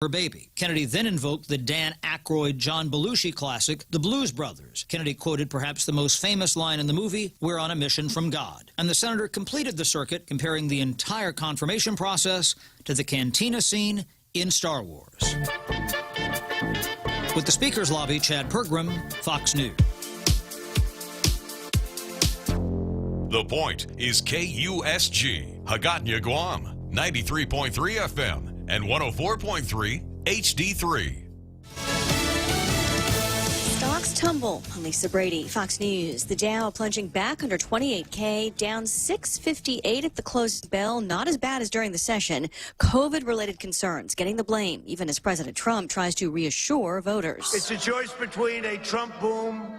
her baby. Kennedy then invoked the Dan Aykroyd, John Belushi classic, The Blues Brothers. Kennedy quoted perhaps the most famous line in the movie, "We're on a mission from God." And the senator completed the circuit, comparing the entire confirmation process to the cantina scene in Star Wars. With the Speaker's Lobby, Chad Pergram, Fox News. The Point is KUSG, Hagåtña, Guam, 93.3 FM. And 104.3 HD3. Stocks tumble. I'm Lisa Brady, Fox News. The Dow plunging back under 28K, down 658 at the closing bell. Not as bad as during the session. COVID-related concerns getting the blame, even as President Trump tries to reassure voters. It's a choice between a Trump boom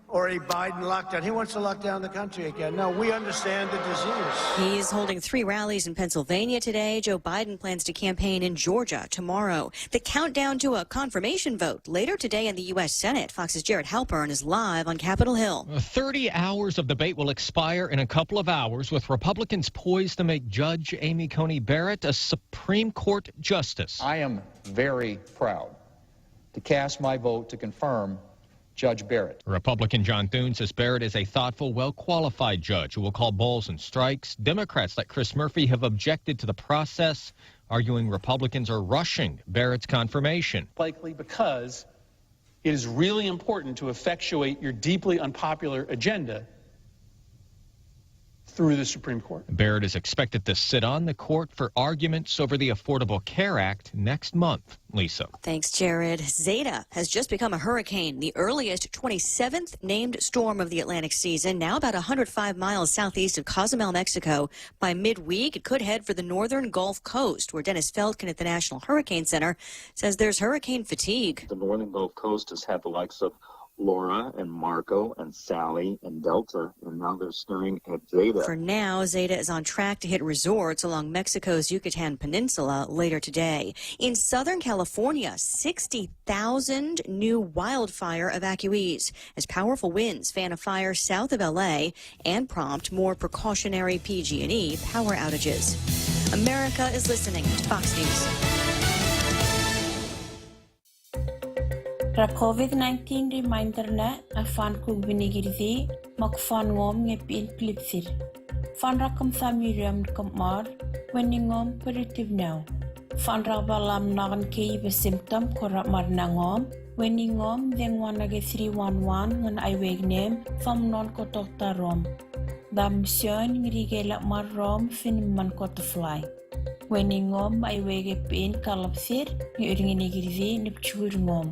or a Biden lockdown. He wants to lock down the country again. No, we understand the disease. He's holding 3 rallies in Pennsylvania today. Joe Biden plans to campaign in Georgia tomorrow. The countdown to a confirmation vote later today in the U.S. Senate. Fox's Jared Halpern is live on Capitol Hill. 30 hours of debate will expire in a couple of hours, with Republicans poised to make Judge Amy Coney Barrett a Supreme Court justice. I am very proud to cast my vote to confirm Judge Barrett. Republican John Thune says Barrett is a thoughtful, well-qualified judge who will call balls and strikes. Democrats like Chris Murphy have objected to the process, arguing Republicans are rushing Barrett's confirmation. Likely because it is really important to effectuate your deeply unpopular agenda through the Supreme Court. Barrett is expected to sit on the court for arguments over the Affordable Care Act next month. Lisa. Thanks, Jared. Zeta has just become a hurricane, the earliest 27th named storm of the Atlantic season, now about 105 miles southeast of Cozumel, Mexico. By midweek, it could head for the northern Gulf Coast, where Dennis Feldkin at the National Hurricane Center says there's hurricane fatigue. The northern Gulf Coast has had the likes of Laura and Marco and Sally and Delta, and now they're staring at Zeta. For now, Zeta is on track to hit resorts along Mexico's Yucatan Peninsula later today. In Southern California, 60,000 new wildfire evacuees as powerful winds fan a fire south of L.A. and prompt more precautionary PG&E power outages. America is listening to Fox News. Ra COVID-19 reminder na a fan kung binigirthi magfan ngom ngepin plipsir. Fan ra kam samiriam kamar weningom positive now. Fan ra balam nagan kei be symptom korap mar nangom weningom deng wanage 311 ngan aiweg nem fam non ko dokta rom. Dam mission ngirigela mar rom fin man ko to fly. Weningom aiweg pin kalapsir ni uringinigirthi nipchur ngom.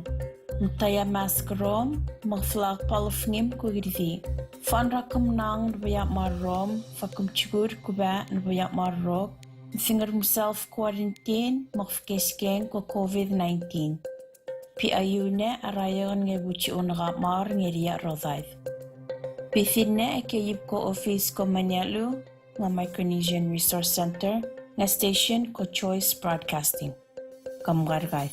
Mtaya maskrom magflag palfngim kugirthi fan rakam nang nbaya marom fakum chigur kuba nbaya marok finger self quarantine magfkesken ko COVID-19 PIU-ne arayon ngebuchi unga mar ngeria rodhaid Pithinne ekeyib ko office ko Manyalu nga Micronesian Resource Center nga station ko Choice Broadcasting kamgargaid.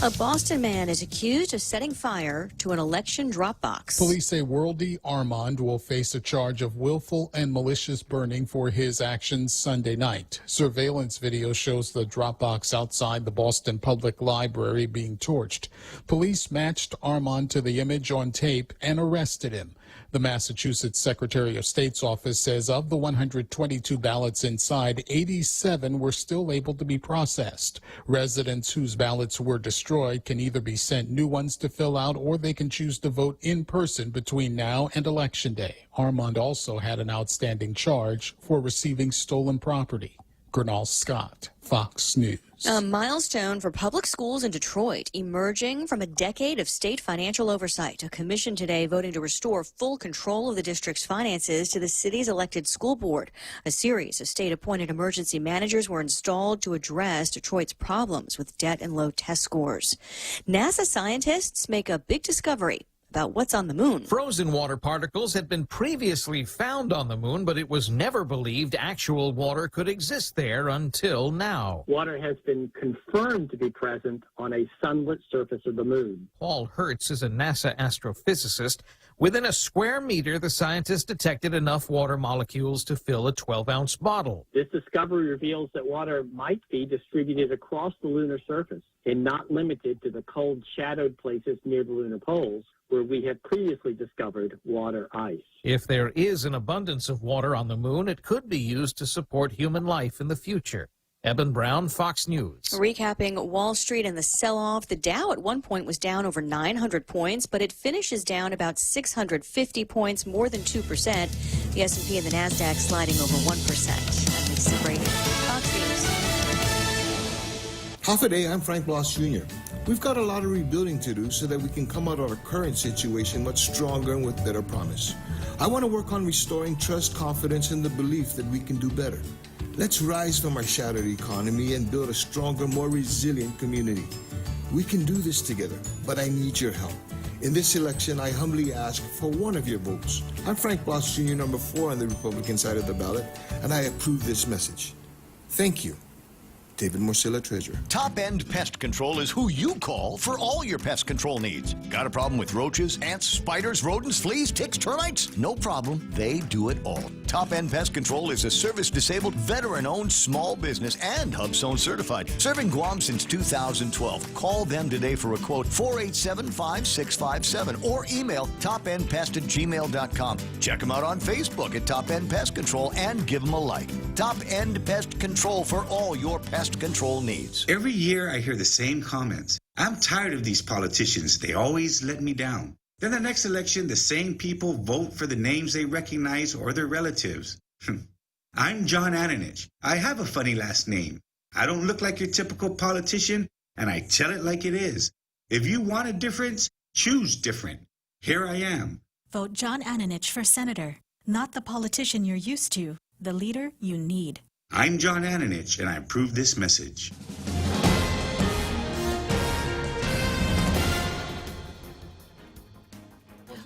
A Boston man is accused of setting fire to an election drop box. Police say Worldy Armand will face a charge of willful and malicious burning for his actions Sunday night. Surveillance video shows the drop box outside the Boston Public Library being torched. Police matched Armand to the image on tape and arrested him. The Massachusetts Secretary of State's office says of the 122 ballots inside, 87 were still able to be processed. Residents whose ballots were destroyed can either be sent new ones to fill out or they can choose to vote in person between now and Election Day. Armand also had an outstanding charge for receiving stolen property. Gernal Scott, Fox News. A milestone for public schools in Detroit, emerging from a decade of state financial oversight. A commission today voting to restore full control of the district's finances to the city's elected school board. A series of state-appointed emergency managers were installed to address Detroit's problems with debt and low test scores. NASA scientists make a big discovery about what's on the moon. Frozen water particles had been previously found on the moon, but it was never believed actual water could exist there until now. Water has been confirmed to be present on a sunlit surface of the moon. Paul Hertz is a NASA astrophysicist. Within a square meter, the scientists detected enough water molecules to fill a 12-ounce bottle. This discovery reveals that water might be distributed across the lunar surface and not limited to the cold, shadowed places near the lunar poles, where we have previously discovered water ice. If there is an abundance of water on the moon, it could be used to support human life in the future. Eben Brown, Fox News. Recapping Wall Street and the sell-off, the Dow at one point was down over 900 points, but it finishes down about 650 points, more than 2%. The S&P and the NASDAQ sliding over 1%. I'm Lisa Brady, Fox News. Half a day, I'm Frank Bloss Jr. We've got a lot of rebuilding to do so that we can come out of our current situation much stronger and with better promise. I want to work on restoring trust, confidence, and the belief that we can do better. Let's rise from our shattered economy and build a stronger, more resilient community. We can do this together, but I need your help. In this election, I humbly ask for one of your votes. I'm Frank Bloss Jr., number 4 on the Republican side of the ballot, and I approve this message. Thank you. David Morcilla, Treasurer. Top End Pest Control is who you call for all your pest control needs. Got a problem with roaches, ants, spiders, rodents, fleas, ticks, termites? No problem. They do it all. Top End Pest Control is a service-disabled, veteran-owned small business and HubZone certified. Serving Guam since 2012. Call them today for a quote, 487-5657, or email topendpest@gmail.com. Check them out on Facebook at Top End Pest Control and give them a like. Top End Pest Control for all your pest control needs. Every year I hear the same comments. I'm tired of these politicians. They always let me down. Then the next election, the same people vote for the names they recognize or their relatives. I'm John Ananich. I have a funny last name. I don't look like your typical politician, and I tell it like it is. If you want a difference, choose different. Here I am. Vote John Ananich for senator. Not the politician you're used to, the leader you need. I'm John Ananich, and I approve this message.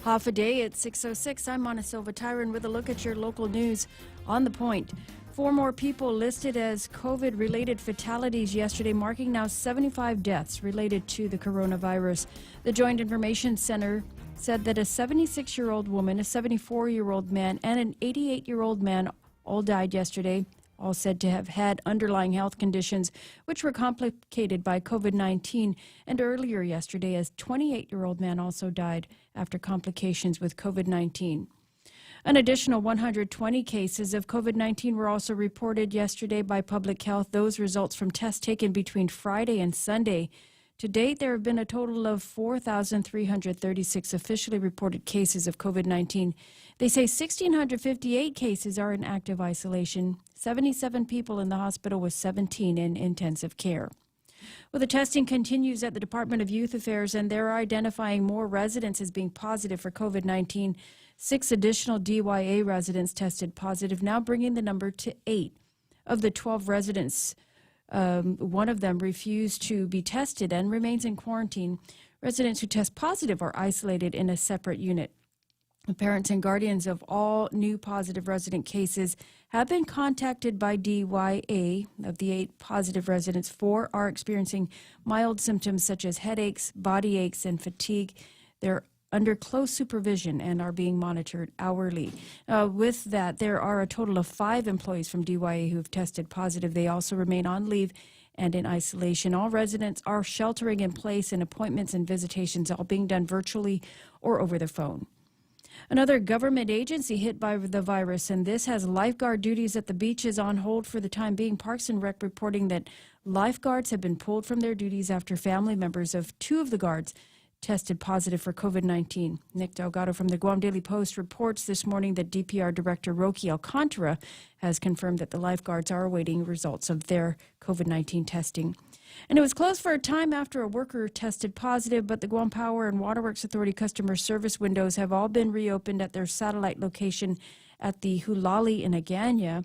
Half a day at 6:06. I'm Mona Silva Tyron with a look at your local news on the point. 4 more people listed as COVID-related fatalities yesterday, marking now 75 deaths related to the coronavirus. The Joint Information Center said that a 76-year-old woman, a 74-year-old man, and an 88-year-old man all died yesterday, all said to have had underlying health conditions which were complicated by COVID-19. And earlier yesterday, a 28-year-old man also died after complications with COVID-19. An additional 120 cases of COVID-19 were also reported yesterday by Public Health. Those results from tests taken between Friday and Sunday. To date, there have been a total of 4,336 officially reported cases of COVID-19. They say 1,658 cases are in active isolation, 77 people in the hospital with 17 in intensive care. Well, the testing continues at the Department of Youth Affairs, and they're identifying more residents as being positive for COVID-19. 6 additional DYA residents tested positive, now bringing the number to 8. Of the 12 residents, one of them refused to be tested and remains in quarantine. Residents who test positive are isolated in a separate unit. The parents and guardians of all new positive resident cases have been contacted by DYA. Of the 8 positive residents, 4 are experiencing mild symptoms such as headaches, body aches, and fatigue. They're under close supervision and are being monitored hourly. With that, there are a total of 5 employees from DYA who have tested positive. They also remain on leave and in isolation. All residents are sheltering in place, and appointments and visitations all being done virtually or over the phone. Another government agency hit by the virus, and this has lifeguard duties at the beaches on hold for the time being. Parks and Rec reporting that lifeguards have been pulled from their duties after family members of 2 of the guards tested positive for COVID-19. Nick Delgado from the Guam Daily Post reports this morning that DPR Director Roque Alcantara has confirmed that the lifeguards are awaiting results of their COVID-19 testing. And it was closed for a time after a worker tested positive, but the Guam Power and Waterworks Authority customer service windows have all been reopened at their satellite location at the Hulali in Agana.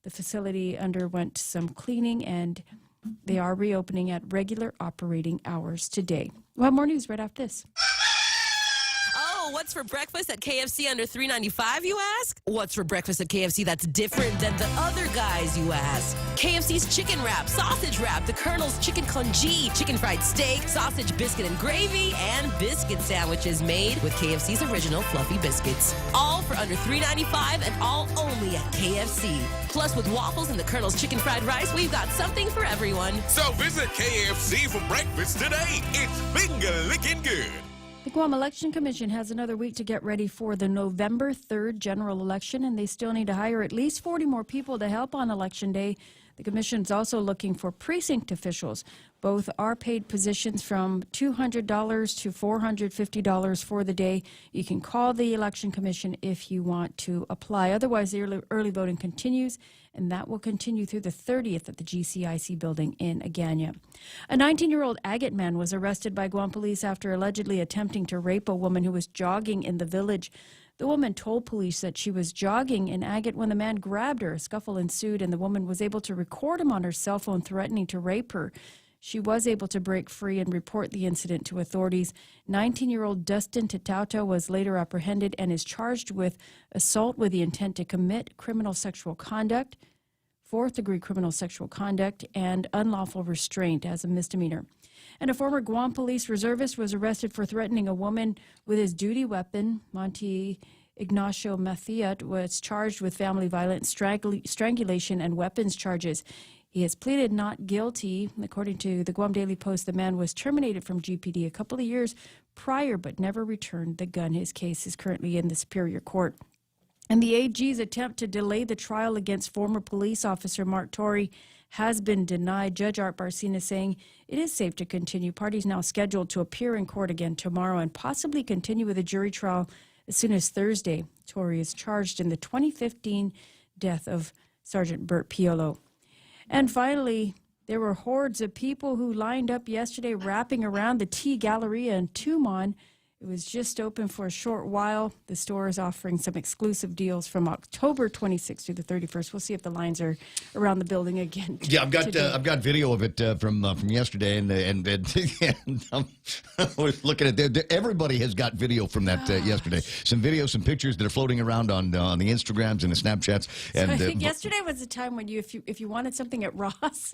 The facility underwent some cleaning, and they are reopening at regular operating hours today. We'll have more news right after this. Oh, what's for breakfast at KFC under $3.95, you ask? What's for breakfast at KFC that's different than the other guys, you ask? KFC's chicken wrap, sausage wrap, the Colonel's chicken congee, chicken fried steak, sausage biscuit and gravy, and biscuit sandwiches made with KFC's original fluffy biscuits. All for under $3.95 and all only at KFC. Plus, with waffles and the Colonel's chicken fried rice, we've got something for everyone. So visit KFC for breakfast today. It's finger-licking good. The Guam Election Commission has another week to get ready for the November 3rd general election, and they still need to hire at least 40 more people to help on Election Day. The commission is also looking for precinct officials. Both are paid positions from $200 to $450 for the day. You can call the Election Commission if you want to apply. Otherwise, the early voting continues, and that will continue through the 30th at the GCIC building in Agana. A 19-year-old agate man was arrested by Guam police after allegedly attempting to rape a woman who was jogging in the village. The woman told police that she was jogging in Agate when the man grabbed her. A scuffle ensued, and the woman was able to record him on her cell phone threatening to rape her. She was able to break free and report the incident to authorities. 19-year-old Dustin Tatauta was later apprehended and is charged with assault with the intent to commit criminal sexual conduct, fourth-degree criminal sexual conduct, and unlawful restraint as a misdemeanor. And a former Guam police reservist was arrested for threatening a woman with his duty weapon. Monte Ignacio Mathiat was charged with family violence, strangulation, and weapons charges. He has pleaded not guilty. According to the Guam Daily Post, the man was terminated from GPD a couple of years prior but never returned the gun. His case is currently in the Superior Court. And the AG's attempt to delay the trial against former police officer Mark Torrey has been denied. Judge Art Barcina saying it is safe to continue. Parties now scheduled to appear in court again tomorrow and possibly continue with a jury trial as soon as Thursday. Torrey is charged in the 2015 death of Sergeant Bert Piolo. And finally, there were hordes of people who lined up yesterday wrapping around the Tea Galleria in Tumon. It was just open for a short while. The store is offering some exclusive deals from October 26th through the 31st. We'll see if the lines are around the building again. Yeah, I've got video of it from yesterday, and I was looking at everybody has got video from that yesterday. Some videos, some pictures that are floating around on the Instagrams and the Snapchats. So And I think yesterday was the time when if you wanted something at Ross.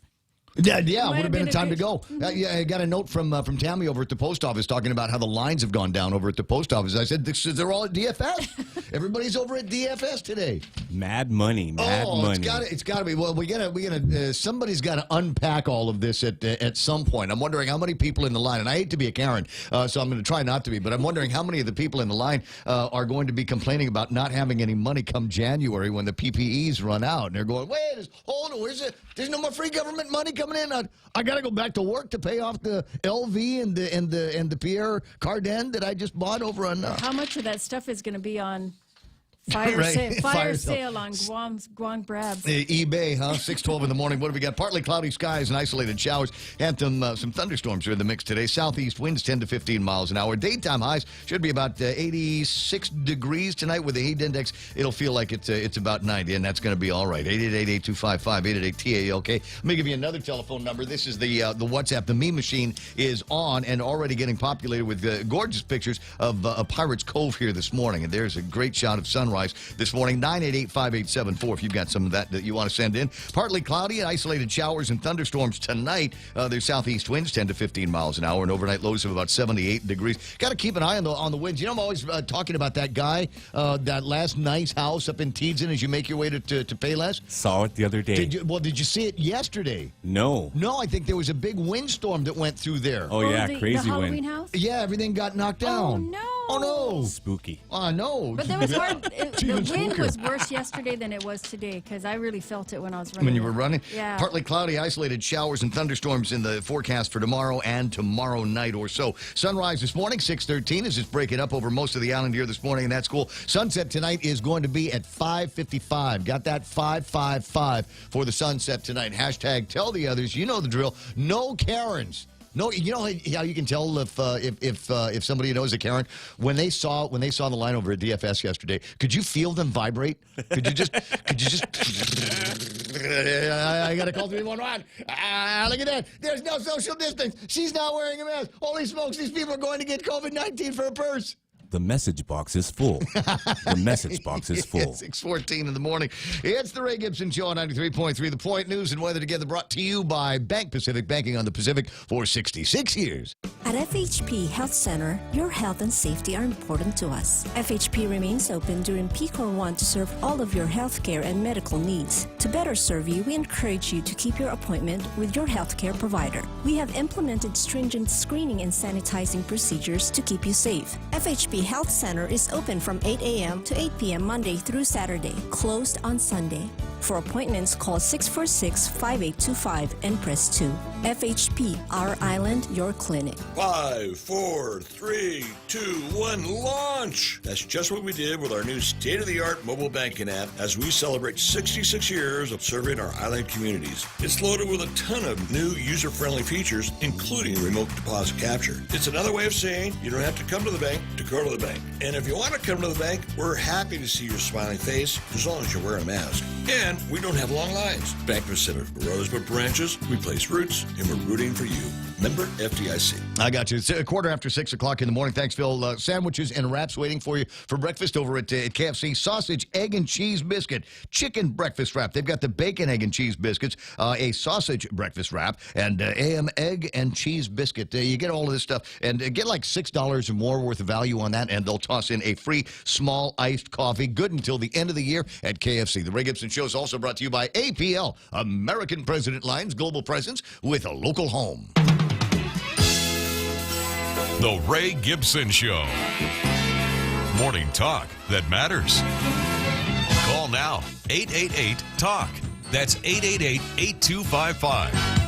Yeah, it would have been a time to go. I got a note from Tammy over at the post office talking about how the lines have gone down over at the post office. I said, they're all at DFS. Everybody's over at DFS today. Mad money, mad money. It's got to be. Well, we gotta. Somebody's got to unpack all of this at some point. I'm wondering how many people in the line, and I hate to be a Karen, so I'm going to try not to be, but I'm wondering how many of the people in the line are going to be complaining about not having any money come January when the PPEs run out, and they're going, hold on, where's it? There's no more free government money coming in. I got to go back to work to pay off the LV and the Pierre Cardin that I just bought over on. How much of that stuff is going to be on fire sale on Guam Brabs? eBay, huh? 6:12 in the morning. What do we got? Partly cloudy skies and isolated showers, and some thunderstorms are in the mix today. Southeast winds 10 to 15 miles an hour. Daytime highs should be about 86 degrees tonight. With the heat index, it'll feel like it's about 90, and that's going to be all right. 888-8255-888-TALK. Let me give you another telephone number. This is the WhatsApp. The meme machine is on and already getting populated with gorgeous pictures of Pirates Cove here this morning, and there's a great shot of sunrise this morning. 988-5874 if you've got some of that you want to send in. Partly cloudy and isolated showers and thunderstorms tonight. There's southeast winds 10 to 15 miles an hour and overnight lows of about 78 degrees. Got to keep an eye on the winds. You know, I'm always talking about that guy, that last nice house up in Teedson as you make your way to Payless. Saw it the other day. Did you see it yesterday? No. No, I think there was a big windstorm that went through there. Oh, yeah, crazy the Halloween wind. house? Yeah, everything got knocked down. Oh, no. Spooky. Oh, no. But there was the wind was worse yesterday than it was today because I really felt it when I was running. When you were running? Yeah. Partly cloudy, isolated showers and thunderstorms in the forecast for tomorrow and tomorrow night or so. Sunrise this morning, 6:13, is just breaking up over most of the island here this morning, and that's cool. Sunset tonight is going to be at 5:55. Got that? 5:55 for the sunset tonight. Hashtag tell the others. You know the drill. No Karens. No, you know how you can tell if somebody knows a Karen when they saw the line over at DFS yesterday. Could you feel them vibrate? Could you just? I got to call 311. Look at that. There's no social distance. She's not wearing a mask. Holy smokes! These people are going to get COVID-19 for a purse. The message box is full. The message box is full. 6:14 in the morning. It's the Ray Gibson Show on 93.3 The Point. News and weather together brought to you by Bank Pacific, banking on the Pacific for 66 years. At FHP Health Center, your health and safety are important to us. FHP remains open during peak hour 1 to serve all of your healthcare and medical needs. To better serve you, we encourage you to keep your appointment with your healthcare provider. We have implemented stringent screening and sanitizing procedures to keep you safe. FHP Health Center is open from 8 a.m. to 8 p.m. Monday through Saturday, closed on Sunday. For appointments, call 646-5825 and press 2. FHP, our island, your clinic. 5, 4, 3, 2, 1, launch! That's just what we did with our new state-of-the-art mobile banking app as we celebrate 66 years of serving our island communities. It's loaded with a ton of new user-friendly features, including remote deposit capture. It's another way of saying you don't have to come to the bank to go to the bank. And if you want to come to the bank, we're happy to see your smiling face as long as you're wearing a mask. And we don't have long lines. Bank Pacific, where others put branches, we place roots, and we're rooting for you. Member FDIC. I got you. It's a quarter after 6 o'clock in the morning. Thanks, Phil. Sandwiches and wraps waiting for you for breakfast over at KFC. Sausage, egg, and cheese biscuit. Chicken breakfast wrap. They've got the bacon, egg, and cheese biscuits, a sausage breakfast wrap, and AM egg and cheese biscuit. You get all of this stuff, and get like $6 or more worth of value on that, and they'll toss in a free small iced coffee. Good until the end of the year at KFC. The Ray Gibson Show is also brought to you by APL, American President Line's global presence with a local home. The Ray Gibson Show. Morning talk that matters. Call now, 888-TALK. That's 888-8255.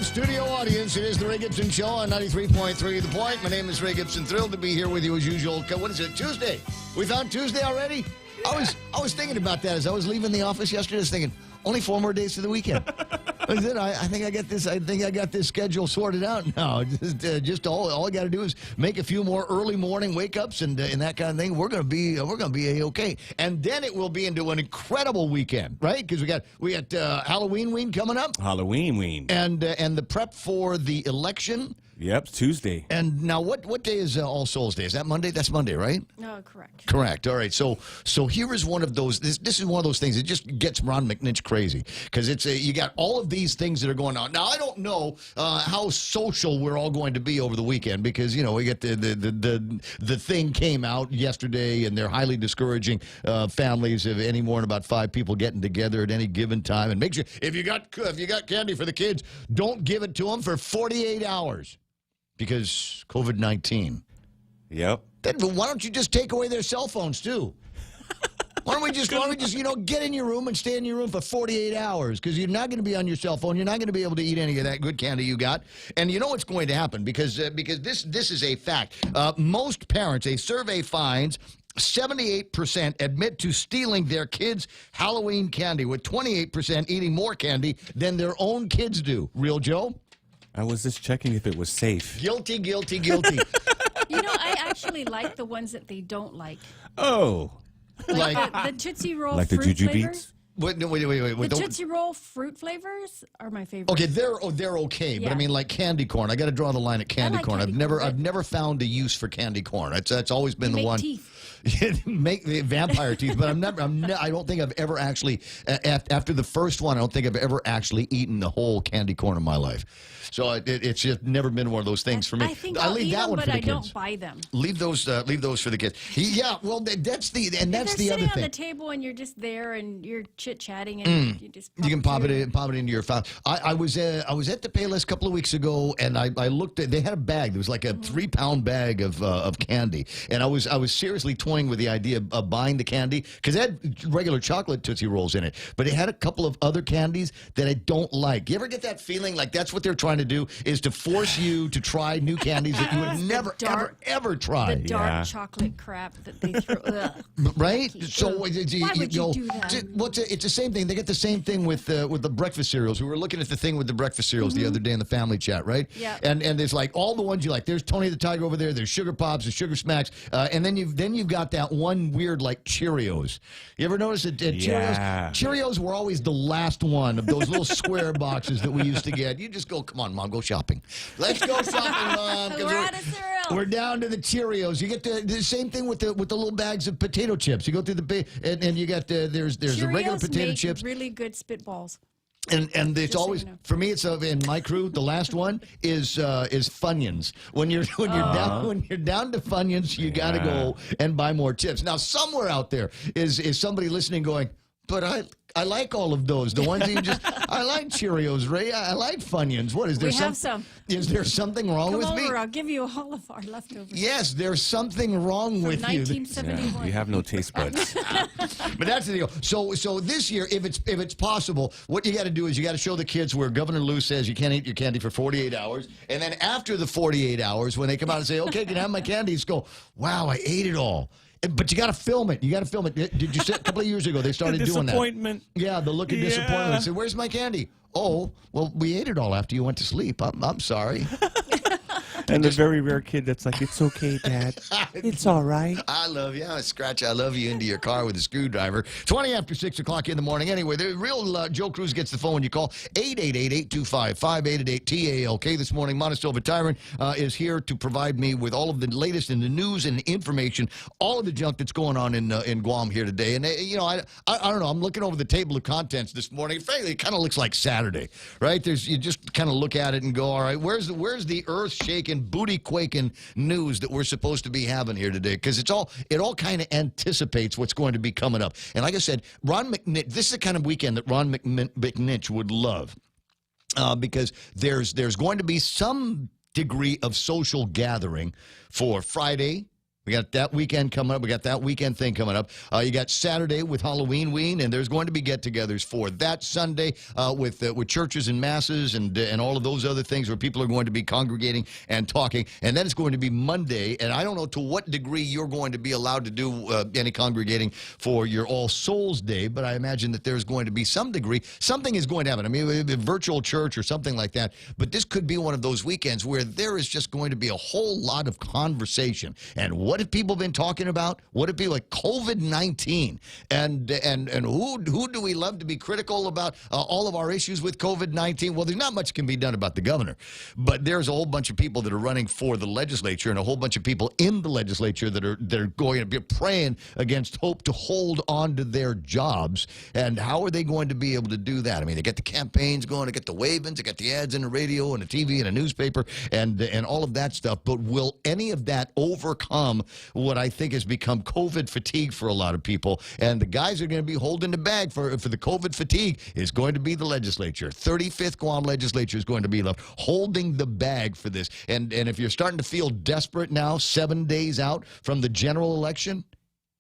Studio audience, it is the Ray Gibson Show on 93.3 The Point. My name is Ray Gibson. Thrilled to be here with you as usual. What is it, Tuesday? We found Tuesday already? Yeah. I was thinking about that as I was leaving the office yesterday. I was thinking, only 4 more days to the weekend. I think I got this. I think I got this schedule sorted out now. Just all I got to do is make a few more early morning wake ups and that kind of thing. We're gonna be A-okay. And then it will be into an incredible weekend, right? Because we got Halloween coming up. Halloween. And the prep for the election. Yep, Tuesday. And now, what day is All Souls Day? Is that Monday? That's Monday, right? No, correct. Correct. All right. So here is one of those. This is one of those things that just gets Ron McNinch crazy because it's you got all of these things that are going on. Now I don't know how social we're all going to be over the weekend because we get the thing came out yesterday and they're highly discouraging families of any more than about 5 people getting together at any given time. And make sure if you got candy for the kids, don't give it to them for 48 hours. Because COVID-19. Yep. Then why don't you just take away their cell phones too? Why don't we just get in your room and stay in your room for 48 hours? Because you're not going to be on your cell phone. You're not going to be able to eat any of that good candy you got. And you know what's going to happen because this is a fact. Most parents, a survey finds 78% admit to stealing their kids' Halloween candy, with 28% eating more candy than their own kids do. Real Joe? I was just checking if it was safe. Guilty. I actually like the ones that they don't like. Oh. Like the Tootsie Roll like fruit the Juju flavors. Beats? Wait. The Tootsie Roll fruit flavors are my favorite. Okay, they're okay, but I mean, like candy corn. I got to draw the line at candy corn. I've never found a use for candy corn. That's always been the one. Teeth. Make the vampire teeth, but I don't think I've ever actually after the first one. I don't think I've ever actually eaten the whole candy corn in my life. So it's just never been one of those things for me. I think I'll leave eat that them, one but for the I kids. don't buy them. Leave those for the kids. Yeah, well, that's the other thing. They're sitting on the table and you're just there and you're chit chatting and you just you can pop it into your phone. I was at the Payless a couple of weeks ago and I looked at, they had a bag. There was like a 3-pound bag of candy, and I was seriously seriously toying with the idea of buying the candy because it had regular chocolate Tootsie Rolls in it, but it had a couple of other candies that I don't like. You ever get that feeling like that's what they're trying to do, is to force you to try new candies that you would never, ever try? The dark chocolate crap that they throw. Right? So Why would you do that? It's the same thing. They get the same thing with the breakfast cereals. We were looking at the thing with the breakfast cereals the other day in the family chat, right? Yeah. And there's like all the ones you like. There's Tony the Tiger over there. There's Sugar Pops. There's Sugar Smacks. And then you've got that one weird like Cheerios. You ever notice that Cheerios were always the last one of those little square boxes that we used to get. You just go, come on, Mom, go shopping. Let's go shopping, Mom. We're out of cereal. We're down to the Cheerios. You get the same thing with the little bags of potato chips. You go through the and you got there's the regular potato make chips. Really good spitballs. And it's always for me. It's in my crew. The last one is Funyuns. When you're down to Funyuns, you got to go and buy more chips. Now somewhere out there is somebody listening going, but I like all of those. The ones that you just I like Cheerios, Ray. I like Funyuns. What is there? We have some. Is there something wrong with me? I'll give you all of our leftovers. Yes, there's something wrong with you. 1971. You have no taste buds. But that's the deal. So this year, if it's possible, what you got to do is you got to show the kids where Governor Lou says you can't eat your candy for 48 hours, and then after the 48 hours, when they come out and say, "Okay, can I have my candy?" Just go, "Wow, I ate it all." But you got to film it. You got to film it. Did you say a couple of years ago they started doing that? Disappointment. Yeah, the look of disappointment. I said, "Where's my candy?" "Oh, well, we ate it all after you went to sleep. I'm sorry." And the very rare kid that's like, "It's okay, Dad. It's all right." I love you. I love you into your car with a screwdriver. 20 after 6 o'clock in the morning. Anyway, the real Joe Cruz gets the phone when you call 888-825-5888-TALK. This morning, Monticello Tyron is here to provide me with all of the latest in the news and information, all of the junk that's going on in Guam here today. And, I don't know. I'm looking over the table of contents this morning. Frankly, it kind of looks like Saturday, right? You just kind of look at it and go, all right, where's the earth-shaking, booty-quaking news that we're supposed to be having here today? Because it all kind of anticipates what's going to be coming up. And like I said, Ron McNitch, this is the kind of weekend that Ron McNitch would love, because there's going to be some degree of social gathering for Friday. We got that weekend coming up. We got that weekend thing coming up. You got Saturday with Halloween Ween, and there's going to be get-togethers for that Sunday with churches and masses and all of those other things where people are going to be congregating and talking. And then it's going to be Monday, and I don't know to what degree you're going to be allowed to do any congregating for your All Souls Day, but I imagine that there's going to be some degree. Something is going to happen. I mean, a virtual church or something like that. But this could be one of those weekends where there is just going to be a whole lot of conversation. And what have people been talking about? What have people like COVID-19? And who do we love to be critical about all of our issues with COVID-19? Well, there's not much can be done about the governor, but there's a whole bunch of people that are running for the legislature and a whole bunch of people in the legislature that are going to be praying against hope to hold on to their jobs. And how are they going to be able to do that? I mean, they get the campaigns going, they get the wavings, they get the ads in the radio and the TV and a newspaper and all of that stuff. But will any of that overcome what I think has become COVID fatigue for a lot of people? And the guys are going to be holding the bag for the COVID fatigue is going to be the legislature. 35th Guam legislature is going to be left holding the bag for this. And if you're starting to feel desperate now, 7 days out from the general election,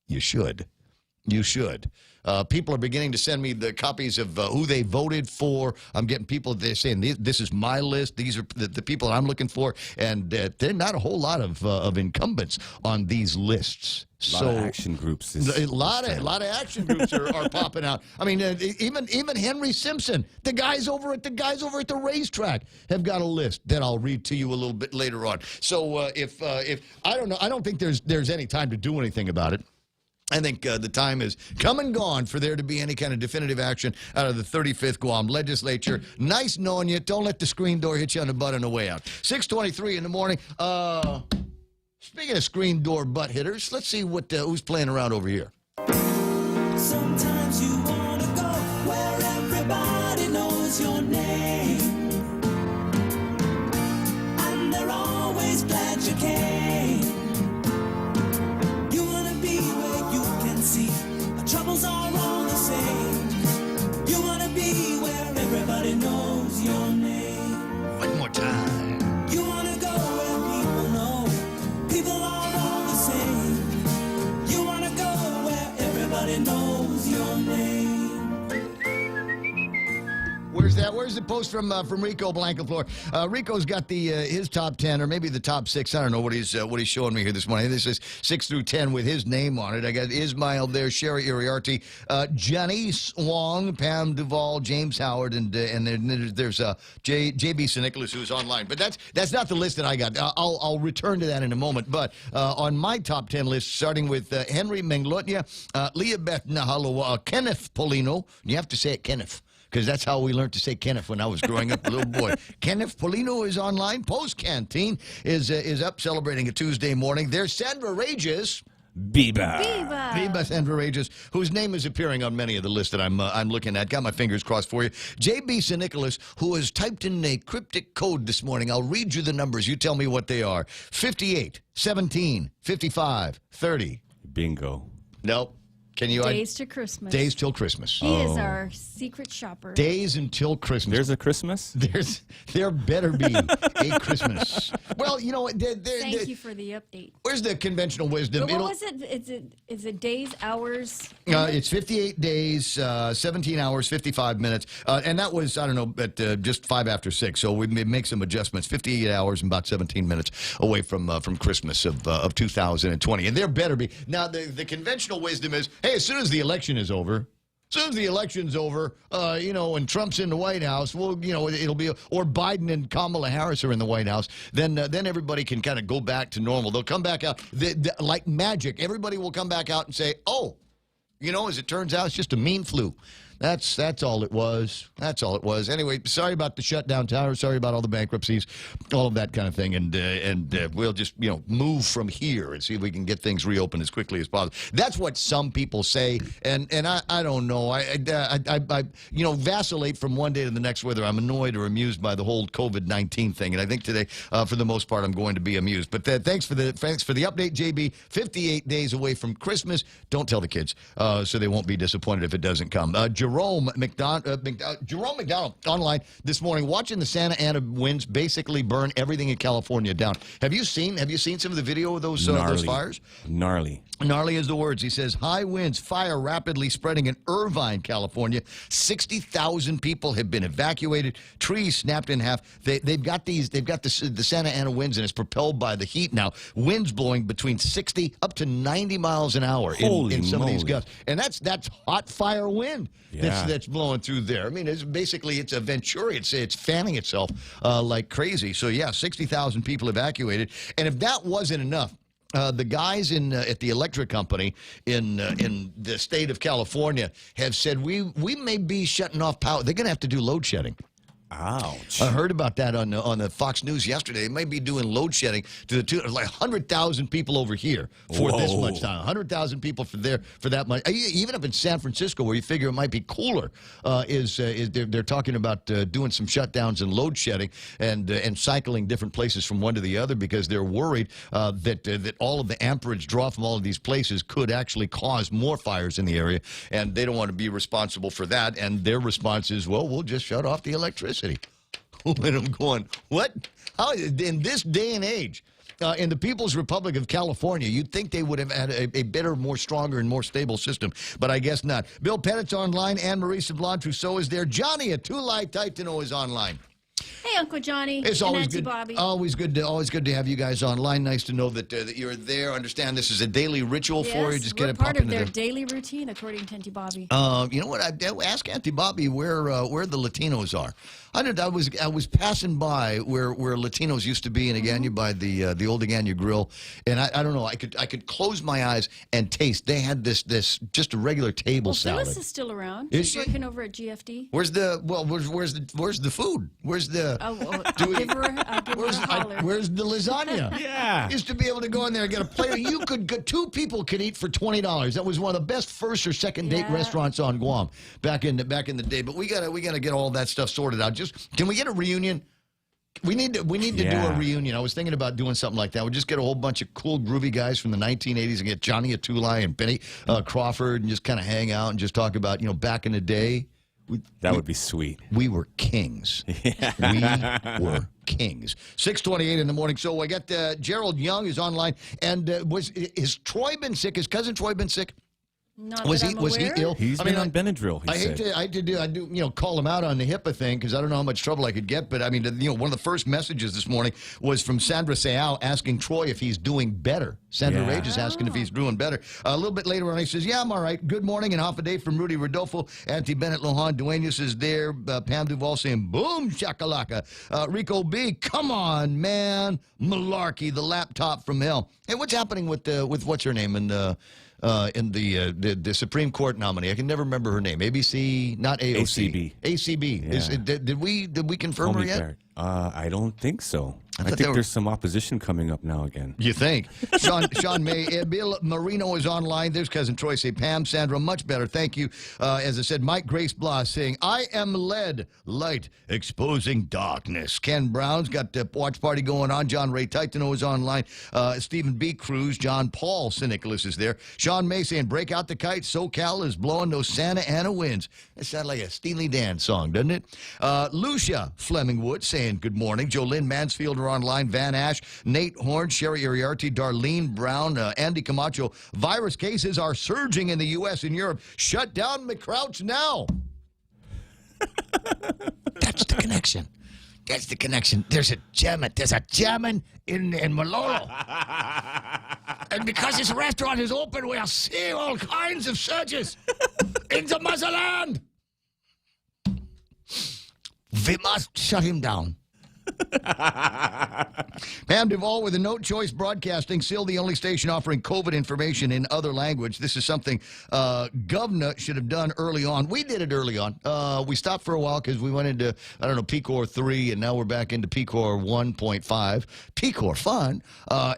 you should. You should. People are beginning to send me the copies of who they voted for. I'm getting people, they're saying, this is my list. These are the people that I'm looking for. And there are not a whole lot of incumbents on these lists. A lot of action groups. A lot of action groups are popping out. I mean, even Henry Simpson, the guys over at the racetrack have got a list that I'll read to you a little bit later on. So if I don't know, I don't think there's any time to do anything about it. I think the time is come and gone for there to be any kind of definitive action out of the 35th Guam legislature. Nice knowing you. Don't let the screen door hit you on the butt on the way out. 6:23 in the morning. Speaking of screen door butt hitters, let's see who's playing around over here. Sometimes you want to go where everybody knows your name, and they're always glad you came. You want to be where you can see our troubles are all the same. You want to be where everybody knows your name. One more time. You want to go where people know people are all the same. Where's the post from Rico Blancaflor? Rico's got the his top 10 or maybe the top 6. I don't know what he's showing me here this morning. This is 6 through 10 with his name on it. I got Ismail there, Sherry Iriarty, Janice Wong, Pam Duvall, James Howard, and then there's J.B. St. Nicholas who's online. But that's not the list that I got. I'll return to that in a moment. But on my top 10 list, starting with Henry Menglotnia, Leah Beth Nahalawa, Kenneth Polino. You have to say it Kenneth, because that's how we learned to say Kenneth when I was growing up, a little boy. Kenneth Polino is online. Post Canteen is up celebrating a Tuesday morning. There's Sandra Rages. Biba Sandra Rages, whose name is appearing on many of the lists that I'm looking at. Got my fingers crossed for you. J.B. St. Nicholas, who has typed in a cryptic code this morning. I'll read you the numbers. You tell me what they are. 58, 17, 55, 30. Bingo. Nope. Can you? Days to Christmas. Days till Christmas. He is our secret shopper. Days until Christmas. There's a Christmas? There better be a Christmas. Well, you know what? Thank you for the update. Where's the conventional wisdom? But what was it? Is it days, hours? It's 58 days, 17 hours, 55 minutes. And that was, I don't know, at just 5 after 6. So we may make some adjustments. 58 hours and about 17 minutes away from Christmas of 2020. And there better be. Now, the conventional wisdom is, hey, as soon as the election is over, and Trump's in the White House, well, it'll be, or Biden and Kamala Harris are in the White House, then everybody can kind of go back to normal. They'll come back out like magic. Everybody will come back out and say, oh, as it turns out, it's just a mean flu. That's all it was. That's all it was. Anyway, sorry about the shutdown, Tyler. Sorry about all the bankruptcies, all of that kind of thing. And we'll just, move from here and see if we can get things reopened as quickly as possible. That's what some people say. And I don't know. I vacillate from one day to the next whether I'm annoyed or amused by the whole COVID-19 thing. And I think today, for the most part, I'm going to be amused. But thanks for the update, JB. 58 days away from Christmas. Don't tell the kids, so they won't be disappointed if it doesn't come. Jerome McDonald online this morning watching the Santa Ana winds basically burn everything in California down. Have you seen some of the video of those fires? Gnarly is the words. He says high winds, fire rapidly spreading in Irvine, California. 60,000 people have been evacuated. Trees snapped in half. They've got the Santa Ana winds, and it's propelled by the heat now. Winds blowing between 60 up to 90 miles an hour in some of these gusts, and that's hot fire wind. Yeah. That's blowing through there. I mean, it's a Venturi. It's fanning itself like crazy. So yeah, 60,000 people evacuated, and if that wasn't enough. The guys at the electric company in the state of California have said we may be shutting off power. They're going to have to do load shedding. Ouch. I heard about that on the Fox News yesterday. They may be doing load shedding to the tune of like 100,000 people over here for this much time. 100,000 people for that much. Even up in San Francisco, where you figure it might be cooler, they're talking about doing some shutdowns and load shedding and cycling different places from one to the other because they're worried that all of the amperage draw from all of these places could actually cause more fires in the area, and they don't want to be responsible for that. And their response is, well, we'll just shut off the electricity. And I'm going, what? How in this day and age, in the People's Republic of California, you'd think they would have had a better, more stronger, and more stable system, but I guess not. Bill Pettit's online, Anne-Marie Sablon-Trousseau is there. Johnny Atulai Taitano is online. Hey, Uncle Johnny. It's and always Auntie good. Bobby. Always good to have you guys online. Nice to know that you're there. Understand this is a daily ritual for you. Just we're get part of their the daily routine, according to Auntie Bobby. You know what? Ask Auntie Bobby where the Latinos are. I was passing by where Latinos used to be in Agana by the old Agana Grill, and I don't know. I could close my eyes and taste. They had this just a regular table salad. Phyllis is still around. Is She's she? working over at GFD. Where's the food? Where's the I'll give her a holler. where's the lasagna? Yeah. Used to be able to go in there and get a plate. Two people could eat for $20. That was one of the best first or second date restaurants on Guam back in the day. But we gotta get all that stuff sorted out. Can we get a reunion? We need to do a reunion. I was thinking about doing something like that. We'll just get a whole bunch of cool, groovy guys from the 1980s and get Johnny Atulai and Benny Crawford and just kind of hang out and just talk about, back in the day. That would be sweet. We were kings. Yeah. We were kings. 6:28 in the morning. So I got Gerald Young is online. And is Troy been sick? Has Cousin Troy been sick? Not Was that he I'm was he aware. ill? He's been on Benadryl, I he hate said. to do call him out on the HIPAA thing because I don't know how much trouble I could get. But I mean, one of the first messages this morning was from Sandra Seau asking Troy if he's doing better. Sandra Rage is asking if he's doing better. A little bit later on, he says, "Yeah, I'm all right. Good morning and half a day from Rudy Rodolfo, Auntie Bennett Lohan, Duenas is there. Pam Duval saying, boom shakalaka. Rico B, come on, man, malarkey, the laptop from hell. Hey, what's happening with what's her name in the Supreme Court nominee? I can never remember her name. ABC, not AOC. ACB. Yeah. Did we confirm her yet? Barrett. I don't think so. I thought think there's some opposition coming up now again. You think? Sean May. Bill Marino is online. There's Cousin Troy. Say, Pam, Sandra, much better. Thank you. As I said, Mike Grace Blas saying, I am led, light, exposing darkness. Ken Brown's got the watch party going on. John Ray Titano is online. Stephen B. Cruz. John Paul St. Nicholas is there. Sean May saying, break out the kite. SoCal is blowing those Santa Ana winds. That sounds like a Steely Dan song, doesn't it? Lucia Flemingwood saying, good morning. Jolynn Mansfield are online. Van Ash, Nate Horn, Sherry Iriarty, Darlene Brown, Andy Camacho. Virus cases are surging in the U.S. and Europe. Shut down McCrouch now. That's the connection. That's the connection. There's a German. There's a German in Malolo. And because this restaurant is open, we are seeing all kinds of surges into Motherland. We must shut him down. Pam Duvall with a No Choice Broadcasting, still the only station offering COVID information in other language. This is something Governor should have done early on. We did it early on. We stopped for a while because we went into, PCOR 3, and now we're back into PCOR 1.5. PCOR fun.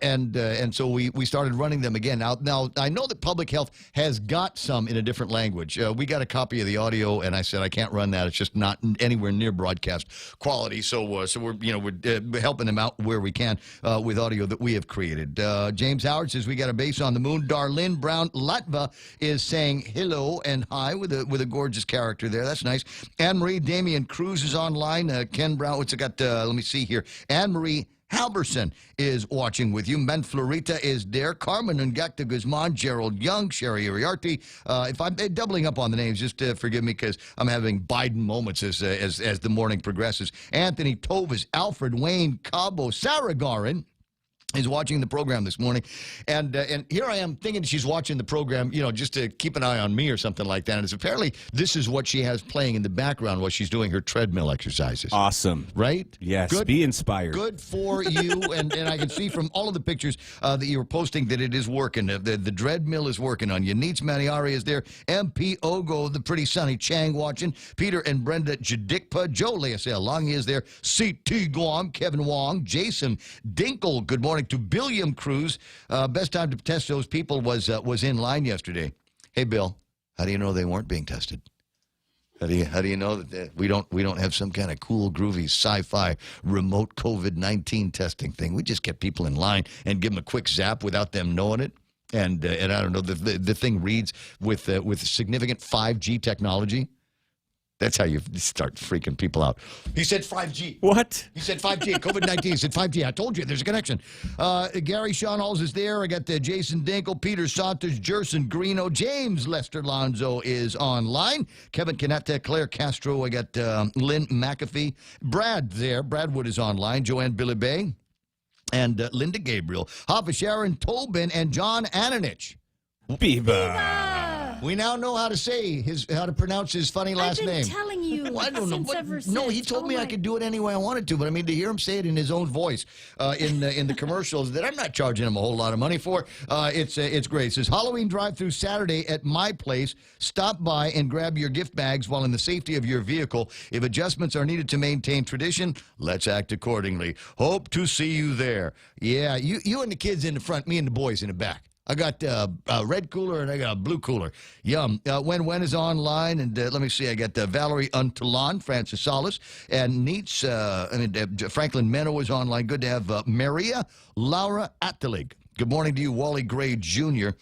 And so we started running them again. Now, I know that public health has got some in a different language. We got a copy of the audio, and I said, I can't run that. It's just not anywhere near broadcast quality. So we're helping them out where we can with audio that we have created. James Howard says we got a base on the moon. Darlene Brown Latva is saying hello and hi with a gorgeous character there. That's nice. Anne-Marie Damian Cruz is online. Ken Brown, what's it got? Let me see here. Anne-Marie Halverson is watching with you. Men Florita is there. Carmen Ngakta Guzman, Gerald Young, Sherry Iriarty. If I'm doubling up on the names, just forgive me because I'm having Biden moments as the morning progresses. Anthony Tovis, Alfred Wayne Cabo, Sarah Garin is watching the program this morning. And here I am thinking she's watching the program, just to keep an eye on me or something like that. And it's apparently this is what she has playing in the background while she's doing her treadmill exercises. Awesome. Right? Yes, Good, be inspired. Good for you. and I can see from all of the pictures that you were posting that it is working. The treadmill is working on you. Neets Maniari is there. MP Ogo, the pretty sunny Chang watching. Peter and Brenda Jadikpa. Joe Leasel Long is there. CT Guam, Kevin Wong, Jason Dinkle. Good morning to Billiam Cruz. Best time to test those people was in line yesterday. Hey, Bill, how do you know they weren't being tested? How do you know that we don't have some kind of cool, groovy, sci-fi remote COVID-19 testing thing? We just get people in line and give them a quick zap without them knowing it. And I don't know, the thing reads with significant 5G technology. That's how you start freaking people out. He said 5G. What? He said 5G. COVID-19. He said 5G. I told you. There's a connection. Gary Sean Halls is there. I got Jason Dinkle, Peter Saunders, Jerson Greeno, James Lester Lonzo is online. Kevin Canetta, Claire Castro. I got Lynn McAfee. Brad there. Brad Wood is online. Joanne Billibay. And Linda Gabriel. Hoffa Sharon Tobin and John Ananich. Biba. We now know how to pronounce his funny last name. I've been telling you. Well, I don't know. Ever No, since. he told me I could do it any way I wanted to, but I mean, to hear him say it in his own voice in the commercials that I'm not charging him a whole lot of money for, it's great. It says, Halloween drive-through Saturday at my place. Stop by and grab your gift bags while in the safety of your vehicle. If adjustments are needed to maintain tradition, let's act accordingly. Hope to see you there. Yeah, you and the kids in the front, me and the boys in the back. I got a red cooler and I got a blue cooler. Yum. When is online, and let me see. I got Valerie Untalon, Francis Salas, and Neats. Franklin Meno is online. Good to have Maria Laura Attelig. Good morning to you, Wally Gray Jr.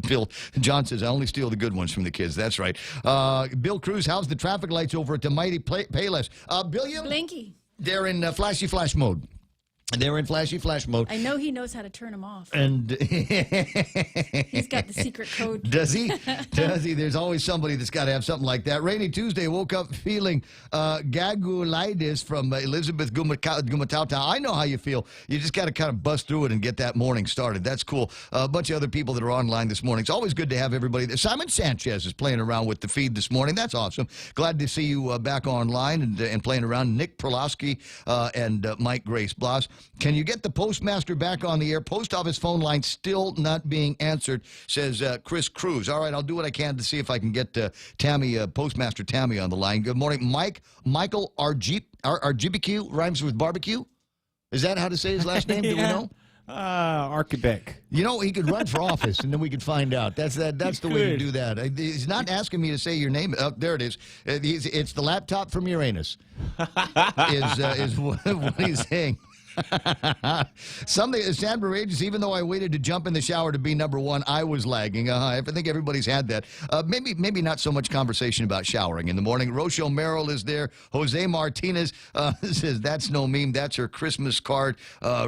Bill John says, I only steal the good ones from the kids. That's right. Bill Cruz, how's the traffic lights over at the Mighty Payless? Billiam? Blinky. They're in flashy flash mode. They're in flashy flash mode. I know he knows how to turn them off. And He's got the secret code. Does he? Does he? There's always somebody that's got to have something like that. Rainy Tuesday, woke up feeling gagulitis from Elizabeth Gumatauta. I know how you feel. You just got to kind of bust through it and get that morning started. That's cool. A bunch of other people that are online this morning. It's always good to have everybody there. Simon Sanchez is playing around with the feed this morning. That's awesome. Glad to see you back online and playing around. Nick Perlowski and Mike Grace Blas. Can you get the postmaster back on the air? Post office phone line still not being answered, says Chris Cruz. All right, I'll do what I can to see if I can get Postmaster Tammy on the line. Good morning. Michael Argibicu rhymes with barbecue. Is that how to say his last name? Do we know? Archibek. You know, he could run for office, and then we could find out. That's the way to do that. He's not asking me to say your name. There it is. It's the laptop from Uranus, is what he's saying. Something San Barages, even though I waited to jump in the shower to be number one, I was lagging. I think everybody's had that. Maybe not so much conversation about showering in the morning. Rochelle Merrill is there. Jose Martinez says that's no meme. That's her Christmas card.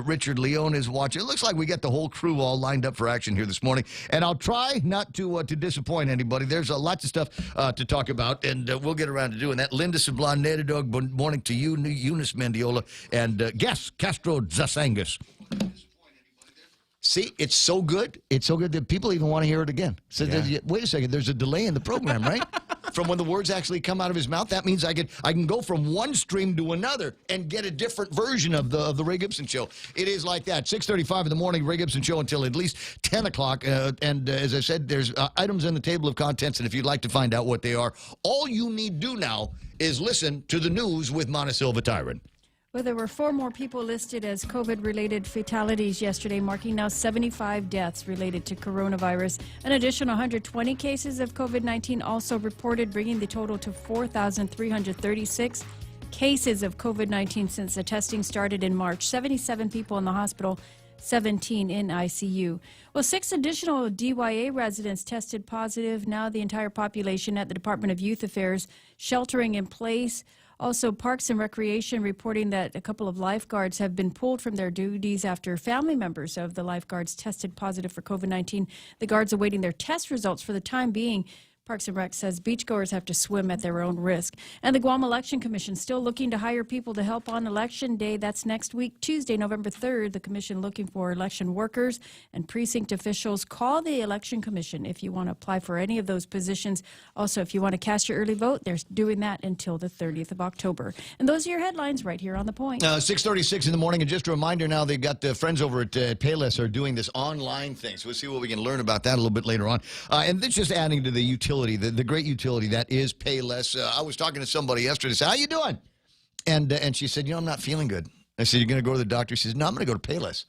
Richard Leone is watching. It looks like we got the whole crew all lined up for action here this morning. And I'll try not to disappoint anybody. There's lots of stuff to talk about, and we'll get around to doing that. Linda Sablon, Nedadog, good morning to you, Eunice Mendiola, and guest Castro Zasangus. See, it's so good. It's so good that people even want to hear it again. So wait a second, there's a delay in the program, right? From when the words actually come out of his mouth. That means I can go from one stream to another and get a different version of the Ray Gibson Show. It is like that. 6:35 in the morning, Ray Gibson Show until at least 10 o'clock. And as I said, there's items in the table of contents, and if you'd like to find out what they are, all you need do now is listen to the news with Montecilva Tyron. Well, there were 4 more people listed as COVID-related fatalities yesterday, marking now 75 deaths related to coronavirus. An additional 120 cases of COVID-19 also reported, bringing the total to 4,336 cases of COVID-19 since the testing started in March. 77 people in the hospital, 17 in ICU. Well, 6 additional DYA residents tested positive. Now the entire population at the Department of Youth Affairs sheltering in place. Also, Parks and Recreation reporting that a couple of lifeguards have been pulled from their duties after family members of the lifeguards tested positive for COVID-19. The guards awaiting their test results for the time being. Parks and Rec says beachgoers have to swim at their own risk. And the Guam Election Commission still looking to hire people to help on Election Day. That's next week, Tuesday, November 3rd. The commission looking for election workers and precinct officials. Call the Election Commission if you want to apply for any of those positions. Also, if you want to cast your early vote, they're doing that until the 30th of October. And those are your headlines right here on The Point. 6:36 in the morning, and just a reminder now, they've got the friends over at Payless are doing this online thing. So we'll see what we can learn about that a little bit later on. And this just adding to the utility. The great utility that is Payless. I was talking to somebody yesterday. I said, how you doing? And she said, I'm not feeling good. I said, you're going to go to the doctor? She says, no, I'm going to go to Payless.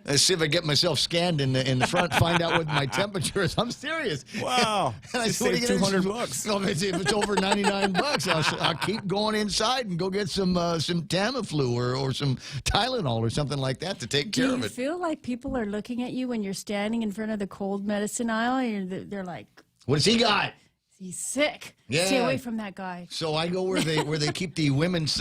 I see if I get myself scanned in the front, find out what my temperature is. I'm serious. Wow. And I said, $200. No, if it's over $99, I'll keep going inside and go get some Tamiflu or some Tylenol or something like that to take care of it. Do you feel like people are looking at you when you're standing in front of the cold medicine aisle? And they're like, what does he got? He's sick. Yeah. Stay away from that guy. So I go where they keep the women's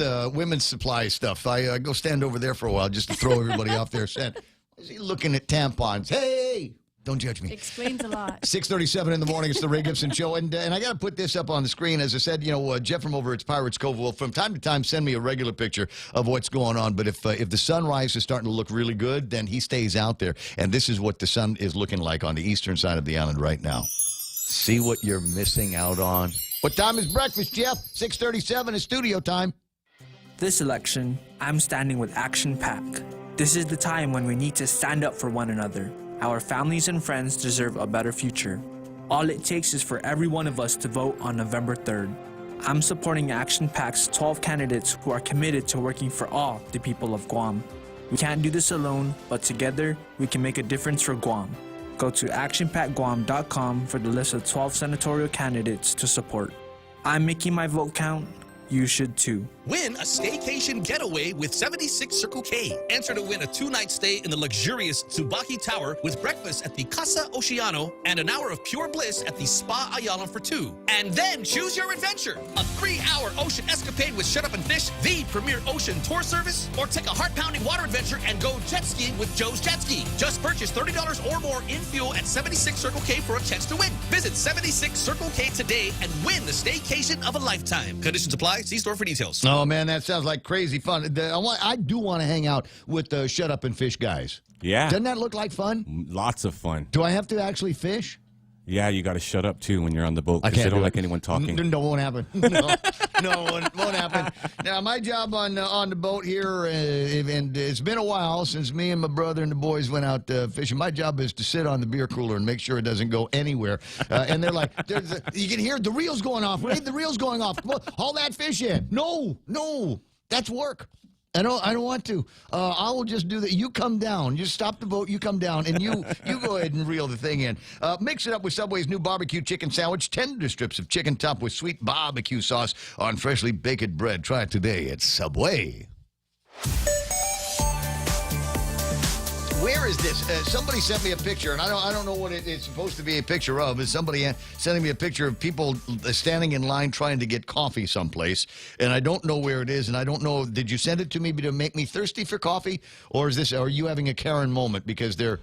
supply stuff. I go stand over there for a while just to throw everybody off their scent. Is he looking at tampons? Hey, don't judge me. Explains a lot. 6:37 in the morning. It's the Ray Gibson Show, and I got to put this up on the screen. As I said, Jeff from over at Pirates Cove will from time to time send me a regular picture of what's going on. But if the sunrise is starting to look really good, then he stays out there, and this is what the sun is looking like on the eastern side of the island right now. See what you're missing out on. What time is breakfast, Jeff? 6:37 is studio time. This election, I'm standing with Action Pack. This is the time when we need to stand up for one another. Our families and friends deserve a better future. All it takes is for every one of us to vote on November 3rd. I'm supporting Action Pack's 12 candidates who are committed to working for all the people of Guam. We can't do this alone, but together we can make a difference for Guam. Go to actionpackguam.com for the list of 12 senatorial candidates to support. I'm making my vote count. You should too. Win a staycation getaway with 76 Circle K. Enter to win a 2-night stay in the luxurious Tsubaki Tower with breakfast at the Casa Oceano and an hour of pure bliss at the Spa Ayala for 2. And then choose your adventure. A 3-hour ocean escapade with Shut Up and Fish, the premier ocean tour service, or take a heart-pounding water adventure and go jet skiing with Joe's Jet Ski. Just purchase $30 or more in fuel at 76 Circle K for a chance to win. Visit 76 Circle K today and win the staycation of a lifetime. Conditions apply. See store for details. Oh, man, that sounds like crazy fun. I do want to hang out with the Shut Up and Fish guys. Yeah. Doesn't that look like fun? Lots of fun. Do I have to actually fish? Yeah, you got to shut up, too, when you're on the boat, because they don't like anyone talking. No, won't happen. No, won't happen. Now, my job on the boat here, and it's been a while since me and my brother and the boys went out fishing. My job is to sit on the beer cooler and make sure it doesn't go anywhere. And they're like, you can hear the reel's going off, Ray, the reel's going off. Haul that fish in. No, that's work. I don't want to. I will just do that. You come down. You stop the boat. You come down, and you go ahead and reel the thing in. Mix it up with Subway's new barbecue chicken sandwich. Tender strips of chicken topped with sweet barbecue sauce on freshly baked bread. Try it today at Subway. Where is this? Somebody sent me a picture, and I don't know what it's supposed to be a picture of. Is somebody sending me a picture of people standing in line trying to get coffee someplace, and I don't know where it is, and I don't know. Did you send it to me to make me thirsty for coffee, or are you having a Karen moment because they're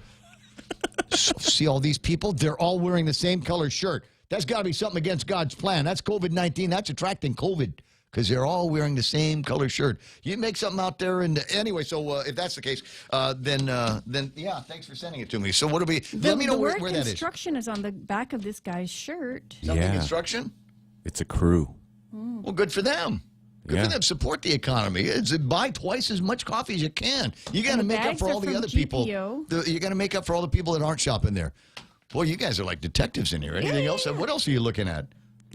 see all these people? They're all wearing the same color shirt. That's got to be something against God's plan. That's COVID-19. That's attracting COVID. Because they're all wearing the same color shirt. You make something out there, and anyway. So if that's the case, then yeah, thanks for sending it to me. So what do we? Let me know where that is. Construction is on the back of this guy's shirt. Something construction. It's a crew. Well, good for them. Good for them. Support the economy. Buy twice as much coffee as you can. You got to make up for all the other people. You got to make up for all the people that aren't shopping there. Boy, you guys are like detectives in here. Anything else? What else are you looking at?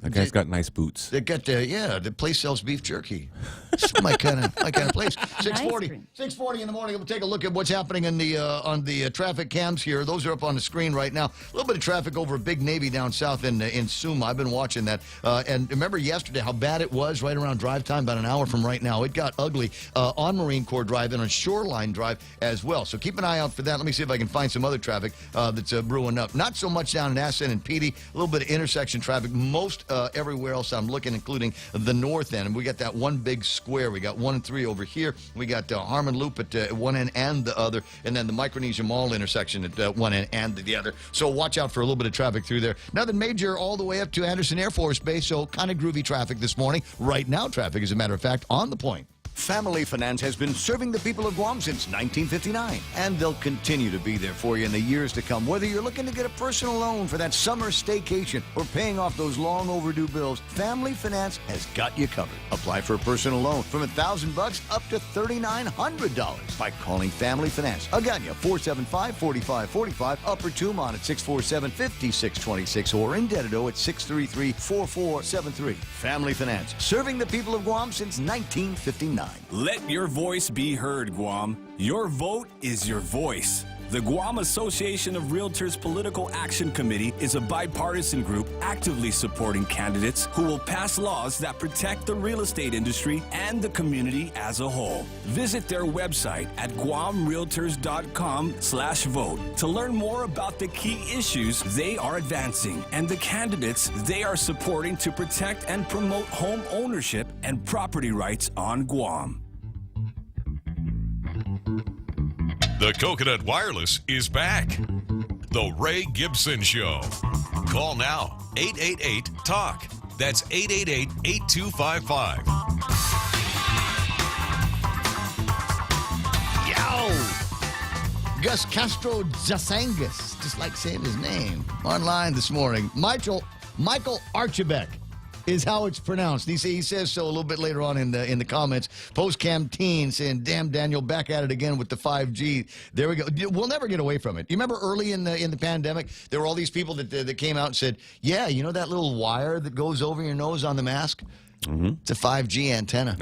That guy's got nice boots. They got the place sells beef jerky. It's my kind of place. 6:40 in the morning. We'll take a look at what's happening in the on the traffic cams here. Those are up on the screen right now. A little bit of traffic over Big Navy down south in Suma. I've been watching that. And remember yesterday how bad it was right around drive time, about an hour from right now. It got ugly on Marine Corps Drive and on Shoreline Drive as well. So keep an eye out for that. Let me see if I can find some other traffic that's brewing up. Not so much down in Ascent and Petey. A little bit of intersection traffic. Most everywhere else I'm looking, including the north end. And we got that one big square. We got 1 and 3 over here. We got Harmon Loop at one end and the other. And then the Micronesia Mall intersection at one end and the other. So watch out for a little bit of traffic through there. Nothing major all the way up to Anderson Air Force Base. So kind of groovy traffic this morning. Right now, traffic, as a matter of fact, on the point. Family Finance has been serving the people of Guam since 1959, and they'll continue to be there for you in the years to come. Whether you're looking to get a personal loan for that summer staycation or paying off those long overdue bills, Family Finance has got you covered. Apply for a personal loan from $1,000 up to $3,900 by calling Family Finance. Agana 475-4545, Upper Tumon at 647-5626, or in Dededo at 633-4473. Family Finance, serving the people of Guam since 1959. Let your voice be heard, Guam. Your vote is your voice. The Guam Association of Realtors Political Action Committee is a bipartisan group actively supporting candidates who will pass laws that protect the real estate industry and the community as a whole. Visit their website at guamrealtors.com/vote to learn more about the key issues they are advancing and the candidates they are supporting to protect and promote home ownership and property rights on Guam. The Coconut Wireless is back. The Ray Gibson Show. Call now, 888-TALK. That's 888-8255. Yo! Gus Castro Jasangas, just like saying his name. Online this morning. Michael Archibek is how it's pronounced. He says so a little bit later on in the comments. Post-cam teen saying, damn, Daniel, back at it again with the 5G. There we go. We'll never get away from it. You remember early in the pandemic, there were all these people that came out and said, yeah, you know that little wire that goes over your nose on the mask? It's a 5G antenna.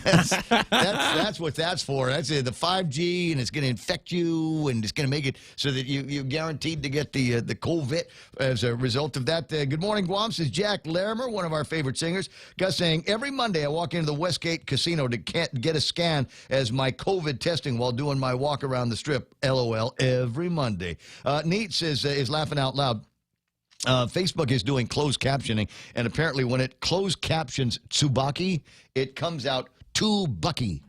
That's what that's for. That's the 5G, and it's going to infect you, and it's going to make it so that you're guaranteed to get the COVID as a result of that. Good morning, Guam, says Jack Larimer, one of our favorite singers. Gus saying, every Monday I walk into the Westgate Casino to get a scan as my COVID testing while doing my walk around the strip. LOL, every Monday. Neat says, is laughing out loud. Facebook is doing closed captioning, and apparently when it closed captions Tsubaki, it comes out Tubucky.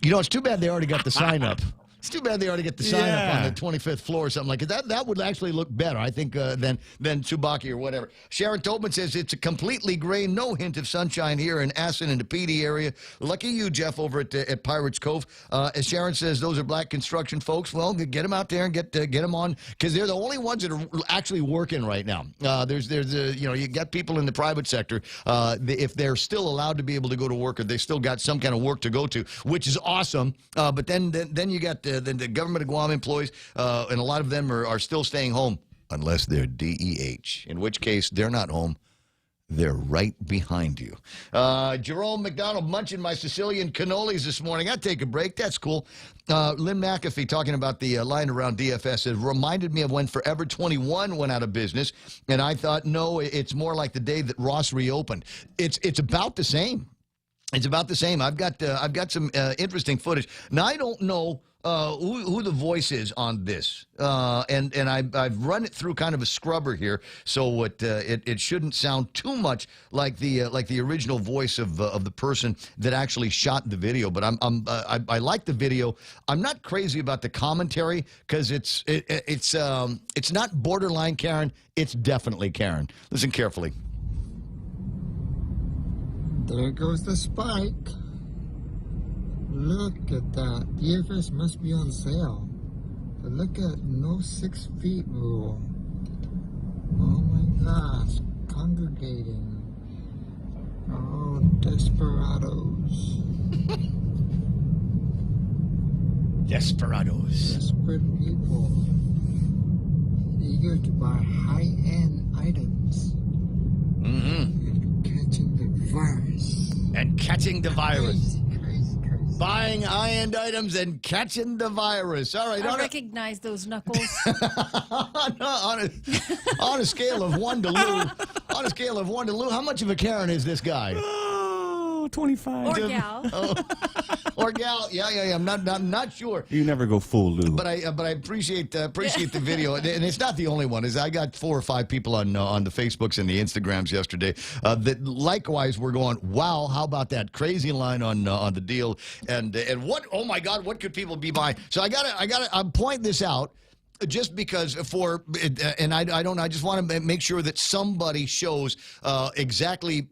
It's too bad they already got the sign up. It's too bad they already get the sign up on the 25th floor or something like that. That would actually look better, I think, than Tsubaki or whatever. Sharon Tobin says it's a completely gray, no hint of sunshine here in Aspen and the PD area. Lucky you, Jeff, over at Pirates Cove. As Sharon says, those are black construction folks. Well, get them out there and get them on, because they're the only ones that are actually working right now. You got people in the private sector. If they're still allowed to be able to go to work, or they still got some kind of work to go to, which is awesome. But then you got the government of Guam employees, and a lot of them are still staying home, unless they're DEH, in which case they're not home. They're right behind you. Jerome McDonald munching my Sicilian cannolis this morning. I'd take a break. That's cool. Lynn McAfee talking about the line around DFS. It reminded me of when Forever 21 went out of business, and I thought, no, it's more like the day that Ross reopened. It's about the same. It's about the same. I've got some interesting footage. Now, I don't know who the voice is on this, and I've run it through kind of a scrubber here, so it shouldn't sound too much like the original voice of the person that actually shot the video. But I like the video. I'm not crazy about the commentary, because it's not borderline Karen. It's definitely Karen. Listen carefully. There goes the spike. Look at that. DFS must be on sale. But look at no 6 feet rule. Oh my gosh. Congregating. Oh, desperados. Desperados. Desperate people. Eager to buy high-end items. Mm-hmm. Catching the virus. And catching the virus. Crazy. Buying high-end items and catching the virus. All right. I recognize those knuckles. on a scale of 1 to Lou, how much of a Karen is this guy? 25. Or gal. Or gal. Yeah. I'm not sure. You never go full Lou. But I appreciate the video, and it's not the only one. I got 4 or 5 people on the Facebooks and the Instagrams yesterday that likewise were going, wow, how about that crazy line on the deal, and what? Oh my God, what could people be buying? So I'm pointing this out. Just because I just want to make sure that somebody shows exactly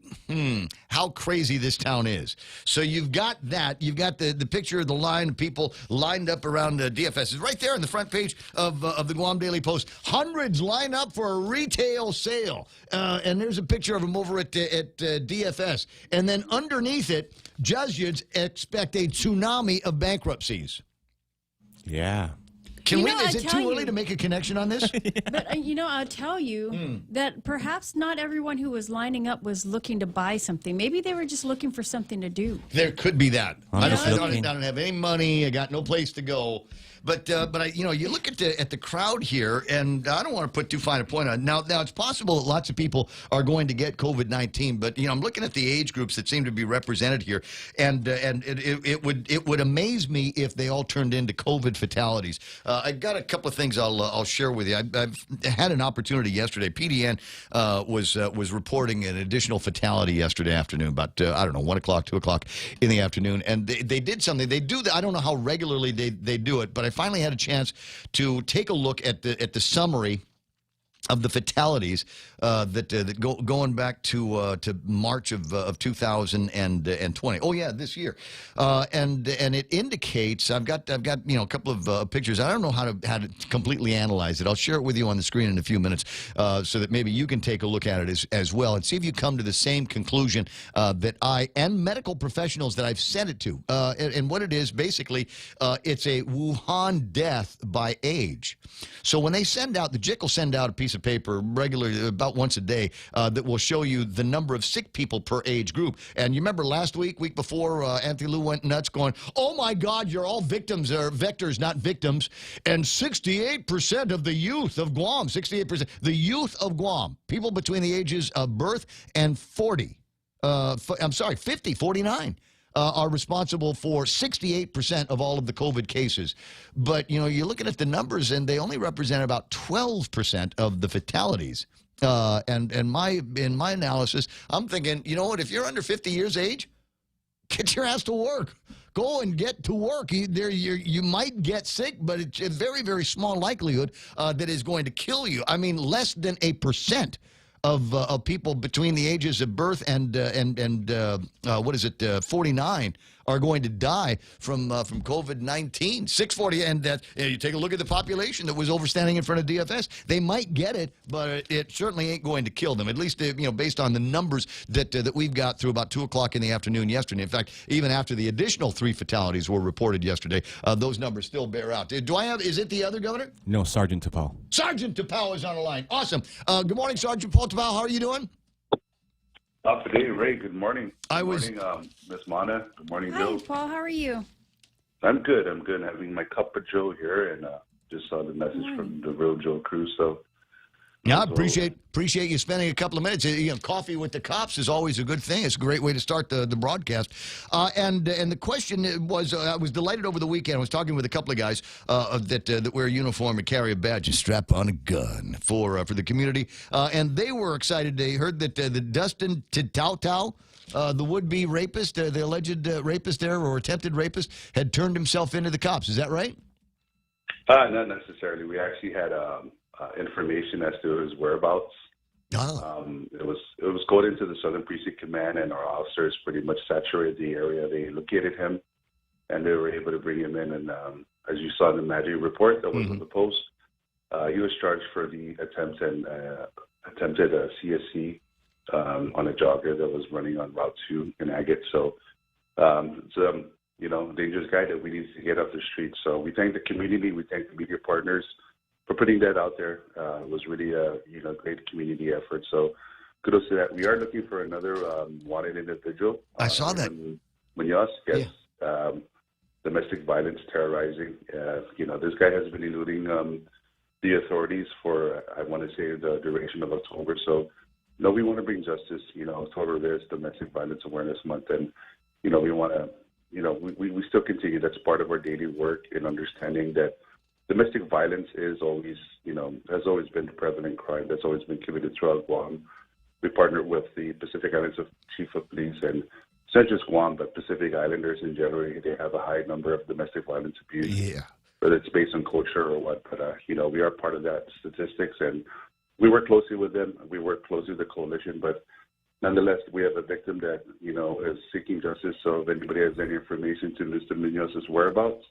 how crazy this town is. So you've got that. You've got the picture of the line of people lined up around DFS. It's right there on the front page of the Guam Daily Post. Hundreds line up for a retail sale. And there's a picture of them over at DFS. And then underneath it, Jesuits expect a tsunami of bankruptcies. Yeah. Is it too early to make a connection on this? But, I'll tell you that perhaps not everyone who was lining up was looking to buy something. Maybe they were just looking for something to do. There could be that. I Honestly. don't have any money. I got no place to go. But you look at the crowd here, and I don't want to put too fine a point on it. Now it's possible that lots of people are going to get COVID-19, but I'm looking at the age groups that seem to be represented here, and it would amaze me if they all turned into COVID fatalities. I got a couple of things I'll share with you. I've had an opportunity yesterday. PDN was reporting an additional fatality yesterday afternoon, about 1 o'clock, 2 o'clock in the afternoon, and they did something. They do that. I don't know how regularly they do it, but I finally had a chance to take a look at the summary of the fatalities that going back to March of 2020. Oh yeah, this year, and it indicates I've got a couple of pictures. I don't know how to completely analyze it. I'll share it with you on the screen in a few minutes, so that maybe you can take a look at it as well and see if you come to the same conclusion that I and medical professionals that I've sent it to. And what it is basically, it's a Wuhan death by age. So when they send out, the JIC will send out a piece piece of paper regularly, about once a day, that will show you the number of sick people per age group. And you remember last week before, Anthony Lou went nuts going, oh my God, you're all victims, or vectors, not victims. And 68% of the youth of Guam, 68%, the youth of Guam, people between the ages of birth and 49, are responsible for 68% of all of the COVID cases. But, you know, you're looking at the numbers, and they only represent about 12% of the fatalities. And in my analysis, I'm thinking, you know what, if you're under 50 years age, get your ass to work. Go and get to work. You might get sick, but it's a very, very small likelihood that is going to kill you. I mean, less than 1% of people between the ages of birth and 49 are going to die from COVID-19. 640, and that you take a look at the population that was overstanding in front of DFS. They might get it, but it certainly ain't going to kill them. At least based on the numbers that we've got through about 2 o'clock in the afternoon yesterday. In fact, even after the additional 3 fatalities were reported yesterday, those numbers still bear out. Is it the other governor? No, Sergeant Tapao. Sergeant Tapao is on the line. Awesome. Good morning, Sergeant Paul Tapao. How are you doing? Up today, Ray. Good morning. Good morning, Miss Mana. Good morning, Hi, Joe. Paul. How are you? I'm good. Having my cup of Joe here, and just saw the message from the Real Joe crew. So, yeah, I appreciate you spending a couple of minutes. Coffee with the cops is always a good thing. It's a great way to start the broadcast. And the question was, I was delighted over the weekend. I was talking with a couple of guys that wear a uniform and carry a badge and strap on a gun for the community. And they were excited. They heard that the Dustin Tau, the would-be rapist, the alleged rapist there, or attempted rapist, had turned himself into the cops. Is that right? Not necessarily. We actually had information as to his whereabouts. It was coded into the Southern Precinct Command, and our officers pretty much saturated the area. They located him, and they were able to bring him in. And as you saw in the Magic report that was on the post, he was charged for the attempted CSC on a jogger that was running on Route 2 in Agate. So it's dangerous guy that we need to get off the street. So we thank the community, we thank the media partners for putting that out there. It was really a great community effort. So kudos to that. We are looking for another wanted individual. I saw that. Munoz, yes. Domestic violence, terrorizing. This guy has been eluding the authorities for, I want to say, the duration of October. So, we want to bring justice. October is Domestic Violence Awareness Month, and we want to, we still continue. That's part of our daily work in understanding that domestic violence is always, has always been the prevalent crime that's always been committed throughout Guam. We partnered with the Pacific Islands Chief of Police, and it's not just Guam, but Pacific Islanders in general. They have a high number of domestic violence abuse. Yeah. Whether it's based on culture or what, but we are part of that statistics, and we work closely with them. We work closely with the coalition, but nonetheless, we have a victim that is seeking justice. So if anybody has any information to Mr. Munoz's whereabouts,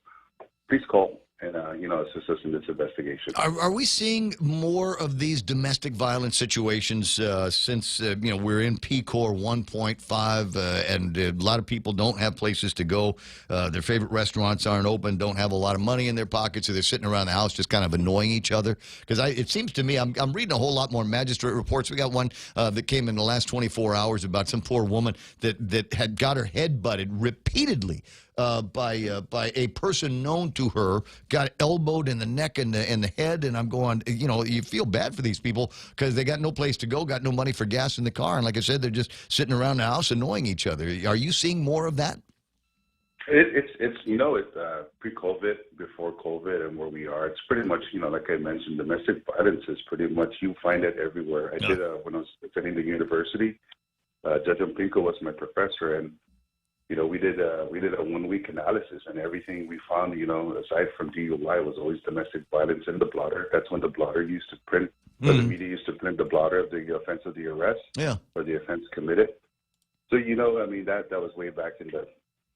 please call and assist us in this investigation. Are we seeing more of these domestic violence situations since we're in PCOR 1.5 and a lot of people don't have places to go? Their favorite restaurants aren't open, don't have a lot of money in their pockets, so they're sitting around the house just kind of annoying each other. Because it seems to me, I'm reading a whole lot more magistrate reports. We got one that came in the last 24 hours about some poor woman that had got her head butted repeatedly by a person known to her, got elbowed in the neck and the head, and I'm going, you feel bad for these people because they got no place to go, got no money for gas in the car, and like I said, they're just sitting around the house annoying each other. Are you seeing more of that? It's pre-COVID, before COVID, and where we are. It's pretty much, like I mentioned, domestic violence is pretty much, you find it everywhere. I did when I was attending the university. Judge Pinko was my professor, and we did a 1 week analysis, and everything we found, aside from DUI, was always domestic violence in the blotter. That's when the blotter used to print, or the media used to print the blotter of the offense of the arrest, or the offense committed. So that was way back in the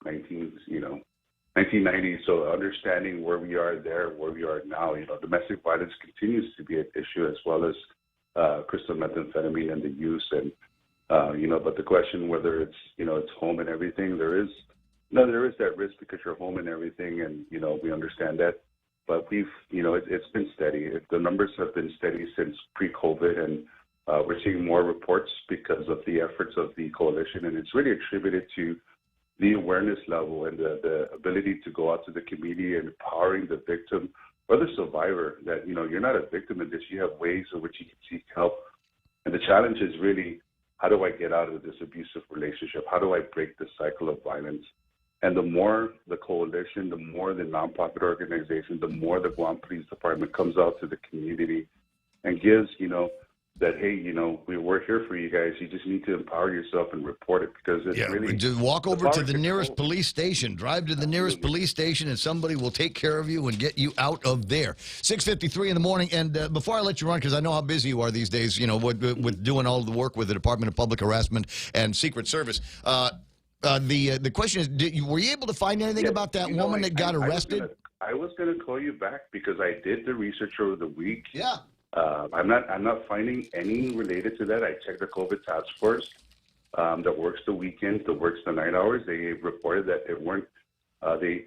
1990s. So understanding where we are there, where we are now, domestic violence continues to be an issue, as well as crystal methamphetamine and the use, and but the question whether it's it's home and everything, there is that risk because you're home and everything, and we understand that. but it's been steady. The numbers have been steady since pre-COVID, and we're seeing more reports because of the efforts of the coalition, and it's really attributed to the awareness level and the ability to go out to the community and empowering the victim or the survivor that, you're not a victim in this. You have ways in which you can seek help. And the challenge is really, how do I get out of this abusive relationship? How do I break the cycle of violence? And the more the coalition, the more the nonprofit organization, the more the Guam Police Department comes out to the community and gives, that, hey, we're here for you guys. You just need to empower yourself and report it, because it's really... Just walk over to the nearest police station. Drive to the nearest police station, and somebody will take care of you and get you out of there. 6:53 in the morning, and before I let you run, because I know how busy you are these days, with doing all the work with the Department of Public Harassment and Secret Service, the question is, were you able to find anything about that woman that got arrested? I was going to call you back because I did the research over the week. Yeah. I'm not finding any related to that. I checked the COVID task force that works the weekends, that works the night hours. They reported that it weren't. They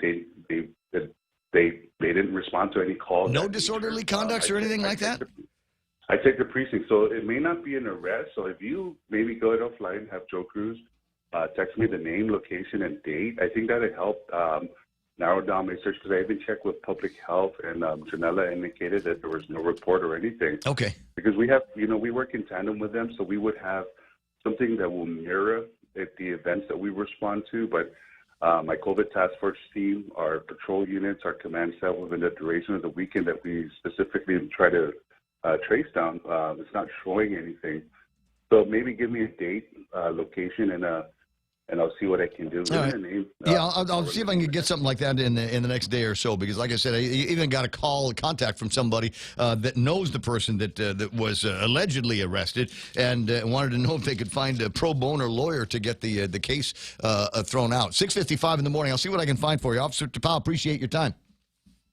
didn't respond to any calls. No disorderly conducts or anything like that. I checked the precinct, so it may not be an arrest. So if you maybe go it offline, have Joe Cruz text me the name, location, and date. I think that would help narrow down my search, because I even checked with public health, and Janella indicated that there was no report or anything. Okay. Because we have, we work in tandem with them, so we would have something that will mirror the events that we respond to. But my COVID task force team, our patrol units, our command staff within the duration of the weekend that we specifically try to trace down, it's not showing anything. So maybe give me a date, location, and I'll see what I can do. All right. I'll see if I can get something like that in the next day or so, because, like I said, I even got a contact from somebody that knows the person that was allegedly arrested, and wanted to know if they could find a pro bono lawyer to get the case thrown out. 6:55 in the morning. I'll see what I can find for you. Officer Tapao, appreciate your time.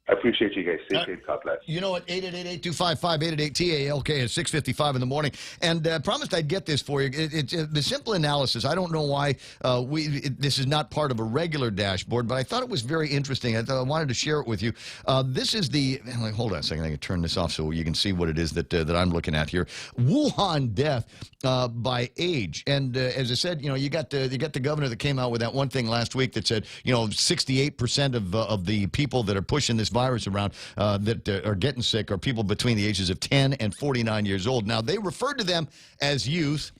I appreciate you guys. Stay safe. God bless. You know what? 888-825-5888-TALK at 6:55 in the morning. And promised I'd get this for you. It's the simple analysis. I don't know why this is not part of a regular dashboard, but I thought it was very interesting. I wanted to share it with you. This is the... Hold on a second. I can turn this off so you can see what it is that I'm looking at here. Wuhan death by age. And as I said, you got the governor that came out with that one thing last week that said, 68% of the people that are pushing this virus around that are getting sick are people between the ages of 10 and 49 years old. Now, they referred to them as youth.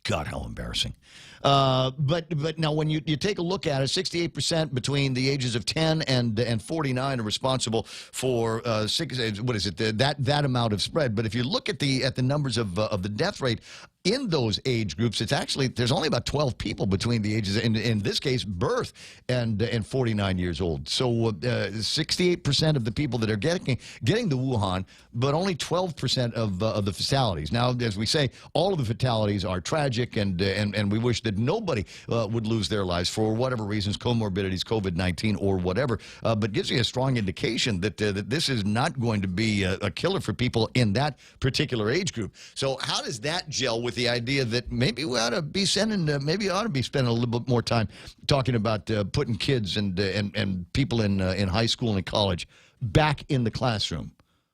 God, how embarrassing. But now when you take a look at it, 68% between the ages of 10 and 49 are responsible for that amount of spread. But if you look at the numbers of the death rate in those age groups, it's actually, there's only about 12 people between the ages, in this case, birth and 49 years old. So 68% of the people that are getting the Wuhan, but only 12% of the fatalities. Now, as we say, all of the fatalities are tragic, and we wish that nobody would lose their lives for whatever reasons, comorbidities, COVID-19, or whatever. But gives you a strong indication that this is not going to be a killer for people in that particular age group. So how does that gel with the idea that maybe we ought to be spending a little bit more time talking about putting kids and people in high school and college back in the classroom?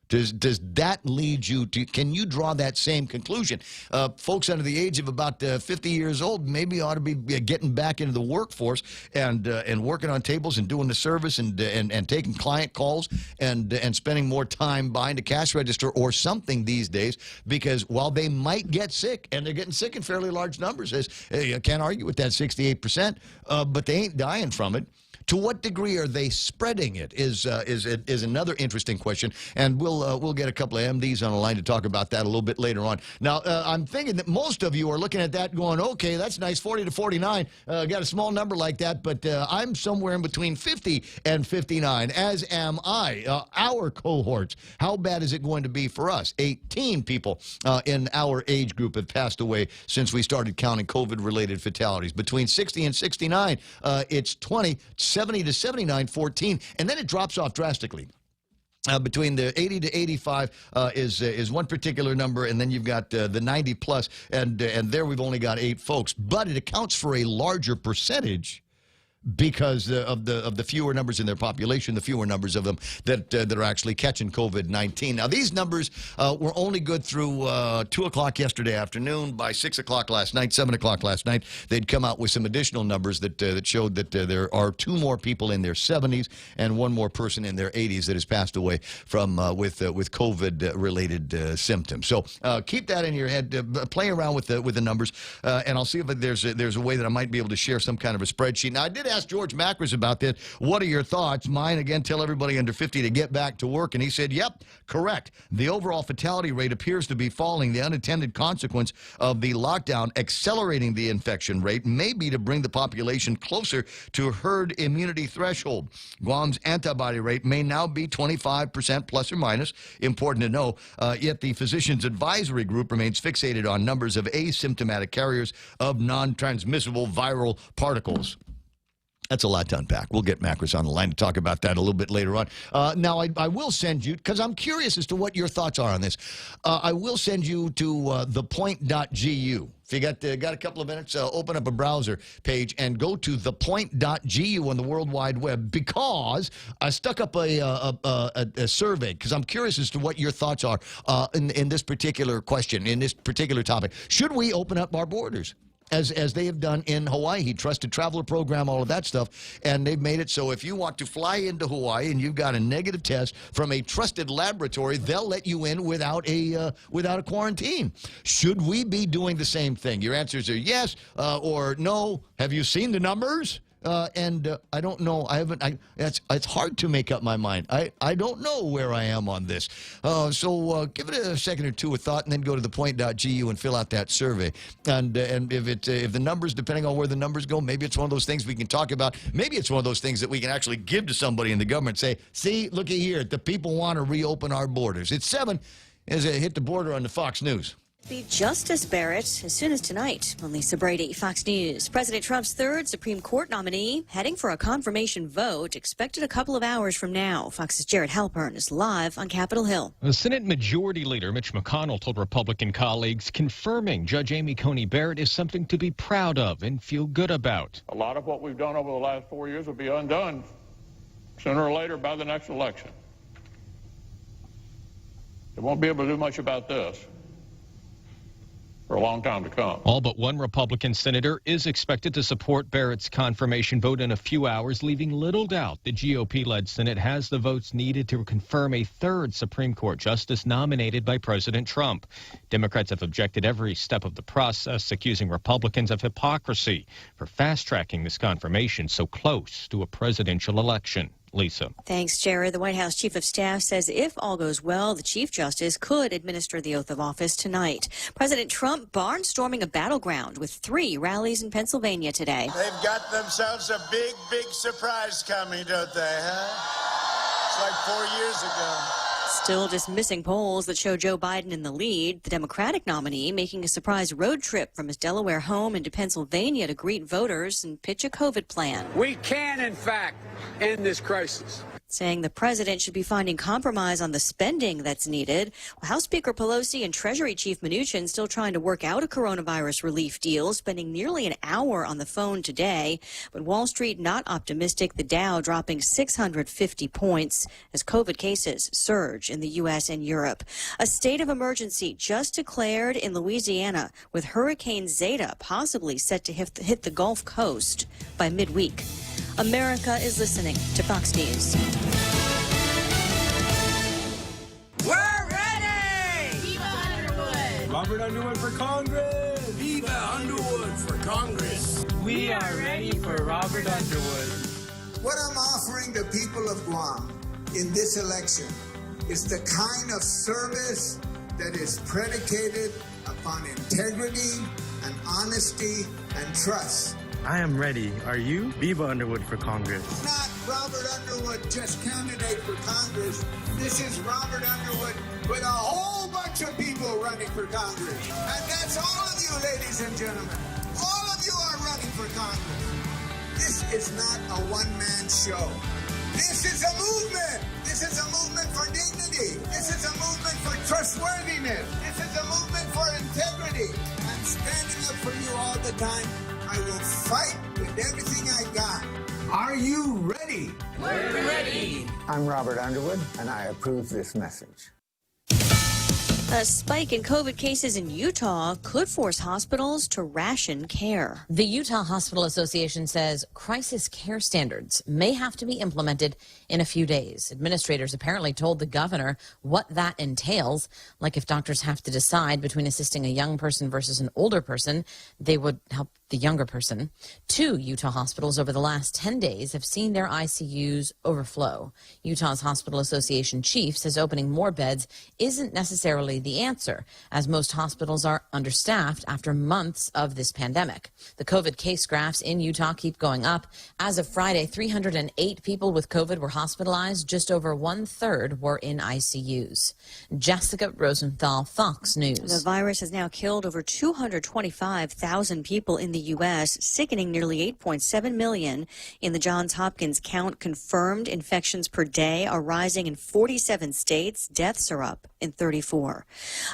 Does that lead you to, can you draw that same conclusion? Folks under the age of about 50 years old maybe ought to be getting back into the workforce and working on tables and doing the service and taking client calls and spending more time behind a cash register or something these days, because while they might get sick, and they're getting sick in fairly large numbers, I can't argue with that 68%, but they ain't dying from it. To what degree are they spreading it is another interesting question, and we'll get a couple of MDs on the line to talk about that a little bit later on. Now, I'm thinking that most of you are looking at that going, okay, that's nice, 40 to 49, got a small number like that, but I'm somewhere in between 50 and 59, as am I. Our cohorts, how bad is it going to be for us? 18 people in our age group have passed away since we started counting COVID-related fatalities. Between 60 and 69, it's 20. 70 to 79, 14, and then it drops off drastically. Between the 80 to 85 is one particular number, and then you've got the 90 plus, and there we've only got 8 folks. But it accounts for a larger percentage because of the fewer numbers in their population, the fewer numbers of them that are actually catching COVID-19. Now, these numbers were only good through 2 o'clock yesterday afternoon. By 6 o'clock last night, 7 o'clock last night, they'd come out with some additional numbers that showed that there are 2 more people in their 70s and 1 more person in their 80s that has passed away from with COVID-related symptoms. So keep that in your head. Play around with the numbers, and I'll see if there's a way that I might be able to share some kind of a spreadsheet. Now, I did ask George Macris about this. What are your thoughts? Mine, again, tell everybody under 50 to get back to work. And he said, yep, correct. The overall fatality rate appears to be falling. The unintended consequence of the lockdown accelerating the infection rate may be to bring the population closer to herd immunity threshold. Guam's antibody rate may now be 25% plus or minus. Important to know. Yet the Physicians Advisory Group remains fixated on numbers of asymptomatic carriers of non-transmissible viral particles. That's a lot to unpack. We'll get Macris on the line to talk about that a little bit later on. Now, I will send you, because I'm curious as to what your thoughts are on this, I will send you to thepoint.gu. If you got a couple of minutes, open up a browser page and go to thepoint.gu on the World Wide Web, because I stuck up a survey, because I'm curious as to what your thoughts are in this particular question, in this particular topic. Should we open up our borders? As they have done in Hawaii, Trusted Traveler Program, all of that stuff, and they've made it so if you want to fly into Hawaii and you've got a negative test from a trusted laboratory, they'll let you in without a quarantine. Should we be doing the same thing? Your answers are yes or no. Have you seen the numbers? I don't know. It's hard to make up my mind. I don't know where I am on this. So give it a second or two of thought, and then go to thepoint.gu and fill out that survey. And if the numbers, depending on where the numbers go, maybe it's one of those things we can talk about. Maybe it's one of those things that we can actually give to somebody in the government. Say, see, looky here, the people want to reopen our borders. It's 7 as it hit the border on the Fox News. Be Justice Barrett as soon as tonight. I'm Lisa Brady, Fox News. President Trump's 3rd Supreme Court nominee heading for a confirmation vote, expected a couple of hours from now. Fox's Jared Halpern is live on Capitol Hill. The Senate Majority Leader Mitch McConnell told Republican colleagues confirming Judge Amy Coney Barrett is something to be proud of and feel good about. A lot of what we've done over the last 4 years will be undone sooner or later by the next election. They won't be able to do much about this for a long time to come. All but one Republican senator is expected to support Barrett's confirmation vote in a few hours, leaving little doubt the GOP-led Senate has the votes needed to confirm a 3rd Supreme Court justice nominated by President Trump. Democrats have objected every step of the process, accusing Republicans of hypocrisy for fast-tracking this confirmation so close to a presidential election. Lisa. Thanks, Jared. The White House Chief of Staff says if all goes well, the Chief Justice could administer the oath of office tonight. President Trump barnstorming a battleground with 3 rallies in Pennsylvania today. They've got themselves a big, big surprise coming, don't they, huh? It's like 4 years ago. Still just missing polls that show Joe Biden in the lead. The Democratic nominee making a surprise road trip from his Delaware home into Pennsylvania to greet voters and pitch a COVID plan. We can, in fact, end this crisis. Saying the president should be finding compromise on the spending that's needed. House Speaker Pelosi and Treasury Chief Mnuchin still trying to work out a coronavirus relief deal, spending nearly an hour on the phone today. But Wall Street not optimistic, the Dow dropping 650 points as COVID cases surge in the U.S. and Europe. A state of emergency just declared in Louisiana, with Hurricane Zeta possibly set to hit the Gulf Coast by midweek. America is listening to Fox News. We're ready! Viva Underwood! Robert Underwood for Congress! Viva Underwood for Congress! We are ready for Robert Underwood. What I'm offering the people of Guam in this election is the kind of service that is predicated upon integrity and honesty and trust. I am ready. Are you? Viva Underwood for Congress. Not Robert Underwood, just candidate for Congress. This is Robert Underwood with a whole bunch of people running for Congress. And that's all of you, ladies and gentlemen. All of you are running for Congress. This is not a one-man show. This is a movement. This is a movement for dignity. This is a movement for trustworthiness. This is a movement for integrity. I'm standing up for you all the time. I will fight with everything I got Are you ready? We're ready. I'm Robert Underwood, and I approve this message. A spike in COVID cases in Utah could force hospitals to ration care. The Utah Hospital Association says crisis care standards may have to be implemented in a few days. Administrators apparently told the governor what that entails, like if doctors have to decide between assisting a young person versus an older person, they would help the younger person. 2 Utah hospitals over the last 10 days have seen their ICUs overflow. Utah's Hospital Association chief says opening more beds isn't necessarily the answer, as most hospitals are understaffed after months of this pandemic. The COVID case graphs in Utah keep going up. As of Friday, 308 people with COVID were hospitalized. Just over 1/3 were in ICUs. Jessica Rosenthal, Fox News. The virus has now killed over 225,000 people in the U.S., sickening nearly 8.7 million. In the Johns Hopkins count, confirmed infections per day are rising in 47 states. Deaths are up in 34.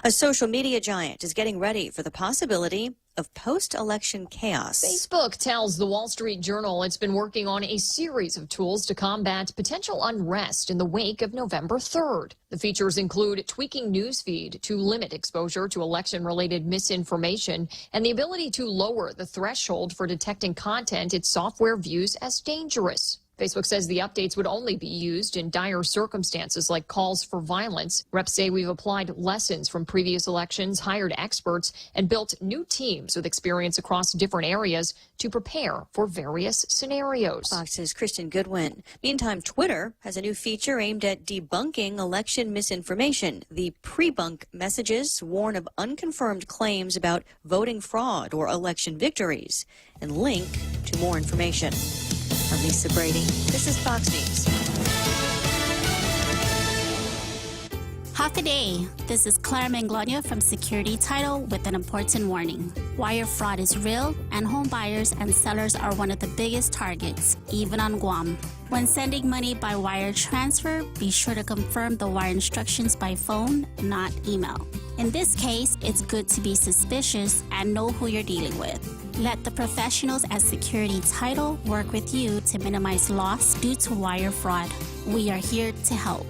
A social media giant is getting ready for the possibility of post-election chaos. Facebook tells the Wall Street Journal it's been working on a series of tools to combat potential unrest in the wake of November 3rd. The features include tweaking newsfeed to limit exposure to election-related misinformation and the ability to lower the threshold for detecting content its software views as dangerous. Facebook says the updates would only be used in dire circumstances like calls for violence. Reps say we've applied lessons from previous elections, hired experts, and built new teams with experience across different areas to prepare for various scenarios. Fox's Kristen Goodwin. Meantime, Twitter has a new feature aimed at debunking election misinformation. The pre-bunk messages warn of unconfirmed claims about voting fraud or election victories and link to more information. I'm Lisa Brady. This is Fox News. Half a day. This is Clara Manglona from Security Title with an important warning. Wire fraud is real, and home buyers and sellers are one of the biggest targets, even on Guam. When sending money by wire transfer, be sure to confirm the wire instructions by phone, not email. In this case, it's good to be suspicious and know who you're dealing with. Let the professionals at Security Title work with you to minimize loss due to wire fraud. We are here to help.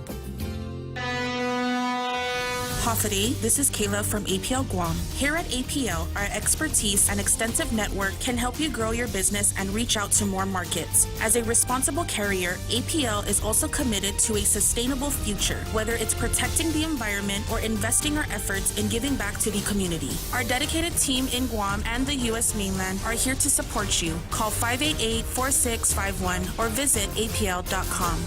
Hafide, this is Kayla from APL Guam. Here at APL, our expertise and extensive network can help you grow your business and reach out to more markets. As a responsible carrier, APL is also committed to a sustainable future, whether it's protecting the environment or investing our efforts in giving back to the community. Our dedicated team in Guam and the U.S. mainland are here to support you. Call 588-4651 or visit apl.com.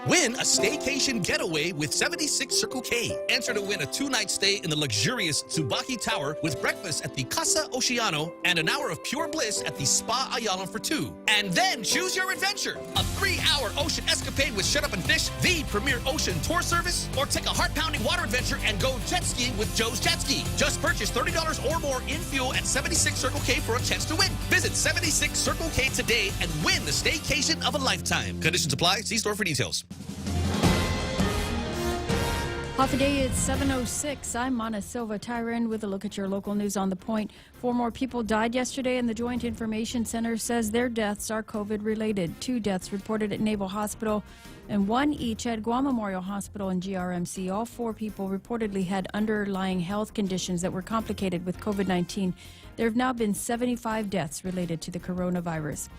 Win a staycation getaway with 76 Circle K. Enter to win a 2-night stay in the luxurious Tsubaki Tower with breakfast at the Casa Oceano and an hour of pure bliss at the Spa Ayala for 2. And then choose your adventure. A 3-hour ocean escapade with Shut Up and Fish, the premier ocean tour service, or take a heart-pounding water adventure and go jet skiing with Joe's Jet Ski. Just purchase $30 or more in fuel at 76 Circle K for a chance to win. Visit 76 Circle K today and win the staycation of a lifetime. Conditions apply. See store for details. Half a day, it's 7:06. I'm Mana Silva Tyron with a look at your local news on the point. 4 more people died yesterday, and the Joint Information Center says their deaths are COVID-related. 2 deaths reported at Naval Hospital and 1 each at Guam Memorial Hospital and GRMC. All 4 people reportedly had underlying health conditions that were complicated with COVID-19. There have now been 75 deaths related to the coronavirus.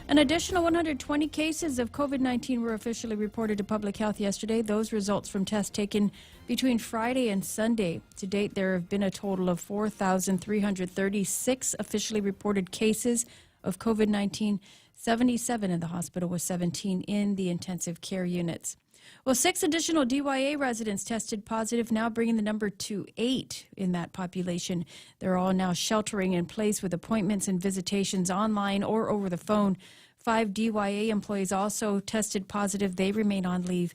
An additional 120 cases of COVID-19 were officially reported to public health yesterday. Those results from tests taken between Friday and Sunday. To date, there have been a total of 4,336 officially reported cases of COVID-19, 77 in the hospital with 17 in the intensive care units. Well, 6 additional DYA residents tested positive, now bringing the number to 8 in that population. They're all now sheltering in place with appointments and visitations online or over the phone. 5 DYA employees also tested positive. They remain on leave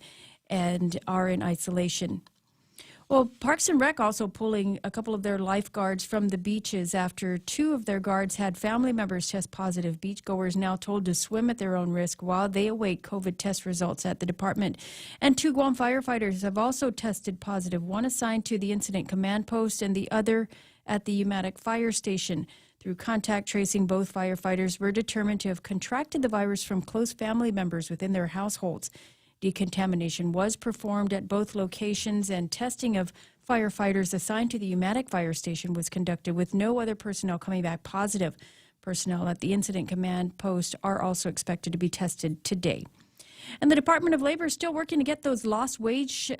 and are in isolation. Well, Parks and Rec also pulling a couple of their lifeguards from the beaches after 2 of their guards had family members test positive. Beachgoers now told to swim at their own risk while they await COVID test results at the department. And 2 Guam firefighters have also tested positive, one assigned to the incident command post and the other at the Umatic Fire Station. Through contact tracing, both firefighters were determined to have contracted the virus from close family members within their households. Decontamination was performed at both locations, and testing of firefighters assigned to the Umatic Fire Station was conducted with no other personnel coming back positive. Personnel at the Incident Command Post are also expected to be tested today. And the Department of Labor is still working to get those lost wage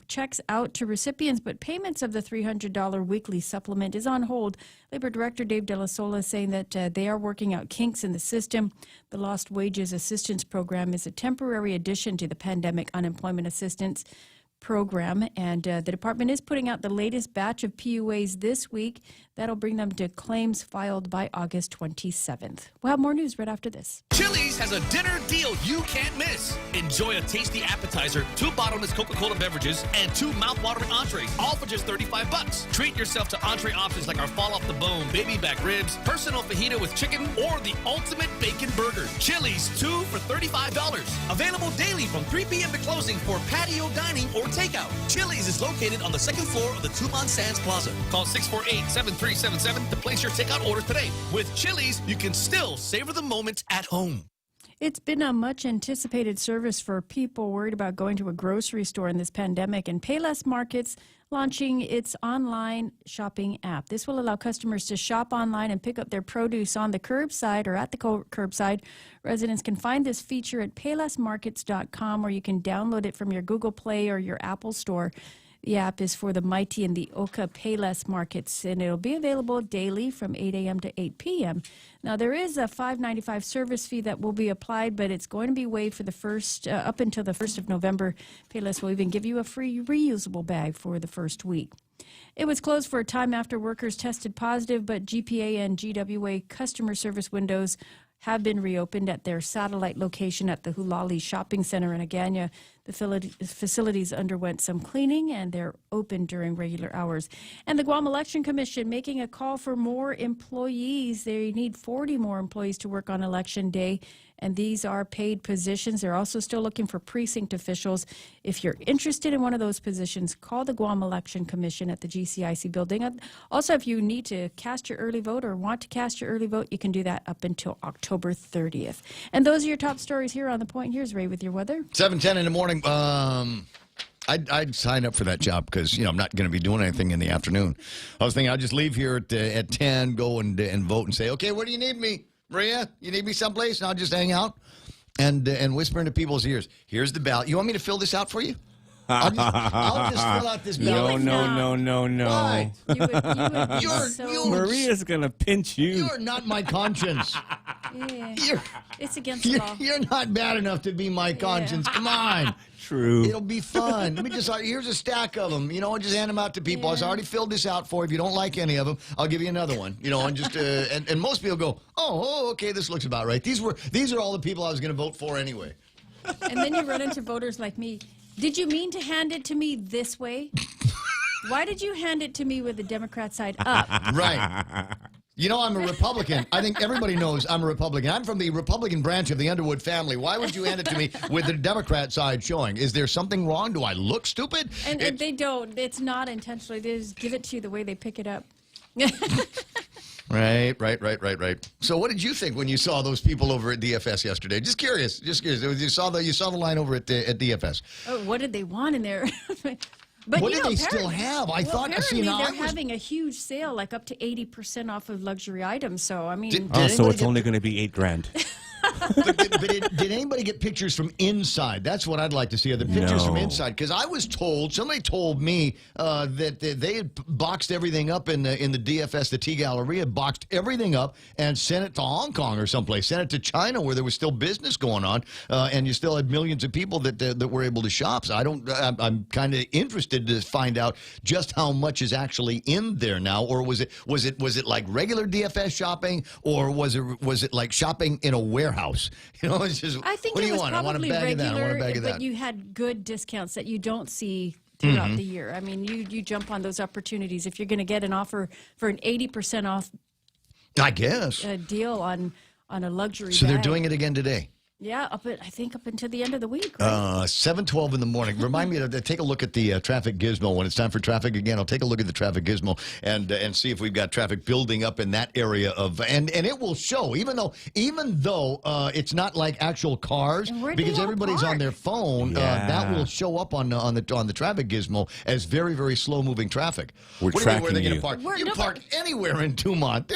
checks out to recipients, but payments of the $300 weekly supplement is on hold. Labor Director Dave De La Sola is saying that they are working out kinks in the system. The Lost Wages Assistance Program is a temporary addition to the Pandemic Unemployment Assistance Program, and the department is putting out the latest batch of PUAs this week. That'll bring them to claims filed by August 27th. We'll have more news right after this. Chili's has a dinner deal you can't miss. Enjoy a tasty appetizer, 2 bottomless Coca-Cola beverages, and 2 mouth-watering entrees, all for just $35. Treat yourself to entree options like our fall-off-the-bone baby back ribs, personal fajita with chicken, or the ultimate bacon burger. Chili's 2 for $35. Available daily from 3 p.m. to closing for patio dining or takeout. Chili's is located on the 2nd floor of the Tuman Sands Plaza. Call 648-7377 to place your takeout order today. With Chili's, you can still savor the moment at home. It's been a much anticipated service for people worried about going to a grocery store in this pandemic, and Payless Markets launching its online shopping app. This will allow customers to shop online and pick up their produce on the curbside or at the curbside. Residents can find this feature at paylessmarkets.com, or you can download it from your Google Play or your Apple Store. The app is for the Mighty and the Oka Payless Markets, and it'll be available daily from 8 a.m. to 8 p.m. Now, there is a $5.95 service fee that will be applied, but it's going to be waived for the first up until the 1st of November. Payless will even give you a free reusable bag for the first week. It was closed for a time after workers tested positive, but GPA and GWA customer service windows have been reopened at their satellite location at the Hulali Shopping Center in Agana. The facilities underwent some cleaning, and they're open during regular hours. And the Guam Election Commission making a call for more employees. They need 40 more employees to work on Election Day, and these are paid positions. They're also still looking for precinct officials. If you're interested in one of those positions, call the Guam Election Commission at the GCIC building. Also, if you need to cast your early vote or want to cast your early vote, you can do that up until October 30th. And those are your top stories here on The Point. Here's Ray with your weather. 7:10 in the morning. I'd sign up for that job because, I'm not going to be doing anything in the afternoon. I was thinking I'll just leave here at 10, go and vote and say, okay, where do you need me? Maria, you need me someplace? And I'll just hang out and whisper into people's ears. Here's the ballot. You want me to fill this out for you? I'll just fill out this ballot. No. Why? You would be Maria's going to pinch you. You're not my conscience. Yeah. It's against the law. You're not bad enough to be my conscience. Come on. True. It'll be fun. Let me just, here's a stack of them. I'll just hand them out to people. I've already filled this out for you. If you don't like any of them, I'll give you another one. And just, and most people go, oh, okay, this looks about right. These are all the people I was going to vote for anyway. And then you run into voters like me. Did you mean to hand it to me this way? Why did you hand it to me with the Democrat side up? Right. I'm a Republican. I think everybody knows I'm a Republican. I'm from the Republican branch of the Underwood family. Why would you hand it to me with the Democrat side showing? Is there something wrong? Do I look stupid? And they don't. It's not intentionally. They just give it to you the way they pick it up. Right. So what did you think when you saw those people over at DFS yesterday? Just curious. You saw the line over at DFS. Oh, what did they want in there? But what did they still have? I thought they're having a huge sale, like up to 80% off of luxury items. So I mean, so it's only going to be $8,000. But did anybody get pictures from inside? That's what I'd like to see, are the pictures from inside. Because I was told, somebody told me that they had boxed everything up in the DFS, the T Galleria, boxed everything up and sent it to Hong Kong or someplace, sent it to China where there was still business going on, and you still had millions of people that were able to shop. So I'm kind of interested to find out just how much is actually in there now, or was it like regular DFS shopping, or was it like shopping in a warehouse? It's just, I think what it do you was want? I want a probably bag of that. I want a bag of that. But you had good discounts that you don't see throughout the year. I mean, you jump on those opportunities if you're going to get an offer for an 80% off. I guess A deal on a luxury. So bag. they're doing it again today. Yeah, I think up until the end of the week, right? 7:12 in the morning. Remind me to take a look at the traffic gizmo when it's time for traffic again. I'll take a look at the traffic gizmo and see if we've got traffic building up in that area of and it will show even though it's not like actual cars because everybody's on their phone. That will show up on the traffic gizmo as very, very slow moving traffic. We're what tracking do you mean, where you. are they going to park? You park anywhere in Tumont.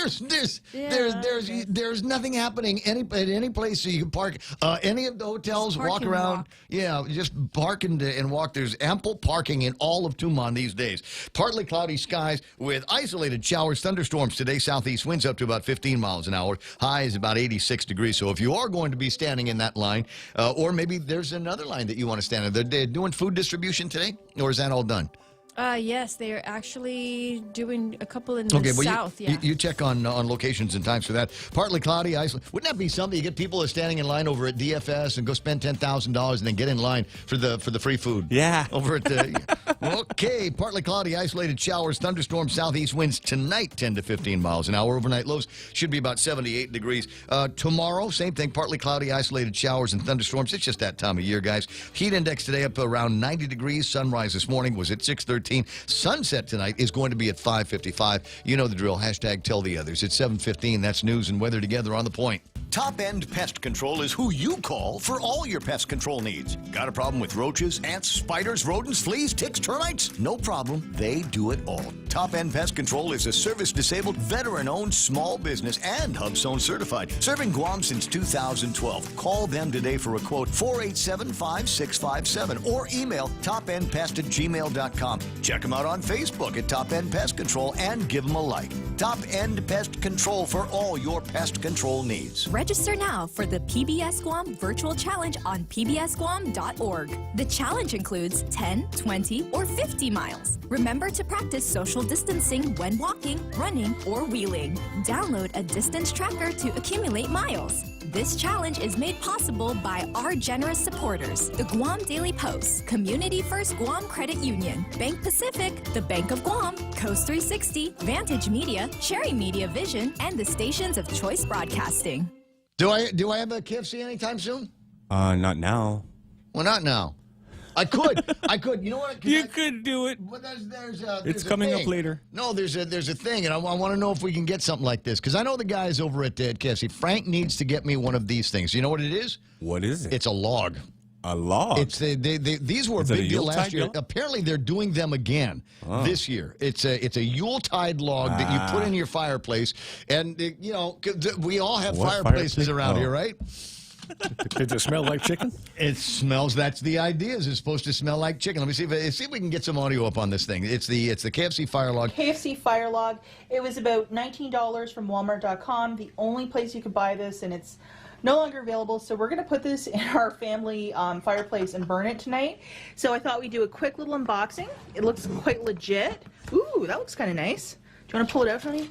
There's nothing happening at any place so you can park. Any of the hotels, walk around. Walk. Yeah, just park and walk. There's ample parking in all of Tumon these days. Partly cloudy skies with isolated showers, thunderstorms today. Southeast winds up to about 15 miles an hour. High is about 86 degrees. So if you are going to be standing in that line, or maybe there's another line that you want to stand in. They're doing food distribution today, or is that all done? Yes, they are actually doing a couple in the south. You check on locations and times for that. Partly cloudy, isolated. Wouldn't that be something? You get people standing in line over at DFS and go spend $10,000 and then get in line for the free food. Yeah. Over at okay, partly cloudy, isolated showers, thunderstorms, southeast winds tonight, 10 to 15 miles an hour. Overnight lows should be about 78 degrees. Tomorrow, same thing, partly cloudy, isolated showers and thunderstorms. It's just that time of year, guys. Heat index today up around 90 degrees. Sunrise this morning was at 6:13. Sunset tonight is going to be at 5:55. You know the drill. Hashtag tell the others. It's 7:15. That's news and weather together on the point. Top End Pest Control is who you call for all your pest control needs. Got a problem with roaches, ants, spiders, rodents, fleas, ticks, termites? No problem. They do it all. Top End Pest Control is a service-disabled, veteran-owned small business and HubZone certified. Serving Guam since 2012. Call them today for a quote, 487-5657, or email topendpest@gmail.com. Check them out on Facebook at Top End Pest Control and give them a like. Top End Pest Control for all your pest control needs. Register now for the PBS Guam Virtual Challenge on pbsguam.org. The challenge includes 10, 20, or 50 miles. Remember to practice social distancing when walking, running, or wheeling. Download a distance tracker to accumulate miles. This challenge is made possible by our generous supporters, the Guam Daily Post, Community First Guam Credit Union, Bank Pacific, the Bank of Guam, Coast 360, Vantage Media, Cherry Media Vision, and the stations of Choice Broadcasting. Do I have a KFC anytime soon? Not now. Well, not now. I could. You know what? You could do it. But there's it's coming up later. No, there's a thing, and I want to know if we can get something like this because I know the guys over at KFC. Frank needs to get me one of these things. You know what it is? What is it? It's a log. A log? It's these were a big deal last year. Log? Apparently, they're doing them again this year. It's a Yuletide log that you put in your fireplace, and we all have fireplaces around here, right? Does it smell like chicken? It smells. That's the idea. Is it's supposed to smell like chicken? Let me see if we can get some audio up on this thing. It's the KFC Fire Log. KFC Fire Log. It was about $19 from Walmart.com. The only place you could buy this, and it's no longer available. So we're going to put this in our family fireplace and burn it tonight. So I thought we'd do a quick little unboxing. It looks quite legit. Ooh, that looks kind of nice. Do you want to pull it out, Tony?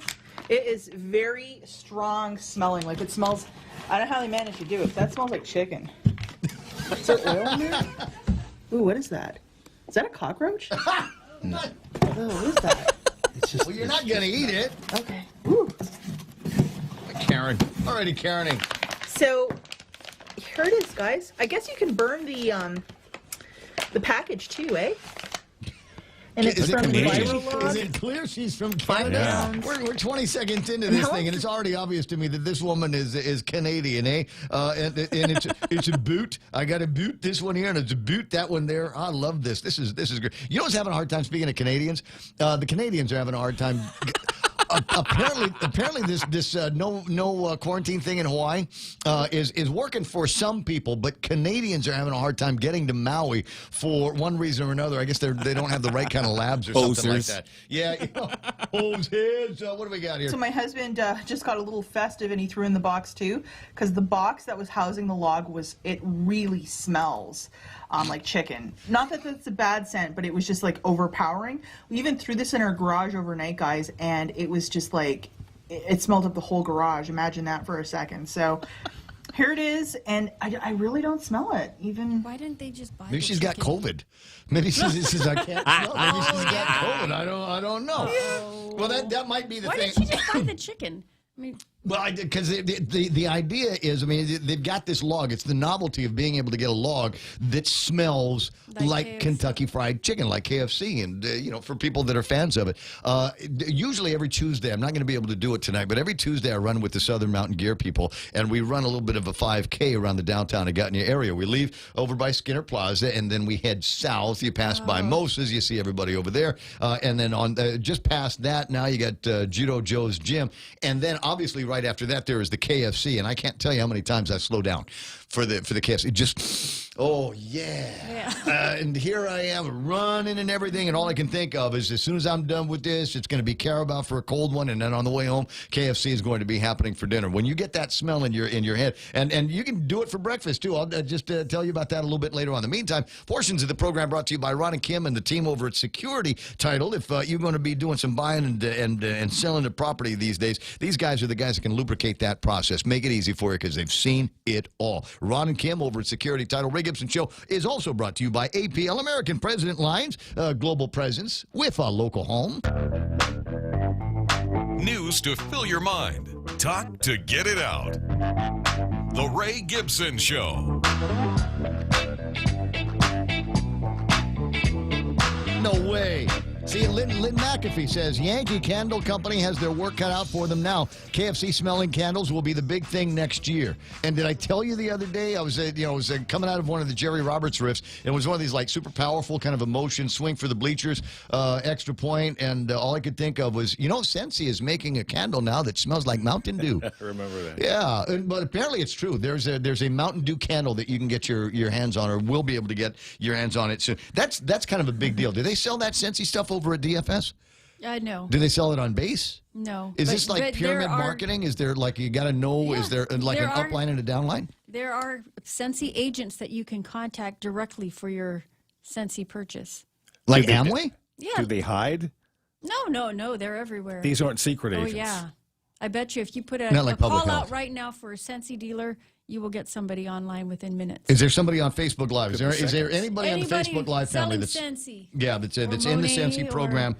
It is very strong smelling. Like it smells. I don't know how they managed to do it. That smells like chicken. Is there oil in there? Ooh, what is that? Is that a cockroach? No. Oh, what is that? Well, you're not going to eat it. Okay. Ooh. Karen. Alrighty, Karening. So, here it is, guys. I guess you can burn the package too, eh? And it's from Viral Log. Is it clear she's from Canada? Yeah. We're 20 seconds into this thing, and it's already obvious to me that this woman is Canadian, eh? And it's a boot. I got a boot. This one here, and it's a boot. That one there. I love this. This is great. You know what's having a hard time? Speaking of Canadians, the Canadians are having a hard time. Apparently, this no quarantine thing in Hawaii is working for some people, but Canadians are having a hard time getting to Maui for one reason or another. I guess they don't have the right kind of labs or something like that. Yeah, hose heads. What do we got here? So my husband just got a little festive, and he threw in the box too, because the box that was housing the log it really smells like chicken. Not that that's a bad scent, but it was just like overpowering. We even threw this in our garage overnight, guys, and it was just like, it smelled up the whole garage. Imagine that for a second. So here it is, and I really don't smell it. Even why didn't they just buy? Maybe she's got COVID. Maybe she says I can't smell. Maybe she's got COVID. I don't know. Well, that might be the thing. Why didn't she just buy the chicken? I mean, Well, because the idea is, I mean, they've got this log. It's the novelty of being able to get a log that smells like Kentucky Fried Chicken, like KFC, and, for people that are fans of it. Usually every Tuesday, I'm not going to be able to do it tonight, but every Tuesday I run with the Southern Mountain Gear people, and we run a little bit of a 5K around the downtown Agutnia area. We leave over by Skinner Plaza, and then we head south. You pass by Moses, you see everybody over there, and then on just past that, now you got Judo Joe's Gym, and then obviously right after that there is the KFC, and I can't tell you how many times I slow down for the KFC. Just, oh yeah. And here I am running and everything, and all I can think of is as soon as I'm done with this, it's going to be Carabao for a cold one, and then on the way home, KFC is going to be happening for dinner. When you get that smell in your head, and you can do it for breakfast too. I'll just tell you about that a little bit later on. In the meantime, portions of the program brought to you by Ron and Kim and the team over at Security Title. If you're going to be doing some buying and selling the property these days, these guys are the guys that can lubricate that process, make it easy for you because they've seen it all. Ron and Kim over at Security Title. Ray Gibson Show is also brought to you by APL, American President Lines, global presence with a local home. News to fill your mind. Talk to get it out. The Ray Gibson Show. No way. See, Lynn McAfee says Yankee Candle Company has their work cut out for them now. KFC smelling candles will be the big thing next year. And did I tell you the other day, I was coming out of one of the Jerry Roberts riffs, and it was one of these like super powerful kind of emotion swing for the bleachers, extra point, and all I could think of was, Scentsy is making a candle now that smells like Mountain Dew. I remember that. Yeah, but apparently it's true. There's a Mountain Dew candle that you can get your hands on, or will be able to get your hands on it soon. That's kind of a big deal. Do they sell that Scentsy stuff over at DFS? No. Do they sell it on base? No. Is this like pyramid marketing? Is there like you got to know? Yeah, is there like an upline and a downline? There are Scentsy agents that you can contact directly for your Scentsy purchase. Like Amway? Yeah. Do they hide? No. They're everywhere. These aren't secret agents. Oh yeah. I bet you if you put a call out right now for a Scentsy dealer, you will get somebody online within minutes. Is there somebody on Facebook Live? Is there anybody on the Facebook Live family that's Scentsy? Yeah, that's in the Scentsy program?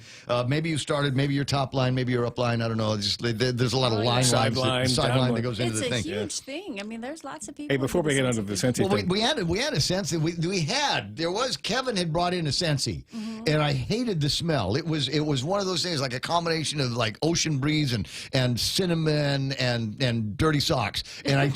Maybe you started, maybe you're top line, maybe you're up line. I don't know. There's a lot of sideline that goes into the thing. It's a huge thing. I mean, there's lots of people. Hey, before we get onto the Scentsy thing, we had a Scentsy. Kevin had brought in a Scentsy, and I hated the smell. It was one of those things like a combination of like ocean breeze and cinnamon and dirty socks, and I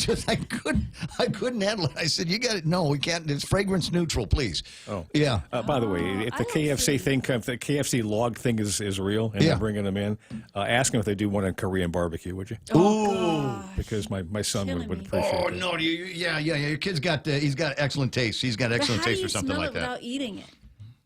couldn't handle it. I said, "You got it. No, we can't. It's fragrance neutral, please." Oh, yeah. By the way, if the KFC thing, if the KFC log thing is real, and they're bringing them in, ask them if they do one on Korean barbecue, would you? Ooh, because my son would appreciate it. Oh no, yeah. Your kid's got he's got excellent taste. He's got excellent taste for something like that. Without eating it,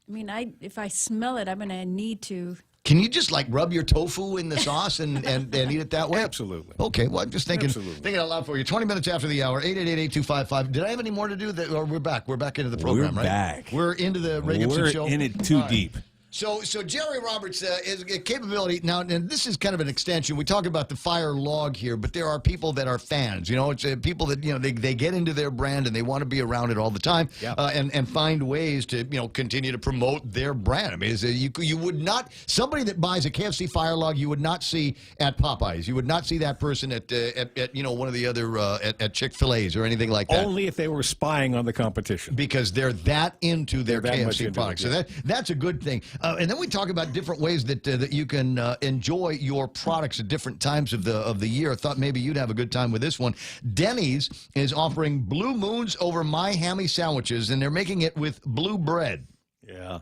I mean, if I smell it, I'm gonna need to. Can you just like rub your tofu in the sauce and eat it that way? Absolutely. Okay, well, I'm just thinking out loud for you. 20 minutes after the hour, 888-8255. Did I have any more to do? Or we're back. We're back into the program, right? We're back. We're into the Ray Gibson Show. We're in it too deep. So Jerry Roberts is a capability now, and this is kind of an extension. We talk about the fire log here, but there are people that are fans. It's people that they get into their brand and they want to be around it all the time, and find ways to continue to promote their brand. I mean, you would not somebody that buys a KFC fire log you would not see at Popeyes. You would not see that person at one of the other at Chick-fil-A's or anything like that. Only if they were spying on the competition, because they're that into their KFC products. So that's a good thing. And then we talk about different ways that you can enjoy your products at different times of the year. I thought maybe you'd have a good time with this one. Denny's is offering Blue Moons over My Hammy sandwiches, and they're making it with blue bread. Yeah.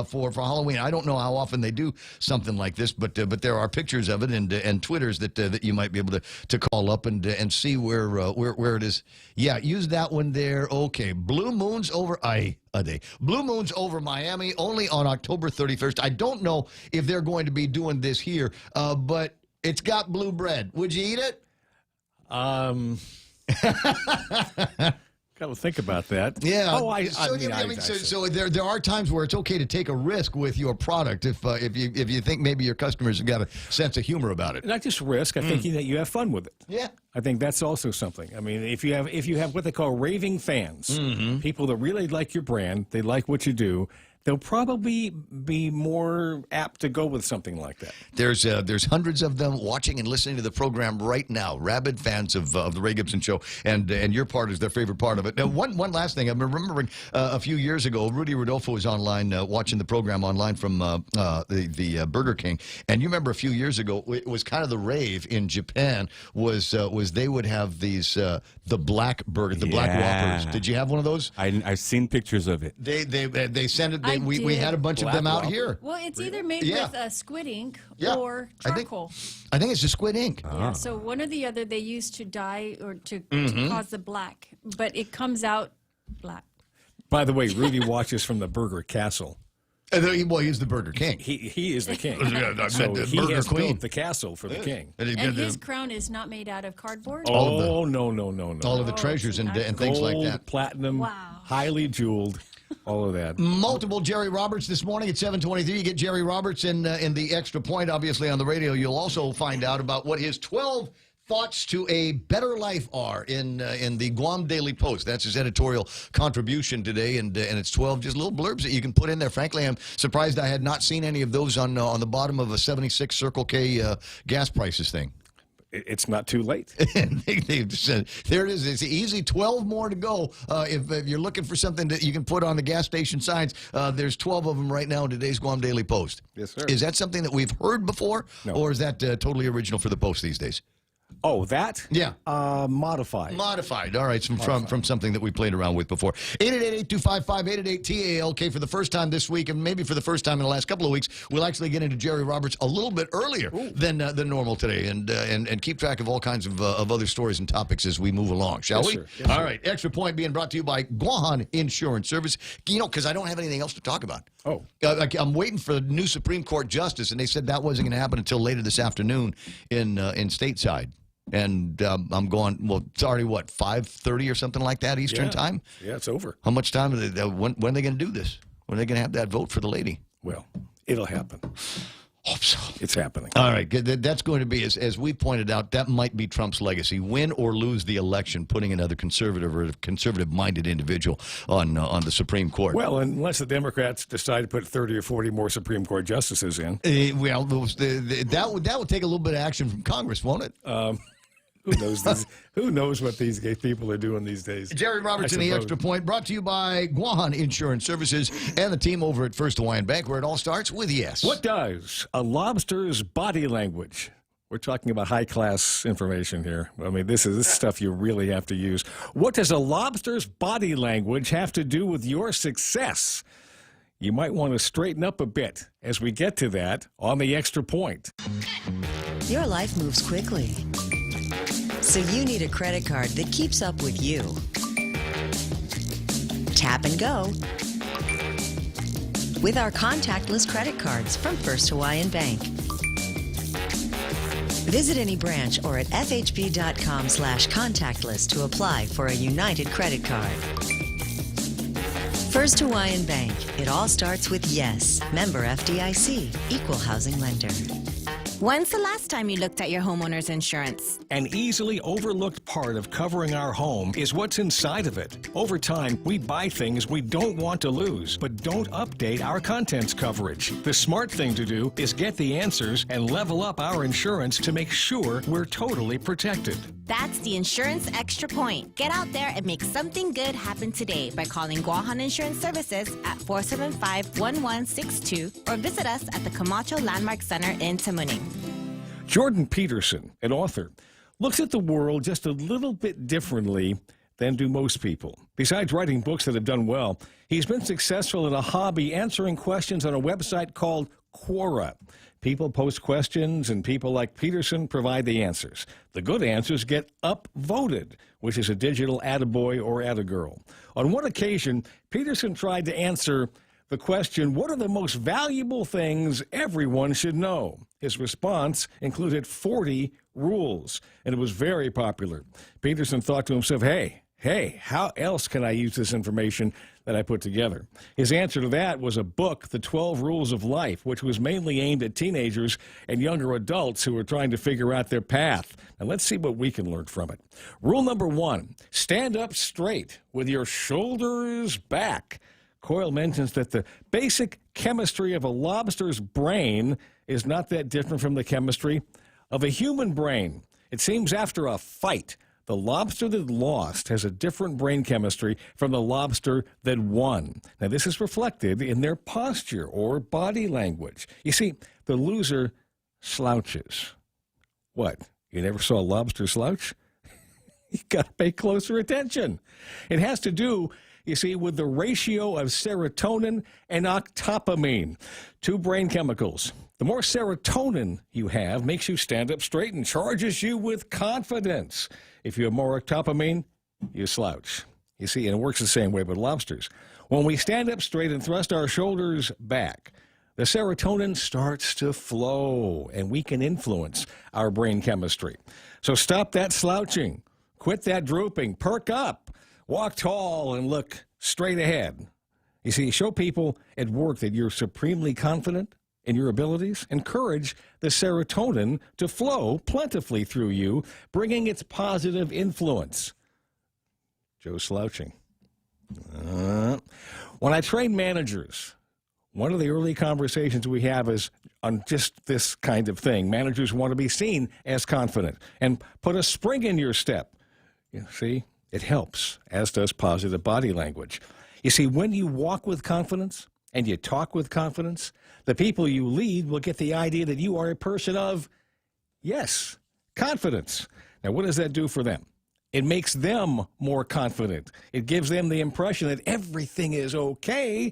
For Halloween. I don't know how often they do something like this, but there are pictures of it and Twitters that you might be able to call up and see where it is. Yeah, use that one there. Okay, Blue Moons over Blue Moons over Miami only on October 31st. I don't know if they're going to be doing this here, but it's got blue bread. Would you eat it? Got to think about that. Yeah. Oh, so there are times where it's okay to take a risk with your product if you think maybe your customers have got a sense of humor about it. Not just risk. I think that you have fun with it. Yeah. I think that's also something. I mean, if you have what they call raving fans, people that really like your brand, they like what you do, they'll probably be more apt to go with something like that. There's hundreds of them watching and listening to the program right now, rabid fans of the Ray Gibson Show, and your part is their favorite part of it. Now, one last thing, I'm remembering a few years ago, Rudy Rodolfo was online watching the program online from the Burger King, and you remember a few years ago, it was kind of the rave in Japan was they would have these the black burger, the black Whoppers. Did you have one of those? I've seen pictures of it. They sent it. We had a bunch of them out here. Well, it's either made with squid ink or charcoal. I think it's the squid ink. Yeah, so one or the other they use to dye or to cause the black, but it comes out black. By the way, Rudy watches from the Burger Castle. Well, he's the Burger King. He is the king. So he Burger has Queen. built the castle for the king. And his crown is not made out of cardboard? No. All of the treasures and things like that. Gold, platinum, highly jeweled, all of that. Multiple Jerry Roberts this morning at 7:23. You get Jerry Roberts in the Extra Point, obviously, on the radio. You'll also find out about what his 12 thoughts to a better life are in the Guam Daily Post. That's his editorial contribution today, and it's 12 just little blurbs that you can put in there. Frankly, I'm surprised I had not seen any of those on the bottom of a 76 Circle K gas prices thing. It's not too late. They've said, there it is. It's easy. 12 more to go. If you're looking for something that you can put on the gas station signs, there's 12 of them right now in today's Guam Daily Post. Yes, sir. Is that something that we've heard before, or is that totally original for the Post these days? Oh, that? Yeah. Modified. Modified. All right. From something that we played around with before. 888-825-5888-TALK. For the first time this week, and maybe for the first time in the last couple of weeks, we'll actually get into Jerry Roberts a little bit earlier than normal today, and keep track of all kinds of other stories and topics as we move along, shall we? Sir. Yes, all sir. right. Extra Point being brought to you by Guahan Insurance Service. You know, because I don't have anything else to talk about. Oh. I'm waiting for the new Supreme Court justice, and they said that wasn't going to happen until later this afternoon in stateside. And I'm going, well, it's already, 5:30 or something like that Eastern time? Yeah, it's over. How much time? When are they going to do this? When are they going to have that vote for the lady? Well, it'll happen. Hope so. It's happening. All right. That's going to be, as we pointed out, that might be Trump's legacy. Win or lose the election, putting another conservative or conservative-minded individial on the Supreme Court. Well, unless the Democrats decide to put 30 or 40 more Supreme Court justices in. That would take a little bit of action from Congress, won't it? Who knows? Who knows what these gay people are doing these days? Jerry Roberts in the Extra Point, brought to you by Guahan Insurance Services and the team over at First Hawaiian Bank, where it all starts with yes. What does a lobster's body language? We're talking about high-class information here. I mean, this is stuff you really have to use. What does a lobster's body language have to do with your success? You might want to straighten up a bit as we get to that on the Extra Point. Your life moves quickly, so you need a credit card that keeps up with you. Tap and go with our contactless credit cards from First Hawaiian Bank. Visit any branch or at fhb.com/contactless to apply for a United credit card. First Hawaiian Bank. It all starts with yes. Member FDIC. Equal housing lender. When's the last time you looked at your homeowner's insurance? An easily overlooked part of covering our home is what's inside of it. Over time, we buy things we don't want to lose, but don't update our contents coverage. The smart thing to do is get the answers and level up our insurance to make sure we're totally protected. That's the Insurance Extra Point. Get out there and make something good happen today by calling Guahan Insurance Services at 475-1162 or visit us at the Camacho Landmark Center in Tamuning. Jordan Peterson, an author, looks at the world just a little bit differently than do most people. Besides writing books that have done well, he's been successful in a hobby answering questions on a website called Quora. People post questions, and people like Peterson provide the answers. The good answers get upvoted, which is a digital attaboy or attagirl. On one occasion, Peterson tried to answer the question, what are the most valuable things everyone should know? His response included 40 rules, and it was very popular. Peterson thought to himself, hey, how else can I use this information that I put together? His answer to that was a book, The 12 Rules of Life, which was mainly aimed at teenagers and younger adults who were trying to figure out their path. And let's see what we can learn from it. Rule number 1, stand up straight with your shoulders back. Coyle mentions that the basic chemistry of a lobster's brain is not that different from the chemistry of a human brain. It seems after a fight, the lobster that lost has a different brain chemistry from the lobster that won. Now, this is reflected in their posture or body language. You see, the loser slouches. What? You never saw a lobster slouch? You got to pay closer attention. It has to do, you see, with the ratio of serotonin and octopamine, two brain chemicals. The more serotonin you have makes you stand up straight and charges you with confidence. If you have more octopamine, you slouch. You see, and it works the same way with lobsters. When we stand up straight and thrust our shoulders back, the serotonin starts to flow, and we can influence our brain chemistry. So stop that slouching. Quit that drooping. Perk up. Walk tall and look straight ahead. You see, show people at work that you're supremely confident in your abilities. Encourage the serotonin to flow plentifully through you, bringing its positive influence. Joe slouching. When I train managers, one of the early conversations we have is on just this kind of thing. Managers want to be seen as confident and put a spring in your step. You see, it helps, as does positive body language. You see, when you walk with confidence and you talk with confidence, the people you lead will get the idea that you are a person of, yes, confidence. Now, what does that do for them? It makes them more confident. It gives them the impression that everything is okay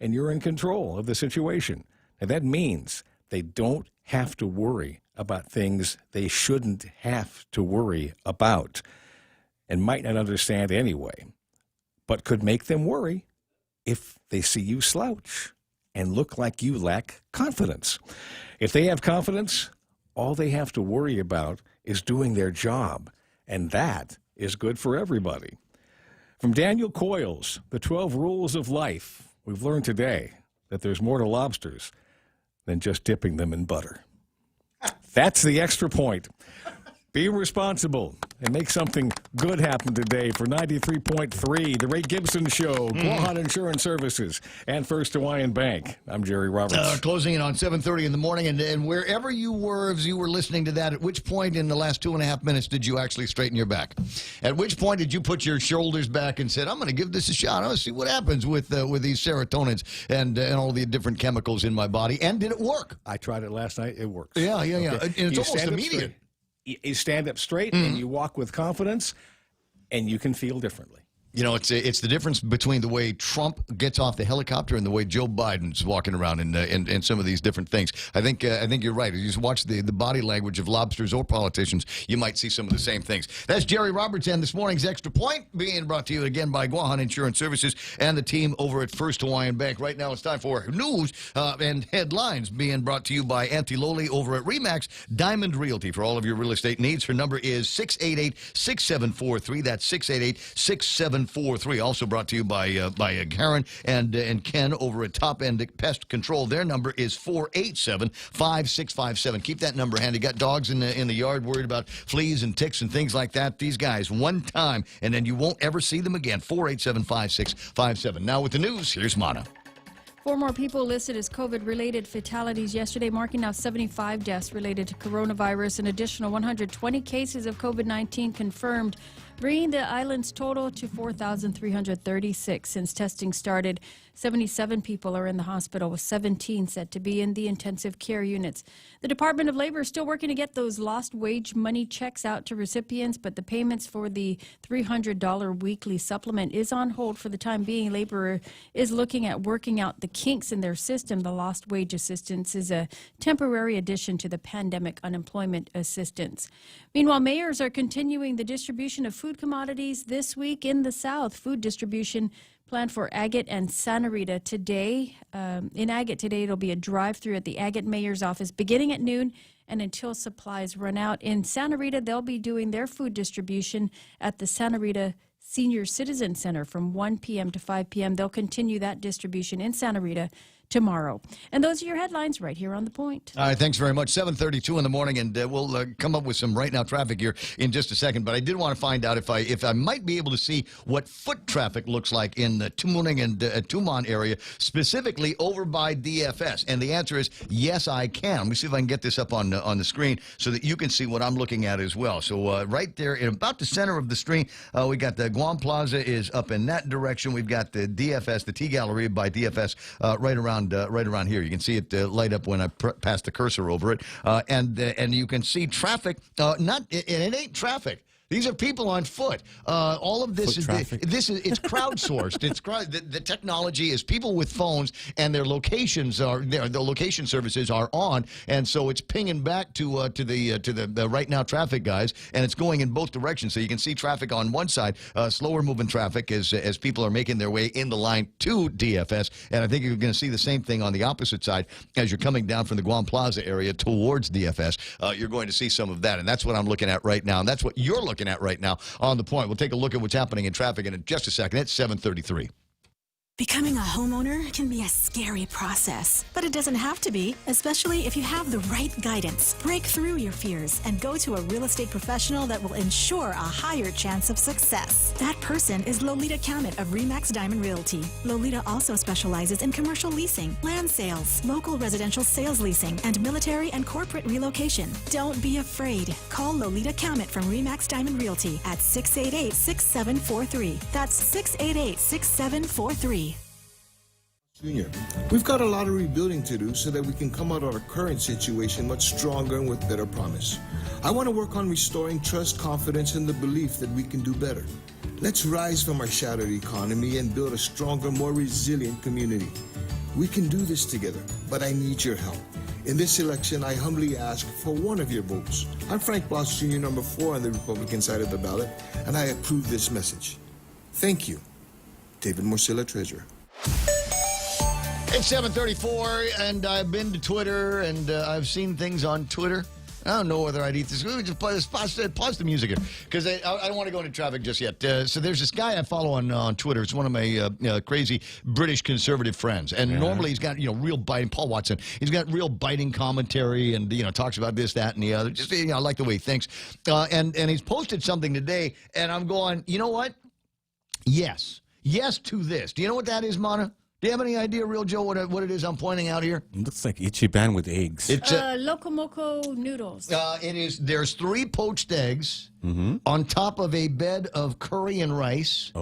and you're in control of the situation. And that means they don't have to worry about things they shouldn't have to worry about and might not understand anyway, but could make them worry if they see you slouch and look like you lack confidence. If they have confidence, all they have to worry about is doing their job, and that is good for everybody. From Daniel Coyle's The 12 Rules of Life, we've learned today that there's more to lobsters than just dipping them in butter. That's the extra point. Be responsible and make something good happen today for 93.3, The Ray Gibson Show, Guahan Insurance Services, and First Hawaiian Bank. I'm Jerry Roberts. Closing in on 7:30 in the morning, and wherever you were as you were listening to that, at which point in the last 2.5 minutes did you actually straighten your back? At which point did you put your shoulders back and said, I'm going to give this a shot. I want to see what happens with these serotonins and all the different chemicals in my body. And did it work? I tried it last night. It works. Yeah. Okay. And it's almost immediate. You stand up straight and you walk with confidence, and you can feel differently. You know, it's the difference between the way Trump gets off the helicopter and the way Joe Biden's walking around in some of these different things. I think you're right. If you just watch the body language of lobsters or politicians, you might see some of the same things. That's Jerry Roberts, and this morning's Extra Point being brought to you again by Guahan Insurance Services and the team over at First Hawaiian Bank. Right now it's time for news and headlines being brought to you by Auntie Loli over at RE/MAX Diamond Realty. For all of your real estate needs, her number is 688-6743. That's 688-6743. Also brought to you by Karen and Ken over at Top End Pest Control. Their number is 487-5657. Keep that number handy. Got dogs in the yard worried about fleas and ticks and things like that. These guys, one time, and then you won't ever see them again. 487-5657. Now with the news, here's Mana. 4 more people listed as COVID-related fatalities yesterday, marking now 75 deaths related to coronavirus. An additional 120 cases of COVID-19 confirmed, bringing the island's total to 4,336 since testing started. 77 people are in the hospital, with 17 set to be in the intensive care units. The Department of Labor is still working to get those lost wage money checks out to recipients, but the payments for the $300 weekly supplement is on hold for the time being. Labor is looking at working out the kinks in their system. The lost wage assistance is a temporary addition to the pandemic unemployment assistance. Meanwhile, mayors are continuing the distribution of food commodities this week in the South. Food distribution planned for Agate and Santa Rita today. In Agate today, it'll be a drive-through at the Agate Mayor's office beginning at noon and until supplies run out. In Santa Rita, they'll be doing their food distribution at the Santa Rita Senior Citizen Center from 1 p.m. to 5 p.m. They'll continue that distribution in Santa Rita tomorrow. And those are your headlines right here on The Point. All right, thanks very much. 7:32 in the morning, and we'll come up with some right now traffic here in just a second. But I did want to find out if I might be able to see what foot traffic looks like in the Tumuning and Tumon area, specifically over by DFS. And the answer is yes, I can. Let me see if I can get this up on the screen so that you can see what I'm looking at as well. So right there, in about the center of the screen, we got the Guam Plaza is up in that direction. We've got the DFS, the Tea Gallery by DFS, right around here. You can see it light up when I pass the cursor over it, and you can see traffic. It ain't traffic. These are people on foot. All of this it's crowdsourced. The technology is people with phones, and their locations are there. The location services are on, and so it's pinging back to the right now traffic guys, and it's going in both directions. So you can see traffic on one side, slower moving traffic as people are making their way in the line to DFS, and I think you're going to see the same thing on the opposite side as you're coming down from the Guam Plaza area towards DFS. You're going to see some of that, and that's what I'm looking at right now, and that's what you're looking at right now on The Point. We'll take a look at what's happening in traffic in just a second. It's 7:33. Becoming a homeowner can be a scary process, but it doesn't have to be, especially if you have the right guidance. Break through your fears and go to a real estate professional that will ensure a higher chance of success. That person is Lolita Kamet of RE/MAX Diamond Realty. Lolita also specializes in commercial leasing, land sales, local residential sales leasing, and military and corporate relocation. Don't be afraid. Call Lolita Kamet from RE/MAX Diamond Realty at 688-6743. That's 688-6743. Junior, we've got a lot of rebuilding to do so that we can come out of our current situation much stronger and with better promise. I want to work on restoring trust, confidence, and the belief that we can do better. Let's rise from our shattered economy and build a stronger, more resilient community. We can do this together, but I need your help. In this election, I humbly ask for one of your votes. I'm Frank Bloss Jr., number 4 on the Republican side of the ballot, and I approve this message. Thank you. David Morcilla, Treasurer. It's 7:34, and I've been to Twitter, and I've seen things on Twitter. I don't know whether I'd eat this. Let me just pause the music here, because I don't want to go into traffic just yet. So there's this guy I follow on Twitter. It's one of my crazy British conservative friends, and normally he's got real biting. Paul Watson. He's got real biting commentary, and talks about this, that, and the other. Just I like the way he thinks. And he's posted something today, and I'm going, you know what? Yes to this. Do you know what that is, Mana? Do you have any idea, Real Joe, what it is I'm pointing out here? It looks like Ichiban with eggs. It's Loco Moco noodles. It is. There's 3 poached eggs on top of a bed of curry and rice,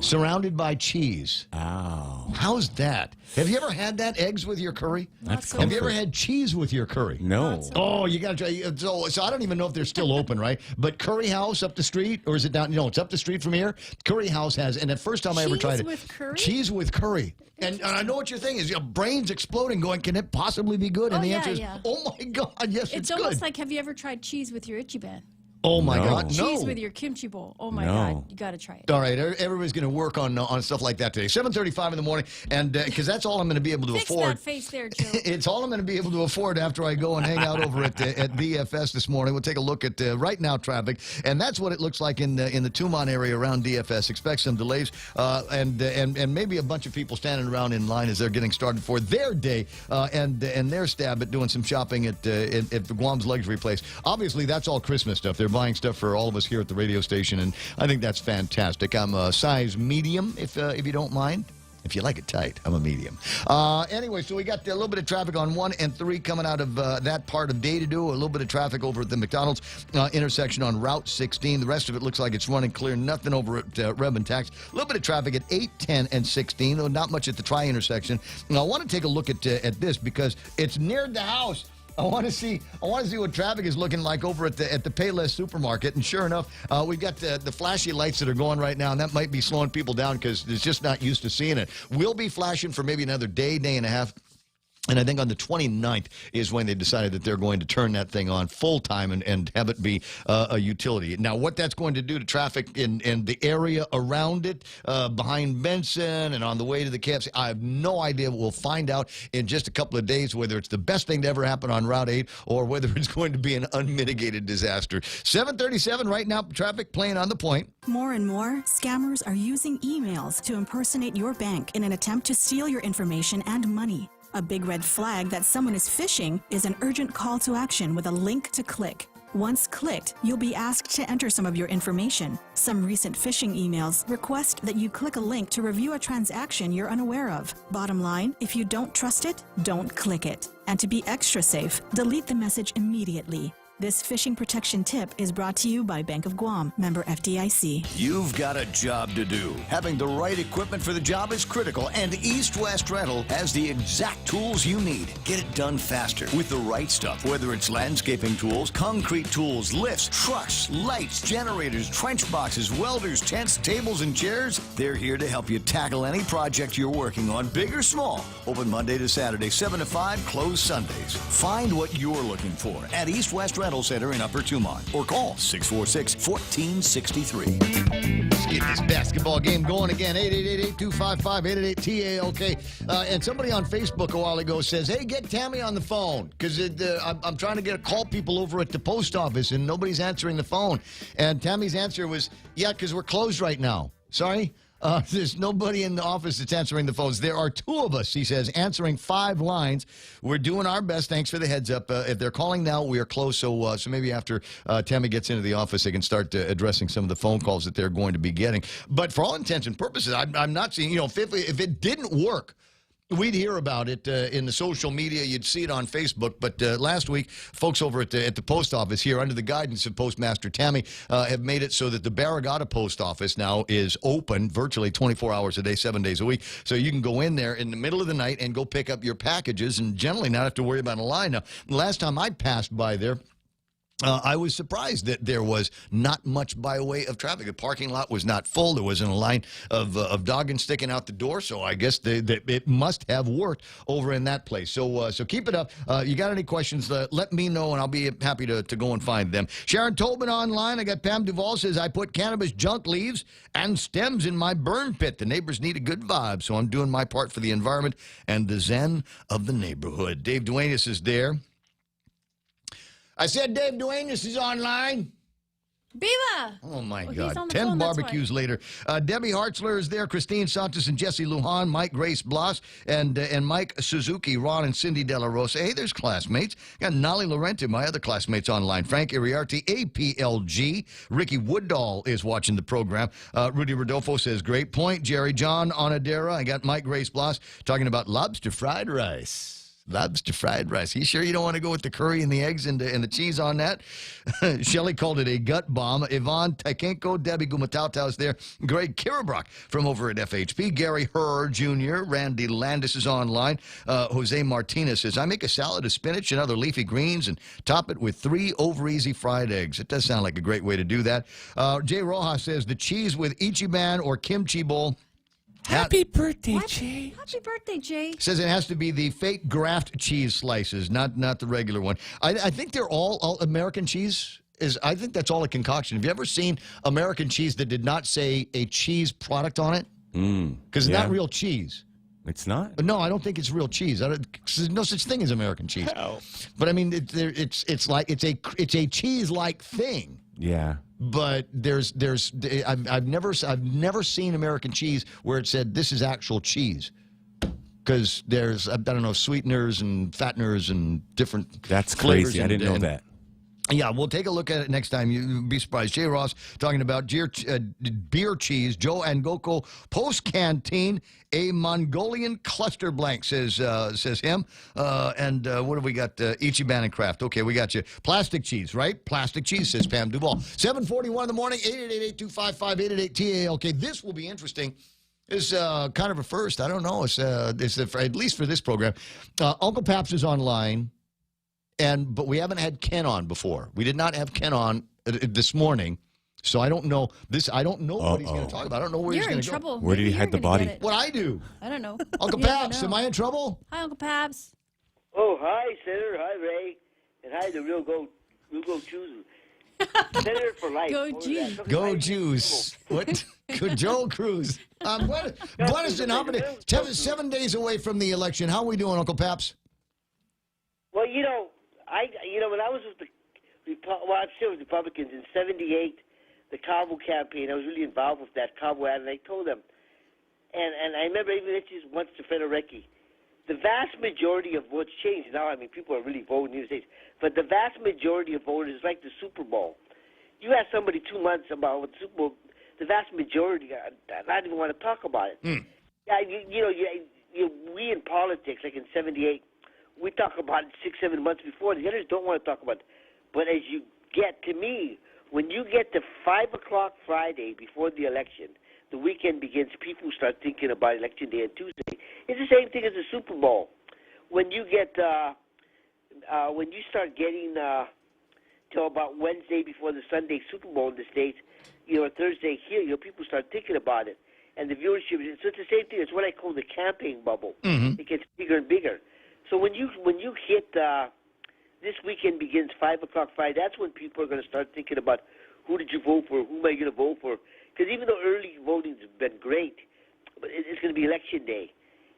surrounded by cheese. Ow! How's that? Have you ever had that? Eggs with your curry? That's Have you ever had cheese with your curry? No. Oh, you got to try. So I don't even know if they're still open, right? But Curry House up the street, or is it down? No, it's up the street from here. Curry House has, and the first time I ever tried it, with curry? Cheese with curry. And I know what your thing is. Your brain's exploding, going, can it possibly be good? And the answer is, oh my God, yes, it's good. It's almost like, have you ever tried cheese with your Ichiban? Oh my God, no. Cheese with your kimchi bowl. Oh my God, you got to try it. All right, everybody's going to work on stuff like that today. 7:35 in the morning, and because that's all I'm going to be able to afford. Fix that face there, Joe. It's all I'm going to be able to afford after I go and hang out over at DFS this morning. We'll take a look at right now traffic, and that's what it looks like in the Tumon area around DFS. Expect some delays, and maybe a bunch of people standing around in line as they're getting started for their day and their stab at doing some shopping at Guam's luxury place. Obviously, that's all Christmas stuff. They're buying stuff for all of us here at the radio station, and I think that's fantastic. I'm a size medium, if you don't mind. If you like it tight, I'm a medium. Anyway, so we got a little bit of traffic on 1 and 3 coming out of that part of day to do. A little bit of traffic over at the McDonald's intersection on Route 16. The rest of it looks like it's running clear. Nothing over at Reb and Tax. A little bit of traffic at 8, 10, and 16, though not much at the Tri intersection. Now, I want to take a look at this because it's near the house. I want to see what traffic is looking like over at the Payless supermarket, and sure enough, we've got the flashy lights that are going right now, and that might be slowing people down because it's just not used to seeing it. We'll be flashing for maybe another day and a half. And I think on the 29th is when they decided that they're going to turn that thing on full-time and have it be a utility. Now, what that's going to do to traffic in the area around it, behind Benson and on the way to the KFC, I have no idea. We'll find out in just a couple of days whether it's the best thing to ever happen on Route 8 or whether it's going to be an unmitigated disaster. 7:37 right now, traffic playing on the point. More and more, scammers are using emails to impersonate your bank in an attempt to steal your information and money. A big red flag that someone is phishing is an urgent call to action with a link to click. Once clicked, you'll be asked to enter some of your information. Some recent phishing emails request that you click a link to review a transaction you're unaware of. Bottom line, if you don't trust it, don't click it. And to be extra safe, delete the message immediately. This phishing protection tip is brought to you by Bank of Guam, member FDIC. You've got a job to do. Having the right equipment for the job is critical, and East West Rental has the exact tools you need. Get it done faster with the right stuff, whether it's landscaping tools, concrete tools, lifts, trucks, lights, generators, trench boxes, welders, tents, tables, and chairs. They're here to help you tackle any project you're working on, big or small. Open Monday to Saturday, 7 to 5, closed Sundays. Find what you're looking for at East West Rental Center in Upper Tumont, or call 646-1463. Let's get this basketball game going again. 888-8255-888-TALK. And somebody on Facebook a while ago says, hey, get Tammy on the phone, because I'm trying to call people over at the post office, and nobody's answering the phone. And Tammy's answer was, yeah, because we're closed right now. Sorry? There's nobody in the office that's answering the phones. There are 2 of us, he says, answering 5 lines. We're doing our best. Thanks for the heads up. If they're calling now, we are closed. So maybe after Tammy gets into the office, they can start addressing some of the phone calls that they're going to be getting. But for all intents and purposes, I'm not seeing, if it didn't work, we'd hear about it in the social media. You'd see it on Facebook. But last week, folks over at the post office here, under the guidance of Postmaster Tammy, have made it so that the Barrigada post office now is open virtually 24 hours a day, 7 days a week. So you can go in there in the middle of the night and go pick up your packages and generally not have to worry about a line. Now, last time I passed by there, I was surprised that there was not much by way of traffic. The parking lot was not full. There wasn't a line of doggins sticking out the door, so I guess it must have worked over in that place. So keep it up. You got any questions, let me know, and I'll be happy to go and find them. Sharon Tobin online. I got Pam Duvall says, I put cannabis junk leaves and stems in my burn pit. The neighbors need a good vibe, so I'm doing my part for the environment and the zen of the neighborhood. Dave Duenas is there. I said Dave Duenas is online. Viva! Oh, my God. 10 barbecues later. Debbie Hartzler is there. Christine Santos and Jesse Lujan. Mike Grace Blas and Mike Suzuki. Ron and Cindy De La Rosa. Hey, there's classmates. Got Nolly Laurenti, my other classmates online. Frank Iriarty, APLG. Ricky Woodall is watching the program. Rudy Rodolfo says, great point. Jerry John Onadera. I got Mike Grace Blas talking about lobster fried rice. Lobster fried rice. You sure you don't want to go with the curry and the eggs and the cheese on that? Shelley called it a gut bomb. Yvonne Takenko, Debbie Gumatauta is there. Greg Kirabrock from over at FHP. Gary Herr Jr. Randy Landis is online. Jose Martinez says, I make a salad of spinach and other leafy greens and top it with 3 over-easy fried eggs. It does sound like a great way to do that. Jay Rojas says, the cheese with Ichiban or kimchi bowl. Happy birthday, Jay. Happy birthday, Jay. Says it has to be the fake Graft cheese slices, not the regular one. I think they're all American cheese. I think that's all a concoction. Have you ever seen American cheese that did not say a cheese product on it? Because it's not real cheese. It's not? No, I don't think it's real cheese. There's no such thing as American cheese. Hell. But I mean, it's a cheese-like thing. Yeah. But I've never seen American cheese where it said this is actual cheese, because there's I don't know, sweeteners and fatteners and different. That's flavors. crazy. I didn't know that. Yeah, we'll take a look at it next time. You'll be surprised. Jay Ross talking about beer cheese. Joe Angoko Post Canteen, a Mongolian cluster blank, says him. And what have we got? Ichiban and Kraft. Okay, we got you. Plastic cheese, right? Plastic cheese, says Pam Duvall. 7:41 in the morning, 888-825-5888-TALK. This will be interesting. It's kind of a first. I don't know. It's at least for this program. Uncle Paps is online. But we haven't had Ken on before. We did not have Ken on this morning, so I don't know I don't know what he's going to talk about. I don't know where he's going to go. Trouble. Where did he hide the body? What I do? I don't know. Uncle Paps, am I in trouble? Hi, Uncle Paps. Oh, hi, Senator. Hi, Ray. And hi, the real go Jews. Senator for life. Go Jews. Go Jews. What? Good Joe Cruz. Buenos Aires, 7 days away from the election. How are we doing, Uncle Paps? Well, when I was with I'm still with Republicans in '78, the Cabo campaign, I was really involved with that Cabo ad, and I told them, and I remember even introduced once to Federecki, the vast majority of what's changed now, I mean, people are really voting these days, but the vast majority of voters is like the Super Bowl. You ask somebody 2 months about what the Super Bowl, the vast majority, I don't even want to talk about it. Yeah, we in politics, like in '78, we talk about it 6-7 months before. The others don't want to talk about it. But as you get, to me, when you get to 5 o'clock Friday before the election, the weekend begins, people start thinking about Election Day and Tuesday. It's the same thing as the Super Bowl. When you get, when you start getting till about Wednesday before the Sunday Super Bowl in the States, or Thursday here, people start thinking about it. And the viewership, so it's the same thing. It's what I call the campaign bubble. It gets bigger and bigger. So when you hit, this weekend begins 5 o'clock Friday, that's when people are going to start thinking about who did you vote for, who am I going to vote for. Because even though early voting's been great, but it's going to be Election Day.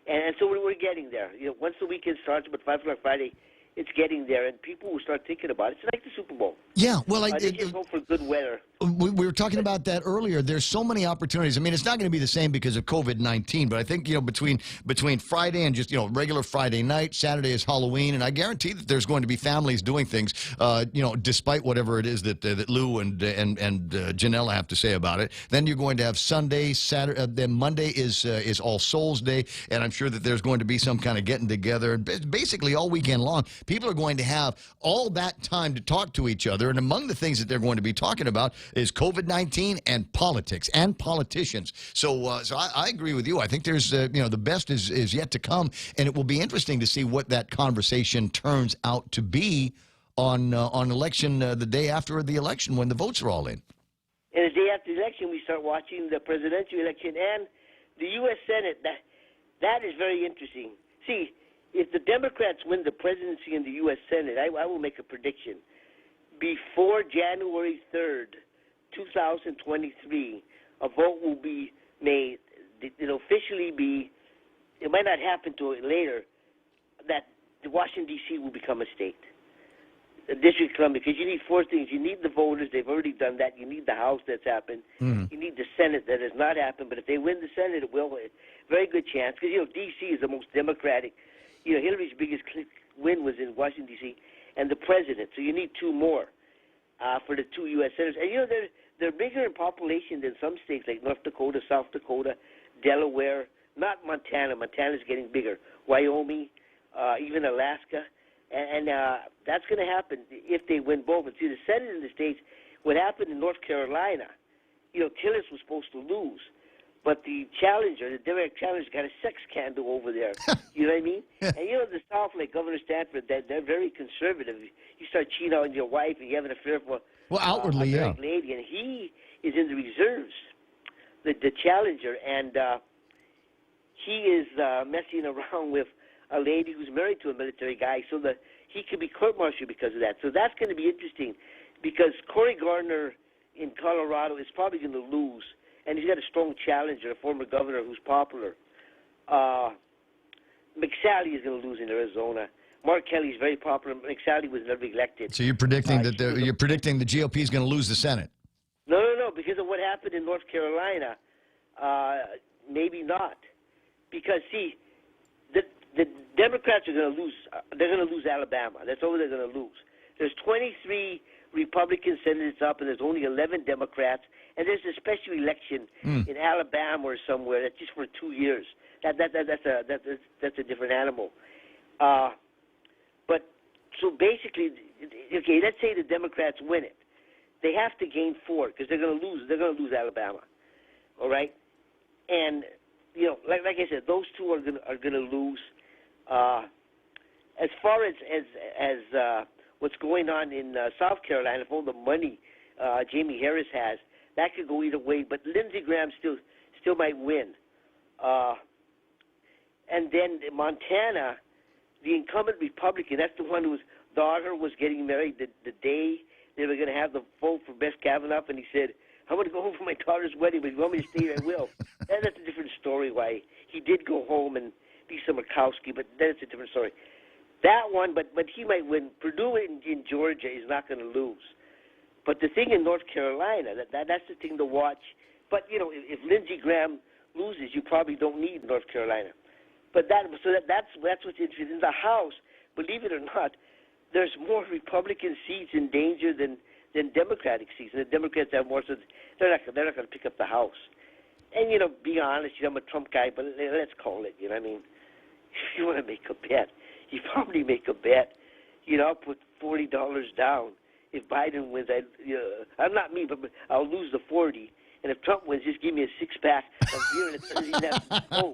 And so we're getting there. Once the weekend starts, about 5 o'clock Friday, it's getting there, and people will start thinking about it. It's like the Super Bowl. Yeah, well, they just hope for good weather. We were talking about that earlier. There's so many opportunities. I mean, it's not going to be the same because of COVID-19, but I think, between Friday and just, regular Friday night, Saturday is Halloween, and I guarantee that there's going to be families doing things, despite whatever it is that Lou and Janella have to say about it. Then you're going to have Sunday, Saturday, then Monday is All Souls Day, and I'm sure that there's going to be some kind of getting together. And basically all weekend long, people are going to have all that time to talk to each other, and among the things that they're going to be talking about is COVID-19 and politics and politicians. So I agree with you. I think there's, the best is yet to come, and it will be interesting to see what that conversation turns out to be on election, the day after the election when the votes are all in. And the day after the election, we start watching the presidential election and the U.S. Senate. That is very interesting. See, if the Democrats win the presidency in the U.S. Senate, I will make a prediction. Before January 3rd, 2023, a vote will be made. It'll officially be, it might not happen till later, that Washington, D.C. will become a state. The District of Columbia, because you need four things. You need the voters. They've already done that. You need the House that's happened. You need the Senate that has not happened. But if they win the Senate, it will. Very good chance. Because, D.C. is the most democratic. Hillary's biggest win was in Washington, D.C., and the president. So you need two more for the two U.S. senators. And, they're bigger in population than some states like North Dakota, South Dakota, Delaware, not Montana. Montana's getting bigger. Wyoming, even Alaska. And that's going to happen if they win both. But see, the Senate in the States, what happened in North Carolina, Tillis was supposed to lose. But the challenger, the Democratic challenger, got a sex scandal over there. You know what I mean? And the South, like Governor Stanford, they're very conservative. You start cheating on your wife and you have an affair for outwardly, a married lady, and he is in the reserves, the challenger, and he is messing around with a lady who's married to a military guy, so that he could be court-martialed because of that. So that's going to be interesting, because Cory Gardner in Colorado is probably going to lose. And he's got a strong challenger, a former governor who's popular. McSally is going to lose in Arizona. Mark Kelly's very popular. McSally was never elected. So you're predicting the GOP is going to lose the Senate? No, because of what happened in North Carolina. Maybe not, because see, the Democrats are going to lose. They're going to lose Alabama. That's all they're going to lose. There's 23 Republican senators up, and there's only 11 Democrats. And there's a special election in Alabama or somewhere that's just for 2 years. That's a different animal. But so basically, okay, let's say the Democrats win it. They have to gain 4 because they're going to lose. They're going to lose Alabama. All right, and like I said, those two are going to lose. As far as what's going on in South Carolina, for all the money Jamie Harris has, that could go either way. But Lindsey Graham still might win. And then Montana, the incumbent Republican, that's the one whose daughter was getting married the day they were going to have the vote for Beth Kavanaugh, and he said, I'm going to go home for my daughter's wedding, but if you want me to stay, I will. And that's a different story why he did go home and Lisa Murkowski, but that's a different story. That one, but he might win. Purdue in Georgia is not going to lose. But the thing in North Carolina, that's the thing to watch. But, if Lindsey Graham loses, you probably don't need North Carolina. But that's what's interesting. In the House, believe it or not, there's more Republican seats in danger than Democratic seats. And the Democrats have more, so they're not going to pick up the House. And, be honest, I'm a Trump guy, but let's call it, you know what I mean? If you want to make a bet, you probably make a bet. I'll put $40 down. If Biden wins, I'm not me, but I'll lose the 40. And if Trump wins, just give me a six-pack of beer and it doesn't even have to go.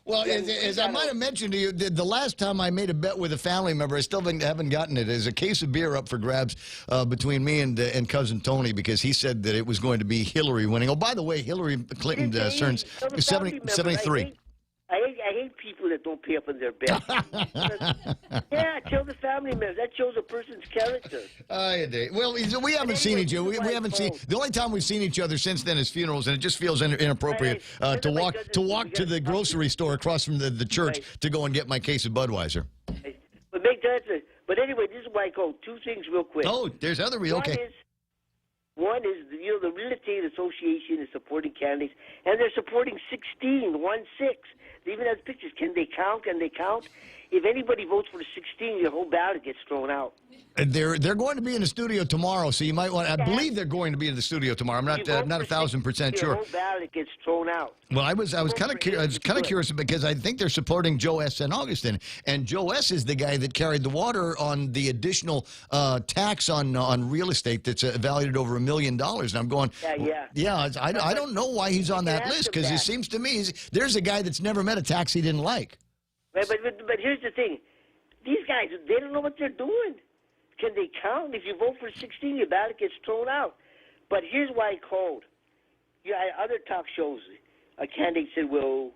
Well, as I might have mentioned to you, the last time I made a bet with a family member, I still haven't gotten it. There's a case of beer up for grabs between me and cousin Tony because he said that it was going to be Hillary winning. Oh, by the way, Hillary Clinton turns 73. I hate people that don't pay up on their bets. Yeah, tell the family members. That shows a person's character. Well, we haven't seen each other. We haven't seen. The only time we've seen each other since then is funerals, and it just feels inappropriate to walk to the grocery store across from the church to go and get my case of Budweiser. But anyway, this is why I call two things real quick. Oh, there's other real. Okay. One is, the Real Estate Association is supporting candidates, and they're supporting 16. They even have pictures. Can they count? If anybody votes for the 16, your whole ballot gets thrown out. They're going to be in the studio tomorrow, so you might want. I believe they're going to be in the studio tomorrow. I'm not 1,000% sure. Your whole ballot gets thrown out. Well, I was kind of curious because I think they're supporting Joe S. in Augustin, and Joe S. is the guy that carried the water on the additional tax on real estate that's valued at over $1 million. And I'm going, I don't know why he's on that list because it seems to me there's a guy that's never met a tax he didn't like. Right, but here's the thing. These guys, they don't know what they're doing. Can they count? If you vote for 16, your ballot gets thrown out. But here's why I called. Other talk shows, a candidate said, well,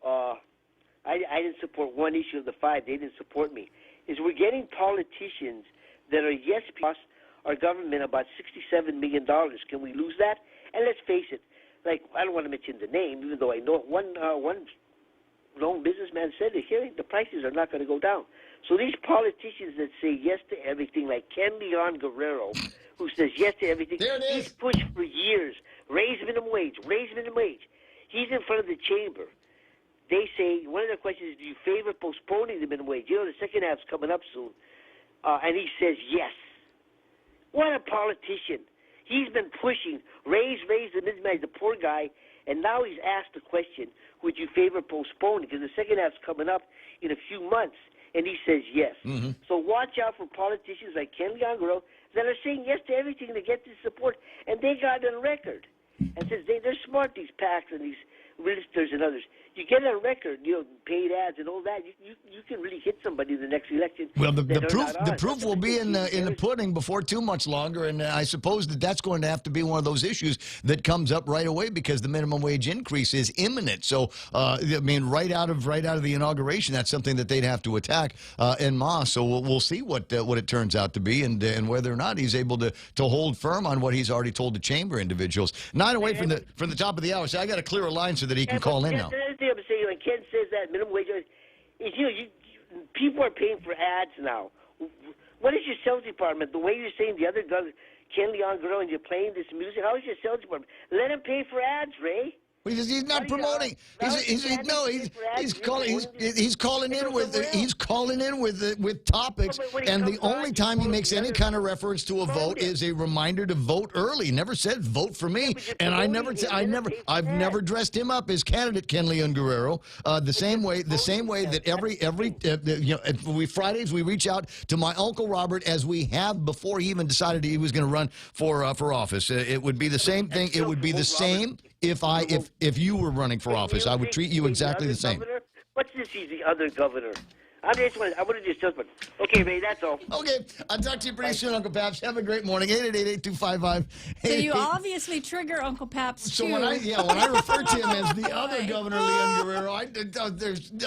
I didn't support one issue of the 5. They didn't support me. We're getting politicians that are yes plus our government about $67 million. Can we lose that? And let's face it, I don't want to mention the name, even though I know it. One known businessman said that here the prices are not going to go down. So these politicians that say yes to everything, like Ken Leon Guerrero, who says yes to everything, he's pushed for years, raise minimum wage. He's in front of the chamber. They say, one of their questions is, do you favor postponing the minimum wage? The second half's coming up soon. And he says yes. What a politician. He's been pushing, raise the minimum wage, the poor guy, and now he's asked the question, would you favor postponing? Because the second half's coming up in a few months, and he says yes. Mm-hmm. So watch out for politicians like Ken Leon Guerrero that are saying yes to everything to get this support, and they got it on record. And since they're smart, these PACs and these realtors and others, you get on record, paid ads and all that, you can really hit somebody in the next election. Well, the proof will be in the pudding before too much longer, and I suppose that's going to have to be one of those issues that comes up right away because the minimum wage increase is imminent. So, right out of the inauguration, that's something that they'd have to attack en masse. So we'll see what it turns out to be, and whether or not he's able to hold firm on what he's already told the chamber individuals. 9 away from the top of the hour, so I got to clear a line so that he can call in now. I'm saying, when Ken says that minimum wage, people are paying for ads now. What is your sales department? The way you're saying the other guy, Ken Leon Guerrero, and you're playing this music, how is your sales department? Let him pay for ads, Ray. He's not promoting. He's calling in with topics, and the only time he makes any kind of reference to a vote is a reminder to vote early. He never said vote for me, and I've never dressed him up as candidate Ken Leon Guerrero. The same way that Fridays we reach out to my Uncle Robert as we have before he even decided he was going to run for office. It would be the same thing. It would be the same. If you were running for office, I would treat you exactly the same. What's this? He's the other governor. I want to just tell you. Okay, Ray, that's all. Okay, I'll talk to you pretty soon, Uncle Paps. Have a great morning. 888-8255. So you obviously trigger Uncle Paps, too. So when I refer to him as the other governor, Leon Guerrero,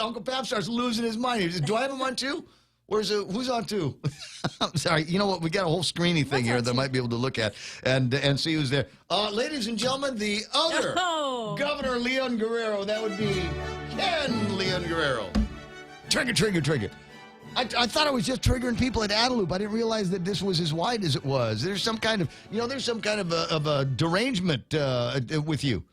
Uncle Paps starts losing his mind. He says, do I have him on two? Who's on two? I'm sorry. You know what? We got a whole screening thing here that I might be able to look at and see who's there. Ladies and gentlemen, the other Governor Leon Guerrero. That would be Ken Leon Guerrero. Trigger. I thought I was just triggering people at Adeloop. I didn't realize that this was as wide as it was. There's some kind of, a derangement with you,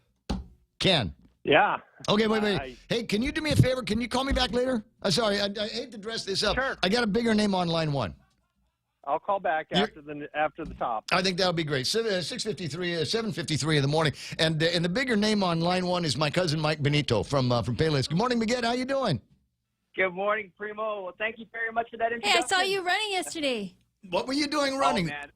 Ken. Yeah. Okay, wait. Hey, can you do me a favor? Can you call me back later? Sorry, I hate to dress this up. Sure. I got a bigger name on line one. I'll call back after the top. I think that would be great. 7:53 in the morning, and the bigger name on line one is my cousin Mike Benito from Payless. Good morning, Miguel. How you doing? Good morning, Primo. Well, thank you very much for that Hey, introduction. I saw you running yesterday. What were you doing running? Oh, man.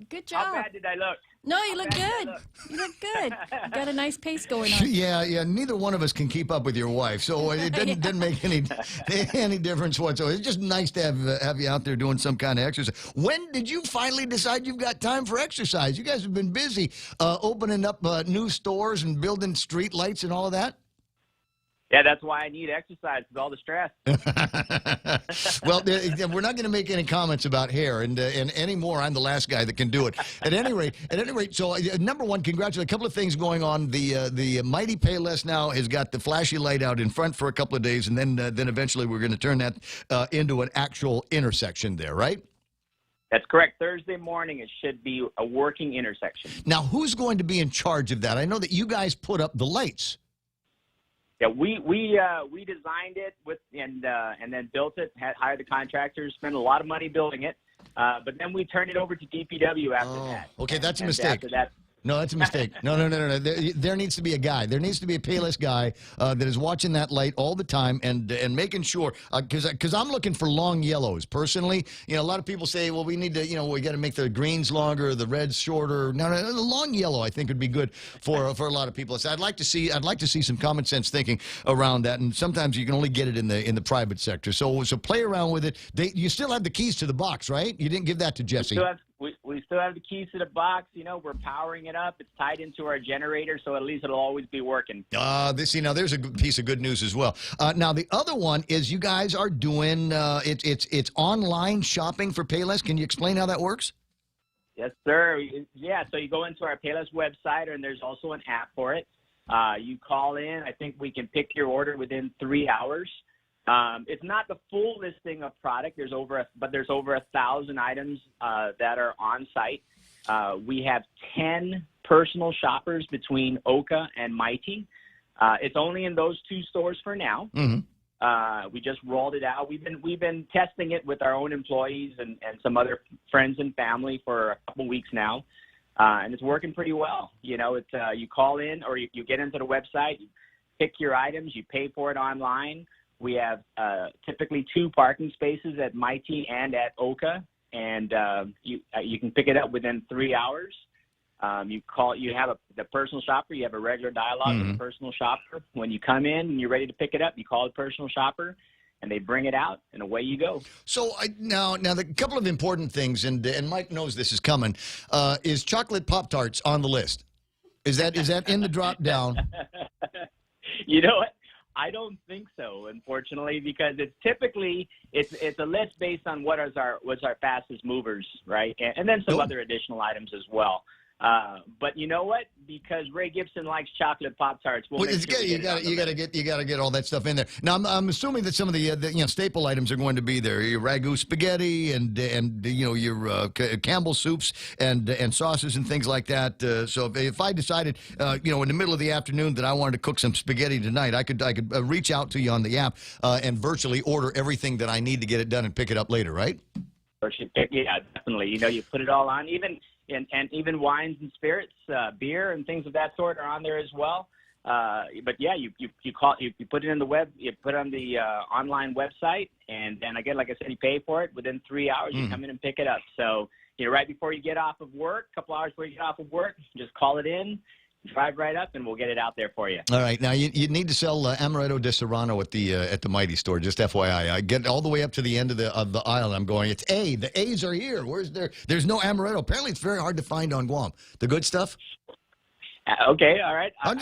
Good job. How bad did I look? No, you look good. You look good. You got a nice pace going on. Yeah. Neither one of us can keep up with your wife, so it didn't make any difference whatsoever. It's just nice to have you out there doing some kind of exercise. When did you finally decide you've got time for exercise? You guys have been busy opening up new stores and building street lights and all of that. Yeah, that's why I need exercise with all the stress. Well, we're not going to make any comments about hair, and anymore, I'm the last guy that can do it. At any rate, so number one, congratulations. A couple of things going on. The Mighty Payless now has got the flashy light out in front for a couple of days, and then eventually we're going to turn that into an actual intersection there, right? That's correct. Thursday morning, it should be a working intersection. Now, who's going to be in charge of that? I know that you guys put up the lights. Yeah, we designed it and then built it. Hired the contractors, spent a lot of money building it, but then we turned it over to DPW after that. Okay, that's a mistake. After that, No, that's a mistake. No. There needs to be a guy. There needs to be a Payless guy that is watching that light all the time and making sure, because I'm looking for long yellows. Personally, a lot of people say, well, we need to, we got to make the greens longer, the reds shorter. No, the long yellow I think would be good for a lot of people. So I'd like to see some common sense thinking around that. And sometimes you can only get it in the private sector. So play around with it. You still have the keys to the box, right? You didn't give that to Jesse. We still have the keys to the box. We're powering it up. It's tied into our generator, so at least it'll always be working. Now there's a piece of good news as well. Now the other one is you guys are doing it's online shopping for Payless. Can you explain how that works? Yes, sir. Yeah, so you go into our Payless website, and there's also an app for it. You call in. I think we can pick your order within 3 hours. It's not the full listing of product. There's over 1,000 items that are on site. We have 10 personal shoppers between Oka and Mighty. It's only in those two stores for now. Mm-hmm. We just rolled it out. We've been testing it with our own employees and some other friends and family for a couple weeks now, and it's working pretty well. You call in or you get into the website, you pick your items, you pay for it online. We have typically 2 parking spaces at Mighty and at Oka, and you can pick it up within 3 hours. You have the personal shopper. You have a regular dialogue with the personal shopper. When you come in and you're ready to pick it up, you call the personal shopper, and they bring it out, and away you go. So now the couple of important things, and Mike knows this is coming. Is chocolate Pop-Tarts on the list? Is that in the drop down? You know what? I don't think so, unfortunately, because it's typically it's a list based on what's our fastest movers, right? And then some other additional items as well. But you know what? Because Ray Gibson likes chocolate Pop-Tarts, you got to get all that stuff in there. Now I'm assuming that some of the staple items are going to be there. Your ragu spaghetti and your Campbell soups and sauces and things like that. So if I decided in the middle of the afternoon that I wanted to cook some spaghetti tonight, I could reach out to you on the app and virtually order everything that I need to get it done and pick it up later, right? Yeah, definitely. You put it all on, and even wines and spirits, beer and things of that sort are on there as well. But yeah, you put it in the web, you put it on the online website, and then again, like I said, you pay for it within 3 hours. You come in and pick it up. So right before you get off of work, a couple hours before you get off of work, just call it in. Drive right up, and we'll get it out there for you. All right. Now, you need to sell Amaretto de Serrano at the Mighty store, just FYI. I get all the way up to the end of the aisle, and I'm going, it's A. The A's are here. There's no Amaretto. Apparently, it's very hard to find on Guam. The good stuff? Okay, all right. Don't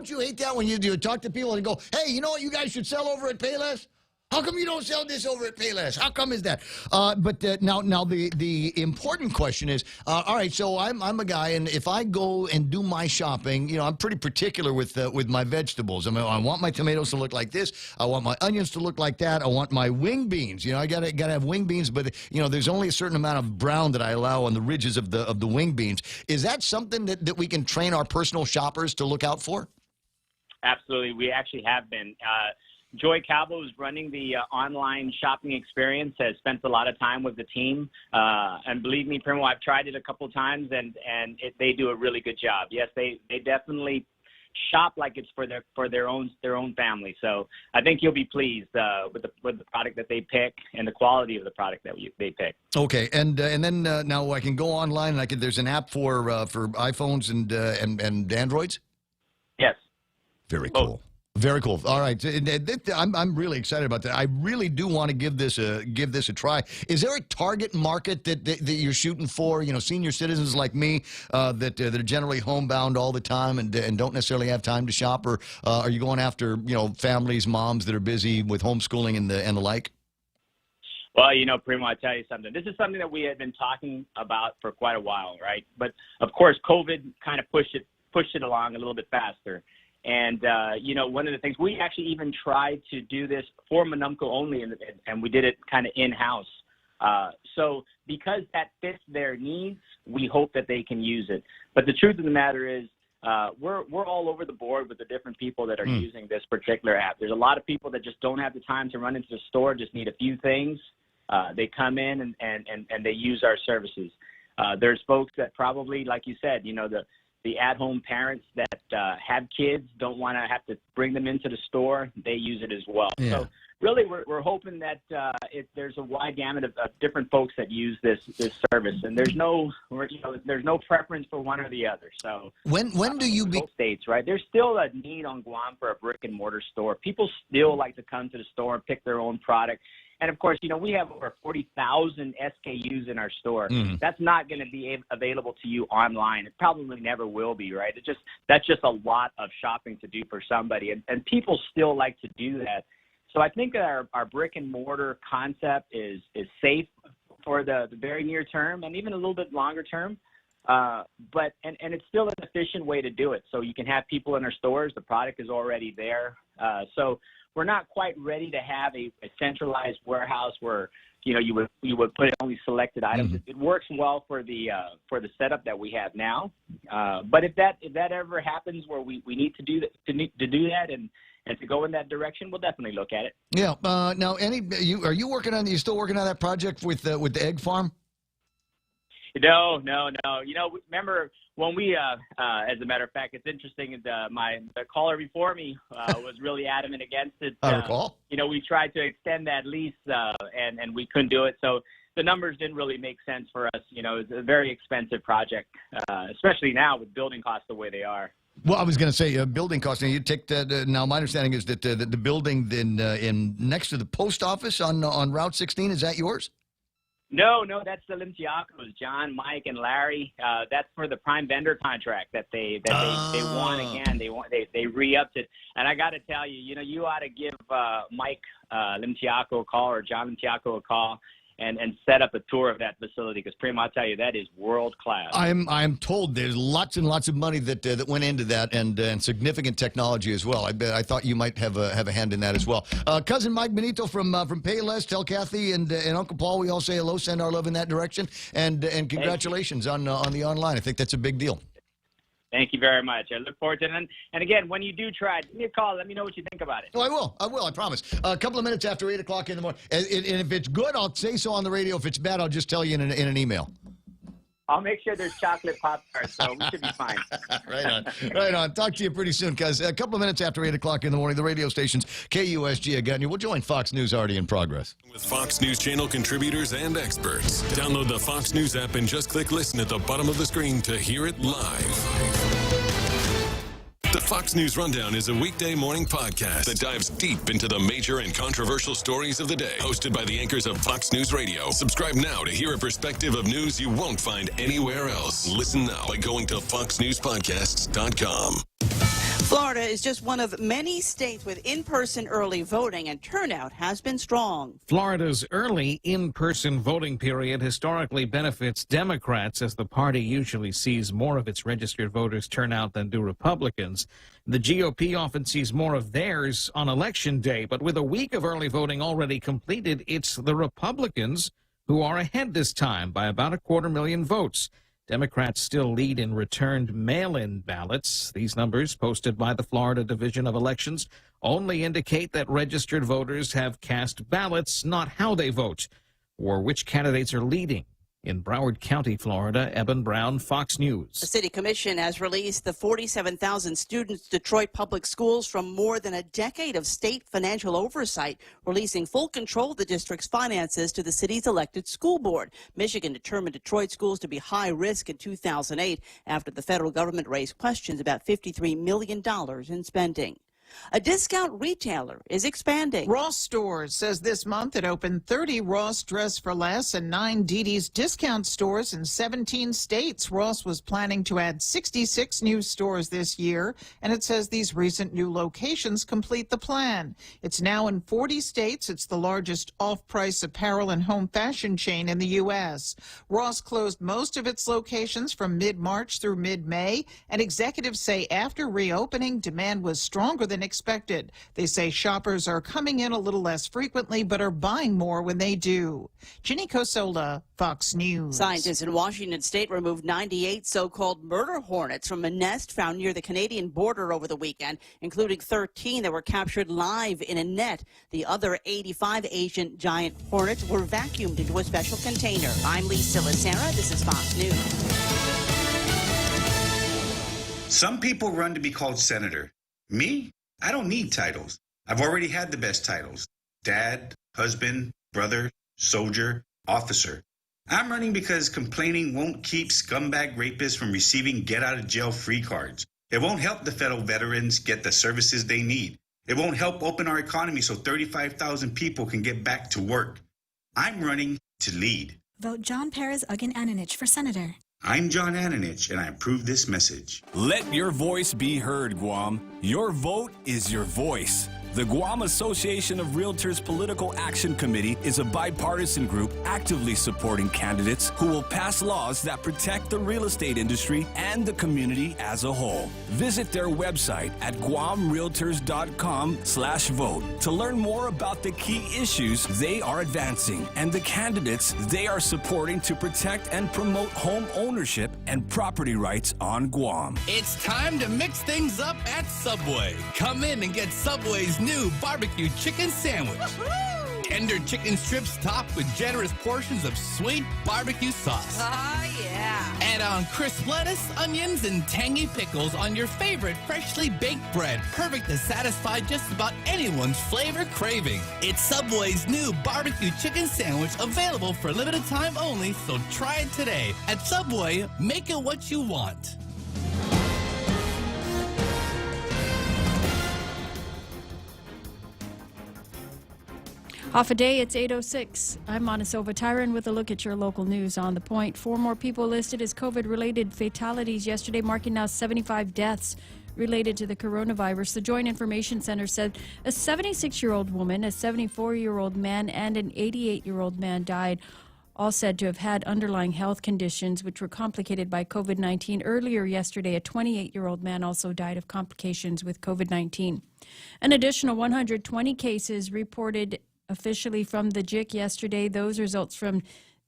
you hate that when you talk to people and go, hey, you know what you guys should sell over at Payless? How come you don't sell this over at Payless? How come is that? But now the important question is, all right, so I'm a guy, and if I go and do my shopping, I'm pretty particular with my vegetables. I mean, I want my tomatoes to look like this. I want my onions to look like that. I want my wing beans. I gotta have wing beans, but there's only a certain amount of brown that I allow on the ridges of the wing beans. Is that something that we can train our personal shoppers to look out for? Absolutely, we actually have been. Joy Calvo, who's running the online shopping experience, has spent a lot of time with the team. And believe me, Primo, I've tried it a couple times, and they do a really good job. Yes, they definitely shop like it's for their own family. So I think you'll be pleased with the product that they pick and the quality of the product that they pick. Okay, and then now I can go online and there's an app for iPhones and Androids. Yes. Very cool. Very cool. All right, I'm really excited about that. I really do want to give this a try. Is there a target market that you're shooting for? Senior citizens like me that are generally homebound all the time and don't necessarily have time to shop, or are you going after families, moms that are busy with homeschooling and the like? Well, Primo, I'll tell you something. This is something that we had been talking about for quite a while, right? But of course, COVID kind of pushed it along a little bit faster. And, one of the things, we actually even tried to do this for Manumco only, and we did it kind of in-house. So because that fits their needs, we hope that they can use it. But the truth of the matter is we're all over the board with the different people that are using this particular app. There's a lot of people that just don't have the time to run into the store, just need a few things. They come in and they use our services. There's folks that probably, like you said, the at-home parents that have kids, don't want to have to bring them into the store, they use it as well. Yeah. So really, we're hoping that there's a wide gamut of different folks that use this service, and there's no preference for one or the other. So when do you be states, right? There's still a need on Guam for a brick and mortar store. People still like to come to the store and pick their own product. And, of course, we have over 40,000 SKUs in our store. That's not going to be available to you online. It probably never will be, right? That's just a lot of shopping to do for somebody. And people still like to do that. So I think our brick and mortar concept is safe for the very near term and even a little bit longer term. But it's still an efficient way to do it. So you can have people in our stores. The product is already there. So we're not quite ready to have a centralized warehouse where you would put in only selected items. It works well for the setup that we have now. But if that ever happens where we need to do that and to go in that direction, we'll definitely look at it. Yeah. Now, are you working on? You still working on that project with the egg farm? No. Remember when we, as a matter of fact, it's interesting. The caller before me was really adamant against it. I recall. We tried to extend that lease, and we couldn't do it. So the numbers didn't really make sense for us. It's a very expensive project, especially now with building costs the way they are. Well, I was going to say building costs. Now, you take that. Now, my understanding is that the building in next to the post office on Route 16, is that yours? No, that's the Limtiacos, John, Mike, and Larry. That's for the prime vendor contract that they won again. They re-upped it, and I got to tell you, you ought to give Mike Limtiaco a call or John Limtiaco a call and set up a tour of that facility, because Primo, I'll tell you, that is world class. I'm told there's lots and lots of money that went into that, and significant technology as well. I thought you might have a hand in that as well. Cousin Mike Benito from Payless, tell Kathy and Uncle Paul we all say hello, send our love in that direction, and congratulations on the online. I think that's a big deal. Thank you very much. I look forward to it. And again, when you do try, give me a call. Let me know what you think about it. Oh, I will. I promise. A couple of minutes after 8 o'clock in the morning. And if it's good, I'll say so on the radio. If it's bad, I'll just tell you in an email. I'll make sure there's chocolate Pop-Tarts, so we should be fine. Right on. Talk to you pretty soon, cuz a couple of minutes after 8 o'clock in the morning, the radio stations, KUSG, again, you will join Fox News already in progress. With Fox News Channel contributors and experts. Download the Fox News app and just click listen at the bottom of the screen to hear it live. The Fox News Rundown is a weekday morning podcast that dives deep into the major and controversial stories of the day. Hosted by the anchors of Fox News Radio. Subscribe now to hear a perspective of news you won't find anywhere else. Listen now by going to foxnewspodcasts.com. Florida is just one of many states with in-person early voting, and turnout has been strong. Florida's early in-person voting period historically benefits Democrats, as the party usually sees more of its registered voters turn out than do Republicans. The GOP often sees more of theirs on Election Day, but with a week of early voting already completed, it's the Republicans who are ahead this time by about 250,000 votes. Democrats still lead in returned mail-in ballots. These numbers, posted by the Florida Division of Elections, only indicate that registered voters have cast ballots, not how they vote or which candidates are leading. In Broward County, Florida, Eben Brown, Fox News. The City Commission has released the 47,000 students Detroit Public Schools from more than a decade of state financial oversight, releasing full control of the district's finances to the city's elected school board. Michigan determined Detroit schools to be high risk in 2008 after the federal government raised questions about $53 million in spending. A discount retailer is expanding. Ross Stores says this month it opened 30 Ross Dress for Less and 9 dd's discount stores in 17 states. Ross was planning to add 66 new stores this year, and it says these recent new locations complete the plan. It's now in 40 states. It's the largest off-price apparel and home fashion chain in the U.S. Ross closed most of its locations from mid-March through mid-May, and executives say after reopening, demand was stronger than expected. They say shoppers are coming in a little less frequently, but are buying more when they do. Ginny Cosola, Fox News. Scientists in Washington state removed 98 so-called murder hornets from a nest found near the Canadian border over the weekend, including 13 that were captured live in a net. The other 85 Asian giant hornets were vacuumed into a special container. I'm Lisa Lacera. This is Fox News. Some people run to be called senator. Me? I don't need titles. I've already had the best titles. Dad, husband, brother, soldier, officer. I'm running because complaining won't keep scumbag rapists from receiving get-out-of-jail-free cards. It won't help the federal veterans get the services they need. It won't help open our economy so 35,000 people can get back to work. I'm running to lead. Vote John Perez Ugin Ananich for senator. I'm John Ananich, and I approve this message. Let your voice be heard, Guam. Your vote is your voice. The Guam Association of Realtors Political Action Committee is a bipartisan group actively supporting candidates who will pass laws that protect the real estate industry and the community as a whole. Visit their website at guamrealtors.com/vote to learn more about the key issues they are advancing and the candidates they are supporting to protect and promote home ownership and property rights on Guam. It's time to mix things up at Subway. Come in and get Subway's new barbecue chicken sandwich. Tender chicken strips topped with generous portions of sweet barbecue sauce. Oh, yeah. Add on crisp lettuce, onions, and tangy pickles on your favorite freshly baked bread. Perfect to satisfy just about anyone's flavor craving. It's Subway's new barbecue chicken sandwich, available for limited time only, so try it today. At Subway, make it what you want. Off a day, it's 8:06. I'm Montesova Tyron with a look at your local news on the point. 4 more people listed as COVID-related fatalities yesterday, marking now 75 deaths related to the coronavirus. The Joint Information Center said a 76-year-old woman, a 74-year-old man, and an 88-year-old man died, all said to have had underlying health conditions which were complicated by COVID-19. Earlier yesterday, a 28-year-old man also died of complications with COVID-19. An additional 120 cases reported officially from the JIC yesterday. Those results from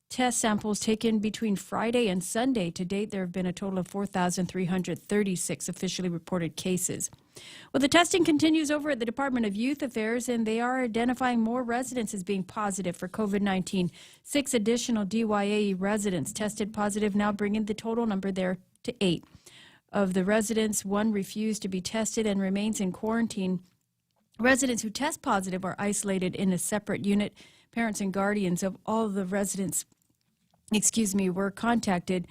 test samples taken between Friday and Sunday. To date, there have been a total of 4,336 officially reported cases. Well, the testing continues over at the Department of Youth Affairs, and they are identifying more residents as being positive for COVID-19. 6 additional DYA residents tested positive, now bringing the total number there to 8. Of the residents, 1 refused to be tested and remains in quarantine. Residents who test positive are isolated in a separate unit. Parents and guardians of all of the residents, were contacted.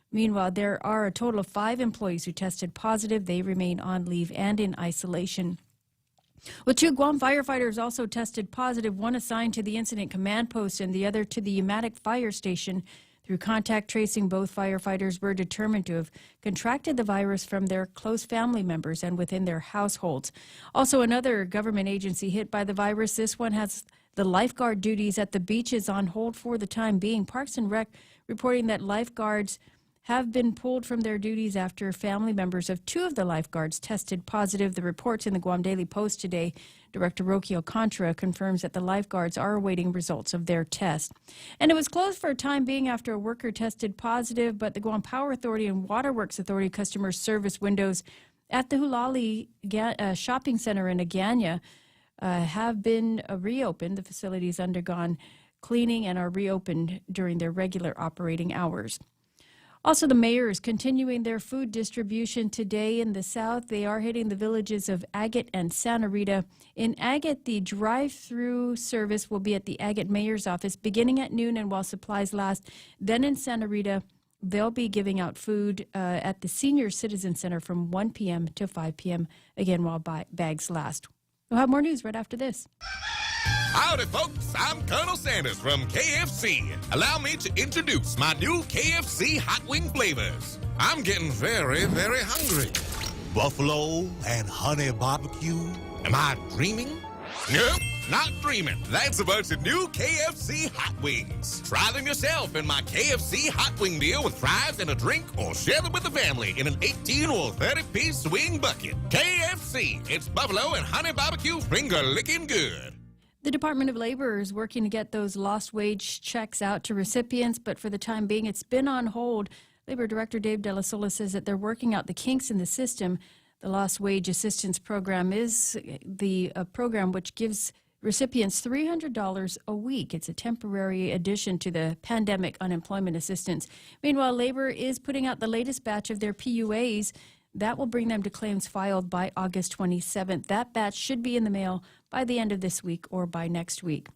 Meanwhile, there are a total of 5 employees who tested positive. They remain on leave and in isolation. Well, 2 Guam firefighters also tested positive, one assigned to the Incident Command Post and the other to the Umatic Fire Station. Through contact tracing, both firefighters were determined to have contracted the virus from their close family members and within their households. Also, another government agency hit by the virus. This one has the lifeguard duties at the beaches on hold for the time being. Parks and Rec reporting that lifeguards have been pulled from their duties after family members of 2 of the lifeguards tested positive. The reports in the Guam Daily Post today. Director Roque Alcantara confirms that the lifeguards are awaiting results of their test. And it was closed for a time being after a worker tested positive, but the Guam Power Authority and Waterworks Authority customer service windows at the Hulali shopping center in Agana have been reopened. The facilities undergone cleaning and are reopened during their regular operating hours. Also, the mayor is continuing their food distribution today in the south. They are hitting the villages of Agate and Santa Rita. In Agate, the drive-through service will be at the Agate mayor's office beginning at noon and while supplies last. Then in Santa Rita, they'll be giving out food at the Senior Citizen Center from 1 p.m. to 5 p.m., again, while bags last. We'll have more news right after this. Howdy, folks. I'm Colonel Sanders from KFC. Allow me to introduce my new KFC hot wing flavors. I'm getting very, very hungry. Buffalo and honey barbecue. Am I dreaming? Nope, not dreaming. That's a bunch of new KFC hot wings. Try them yourself in my KFC hot wing deal with fries and a drink, or share them with the family in an 18 or 30-piece swing bucket. KFC, it's buffalo and honey barbecue finger-licking good. The Department of Labor is working to get those lost wage checks out to recipients, but for the time being, it's been on hold. Labor Director Dave De La Sola says that they're working out the kinks in the system. The Lost Wage Assistance Program is the program which gives recipients $300 a week. It's a temporary addition to the pandemic unemployment assistance. Meanwhile, Labor is putting out the latest batch of their PUAs. That will bring them to claims filed by August 27th. That batch should be in the mail by the end of this week or by next week.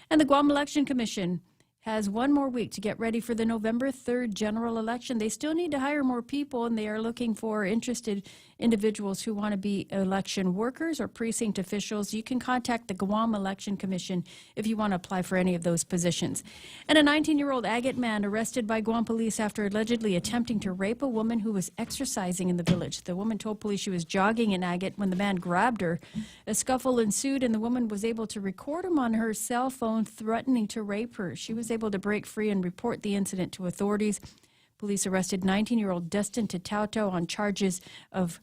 And the Guam Election Commission has one more week to get ready for the November 3rd general election. They still need to hire more people, and they are looking for interested individuals who want to be election workers or precinct officials. You can contact the Guam Election Commission if you want to apply for any of those positions. And a 19-year-old Agate man arrested by Guam police after allegedly attempting to rape a woman who was exercising in the village. The woman told police she was jogging in Agate when the man grabbed her. A scuffle ensued, and the woman was able to record him on her cell phone, threatening to rape her. She was able to break free and report the incident to authorities. Police arrested 19-year-old Destin Tatauto on charges of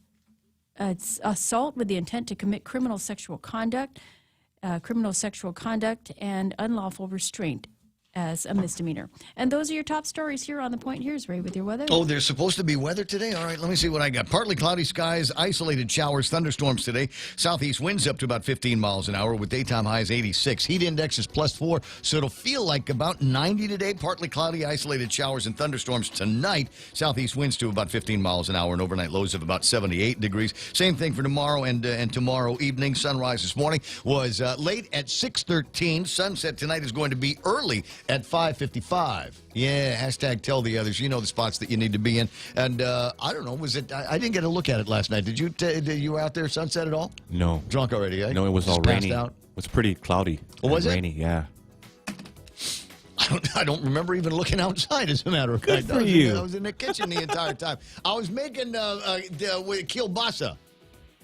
assault with the intent to commit criminal sexual conduct, and unlawful restraint as a misdemeanor. And those are your top stories here on The Point. Here's Ray with your weather. Oh, there's supposed to be weather today? All right, let me see what I got. Partly cloudy skies, isolated showers, thunderstorms today. Southeast winds up to about 15 miles an hour with daytime highs 86. Heat index is +4, so it'll feel like about 90 today. Partly cloudy, isolated showers and thunderstorms tonight. Southeast winds to about 15 miles an hour and overnight lows of about 78 degrees. Same thing for tomorrow and tomorrow evening. Sunrise this morning was late at 6:13. Sunset tonight is going to be early at 5:55. Yeah, hashtag tell the others. You know the spots that you need to be in. And I don't know, was it? I didn't get a look at it last night. Did you? Did you out there sunset at all? No. Drunk already? Eh? No, it was just all rainy. Out? It was pretty cloudy. Oh, was it? Rainy, yeah. I don't remember even looking outside, as a matter of fact. Good for you. I was in the kitchen the entire time. I was making kielbasa.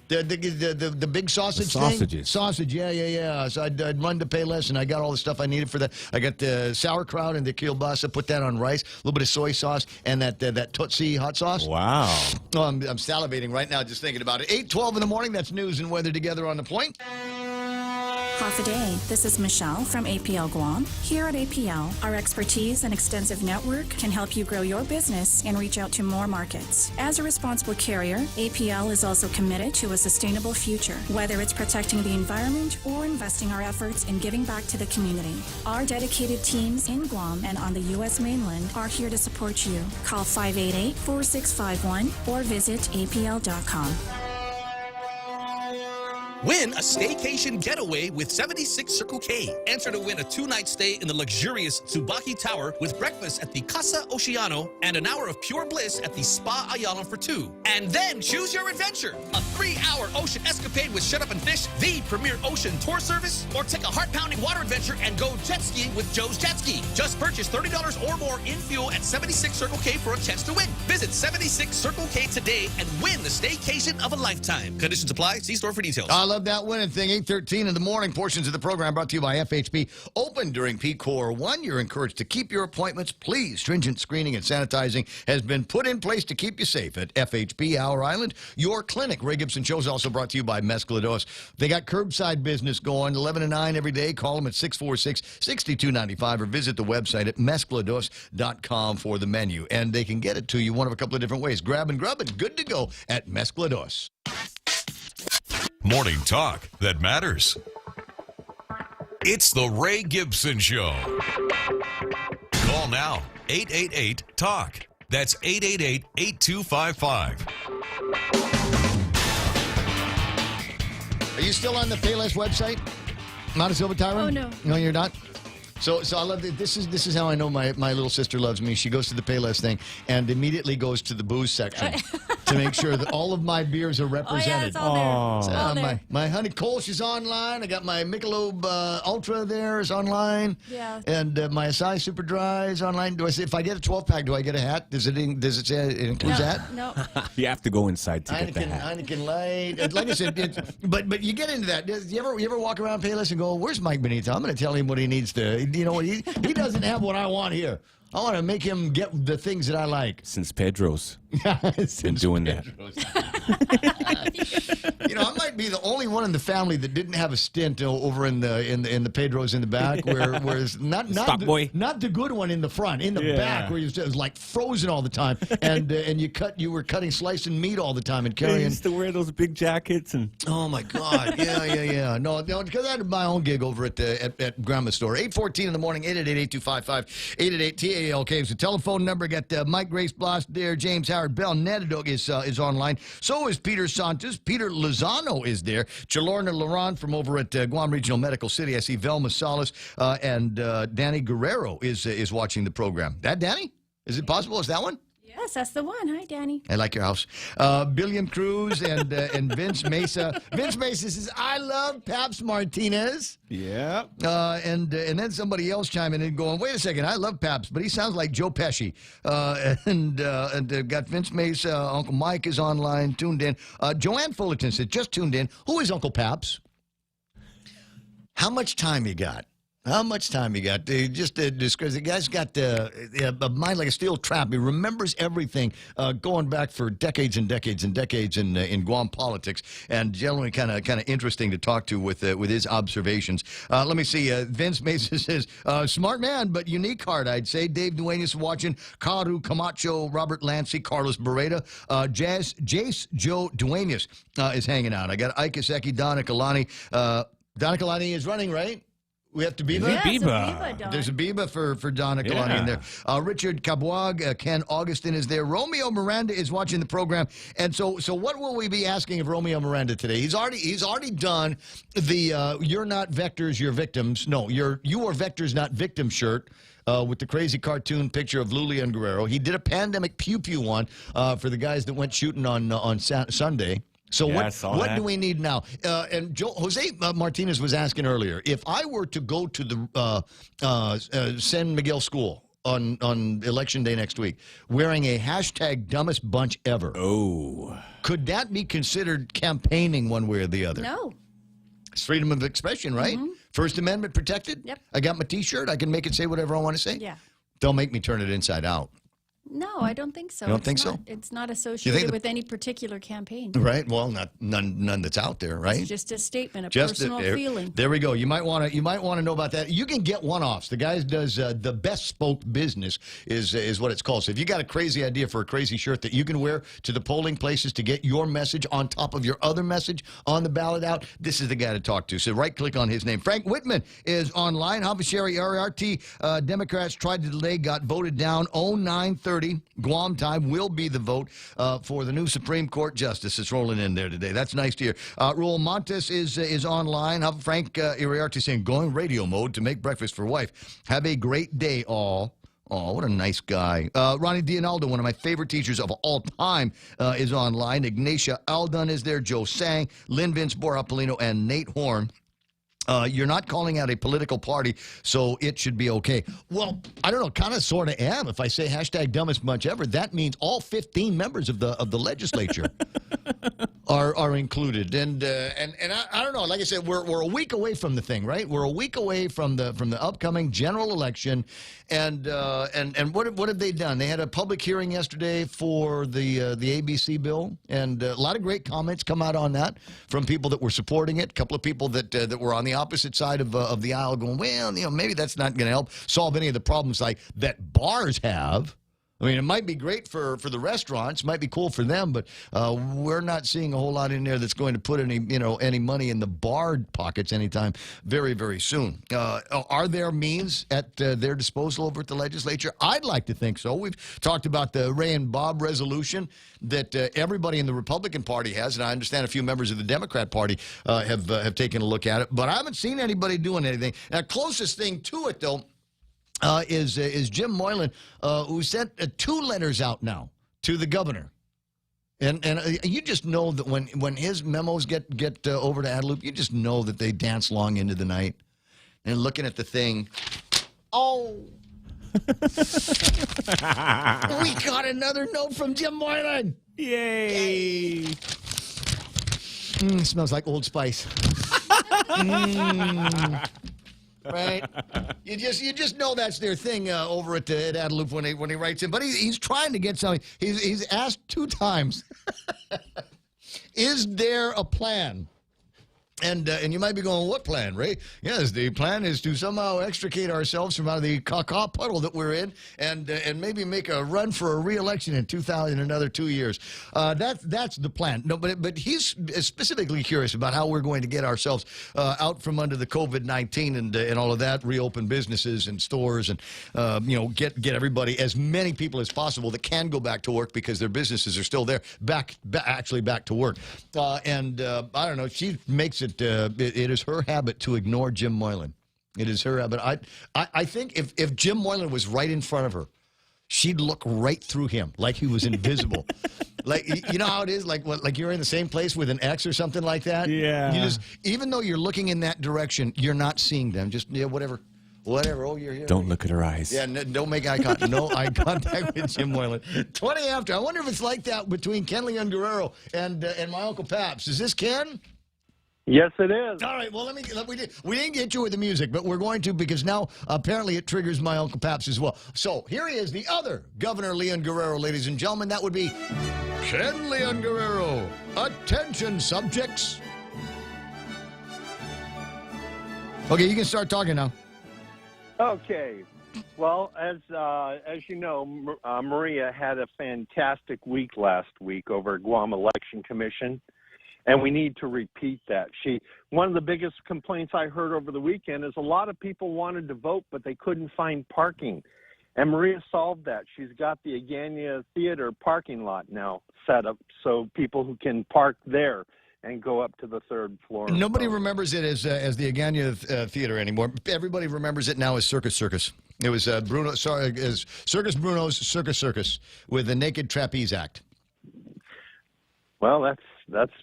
The big sausage the sausages. thing? Sausage, yeah. So I'd run to Payless, and I got all the stuff I needed for that. I got the sauerkraut and the kielbasa, put that on rice, a little bit of soy sauce, and that Tootsie hot sauce. Wow. Oh, I'm salivating right now just thinking about it. 8:12 in the morning, that's news and weather together on The Point. Half a day. This is Michelle from APL Guam. Here at APL, our expertise and extensive network can help you grow your business and reach out to more markets. As a responsible carrier, APL is also committed to a sustainable future, whether it's protecting the environment or investing our efforts in giving back to the community. Our dedicated teams in Guam and on the U.S. mainland are here to support you. Call 588-4651 or visit apl.com. Win a staycation getaway with 76 Circle K. Enter to win a 2-night stay in the luxurious Tsubaki Tower with breakfast at the Casa Oceano and an hour of pure bliss at the Spa Ayala for 2. And then choose your adventure. A 3-hour ocean escapade with Shut Up and Fish, the premier ocean tour service, or take a heart-pounding water adventure and go jet skiing with Joe's Jet Ski. Just purchase $30 or more in fuel at 76 Circle K for a chance to win. Visit 76 Circle K today and win the staycation of a lifetime. Conditions apply. See store for details. I love that winning thing. 8:13 in the morning. Portions of the program brought to you by FHP. Open during peak core 1. You're encouraged to keep your appointments. Please, stringent screening and sanitizing has been put in place to keep you safe at FHP Hour Island. Your clinic. Ray Gibson Show is also brought to you by Mesclados. They got curbside business going 11 to 9 every day. Call them at 646-6295 or visit the website at mesclados.com for the menu. And they can get it to you one of a couple of different ways. Grab and grub it. Good to go at Mesclados. Morning talk that matters. It's the Ray Gibson Show. Call now, 888-TALK. That's 888-8255. Are you still on the Payless website? Mount Silva Tyron? Oh, no. No, you're not? So I love that. This is how I know my little sister loves me. She goes to the Payless thing and immediately goes to the booze section to make sure that all of my beers are represented. Oh, yeah, it's all there. It's all there. My Honey Kolsch is online. I got my Michelob Ultra there is online. Yeah. And my Asahi Super Dry is online. Do I say if I get a 12-pack, do I get a hat? Does it say it includes that? No. You have to go inside to get the hat. Heineken Light. Like I said, but you get into that. You ever walk around Payless and go, "Where's Mike Benito? I'm going to tell him what he needs to." You know what? He doesn't have what I want here. I want to make him get the things that I like. Since Pedro's been doing that. I might be the only one in the family that didn't have a stint over in the Pedro's in the back, whereas not the good one in the front, in the back where it was like frozen all the time, and you were cutting slicing meat all the time and carrying. I used to wear those big jackets and. Oh my God! Yeah. No, because I had my own gig over at Grandma's store. 8:14 in the morning. 888-8255. 888-TALK is the telephone number. Got Mike Grace Bloss there, James Howard Bell. Netadog is online. So is Peter Santos. Peter Lozano is there. Chalorna Laurent from over at Guam Regional Medical City. I see Velma Salas and Danny Guerrero is watching the program. That Danny? Is it possible? Is that one? Yes, that's the one. Hi, Danny. I like your house. Billiam Cruz and Vince Mesa. Vince Mesa says, "I love Pabst Martinez." Yeah. And then somebody else chiming in going, "Wait a second, I love Pabst, but he sounds like Joe Pesci." And got Vince Mesa. Uncle Mike is online, tuned in. Joanne Fullerton said, "Just tuned in. Who is Uncle Pabst? How much time you got?" How much time you got? Just to describe, the guy's got a mind like a steel trap. He remembers everything going back for decades and decades and decades in Guam politics, and generally kind of interesting to talk to with his observations. Let me see. Vince Mason says, "Smart man, but unique heart, I'd say." Dave Duenas watching. Karu Camacho, Robert Lancy, Carlos Beretta, Jace Joe Duenas is hanging out. I got Ike Iseki, Donna Kalani. Donna Kalani is running, right? We have to Biba? Yes, Biba. There's a Biba for Donna Kalani in there. Richard Cabuag, Ken Augustin is there. Romeo Miranda is watching the program. And so what will we be asking of Romeo Miranda today? He's already done the "You're not vectors, you're victims." No, you are vectors, not victims shirt. With the crazy cartoon picture of Lulia and Guerrero. He did a pandemic pew-pew one for the guys that went shooting on Sunday. So what do we need now? And Jose Martinez was asking earlier, if I were to go to the San Miguel school on election day next week wearing a hashtag dumbest bunch ever, could that be considered campaigning one way or the other? No. It's freedom of expression, right? Mm-hmm. First Amendment protected? Yep. I got my T-shirt. I can make it say whatever I want to say? Yeah. They'll make me turn it inside out. No, I don't think so. You don't think so? It's not associated with any particular campaign. Right. Well, none that's out there, right? It's just a statement, a personal feeling. There we go. You might want to know about that. You can get one-offs. The guy does the best spoke business is what it's called. So if you got a crazy idea for a crazy shirt that you can wear to the polling places to get your message on top of your other message on the ballot out, this is the guy to talk to. So right-click on his name. Frank Whitman is online. Habashari RRT Democrats tried to delay, got voted down 0930. 11:30 Guam time will be the vote for the new Supreme Court justice that's rolling in there today. That's nice to hear. Raul Montes is online. Frank Iriarte saying, going radio mode to make breakfast for wife. Have a great day, all. Oh, what a nice guy. Ronnie Dionaldo, one of my favorite teachers of all time, is online. Ignatia Aldun is there. Joe Sang, Lynn Vince Borapolino, and Nate Horn. You're not calling out a political party, so it should be okay. Well, I don't know, kind of sort of am. If I say hashtag dumbest bunch ever, that means all 15 members of the legislature are included. And I don't know. Like I said, we're a week away from the thing, right? We're a week away from the upcoming general election. And what have they done? They had a public hearing yesterday for the ABC bill, and a lot of great comments come out on that from people that were supporting it. A couple of people that were on the opposite side of the aisle going, well, maybe that's not going to help solve any of the problems like that bars have. I mean, it might be great for the restaurants, might be cool for them, but we're not seeing a whole lot in there that's going to put any money in the bar pockets anytime very, very soon. Are there means at their disposal over at the legislature? I'd like to think so. We've talked about the Ray and Bob resolution that everybody in the Republican Party has, and I understand a few members of the Democrat Party have taken a look at it, but I haven't seen anybody doing anything. Now, closest thing to it, though, is Jim Moylan, who sent 2 letters out now to the governor. And you just know that when his memos get over to Adelup, you just know that they dance long into the night. And looking at the thing, oh, we got another note from Jim Moylan. Yay. Smells like Old Spice. Right, you just know that's their thing over at Adelup when he writes in. But he's trying to get something. He's asked 2 times. Is there a plan? And you might be going, what plan, Ray? Yes, the plan is to somehow extricate ourselves from out of the caca puddle that we're in, and maybe make a run for a re-election in 2000, another 2 years. That's the plan. No, but he's specifically curious about how we're going to get ourselves out from under the COVID-19 and all of that, reopen businesses and stores, and get everybody, as many people as possible that can go back to work because their businesses are still there, actually back to work. I don't know. She makes it. It is her habit to ignore Jim Moylan. It is her habit. I think if Jim Moylan was right in front of her, she'd look right through him like he was invisible. Like, you know how it is? Like you're in the same place with an ex or something like that? Yeah. You just, even though you're looking in that direction, you're not seeing them. Just, whatever. Oh, you're here. Don't look at her eyes. Yeah, don't make eye contact. No eye contact with Jim Moylan. 20 after. I wonder if it's like that between Ken Leon Guerrero and my Uncle Paps. Is this Ken? Yes, it is. All right, well, we didn't get you with the music, but we're going to, because now apparently it triggers my Uncle Paps as well. So here he is, the other Governor Leon Guerrero, ladies and gentlemen. That would be Ken Leon Guerrero. Attention, subjects. Okay, you can start talking now. Okay. Well, as you know, Maria had a fantastic week last week over at Guam Election Commission. And we need to repeat that. One of the biggest complaints I heard over the weekend is a lot of people wanted to vote, but they couldn't find parking. And Maria solved that. She's got the Agania Theater parking lot now set up so people who can park there and go up to the 3rd floor. Nobody remembers it as the Agania Theater anymore. Everybody remembers it now as Circus Circus. It was as Circus Bruno's Circus with the Naked Trapeze Act. Well, that's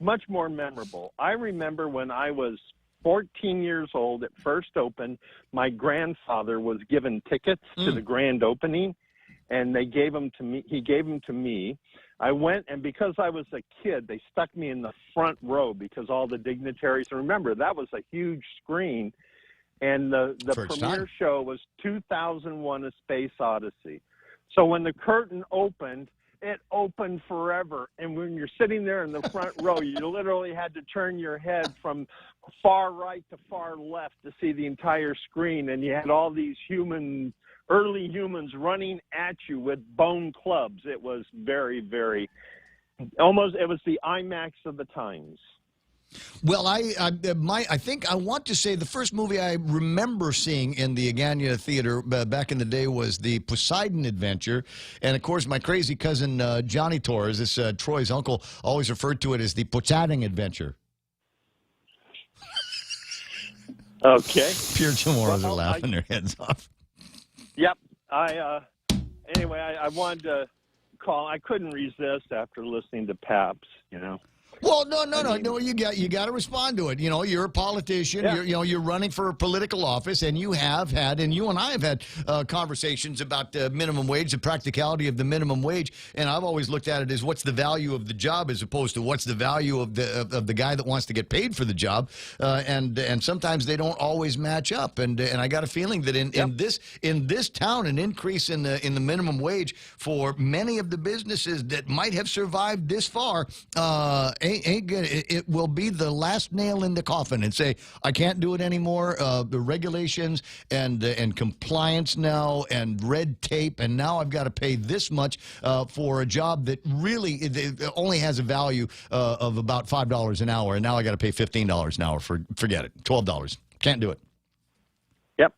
much more memorable. I remember when I was 14 years old, it first opened, my grandfather was given tickets to the grand opening, and they gave them to me. He gave them to me. I went, and because I was a kid, they stuck me in the front row because all the dignitaries, remember, that was a huge screen, and the premiere show was 2001: A Space Odyssey. So when the curtain opened, it opened forever. And when you're sitting there in the front row, you literally had to turn your head from far right to far left to see the entire screen. And you had all these early humans running at you with bone clubs. It was very, very, it was the IMAX of the times. Well, I think I want to say the first movie I remember seeing in the Agana Theater back in the day was the Poseidon Adventure, and of course my crazy cousin Johnny Torres, this Troy's uncle, always referred to it as the Poseidon Adventure. Okay. Pure Chamorros are laughing their heads off. Yep. Anyway, I wanted to call. I couldn't resist after listening to Paps, you know. Well, no. You got to respond to it. You know, you're a politician. Yeah. You're running for a political office, and you have had, and you and I have had conversations about minimum wage, the practicality of the minimum wage. And I've always looked at it as what's the value of the job, as opposed to what's the value of the guy that wants to get paid for the job. And sometimes they don't always match up. And I got a feeling that in this town, an increase in the minimum wage for many of the businesses that might have survived this far. Ain't good. It will be the last nail in the coffin and say, I can't do it anymore. The regulations and compliance now and red tape, and now I've got to pay this much for a job that really it only has a value of about $5 an hour, and now I got to pay $15 an hour forget it, $12. Can't do it. Yep.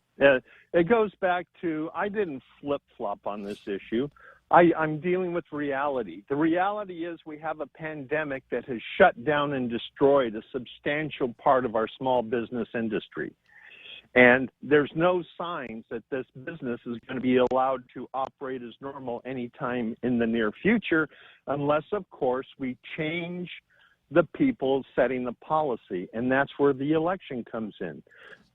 It goes back to I didn't flip-flop on this issue. I'm dealing with reality. The reality is we have a pandemic that has shut down and destroyed a substantial part of our small business industry. And there's no signs that this business is going to be allowed to operate as normal anytime in the near future, unless, of course, we change the people setting the policy. And that's where the election comes in.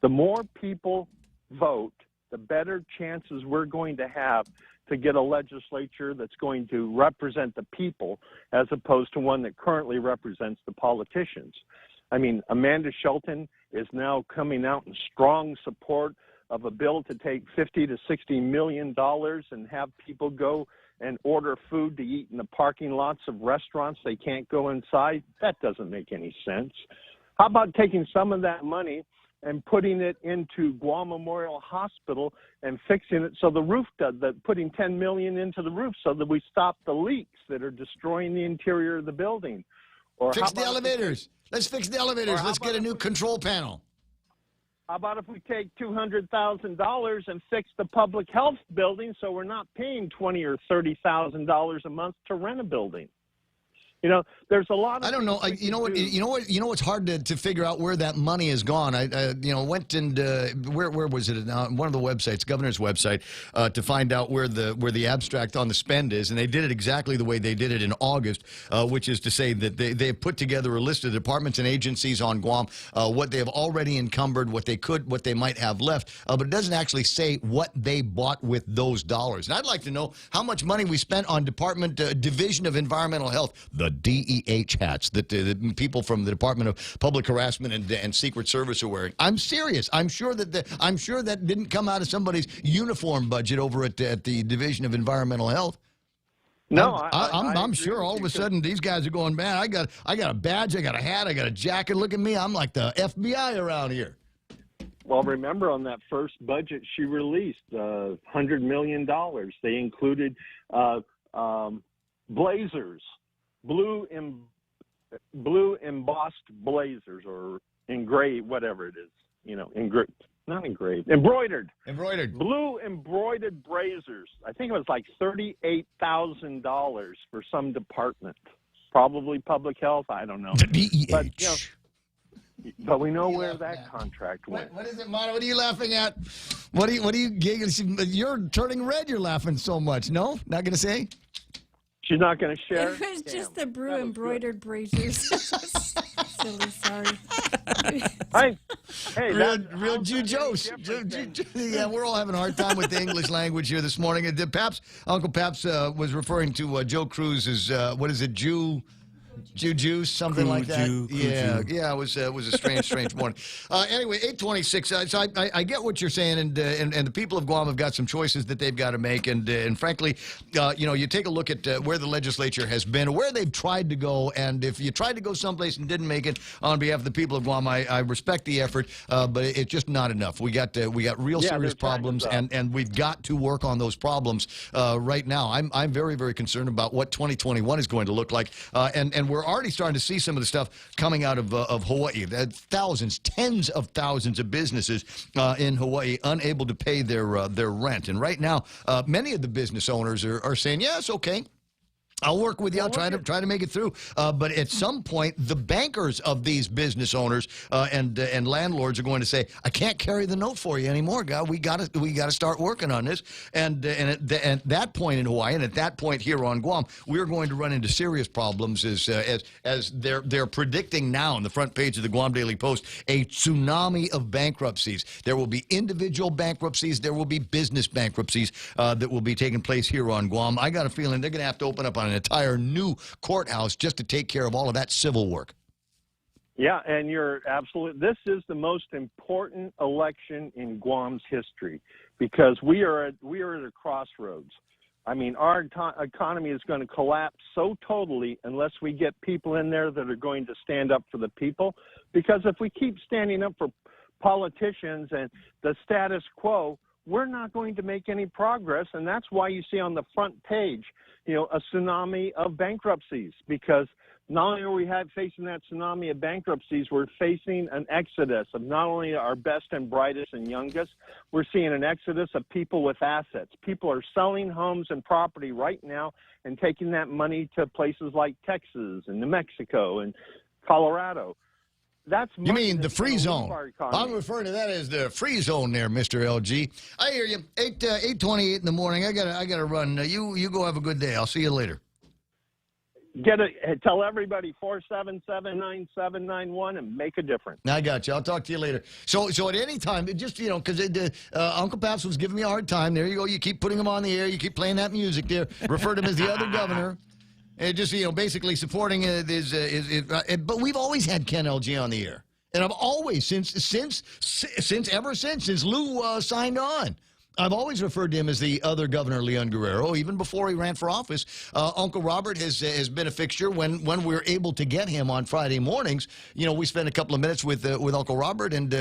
The more people vote, the better chances we're going to have to get a legislature that's going to represent the people as opposed to one that currently represents the politicians. I mean, Amanda Shelton is now coming out in strong support of a bill to take $50 to $60 million and have people go and order food to eat in the parking lots of restaurants they can't go inside. That doesn't make any sense. How about taking some of that money and putting it into Guam Memorial Hospital and fixing it so the roof does that, putting $10 million into the roof so that we stop the leaks that are destroying the interior of the building. Or fix the elevators. Let's fix the elevators. Let's get a new control panel. How about if we take $200,000 and fix the public health building so we're not paying $20,000 or $30,000 a month to rent a building? You know, there's a lot of. I don't know. You know what's hard to figure out where that money has gone. I went and where was it? One of the websites, governor's website, to find out where the abstract on the spend is, and they did it exactly the way they did it in August, which is to say that they put together a list of departments and agencies on Guam, what they have already encumbered, what they might have left, but it doesn't actually say what they bought with those dollars. And I'd like to know how much money we spent on Division of Environmental Health, the DEH hats that the people from the Department of Public Harassment and Secret Service are wearing. I'm serious. I'm sure that didn't come out of somebody's uniform budget over at the Division of Environmental Health. No, I'm sure all of a sudden these guys are going, man, I got a badge, I got a hat, I got a jacket. Look at me. I'm like the FBI around here. Well, remember on that first budget she released, $100 million. They included blazers. Blue embossed blazers or engraved, whatever it is, not engraved, embroidered. Blue embroidered blazers. I think it was like $38,000 for some department, probably public health. I don't know. But we know where that contract went. What is it, Mono? What are you laughing at? What are you giggling? You're turning red. You're laughing so much. No, not gonna say. She's not going to share? It was just the blue embroidered braziers. Silly, sorry. Hey, real Jew-Jose. Yeah, we're all having a hard time with the English language here this morning. Uncle Paps was referring to Joe Cruz's, what is it, Juice, something like that. Yeah, it was a strange morning. Anyway, 8:26. So I get what you're saying, and the people of Guam have got some choices that they've got to make, and frankly, you take a look at where the legislature has been, where they've tried to go, and if you tried to go someplace and didn't make it, on behalf of the people of Guam, I respect the effort, but it's just not enough. We got real serious problems, and we've got to work on those problems right now. I'm very, very concerned about what 2021 is going to look like, and and we're already starting to see some of the stuff coming out of Hawaii. Thousands, tens of thousands of businesses in Hawaii unable to pay their rent. And right now, many of the business owners are saying, yes, okay, I'll work with you. I'll try to make it through. But at some point, the bankers of these business owners and landlords are going to say, "I can't carry the note for you anymore, guy. We got to start working on this." And at that point in Hawaii, and at that point here on Guam, we're going to run into serious problems as they're predicting now on the front page of the Guam Daily Post a tsunami of bankruptcies. There will be individual bankruptcies. There will be business bankruptcies that will be taking place here on Guam. I got a feeling they're going to have to open up an entire new courthouse just to take care of all of that civil work. Yeah, and you're absolutely. This is the most important election in Guam's history because we are at a crossroads. I mean, our economy is going to collapse so totally unless we get people in there that are going to stand up for the people. Because if we keep standing up for politicians and the status quo, we're not going to make any progress, and that's why you see on the front page, a tsunami of bankruptcies, because not only are we facing that tsunami of bankruptcies, we're facing an exodus of not only our best and brightest and youngest, we're seeing an exodus of people with assets. People are selling homes and property right now and taking that money to places like Texas and New Mexico and Colorado. You mean the free zone? I'm referring to that as the free zone there, Mr. LG. I hear you. 8:28 in the morning. I gotta run. You go have a good day. I'll see you later. Tell everybody 477-9791 and make a difference. I got you. I'll talk to you later. So at any time, just because Uncle Paps was giving me a hard time. There you go. You keep putting him on the air. You keep playing that music there. Refer to him as the other governor. Just basically supporting but we've always had Ken LG on the air, and I've always since Lou signed on. I've always referred to him as the other governor, Leon Guerrero, even before he ran for office. Uncle Robert has been a fixture when we're able to get him on Friday mornings. We spend a couple of minutes with Uncle Robert, and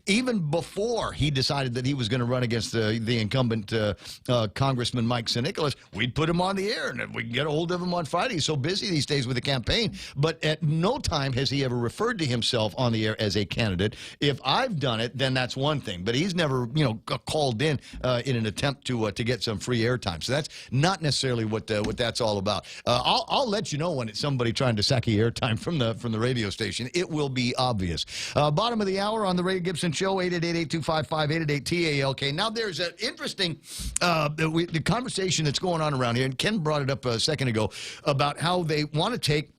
even before he decided that he was going to run against the incumbent Congressman Mike St. Nicholas, we'd put him on the air, and we can get a hold of him on Friday. He's so busy these days with the campaign, but at no time has he ever referred to himself on the air as a candidate. If I've done it, then that's one thing, but he's never called in an attempt to get some free airtime. So that's not necessarily what that's all about. I'll let you know when it's somebody trying to sack you airtime from the radio station. It will be obvious. Bottom of the hour on the Ray Gibson Show, 888-8255-888-TALK. Now there's an interesting the conversation that's going on around here, and Ken brought it up a second ago about how they want to take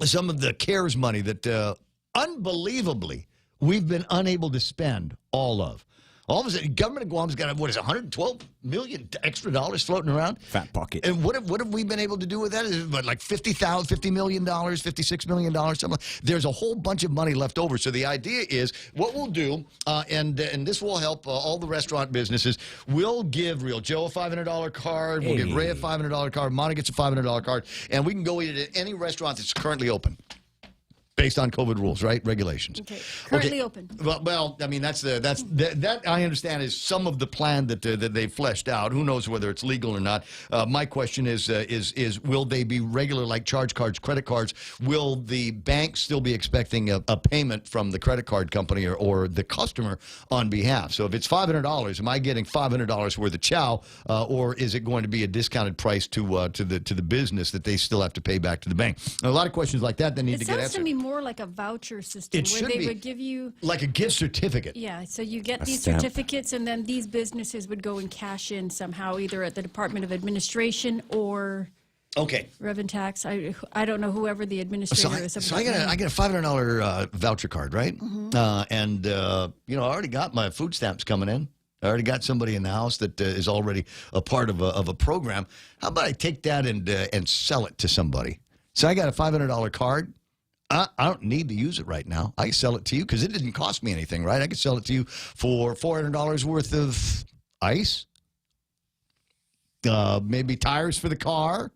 some of the CARES money that unbelievably we've been unable to spend all of. All of a sudden, government of Guam's got, $112 million extra dollars floating around? Fat pocket. And what have we been able to do with that? Is it like $50 million, $56 million, something like that? There's a whole bunch of money left over. So the idea is what we'll do, and this will help all the restaurant businesses, we'll give Real Joe a $500 card, we'll give Ray a $500 card, Monica gets a $500 card, and we can go eat at any restaurant that's currently open. Based on COVID rules, right? Regulations. Okay. Currently open. Well, I mean, that I understand is some of the plan that they've fleshed out. Who knows whether it's legal or not? My question is will they be regular like charge cards, credit cards? Will the bank still be expecting a payment from the credit card company or the customer on behalf? So if it's $500, am I getting $500 worth of chow, or is it going to be a discounted price to the business that they still have to pay back to the bank? A lot of questions like that need to get answered. It sounds to me more like a voucher system where they would give you like a gift certificate. Yeah, so you get these certificates, and then these businesses would go and cash in somehow, either at the Department of Administration or Revenue Tax. I don't know whoever the administrator is. So I get a $500 voucher card, right? Mm-hmm. And I already got my food stamps coming in. I already got somebody in the house that is already a part of a program. How about I take that and sell it to somebody? So I got a $500 card. I don't need to use it right now. I can sell it to you because it didn't cost me anything, right? I could sell it to you for $400 worth of ice, maybe tires for the car.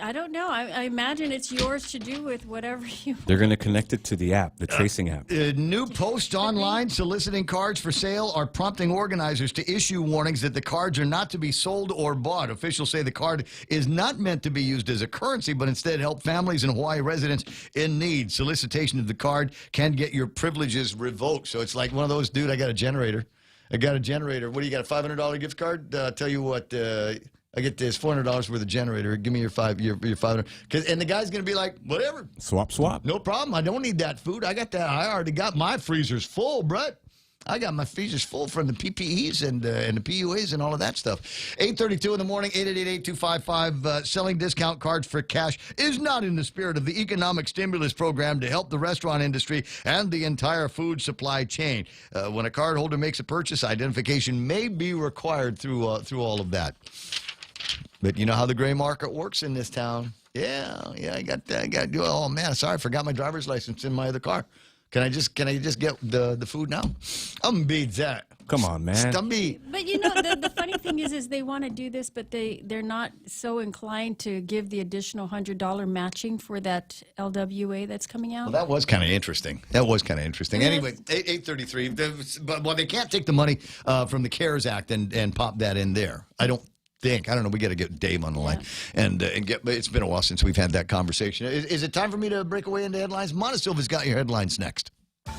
I don't know. I imagine it's yours to do with whatever you want. They're going to connect it to the app, the tracing app. New posts online soliciting cards for sale are prompting organizers to issue warnings that the cards are not to be sold or bought. Officials say the card is not meant to be used as a currency, but instead help families and Hawaii residents in need. Solicitation of the card can get your privileges revoked. So it's like one of those, dude, I got a generator. What do you got, a $500 gift card? Tell you what, I get this $400 worth of generator. Give me your $500. And the guy's going to be like, whatever. Swap. No problem. I don't need that food. I got that. I already got my freezers full, Brett. I got my freezers full from the PPEs and the PUAs and all of that stuff. 8:32 in the morning, 888-8255. Selling discount cards for cash is not in the spirit of the economic stimulus program to help the restaurant industry and the entire food supply chain. When a cardholder makes a purchase, identification may be required through all of that. But you know how the gray market works in this town. Yeah, I got to do it. Oh, man, sorry, I forgot my driver's license in my other car. Can I just get the food now? I'm beat that. Come on, man. But you know, the funny thing is they want to do this, but they're not so inclined to give the additional $100 matching for that LWA that's coming out. Well, that was kind of interesting. Anyway, 8:33. But they can't take the money from the CARES Act and pop that in there. I don't know. We got to get Dave on the line and get. It's been a while since we've had that conversation. Is it time for me to break away into headlines? Montesilva's got your headlines next.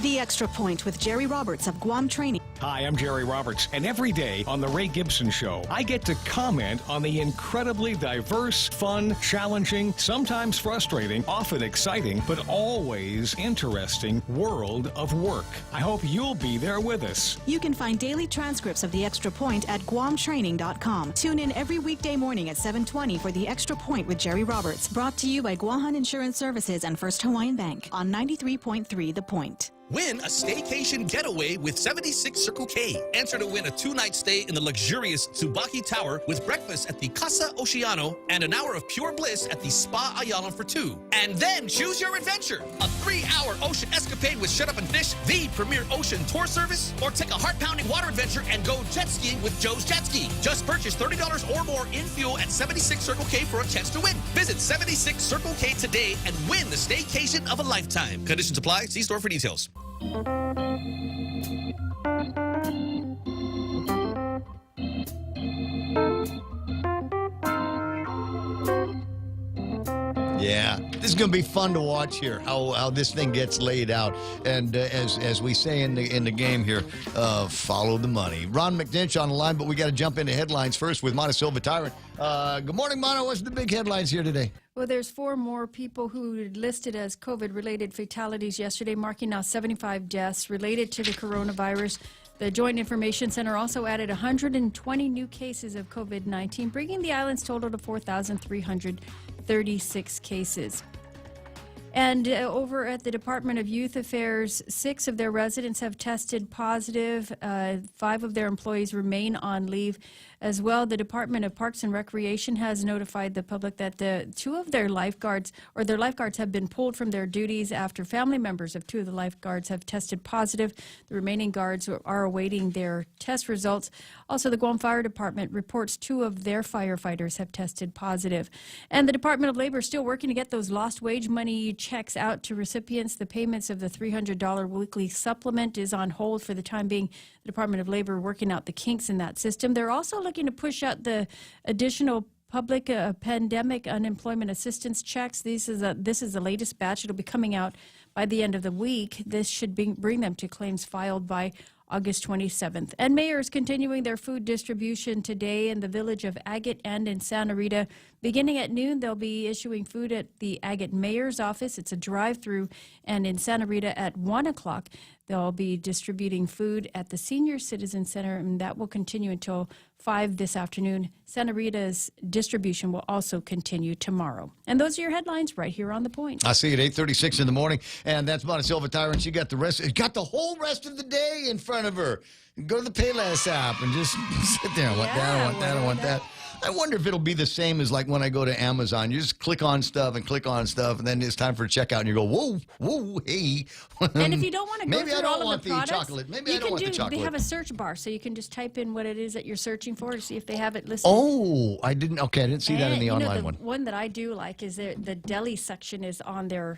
The Extra Point with Jerry Roberts of Guam Training. Hi, I'm Jerry Roberts, and every day on The Ray Gibson Show, I get to comment on the incredibly diverse, fun, challenging, sometimes frustrating, often exciting, but always interesting world of work. I hope you'll be there with us. You can find daily transcripts of The Extra Point at guamtraining.com. Tune in every weekday morning at 7:20 for The Extra Point with Jerry Roberts, brought to you by Guahan Insurance Services and First Hawaiian Bank on 93.3 The Point. Win a staycation getaway with 76 Circle K. Enter to win a 2-night stay in the luxurious Tsubaki Tower with breakfast at the Casa Oceano and an hour of pure bliss at the Spa Ayala for 2. And then choose your adventure. A 3-hour ocean escapade with Shut Up and Fish, the premier ocean tour service, or take a heart-pounding water adventure and go jet skiing with Joe's Jet Ski. Just purchase $30 or more in fuel at 76 Circle K for a chance to win. Visit 76 Circle K today and win the staycation of a lifetime. Conditions apply. See store for details. Yeah, this is going to be fun to watch here, how this thing gets laid out. And as we say in the game here, follow the money. Ron McNinch on the line, but we got to jump into headlines first with Montesilva Tyrant. Good morning, Mono. What's the big headlines here today? Well, there's 4 more people who listed as COVID-related fatalities yesterday, marking now 75 deaths related to the coronavirus. The Joint Information Center also added 120 new cases of COVID-19, bringing the island's total to 4,336 cases. And over at the Department of Youth Affairs, 6 of their residents have tested positive. 5 of their employees remain on leave. As well, the Department of Parks and Recreation has notified the public that 2 of their lifeguards have been pulled from their duties after family members of 2 of the lifeguards have tested positive. The remaining guards are awaiting their test results. Also, the Guam Fire Department reports 2 of their firefighters have tested positive. And the Department of Labor is still working to get those lost wage money checks out to recipients. The payments of the $300 weekly supplement is on hold for the time being. The Department of Labor working out the kinks in that system. They're also looking to push out the additional public pandemic unemployment assistance checks. This is the latest batch. It'll be coming out by the end of the week. This should bring them to claims filed by August 27th. And mayors continuing their food distribution today in the village of Agate and in Santa Rita. Beginning at noon, they'll be issuing food at the Agate Mayor's office. It's a drive-through. And in Santa Rita at 1 o'clock, they'll be distributing food at the Senior Citizen Center, and that will continue until 5 this afternoon. Santa Rita's distribution will also continue tomorrow. And those are your headlines right here on The Point. I see it 8:36 in the morning, and that's Montesilva Tyrant. She got the whole rest of the day in front of her. Go to the Payless app and just sit there. I want that. I wonder if it'll be the same as like when I go to Amazon. You just click on stuff, and then it's time for checkout, and you go, whoa, hey. And if you don't want to go maybe through I don't all want of the the products, chocolate. Maybe I don't want the chocolate. They have a search bar, so you can just type in what it is that you're searching for to see if they have it listed. Oh, I didn't see that in the online one. One that I do like is the deli section is on their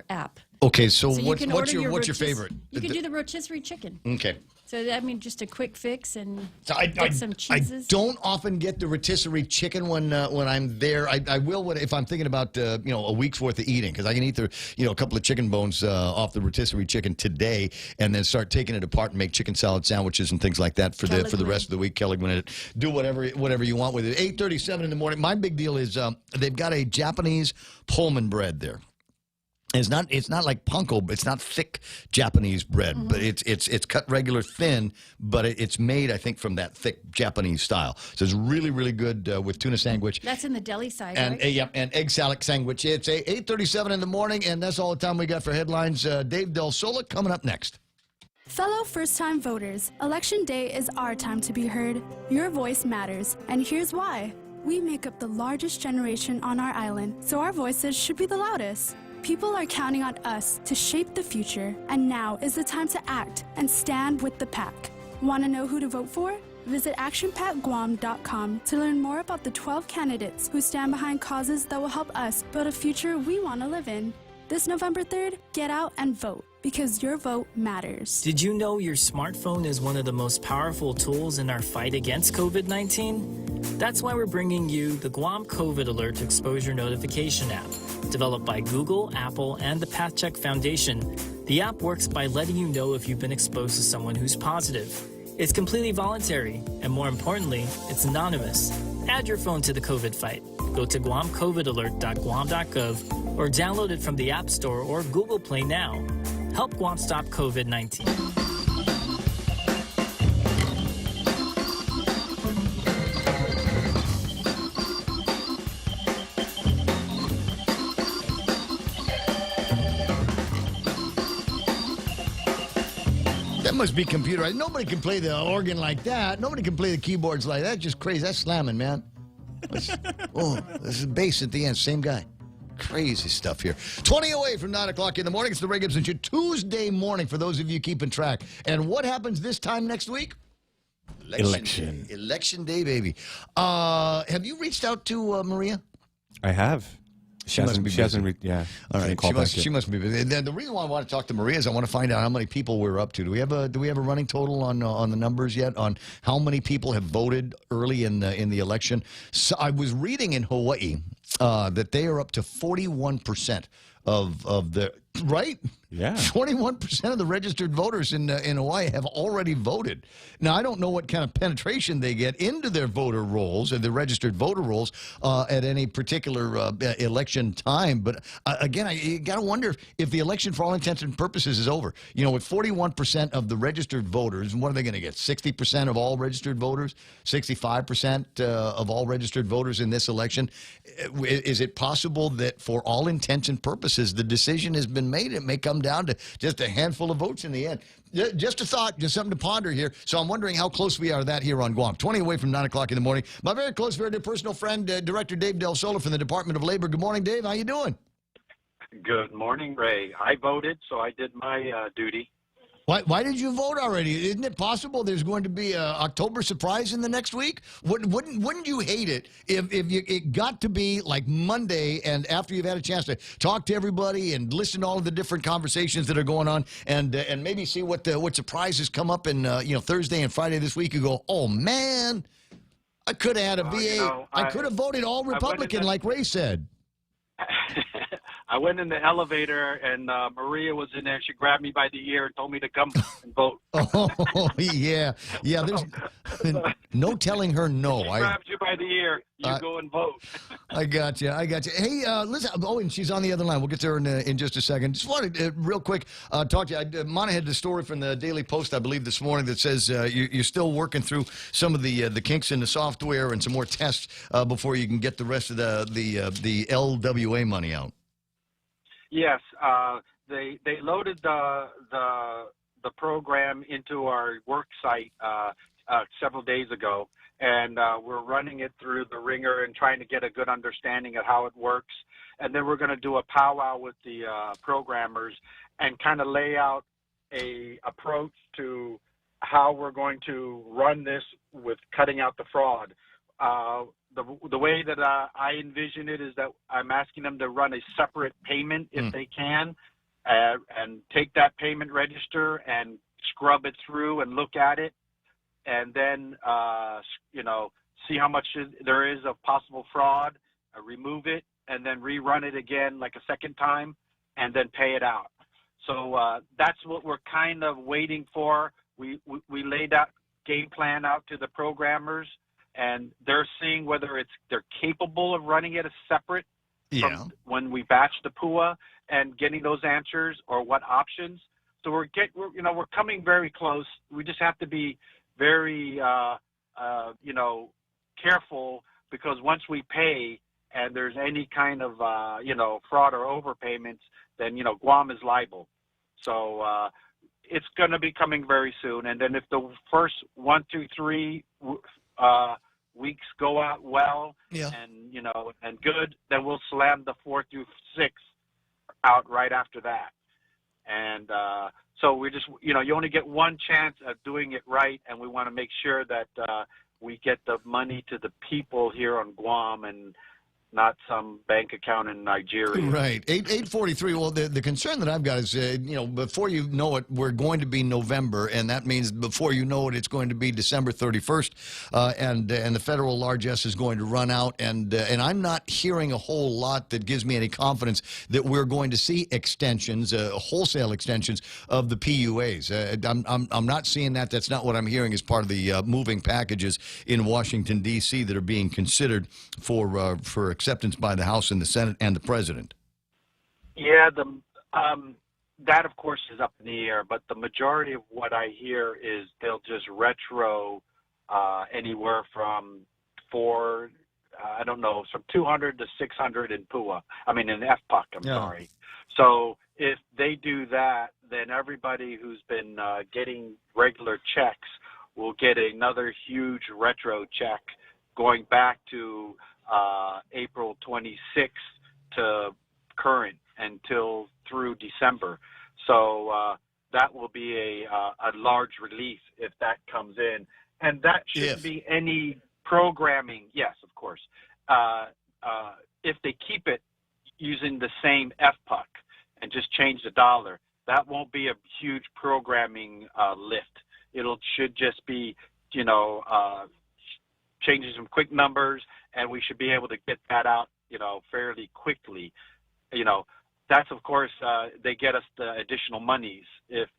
app. Okay, so you what's can your order favorite? You can do the rotisserie chicken. Okay. So I mean, just a quick fix and get some cheeses. I don't often get the rotisserie chicken when I'm there. I will if I'm thinking about a week's worth of eating, because I can eat a couple of chicken bones off the rotisserie chicken today, and then start taking it apart and make chicken salad sandwiches and things like that for the rest of the week. Kelligman, do whatever you want with it. 8:37 in the morning. My big deal is they've got a Japanese Pullman bread there. It's not like panko. It's not thick Japanese bread, but it's cut regular thin, but it's made, I think, from that thick Japanese style. So it's really, really good with tuna sandwich. That's in the deli side, and right? And egg salad sandwich. It's 8:37 in the morning, and that's all the time we got for headlines. Dave Del Sola coming up next. Fellow first-time voters, Election Day is our time to be heard. Your voice matters, and here's why. We make up the largest generation on our island, so our voices should be the loudest. People are counting on us to shape the future, and now is the time to act and stand with the pack. Want to know who to vote for? Visit actionpackguam.com to learn more about the 12 candidates who stand behind causes that will help us build a future we want to live in. This November 3rd, get out and vote, because your vote matters. Did you know your smartphone is one of the most powerful tools in our fight against COVID-19? That's why we're bringing you the Guam COVID Alert Exposure Notification app. Developed by Google, Apple, and the PathCheck Foundation, the app works by letting you know if you've been exposed to someone who's positive. It's completely voluntary, and more importantly, it's anonymous. Add your phone to the COVID fight. Go to guamcovidalert.guam.gov or download it from the App Store or Google Play now. Help Guam stop COVID-19. That must be computerized. Nobody can play the organ like that. Nobody can play the keyboards like that. Just crazy. That's slamming, man. This is bass at the end. Same guy. Crazy stuff here. 20 away from 9 o'clock in the morning. It's the Ray Gibson Show. Tuesday morning for those of you keeping track. And what happens this time next week? Election day, baby. Have you reached out to Maria? I have. She hasn't. Yeah. All right. She must be busy. The reason why I want to talk to Maria is I want to find out how many people we're up to. Do we have a running total on the numbers yet on how many people have voted early in the election? So I was reading in Hawaii that they are up to 41% of the right. Yeah. 21% of the registered voters in Hawaii have already voted. Now, I don't know what kind of penetration they get into their voter rolls or the registered voter rolls at any particular election time. But again, you got to wonder if the election, for all intents and purposes, is over. You know, with 41% of the registered voters, what are they going to get? 60% of all registered voters? 65% of all registered voters in this election? Is it possible that, for all intents and purposes, the decision has been made? It may come down to just a handful of votes in the end. Just a thought, just something to ponder here. So I'm wondering how close we are to that here on Guam. 20 away from 9 o'clock in the morning. My very close, very dear personal friend, Director Dave Del Sola from the Department of Labor. Good morning, Dave. How you doing? Good morning, Ray. I voted, so I did my duty. Why did you vote already? Isn't it possible there's going to be an October surprise in the next week? Wouldn't you hate it if it got to be like Monday, and after you've had a chance to talk to everybody and listen to all of the different conversations that are going on, and maybe see what surprises come up in Thursday and Friday this week? You go, oh man, I could have had a VA. I could have voted all Republican, like Ray said. I went in the elevator, and Maria was in there. She grabbed me by the ear and told me to come and vote. Oh, yeah. There's no telling her no. She grabs you by the ear. You go and vote. I got you. Hey, listen. Oh, and she's on the other line. We'll get to her in just a second. Just wanted real quick talk to you. Mona had the story from the Daily Post, I believe, this morning that says you're still working through some of the kinks in the software and some more tests before you can get the rest of the LWA money out. Yes, they loaded the program into our work site several days ago, and we're running it through the ringer and trying to get a good understanding of how it works. And then we're going to do a powwow with the programmers and kind of lay out a approach to how we're going to run this with cutting out the fraud. The way that I envision it is that I'm asking them to run a separate payment if they can, and take that payment register and scrub it through and look at it, and then see how much there is of possible fraud, remove it, and then rerun it again like a second time, and then pay it out. So that's what we're kind of waiting for. We laid that game plan out to the programmers, and they're seeing whether they're capable of running it as separate from when we batch the PUA and getting those answers, or what options. So we're coming very close. We just have to be very careful, because once we pay and there's any kind of fraud or overpayments, then Guam is liable. So it's going to be coming very soon. And then if the first 1 through 3 weeks go out well and good, then we'll slam the 4 through 6 out right after that. And so we just, you only get one chance of doing it right, and we want to make sure that we get the money to the people here on Guam and not some bank account in Nigeria. Right. 843. Well, the concern that I've got is, before you know it, we're going to be November, and that means before you know it, it's going to be December 31st, and the federal largesse is going to run out, and I'm not hearing a whole lot that gives me any confidence that we're going to see extensions, wholesale extensions of the PUAs. I'm not seeing that. That's not what I'm hearing as part of the moving packages in Washington, D.C. that are being considered for acceptance by the House and the Senate and the President. Yeah, that of course is up in the air, but the majority of what I hear is they'll just retro anywhere from from 200 to 600 in PUA. I mean in FPUC. Sorry. So if they do that, then everybody who's been getting regular checks will get another huge retro check going back to April 26th to current until through December. So that will be a large relief if that comes in. And that shouldn't be any programming. Yes, of course. If they keep it using the same FPUC and just change the dollar, that won't be a huge programming lift. Should just be, changing some quick numbers, and we should be able to get that out, fairly quickly. That's of course they get us the additional monies if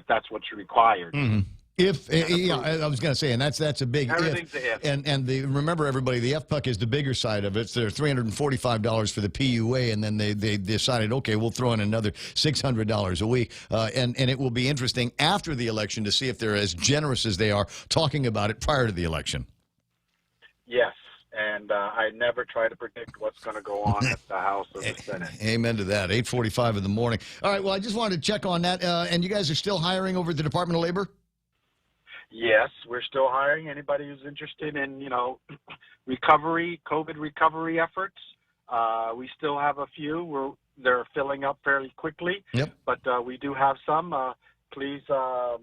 that's what's required. Mm-hmm. I was going to say, and that's a big Everything's if. an if. Remember, everybody, the FPUC is the bigger side of it. So they're $345 for the PUA, and then they decided, okay, we'll throw in another $600 a week, and it will be interesting after the election to see if they're as generous as they are talking about it prior to the election. Yes, and I never try to predict what's going to go on at the House or the Senate. Amen to that. 8:45 in the morning. All right, well, I just wanted to check on that. And you guys are still hiring over at the Department of Labor? Yes, we're still hiring anybody who's interested in, COVID recovery efforts. We still have a few. They're filling up fairly quickly. Yep. But we do have some. Please, let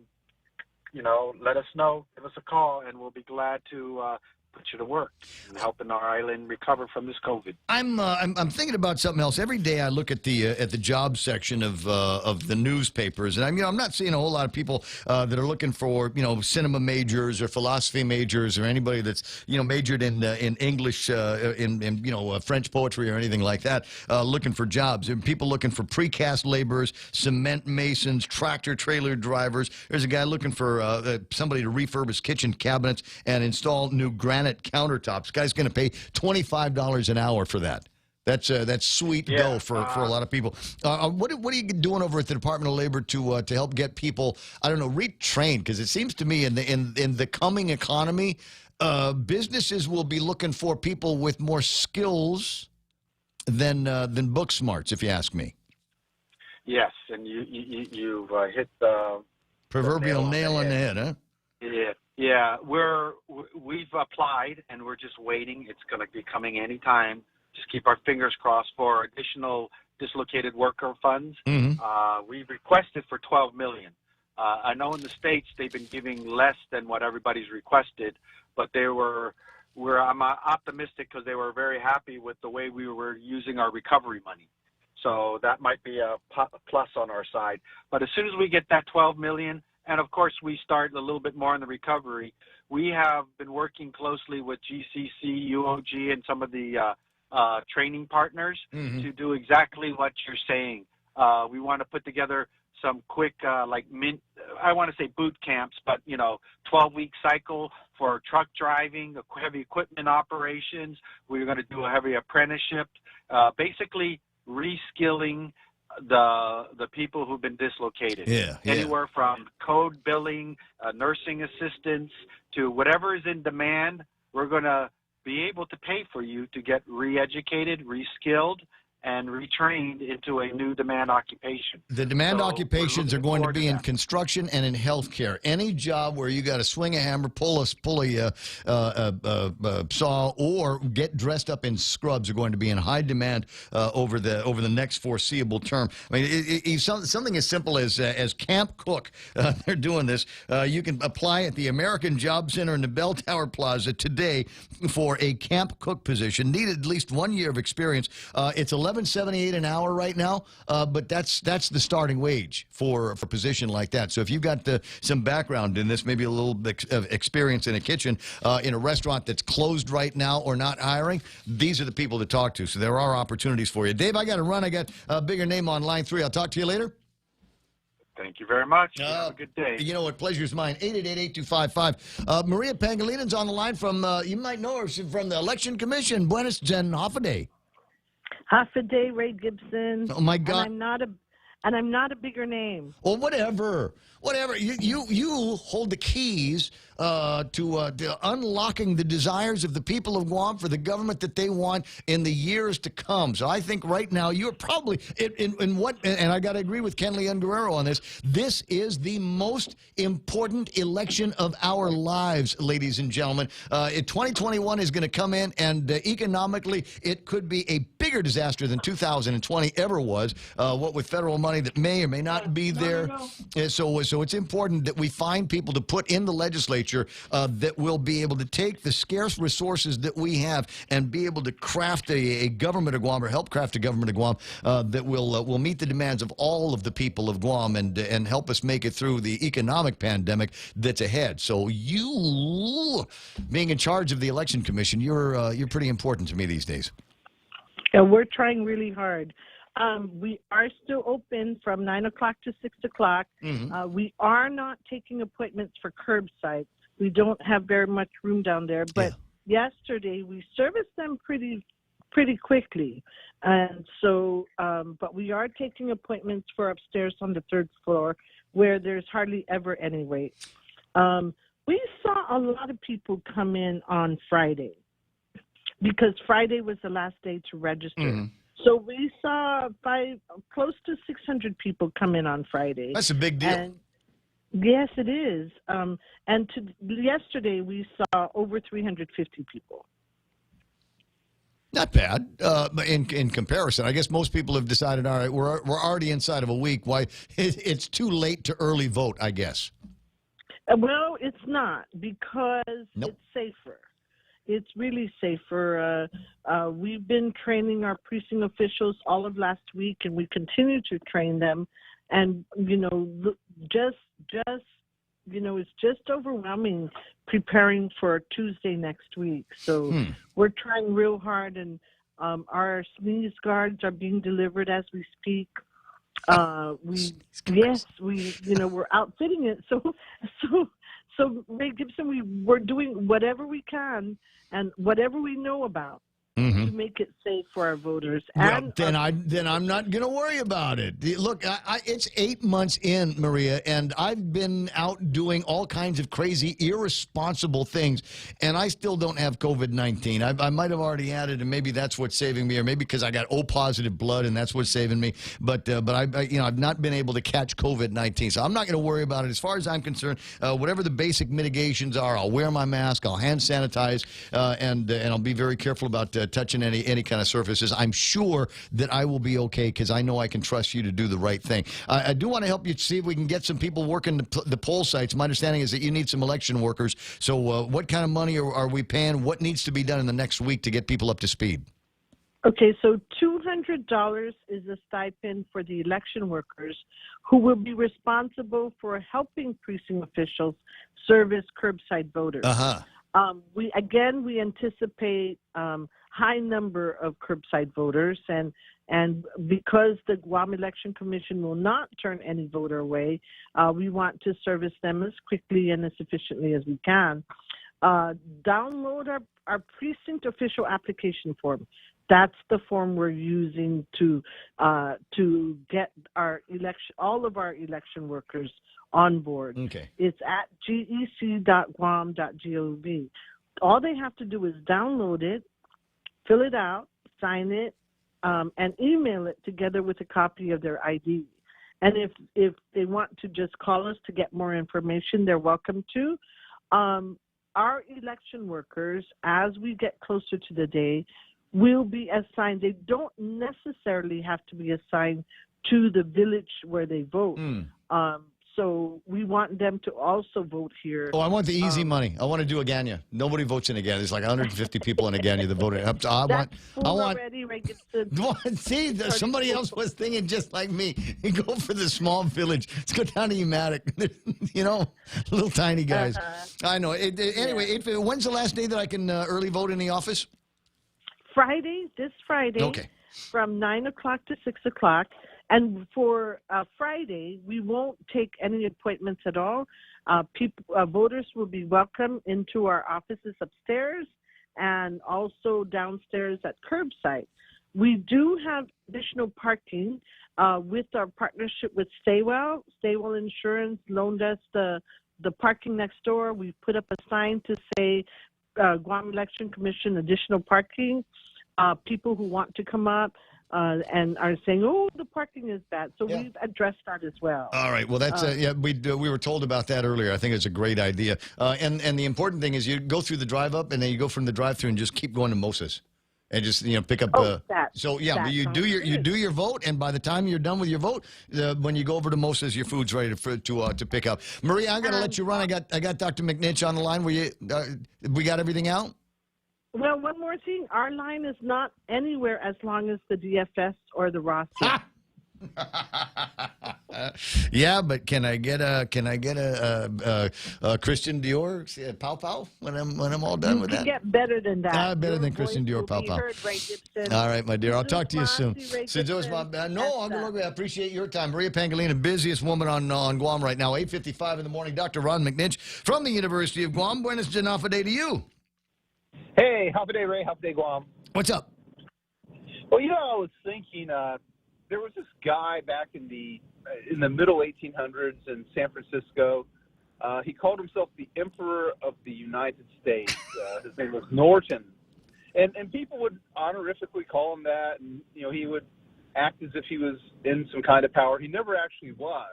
us know. Give us a call, and we'll be glad to put you to work and helping our island recover from this COVID. I'm thinking about something else. Every day I look at the job section of the newspapers, and I'm not seeing a whole lot of people that are looking for cinema majors or philosophy majors or anybody that's majored in English in French poetry or anything like that looking for jobs. There are people looking for precast laborers, cement masons, tractor trailer drivers. There's a guy looking for somebody to refurbish kitchen cabinets and install new granite countertops. Guy's going to pay $25 an hour for that. That's sweet dough for a lot of people. What are you doing over at the Department of Labor to help get people, retrained? Because it seems to me in the coming economy, businesses will be looking for people with more skills than book smarts, if you ask me. Yes, and you've hit the proverbial nail on the head, huh? Yeah, we've applied and we're just waiting. It's going to be coming anytime. Just keep our fingers crossed for additional dislocated worker funds. We've requested for $12 million. I know in the States they've been giving less than what everybody's requested, but I'm optimistic because they were very happy with the way we were using our recovery money. So that might be a plus on our side. But as soon as we get that $12 million, and of course we start a little bit more in the recovery, we have been working closely with GCC, UOG, and some of the training partners to do exactly what you're saying. We want to put together some quick, I want to say boot camps, but 12-week cycle for truck driving, heavy equipment operations. We're going to do a heavy apprenticeship, basically reskilling the people who've been dislocated. Anywhere from code billing, nursing assistants, to whatever is in demand. We're going to be able to pay for you to get re-educated, reskilled, and retrained into a new demand occupation. The demand occupations are going to be in construction and in healthcare. Any job where you got to swing a hammer, pull a saw, or get dressed up in scrubs are going to be in high demand over the next foreseeable term. I mean, something as simple as camp cook. They're doing this. You can apply at the American Job Center in the Bell Tower Plaza today for a camp cook position. Need at least 1 year of experience. It's $11.78 an hour right now, but that's the starting wage for a position like that. So if you've got some background in this, maybe a little bit of experience in a kitchen, in a restaurant that's closed right now or not hiring, these are the people to talk to. So there are opportunities for you. Dave, I got to run. I got a bigger name on line 3. I'll talk to you later. Thank you very much. Have a good day. You know what? Pleasure's mine. 888-8255. Maria Pangalinen's on the line from, you might know her, from the Election Commission. Buenos and half a day. Half a day, Ray Gibson. Oh my God! And I'm not a bigger name. Well, whatever. You hold the keys to unlocking the desires of the people of Guam for the government that they want in the years to come. So I think right now you're probably and I got to agree with Ken Leon Guerrero on this. This is the most important election of our lives, ladies and gentlemen. 2021 is going to come in, and economically, it could be a bigger disaster than 2020 ever was. What with federal money that may or may not be there. So it's important that we find people to put in the legislature that will be able to take the scarce resources that we have and be able to craft a government of Guam, or help craft a government of Guam that will meet the demands of all of the people of Guam and help us make it through the economic pandemic that's ahead. So you, being in charge of the Election Commission, you're pretty important to me these days. Yeah, we're trying really hard. We are still open from 9 o'clock to 6 o'clock. We are not taking appointments for curbside. We don't have very much room down there. But yesterday we serviced them pretty quickly. And so, but we are taking appointments for upstairs on the 3rd floor where there's hardly ever any wait. We saw a lot of people come in on Friday because Friday was the last day to register. So we saw close to 600 people come in on Friday. That's a big deal. And yes, it is. And yesterday we saw over 350 people. Not bad in comparison. I guess most people have decided, all right, we're already inside of a week. Why it's too late to early vote, I guess. Well, it's not, because it's safer. It's really safer. We've been training our precinct officials all of last week, and we continue to train them. And, it's just overwhelming preparing for Tuesday next week. So we're trying real hard, and our sneeze guards are being delivered as we speak. We're outfitting it. So Ray Gibson, we're doing whatever we can and whatever we know about to make it safe for our voters. Well, then I'm not going to worry about it. Look, it's 8 months in, Maria, and I've been out doing all kinds of crazy, irresponsible things, and I still don't have COVID-19. I might have already had it, and maybe that's what's saving me, or maybe because I got O-positive blood, and that's what's saving me. But I've not been able to catch COVID-19, so I'm not going to worry about it. As far as I'm concerned, whatever the basic mitigations are, I'll wear my mask, I'll hand sanitize, and I'll be very careful about touching any kind of surfaces. I'm sure that I will be okay because I know I can trust you to do the right thing. I do want to help you see if we can get some people working the poll sites. My understanding is that you need some election workers. So what kind of money are we paying? What needs to be done in the next week to get people up to speed? Okay, so $200 is a stipend for the election workers who will be responsible for helping precinct officials service curbside voters. We anticipate high number of curbside voters, and because the Guam Election Commission will not turn any voter away, we want to service them as quickly and as efficiently as we can. Download our precinct official application form. That's the form we're using to get all of our election workers on board. Okay. It's at gec.guam.gov. All they have to do is download it, fill it out, sign it, and email it together with a copy of their ID. And if they want to just call us to get more information, they're welcome to. Our election workers, as we get closer to the day, will be assigned. They don't necessarily have to be assigned to the village where they vote. So we want them to also vote here. Oh, I want the easy money. I want to do Agana. Nobody votes in Agana. There's like 150 people in Agana that voted. I want. Already, Ray Gibson. See, somebody else was thinking just like me. You go for the small village. Let's go down to Umatic. Little tiny guys. I know. Anyway, when's the last day that I can early vote in the office? This Friday, okay, from 9 o'clock to 6 o'clock. And for Friday, we won't take any appointments at all. Voters will be welcome into our offices upstairs and also downstairs at curbside. We do have additional parking with our partnership with Staywell. Staywell Insurance loaned us the parking next door. We put up a sign to say Guam Election Commission additional parking. People who want to come up and are saying, "Oh, the parking is bad." So we've addressed that as well. All right. Well, that's we were told about that earlier. I think it's a great idea. And the important thing is you go through the drive up, and then you go from the drive through and just keep going to Moses, and just pick up. You do your vote, and by the time you're done with your vote, when you go over to Moses, your food's ready to pick up. Maria, I'm going to let you run. I got Dr. McNitch on the line. We got everything out. Well, one more thing. Our line is not anywhere as long as the DFS or the Ross. Yeah, but can I get a Christian Dior Pow Pow when I'm all done with that? You can get better than that. Better than Christian Dior Pow Pow. All right, my dear. I'll talk to you soon. I appreciate your time. Maria Pangilinan, busiest woman on Guam right now. 8:55 in the morning. Dr. Ron McNitch from the University of Guam. Buenos Janafa Day to you. Hey, happy day, Ray. Happy day, Guam. What's up? Well, I was thinking there was this guy back in the middle 1800s in San Francisco. He called himself the Emperor of the United States. His name was Norton, and people would honorifically call him that, and he would act as if he was in some kind of power. He never actually was,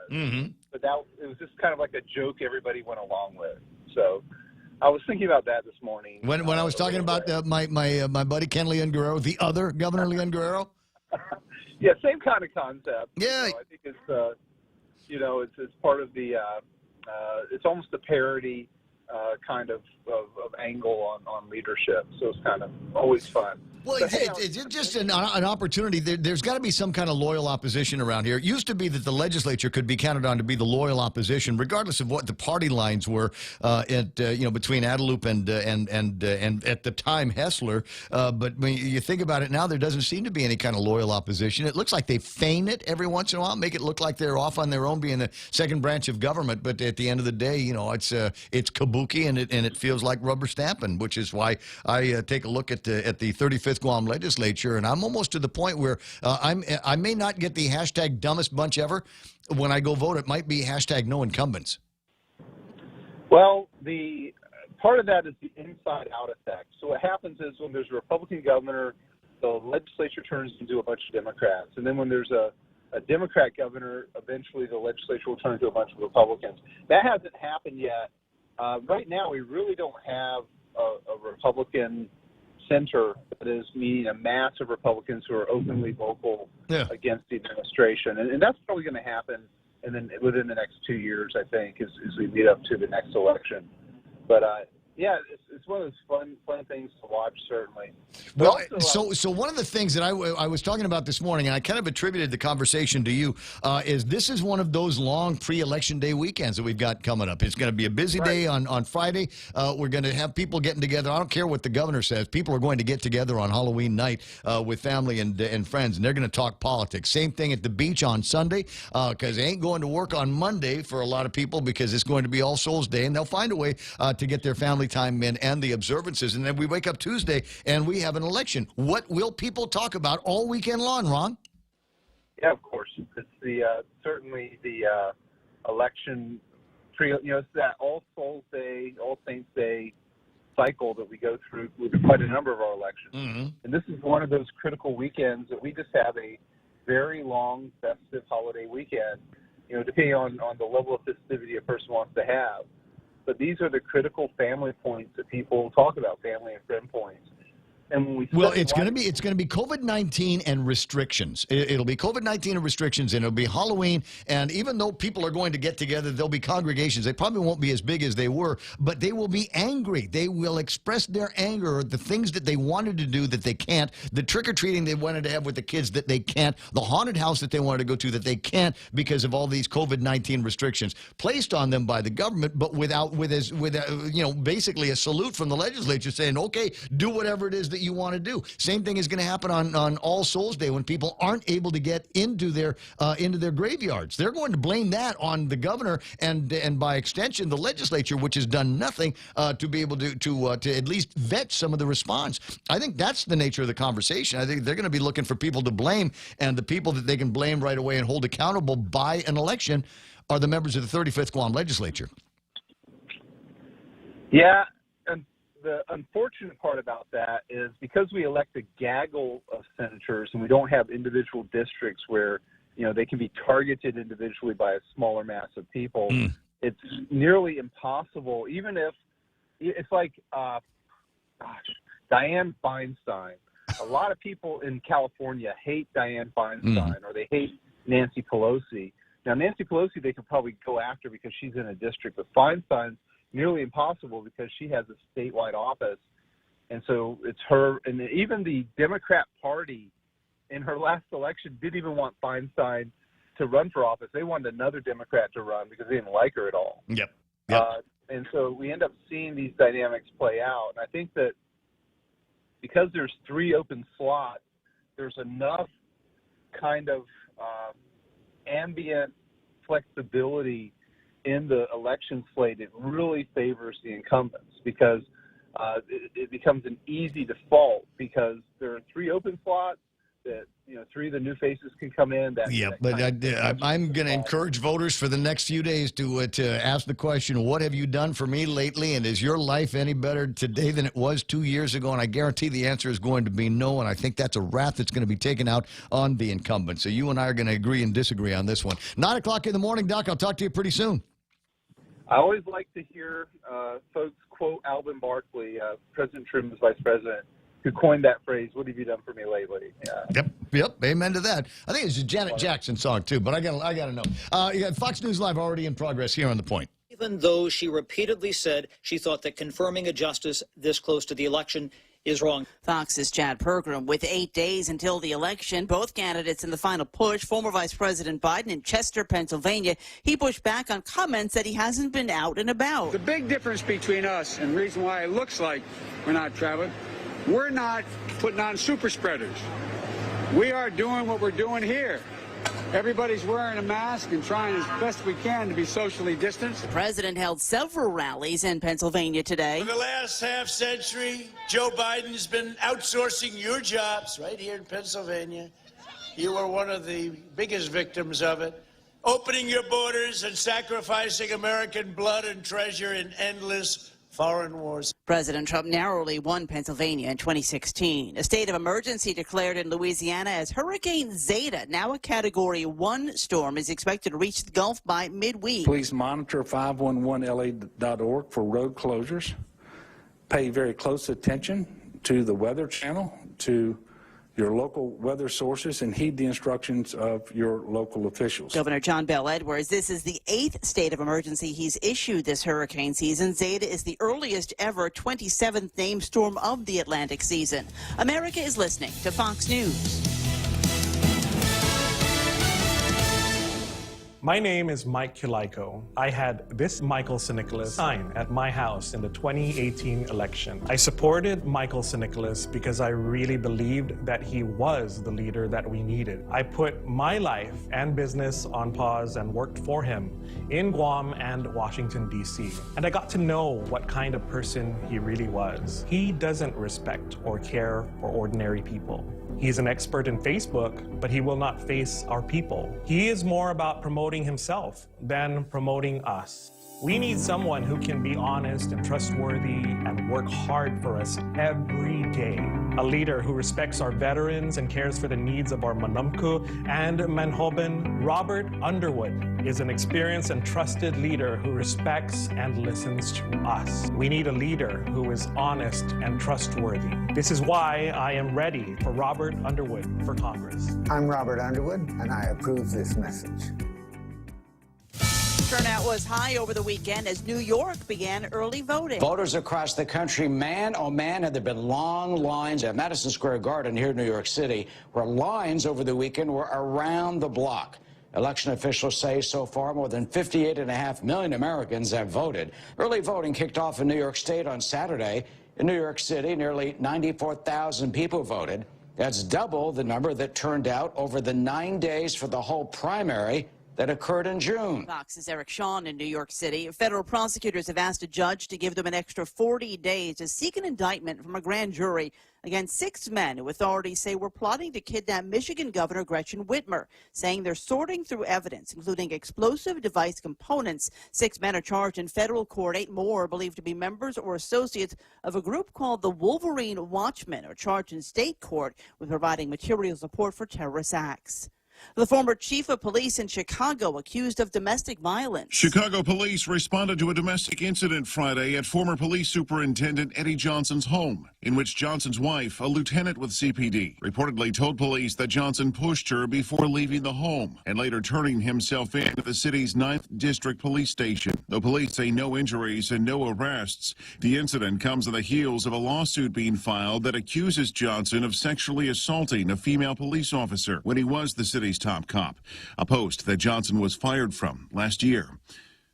but it was just kind of like a joke everybody went along with. So I was thinking about that this morning. When I was talking about my buddy Ken Leon Guerrero, the other Governor Leon Guerrero. Yeah, same kind of concept. Yeah, I think it's it's part of the it's almost a parody kind of angle on leadership. So it's kind of always fun. Well, it's just an opportunity. There's got to be some kind of loyal opposition around here. It used to be that the legislature could be counted on to be the loyal opposition, regardless of what the party lines were between Adelup and at the time Hessler. But when you think about it now, there doesn't seem to be any kind of loyal opposition. It looks like they feign it every once in a while, make it look like they're off on their own, being the second branch of government. But at the end of the day, it's kabuki and it feels like rubber stamping, which is why I take a look at the 35th 35th Guam legislature, and I'm almost to the point where I may not get the hashtag dumbest bunch ever. When I go vote, it might be hashtag no incumbents. Well, the part of that is the inside-out effect. So what happens is when there's a Republican governor, the legislature turns into a bunch of Democrats. And then when there's a Democrat governor, eventually the legislature will turn into a bunch of Republicans. That hasn't happened yet. Right now, we really don't have a Republican center that is meeting a mass of Republicans who are openly vocal against the administration. And that's probably going to happen within the next 2 years, I think, as we lead up to the next election. But yeah, it's one of those fun things to watch, certainly. But Well, also, so one of the things that I was talking about this morning, and I kind of attributed the conversation to you, is this is one of those long pre-election day weekends that we've got coming up. It's going to be a busy day on Friday. We're going to have people getting together. I don't care what the governor says. People are going to get together on Halloween night with family and friends, and they're going to talk politics. Same thing at the beach on Sunday, because they ain't going to work on Monday for a lot of people because it's going to be All Souls Day, and they'll find a way to get their family time in and the observances. And then we wake up Tuesday and we have an election. What will people talk about all weekend long, Ron? yeah, of course. It's certainly the election, it's that All Souls Day, All Saints Day cycle that we go through with quite a number of our elections. Mm-hmm. And this is one of those critical weekends that we just have a very long festive holiday weekend, depending on the level of festivity a person wants to have. But these are the critical family points that people talk about, family and friend points. And when we it's going to be COVID-19 and restrictions. It'll be COVID-19 and restrictions, and it'll be Halloween. And even though people are going to get together, there'll be congregations. They probably won't be as big as they were, but they will be angry. They will express their anger at the things that they wanted to do that they can't, the trick-or-treating they wanted to have with the kids that they can't, the haunted house that they wanted to go to that they can't because of all these COVID-19 restrictions placed on them by the government, but with basically a salute from the legislature saying, okay, do whatever it is that you want to do. Same thing is going to happen on All Souls Day when people aren't able to get into their graveyards. They're going to blame that on the governor and by extension the legislature, which has done nothing to be able to at least vet some of the response. I think that's the nature of the conversation. I think they're going to be looking for people to blame, and the people that they can blame right away and hold accountable by an election are the members of the 35th Guam legislature. Yeah, and the unfortunate part about that is because we elect a gaggle of senators and we don't have individual districts where, they can be targeted individually by a smaller mass of people, it's nearly impossible, even if it's like, Dianne Feinstein. A lot of people in California hate Dianne Feinstein or they hate Nancy Pelosi. Now, Nancy Pelosi they could probably go after because she's in a district, but Feinstein's nearly impossible because she has a statewide office. And so it's her, and even the Democrat Party in her last election didn't even want Feinstein to run for office. They wanted another Democrat to run because they didn't like her at all. Yep. And so we end up seeing these dynamics play out. And I think that because there's 3 open slots, there's enough kind of ambient flexibility in the election slate. It really favors the incumbents because it becomes an easy default because there are 3 open slots that 3 of the new faces can come in. I'm going to encourage voters for the next few days to ask the question, what have you done for me lately, and is your life any better today than it was 2 years ago? And I guarantee the answer is going to be no, and I think that's a wrath that's going to be taken out on the incumbent. So you and I are going to agree and disagree on this one. 9 o'clock in the morning, Doc. I'll talk to you pretty soon. I always like to hear folks quote Alvin Barkley, President Truman's vice president, who coined that phrase, "What have you done for me lately?" Yep. Amen to that. I think it's a Janet Jackson song, too, but I gotta know. Fox News Live already in progress here on The Point. Even though she repeatedly said she thought that confirming a justice this close to the election is wrong. Fox's Chad Pergram. With 8 days until the election, both candidates in the final push, former Vice President Biden in Chester, Pennsylvania, he pushed back on comments that he hasn't been out and about. The big difference between us and the reason why it looks like we're not traveling, we're not putting on super spreaders. We are doing what we're doing here. Everybody's wearing a mask and trying as best we can to be socially distanced. The president held several rallies in Pennsylvania today. For the last half century, Joe Biden has been outsourcing your jobs right here in Pennsylvania. You were one of the biggest victims of it. Opening your borders and sacrificing American blood and treasure in endless foreign wars. President Trump narrowly won Pennsylvania in 2016. A state of emergency declared in Louisiana as Hurricane Zeta, now a Category 1 storm, is expected to reach the Gulf by midweek. Please monitor 511la.org for road closures. Pay very close attention to the Weather Channel, to your local weather sources, and heed the instructions of your local officials. Governor John Bel Edwards, this is the 8th state of emergency he's issued this hurricane season. Zeta is the earliest ever 27th named storm of the Atlantic season. America is listening to Fox News. My name is Mike Kuliko. I had this Michael Sinikolas sign at my house in the 2018 election. I supported Michael Sinikolas because I really believed that he was the leader that we needed. I put my life and business on pause and worked for him in Guam and Washington, D.C. And I got to know what kind of person he really was. He doesn't respect or care for ordinary people. He's an expert in Facebook, but he will not face our people. He is more about promoting himself than promoting us. We need someone who can be honest and trustworthy and work hard for us every day. A leader who respects our veterans and cares for the needs of our Manumku and Manhoban. Robert Underwood is an experienced and trusted leader who respects and listens to us. We need a leader who is honest and trustworthy. This is why I am ready for Robert Underwood for Congress. I'm Robert Underwood, and I approve this message. Turnout was high over the weekend as New York began early voting. Voters across the country, man, oh man, have there been long lines at Madison Square Garden here in New York City, where lines over the weekend were around the block. Election officials say so far more than 58.5 million Americans have voted. Early voting kicked off in New York State on Saturday. In New York City, nearly 94,000 people voted. That's double the number that turned out over the 9 days for the whole primary that occurred in June. Fox's Eric Shawn in New York City. Federal prosecutors have asked a judge to give them an extra 40 days to seek an indictment from a grand jury against 6 men who authorities say were plotting to kidnap Michigan Governor Gretchen Whitmer, saying they're sorting through evidence, including explosive device components. 6 men are charged in federal court. 8 more are believed to be members or associates of a group called the Wolverine Watchmen, are charged in state court with providing material support for terrorist acts. The former chief of police in Chicago accused of domestic violence. Chicago police responded to a domestic incident Friday at former police superintendent Eddie Johnson's home, in which Johnson's wife, a lieutenant with CPD, reportedly told police that Johnson pushed her before leaving the home and later turning himself in at the city's 9th District Police Station. Though police say no injuries and no arrests, the incident comes on the heels of a lawsuit being filed that accuses Johnson of sexually assaulting a female police officer when he was the city's top cop, a post that Johnson was fired from last year.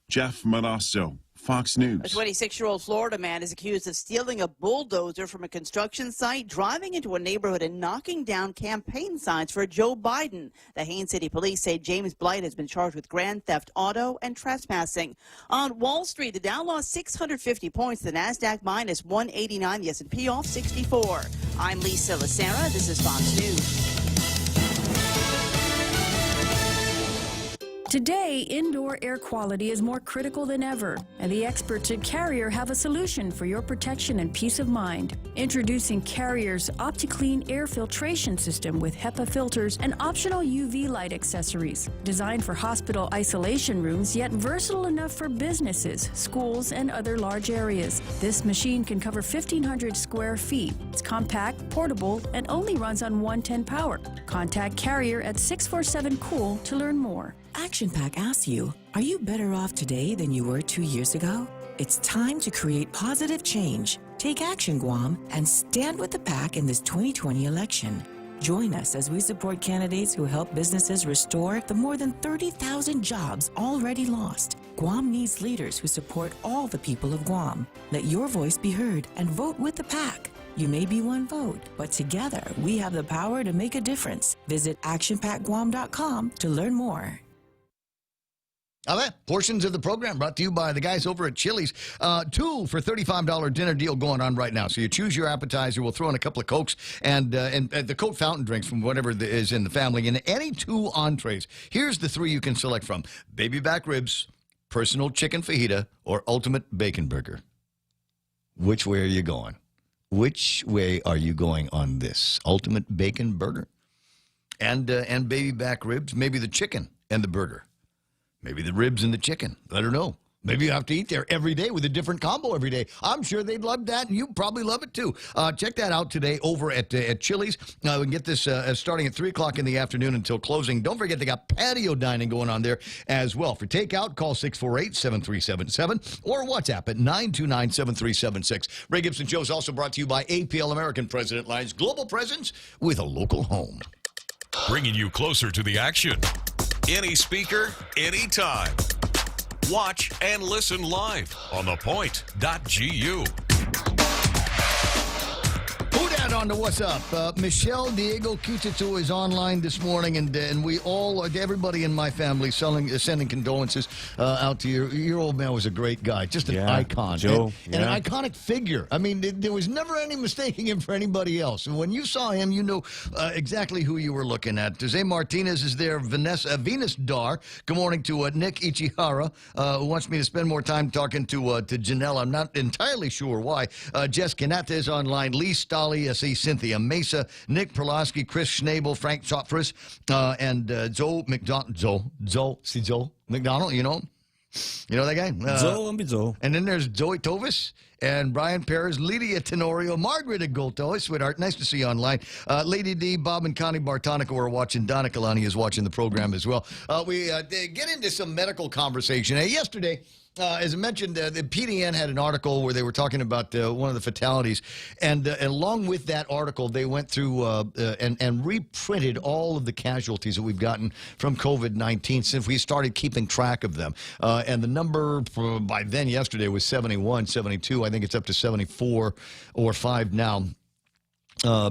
Jeff Manasso, Fox News. A 26-year-old Florida man is accused of stealing a bulldozer from a construction site, driving into a neighborhood and knocking down campaign signs for Joe Biden. The Haines City Police say James Blight has been charged with grand theft auto and trespassing. On Wall Street, the Dow lost 650 points, the NASDAQ minus 189, the S&P off 64. I'm Lisa Lacera. This is Fox News. Today, indoor air quality is more critical than ever, and the experts at Carrier have a solution for your protection and peace of mind. Introducing Carrier's OptiClean air filtration system with HEPA filters and optional UV light accessories. Designed for hospital isolation rooms, yet versatile enough for businesses, schools, and other large areas. This machine can cover 1,500 square feet. It's compact, portable, and only runs on 110 power. Contact Carrier at 647-COOL to learn more. Action Pack asks you, are you better off today than you were 2 years ago? It's time to create positive change. Take action, Guam, and stand with the pack in this 2020 election. Join us as we support candidates who help businesses restore the more than 30,000 jobs already lost. Guam needs leaders who support all the people of Guam. Let your voice be heard and vote with the pack. You may be one vote, but together we have the power to make a difference. Visit actionpackguam.com to learn more. All right, portions of the program brought to you by the guys over at Chili's. 2 for $35 dinner deal going on right now. So you choose your appetizer. We'll throw in a couple of Cokes and the Coke fountain drinks from whatever is in the family. And any 2 entrees. Here's the 3 you can select from. Baby back ribs, personal chicken fajita, or ultimate bacon burger. Which way are you going? Which way are you going on this? Ultimate bacon burger and baby back ribs? Maybe the chicken and the burger. Maybe the ribs and the chicken. I don't know. Maybe you have to eat there every day with a different combo every day. I'm sure they'd love that, and you probably love it too. Check that out today over at Chili's. We can get this starting at 3 o'clock in the afternoon until closing. Don't forget, they got patio dining going on there as well. For takeout, call 648-7377 or WhatsApp at 929-7376. Ray Gibson Show is also brought to you by APL American President Lines, global presence with a local home. Bringing you closer to the action. Any speaker, anytime. Watch and listen live on thepoint.gu. Who that on the What's Up? Michelle Diego Quitito is online this morning, and we all, everybody in my family, sending condolences out to you. Your old man was a great guy, just an icon. Joe. And an iconic figure. I mean, there was never any mistaking him for anybody else. And when you saw him, you knew exactly who you were looking at. Jose Martinez is there. Venus Dar. Good morning to Nick Ichihara, who wants me to spend more time talking to Janelle. I'm not entirely sure why. Jess Canetta is online. Lee Stolley, see Cynthia Mesa, Nick Perlowski, Chris Schnabel, Frank Chopfris, and Zoe McDonald. Zoe McDonald, you know that guy? Zoe. And then there's Zoe Tovis and Brian Perez, Lydia Tenorio, Margaret Agolto, sweetheart, nice to see you online. Lady D, Bob and Connie Bartonico are watching. Donna Kalani is watching the program as well. We get into some medical conversation. Yesterday, as I mentioned, the PDN had an article where they were talking about one of the fatalities, and along with that article, they went through and reprinted all of the casualties that we've gotten from COVID-19 since we started keeping track of them. And the number by then yesterday was 71, 72. I think it's up to 74 or 5 now.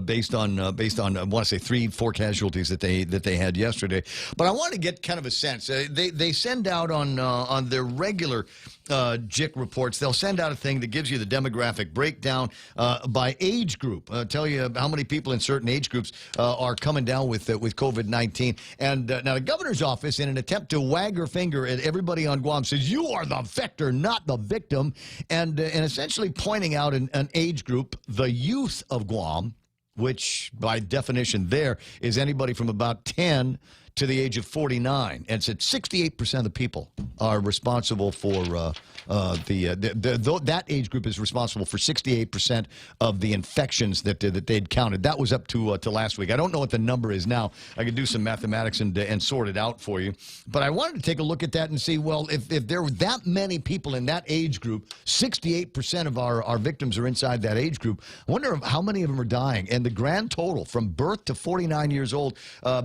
Based on I want to say 3-4 casualties that they had yesterday, but I want to get kind of a sense. They send out on their regular JIC reports. They'll send out a thing that gives you the demographic breakdown by age group. Tell you how many people in certain age groups are coming down with COVID-19. And now the governor's office, in an attempt to wag her finger at everybody on Guam, says you are the vector, not the victim, and essentially pointing out an age group, the youth of Guam, which by definition there is anybody from about 10 to the age of 49. And said 68% of the people are responsible for that age group is responsible for 68% of the infections that they'd counted. That was up to last week. I don't know what the number is now. I could do some mathematics and sort it out for you. But I wanted to take a look at that and see, well, if there were that many people in that age group, 68% of our victims are inside that age group. I wonder how many of them are dying. And the grand total from birth to 49 years old,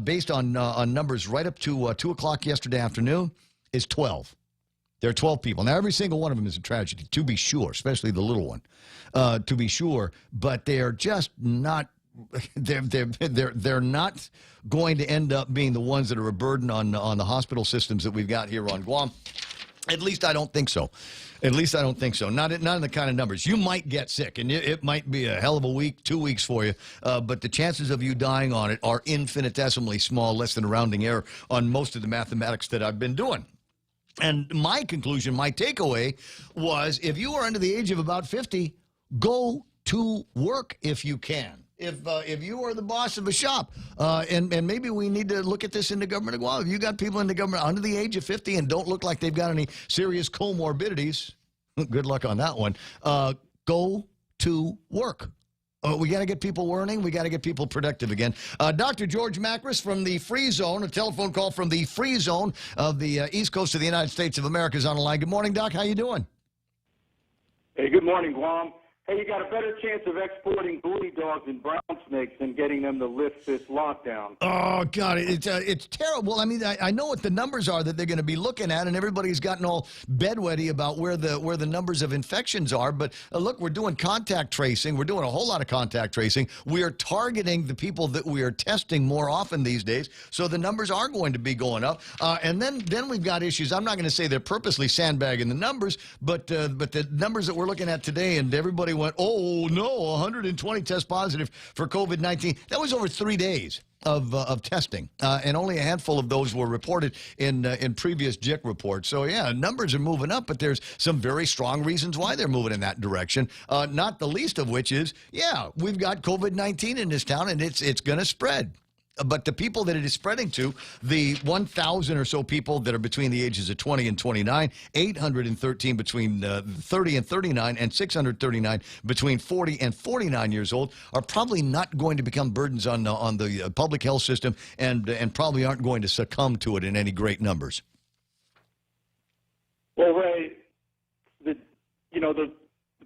based on numbers right up to 2 o'clock yesterday afternoon, is 12. There are 12 people. Now, every single one of them is a tragedy, to be sure, especially the little one, to be sure. But they are just not. They're not going to end up being the ones that are a burden on the hospital systems that we've got here on Guam. At least I don't think so. Not in the kind of numbers. You might get sick, and it might be a hell of a week, 2 weeks for you. But the chances of you dying on it are infinitesimally small, less than a rounding error on most of the mathematics that I've been doing. And my conclusion, my takeaway was, if you are under the age of about 50, go to work if you can. If you are the boss of a shop, and maybe we need to look at this in the government as well. If you got people in the government under the age of 50 and don't look like they've got any serious comorbidities, good luck on that one. Go to work. We got to get people learning. We got to get people productive again. Dr. George Macris from the Free Zone, a telephone call from the Free Zone of the East Coast of the United States of America is on the line. Good morning, Doc. How you doing? Hey, good morning, Guam. Hey, you got a better chance of exporting booty dogs and brown snakes than getting them to lift this lockdown. Oh, God, it's terrible. I mean, I know what the numbers are that they're going to be looking at, and everybody's gotten all bedwetty about where the numbers of infections are. But look, we're doing contact tracing. We're doing a whole lot of contact tracing. We are targeting the people that we are testing more often these days, so the numbers are going to be going up. And then we've got issues. I'm not going to say they're purposely sandbagging the numbers, but the numbers that we're looking at today, and everybody went, oh, no, 120 test positive for COVID-19. That was over 3 days of testing, and only a handful of those were reported in previous JIC reports. So, yeah, numbers are moving up, but there's some very strong reasons why they're moving in that direction, not the least of which is, yeah, we've got COVID-19 in this town, and it's going to spread. But the people that it is spreading to, the 1,000 or so people that are between the ages of 20 and 29, 813 between 30 and 39, and 639 between 40 and 49 years old, are probably not going to become burdens on the public health system, and probably aren't going to succumb to it in any great numbers. Well, Ray, the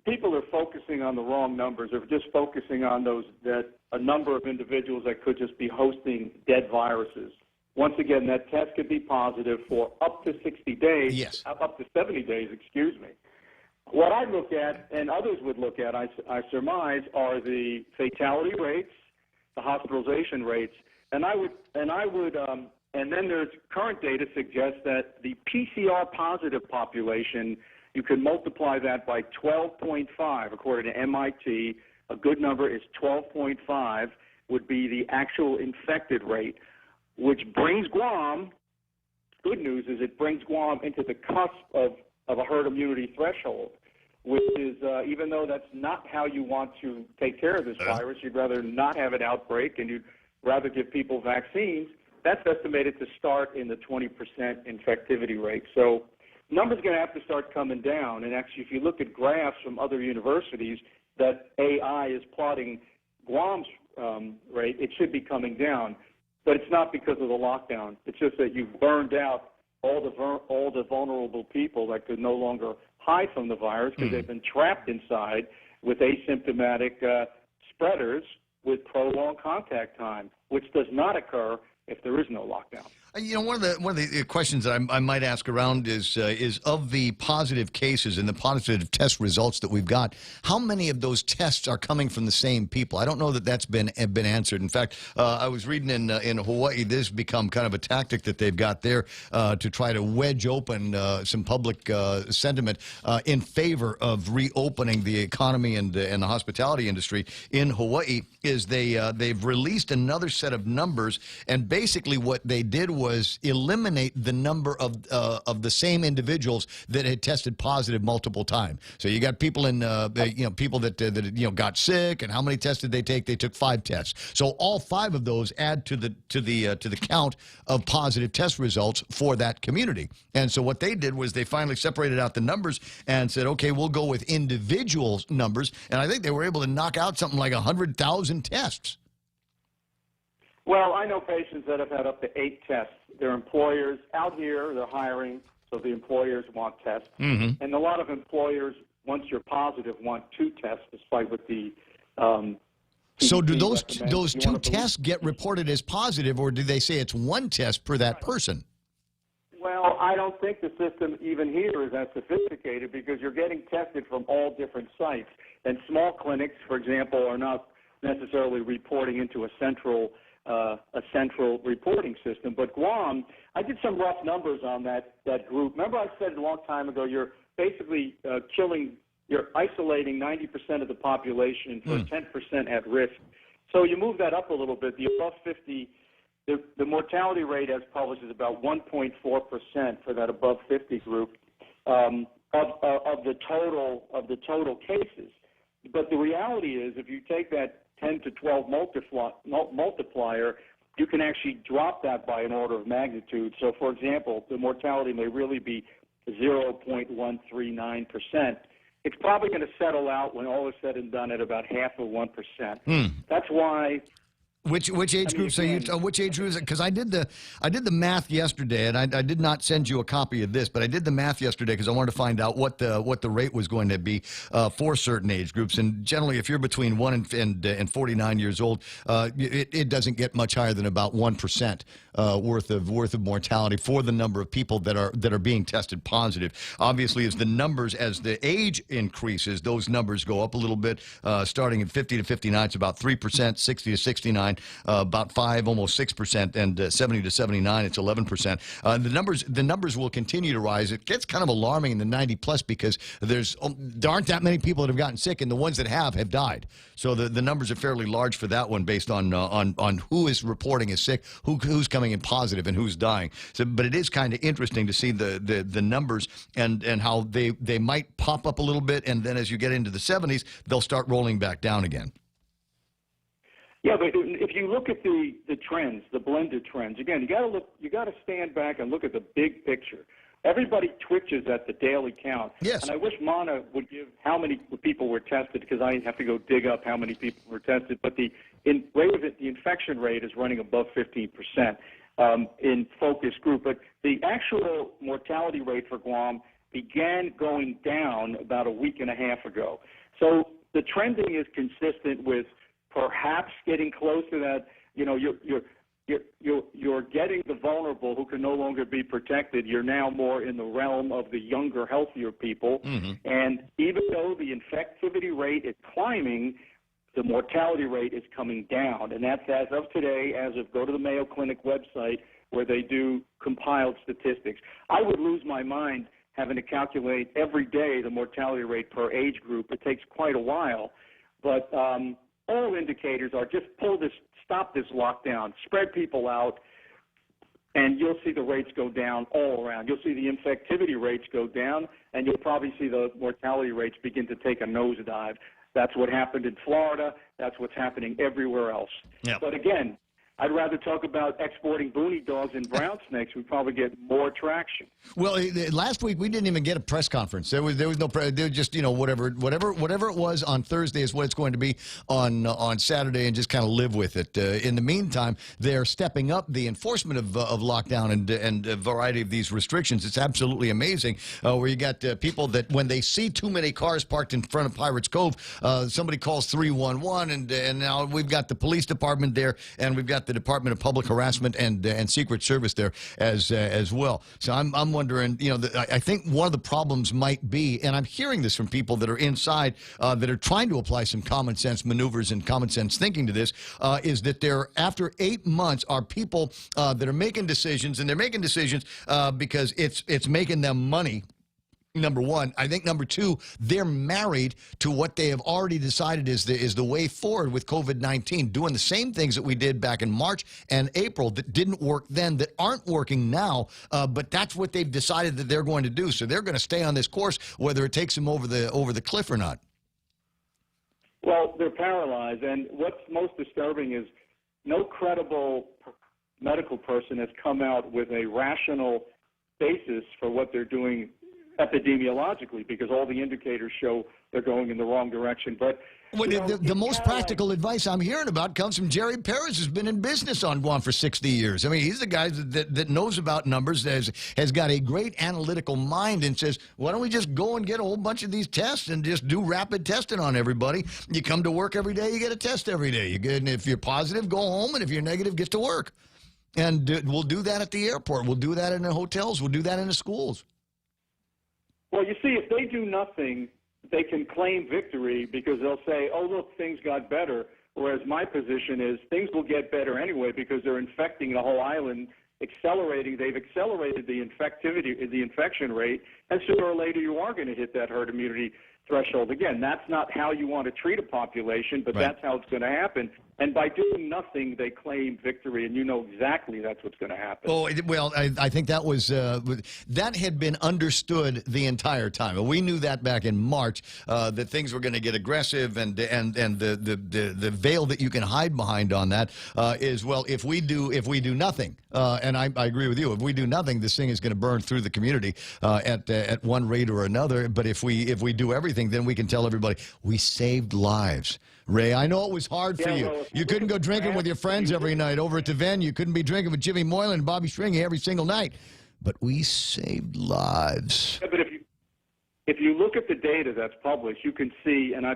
people are focusing on the wrong numbers. They're just focusing on a number of individuals that could just be hosting dead viruses. Once again, that test could be positive for up to 60 days, yes, up to 70 days, excuse me. What I look at, and others would look at, I surmise, are the fatality rates, the hospitalization rates, and then there's current data suggests that the PCR positive population, you can multiply that by 12.5, according to MIT. A good number is 12.5 would be the actual infected rate, which brings Guam, good news is it brings Guam into the cusp of a herd immunity threshold, which is, even though that's not how you want to take care of this virus, you'd rather not have an outbreak and you'd rather give people vaccines, that's estimated to start in the 20% infectivity rate. So numbers are going to have to start coming down. And actually, if you look at graphs from other universities that AI is plotting Guam's rate, it should be coming down. But it's not because of the lockdown. It's just that you've burned out all the vulnerable people that could no longer hide from the virus because they've been trapped inside with asymptomatic spreaders with prolonged contact time, which does not occur if there is no lockdown. You know, one of the questions that I might ask around is of the positive cases and the positive test results that we've got, how many of those tests are coming from the same people? I don't know that that's been answered. In fact, I was reading in Hawaii, this has become kind of a tactic that they've got there to try to wedge open some public sentiment in favor of reopening the economy and the hospitality industry in Hawaii. Is they've released another set of numbers, and basically what they did was eliminate the number of the same individuals that had tested positive multiple times. So you got people people that got sick, and how many tests did they take? They took 5 tests. So all 5 of those add to the count of positive test results for that community. And so what they did was they finally separated out the numbers and said, okay, we'll go with individual numbers. And I think they were able to knock out something like 100,000 tests. Well, I know patients that have had up to 8 tests. Their employers out here, they're hiring, so the employers want tests. Mm-hmm. And a lot of employers, once you're positive, want 2 tests, despite what the So do those 2 tests get reported as positive, or do they say it's 1 test per that person? Well, I don't think the system even here is as sophisticated because you're getting tested from all different sites. And small clinics, for example, are not necessarily reporting into a central reporting system. But Guam, I did some rough numbers on that group. Remember I said a long time ago, you're basically you're isolating 90% of the population for 10% at risk. So you move that up a little bit. The above 50, the mortality rate as published is about 1.4% for that above 50 group of the total cases. But the reality is, if you take that 10 to 12 multiplier, you can actually drop that by an order of magnitude. So, for example, the mortality may really be 0.139%. It's probably going to settle out when all is said and done at about half of 1%. That's why Which age groups are you? Which age groups? Because I did the math yesterday, and I did not send you a copy of this, but I did the math yesterday because I wanted to find out what the rate was going to be for certain age groups. And generally, if you're between 1 and 49 years old, it doesn't get much higher than about 1% worth of mortality for the number of people that are being tested positive. Obviously, as the age increases, those numbers go up a little bit. Starting at 50 to 59, it's about 3%. 60 to 69. About 5, almost 6%, and 70 to 79, it's 11%. The numbers will continue to rise. It gets kind of alarming in the 90 plus because there aren't that many people that have gotten sick, and the ones that have died. So the numbers are fairly large for that one, based on who is reporting as sick, who's coming in positive, and who's dying. So, but it is kind of interesting to see the numbers and how they might pop up a little bit, and then as you get into the 70s, they'll start rolling back down again. Yeah, but if you look at the trends, the blended trends, again, you got to stand back and look at the big picture. Everybody twitches at the daily count. Yes. And I wish Mana would give how many people were tested, because I have to go dig up how many people were tested. But the infection rate is running above 15% in focus group. But the actual mortality rate for Guam began going down about a week and a half ago. So the trending is consistent with perhaps getting close to that. You're getting the vulnerable who can no longer be protected. You're now more in the realm of the younger, healthier people. Mm-hmm. And even though the infectivity rate is climbing, the mortality rate is coming down. And that's as of today, go to the Mayo Clinic website where they do compiled statistics. I would lose my mind having to calculate every day the mortality rate per age group. It takes quite a while. But all indicators are just stop this lockdown, spread people out, and you'll see the rates go down all around. You'll see the infectivity rates go down, and you'll probably see the mortality rates begin to take a nosedive. That's what happened in Florida. That's what's happening everywhere else. Yep. But again, I'd rather talk about exporting boonie dogs and brown snakes. We'd probably get more traction. Well, last week we didn't even get a press conference. There was no press. There was just whatever it was on Thursday is what it's going to be on Saturday, and just kind of live with it. In the meantime, they're stepping up the enforcement of lockdown and a variety of these restrictions. It's absolutely amazing. Where you got people that when they see too many cars parked in front of Pirates Cove, somebody calls 311, and now we've got the police department there, and we've got the Department of Public Harassment and Secret Service there as well. So I'm wondering, I think one of the problems might be, and I'm hearing this from people that are inside that are trying to apply some common sense maneuvers and common sense thinking to this, is that after 8 months are people that are making decisions, and they're making decisions because it's making them money. Number one. I think number two, they're married to what they have already decided is the way forward with COVID-19, doing the same things that we did back in March and April that didn't work then, that aren't working now, but that's what they've decided that they're going to do. So they're going to stay on this course, whether it takes them over the cliff or not. Well, they're paralyzed, and what's most disturbing is no credible medical person has come out with a rational basis for what they're doing epidemiologically, because all the indicators show they're going in the wrong direction. But the most practical advice I'm hearing about comes from Jerry Perez, who's been in business on Guam for 60 years. I mean, he's the guy that knows about numbers, has got a great analytical mind, and says, why don't we just go and get a whole bunch of these tests and just do rapid testing on everybody? You come to work every day, you get a test every day. And if you're positive, go home, and if you're negative, get to work. And we'll do that at the airport. We'll do that in the hotels. We'll do that in the schools. Well, you see, if they do nothing, they can claim victory because they'll say, oh, look, things got better. Whereas my position is things will get better anyway because they're infecting the whole island, they've accelerated the infection rate, and sooner or later you are going to hit that herd immunity threshold. Again, that's not how you want to treat a population, but that's how it's going to happen. And by doing nothing, they claim victory, and you know exactly that's what's going to happen. Oh, well, I think that was that had been understood the entire time. We knew that back in March that things were going to get aggressive, and the veil that you can hide behind on that is, well, if we do nothing, and I agree with you, if we do nothing, this thing is going to burn through the community at one rate or another. But if we do everything, everything, then we can tell everybody we saved lives. Ray, I know it was hard for you. Well, You couldn't go drinking with your friends every night over at the venue. You couldn't be drinking with Jimmy Moylan and Bobby Stringy every single night. But we saved lives. Yeah, but if you look at the data that's published, you can see, and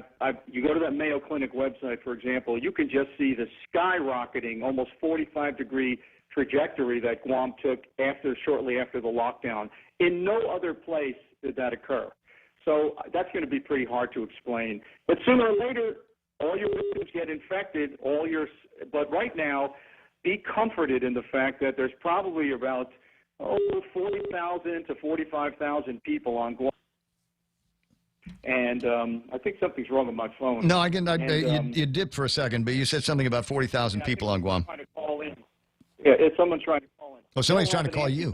you go to that Mayo Clinic website, for example, you can just see the skyrocketing, almost 45-degree trajectory that Guam took shortly after the lockdown. In no other place did that occur. So that's going to be pretty hard to explain. But sooner or later, all your victims get infected. But right now, be comforted in the fact that there's probably about 40,000 to 45,000 people on Guam. And I think something's wrong with my phone. No, you dipped for a second, but you said something about 40,000 people on Guam. Trying to call in. Yeah, it's someone trying to call in. Oh, somebody's trying to call you.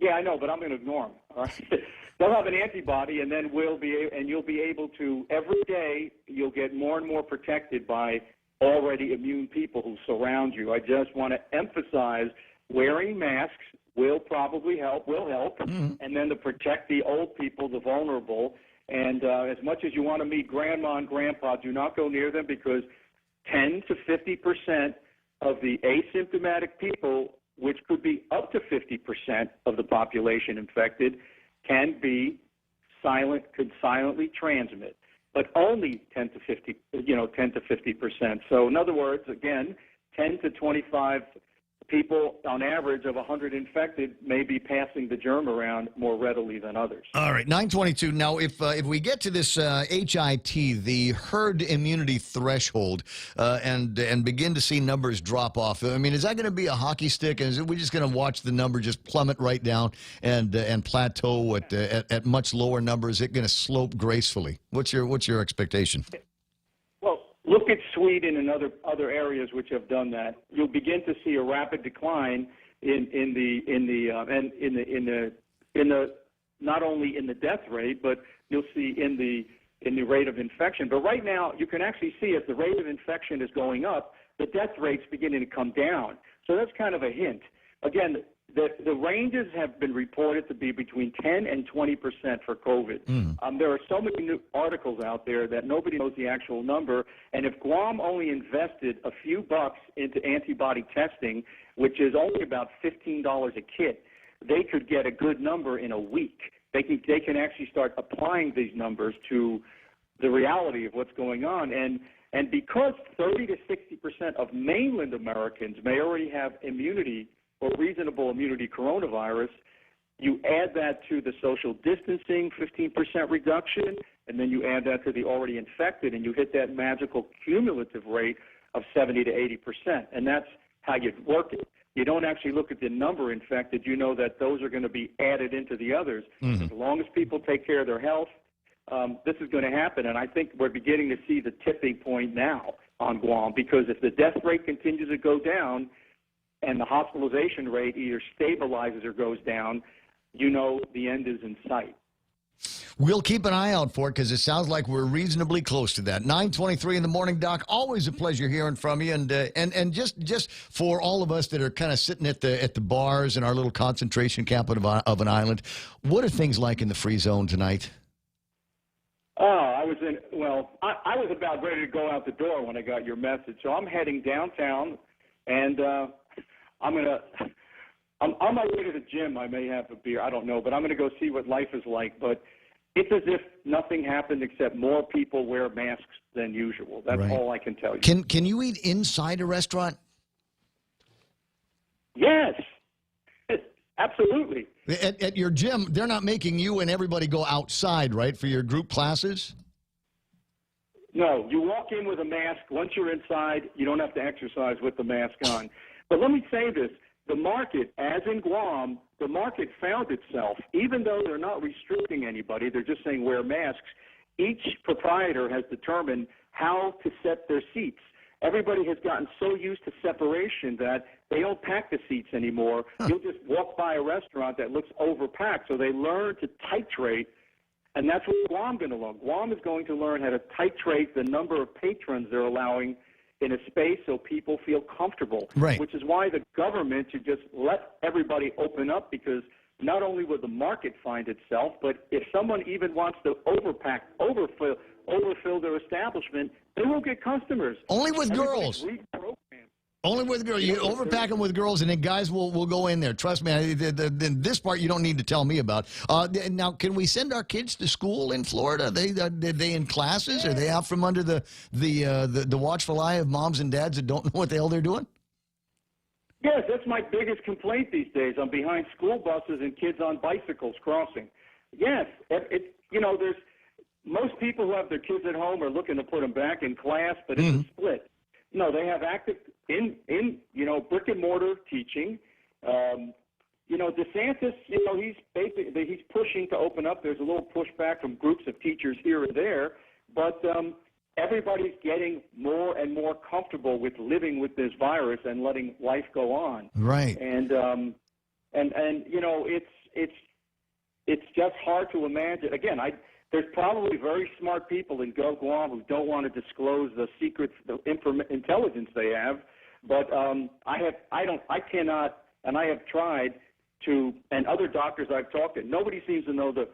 Yeah, I know, but I'm going to ignore them. All right? They'll have an antibody, and then you'll be able to, every day, you'll get more and more protected by already immune people who surround you. I just want to emphasize wearing masks will help, and then to protect the old people, the vulnerable. And as much as you want to meet grandma and grandpa, do not go near them, because 10 to 50% of the asymptomatic people, which could be up to 50% of the population infected, could silently transmit, but only 10 to 50%. So in other words, again, 10 to 25 people on average of 100 infected may be passing the germ around more readily than others. All right, 922. Now, if we get to this HIT, the herd immunity threshold, and begin to see numbers drop off, I mean, is that going to be a hockey stick? And are we just going to watch the number just plummet right down and plateau at much lower numbers? Is it going to slope gracefully? What's your expectation? Look at Sweden and other areas which have done that. You'll begin to see a rapid decline in not only in the death rate, but you'll see in the rate of infection. But right now, you can actually see as the rate of infection is going up, the death rate's beginning to come down. So that's kind of a hint. Again, the ranges have been reported to be between 10 and 20% for COVID. There are so many new articles out there that nobody knows the actual number. And if Guam only invested a few bucks into antibody testing, which is only about $15 a kit, they could get a good number in a week. They can actually start applying these numbers to the reality of what's going on. And because 30 to 60% of mainland Americans may already have immunity or reasonable immunity coronavirus, you add that to the social distancing 15% reduction, and then you add that to the already infected, and you hit that magical cumulative rate of 70 to 80%. And that's how you work it. You don't actually look at the number infected. You know that those are going to be added into the others. As long as people take care of their health, this is going to happen. And I think we're beginning to see the tipping point now on Guam, because if the death rate continues to go down, and the hospitalization rate either stabilizes or goes down, you know the end is in sight. We'll keep an eye out for it, because it sounds like we're reasonably close to that. 9:23 in the morning, Doc. Always a pleasure hearing from you. And just for all of us that are kind of sitting at the bars in our little concentration camp of an island, what are things like in the free zone tonight? I was about ready to go out the door when I got your message. So I'm heading downtown, and I'm on my way to the gym. I may have a beer. I don't know, but I'm going to go see what life is like. But it's as if nothing happened except more people wear masks than usual. That's all I can tell you. Can you eat inside a restaurant? Yes, absolutely. At your gym, they're not making you and everybody go outside, right, for your group classes? No, you walk in with a mask. Once you're inside, you don't have to exercise with the mask on. But let me say this. The market, as in Guam, the market found itself. Even though they're not restricting anybody, they're just saying wear masks, each proprietor has determined how to set their seats. Everybody has gotten so used to separation that they don't pack the seats anymore. You'll just walk by a restaurant that looks overpacked. So they learn to titrate, and that's what Guam is going to learn. Guam is going to learn how to titrate the number of patrons they're allowing in a space so people feel comfortable, which is why the government should just let everybody open up, because not only will the market find itself, but if someone even wants to overfill their establishment, they will get customers. Only with girls. Only with girls. You overpack them with girls, and then guys will go in there. Trust me. This part you don't need to tell me about. Now, can we send our kids to school in Florida? Are they in classes? Are they out from under the watchful eye of moms and dads that don't know what the hell they're doing? Yes, that's my biggest complaint these days. I'm behind school buses and kids on bicycles crossing. Yes, there's most people who have their kids at home are looking to put them back in class, but it's a split. No, they have active in brick and mortar teaching. DeSantis, he's pushing to open up. There's a little pushback from groups of teachers here and there, but everybody's getting more and more comfortable with living with this virus and letting life go on. Right. And it's just hard to imagine. Again, there's probably very smart people in Guam who don't want to disclose the secrets, the intelligence they have. But I cannot, and I have tried to, and other doctors I've talked to, nobody seems to know the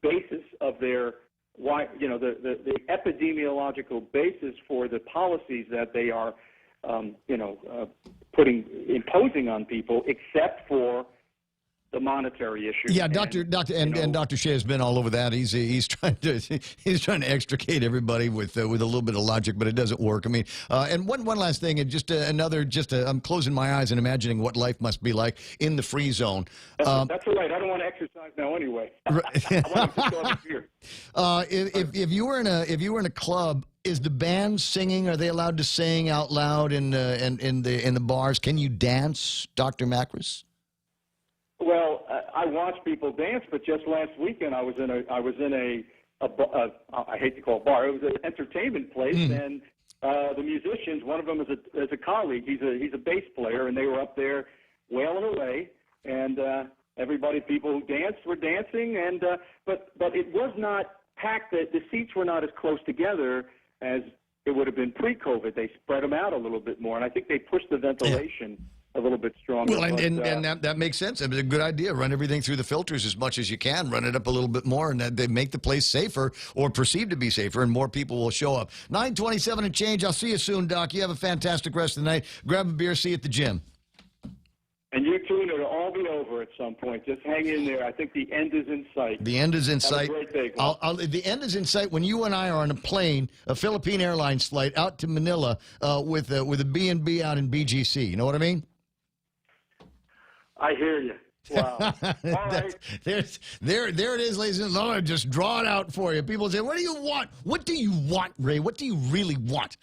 basis of their the epidemiological basis for the policies that they are, imposing on people, except for the monetary issue. Yeah, Dr. Shea has been all over that. He's trying to extricate everybody with a little bit of logic, but it doesn't work. I mean, and one last thing, and I'm closing my eyes and imagining what life must be like in the free zone. That's all right. I don't want to exercise now anyway. I want to go here. If you were in a club, is the band singing? Are they allowed to sing out loud in the bars? Can you dance, Dr. Macris? Well, I watch people dance, but just last weekend I was in a I hate to call it a bar. It was an entertainment place, and the musicians. One of them is a colleague. He's a bass player, and they were up there wailing away, and people who danced were dancing, and but it was not packed. The seats were not as close together as it would have been pre-COVID. They spread them out a little bit more, and I think they pushed the ventilation a little bit stronger. Well, and that makes sense. It's a good idea. Run everything through the filters as much as you can. Run it up a little bit more, and they make the place safer or perceived to be safer, and more people will show up. 9:27 and change. I'll see you soon, Doc. You have a fantastic rest of the night. Grab a beer. See you at the gym. And you too, it'll all be over at some point. Just hang in there. I think the end is in sight. The end is in sight. Have a great day, the end is in sight when you and I are on a plane, a Philippine Airlines flight out to Manila with a B&B out in BGC. You know what I mean? I hear you. Wow. All right. There it is, ladies and gentlemen. Just draw it out for you. People say, what do you want? What do you want, Ray? What do you really want?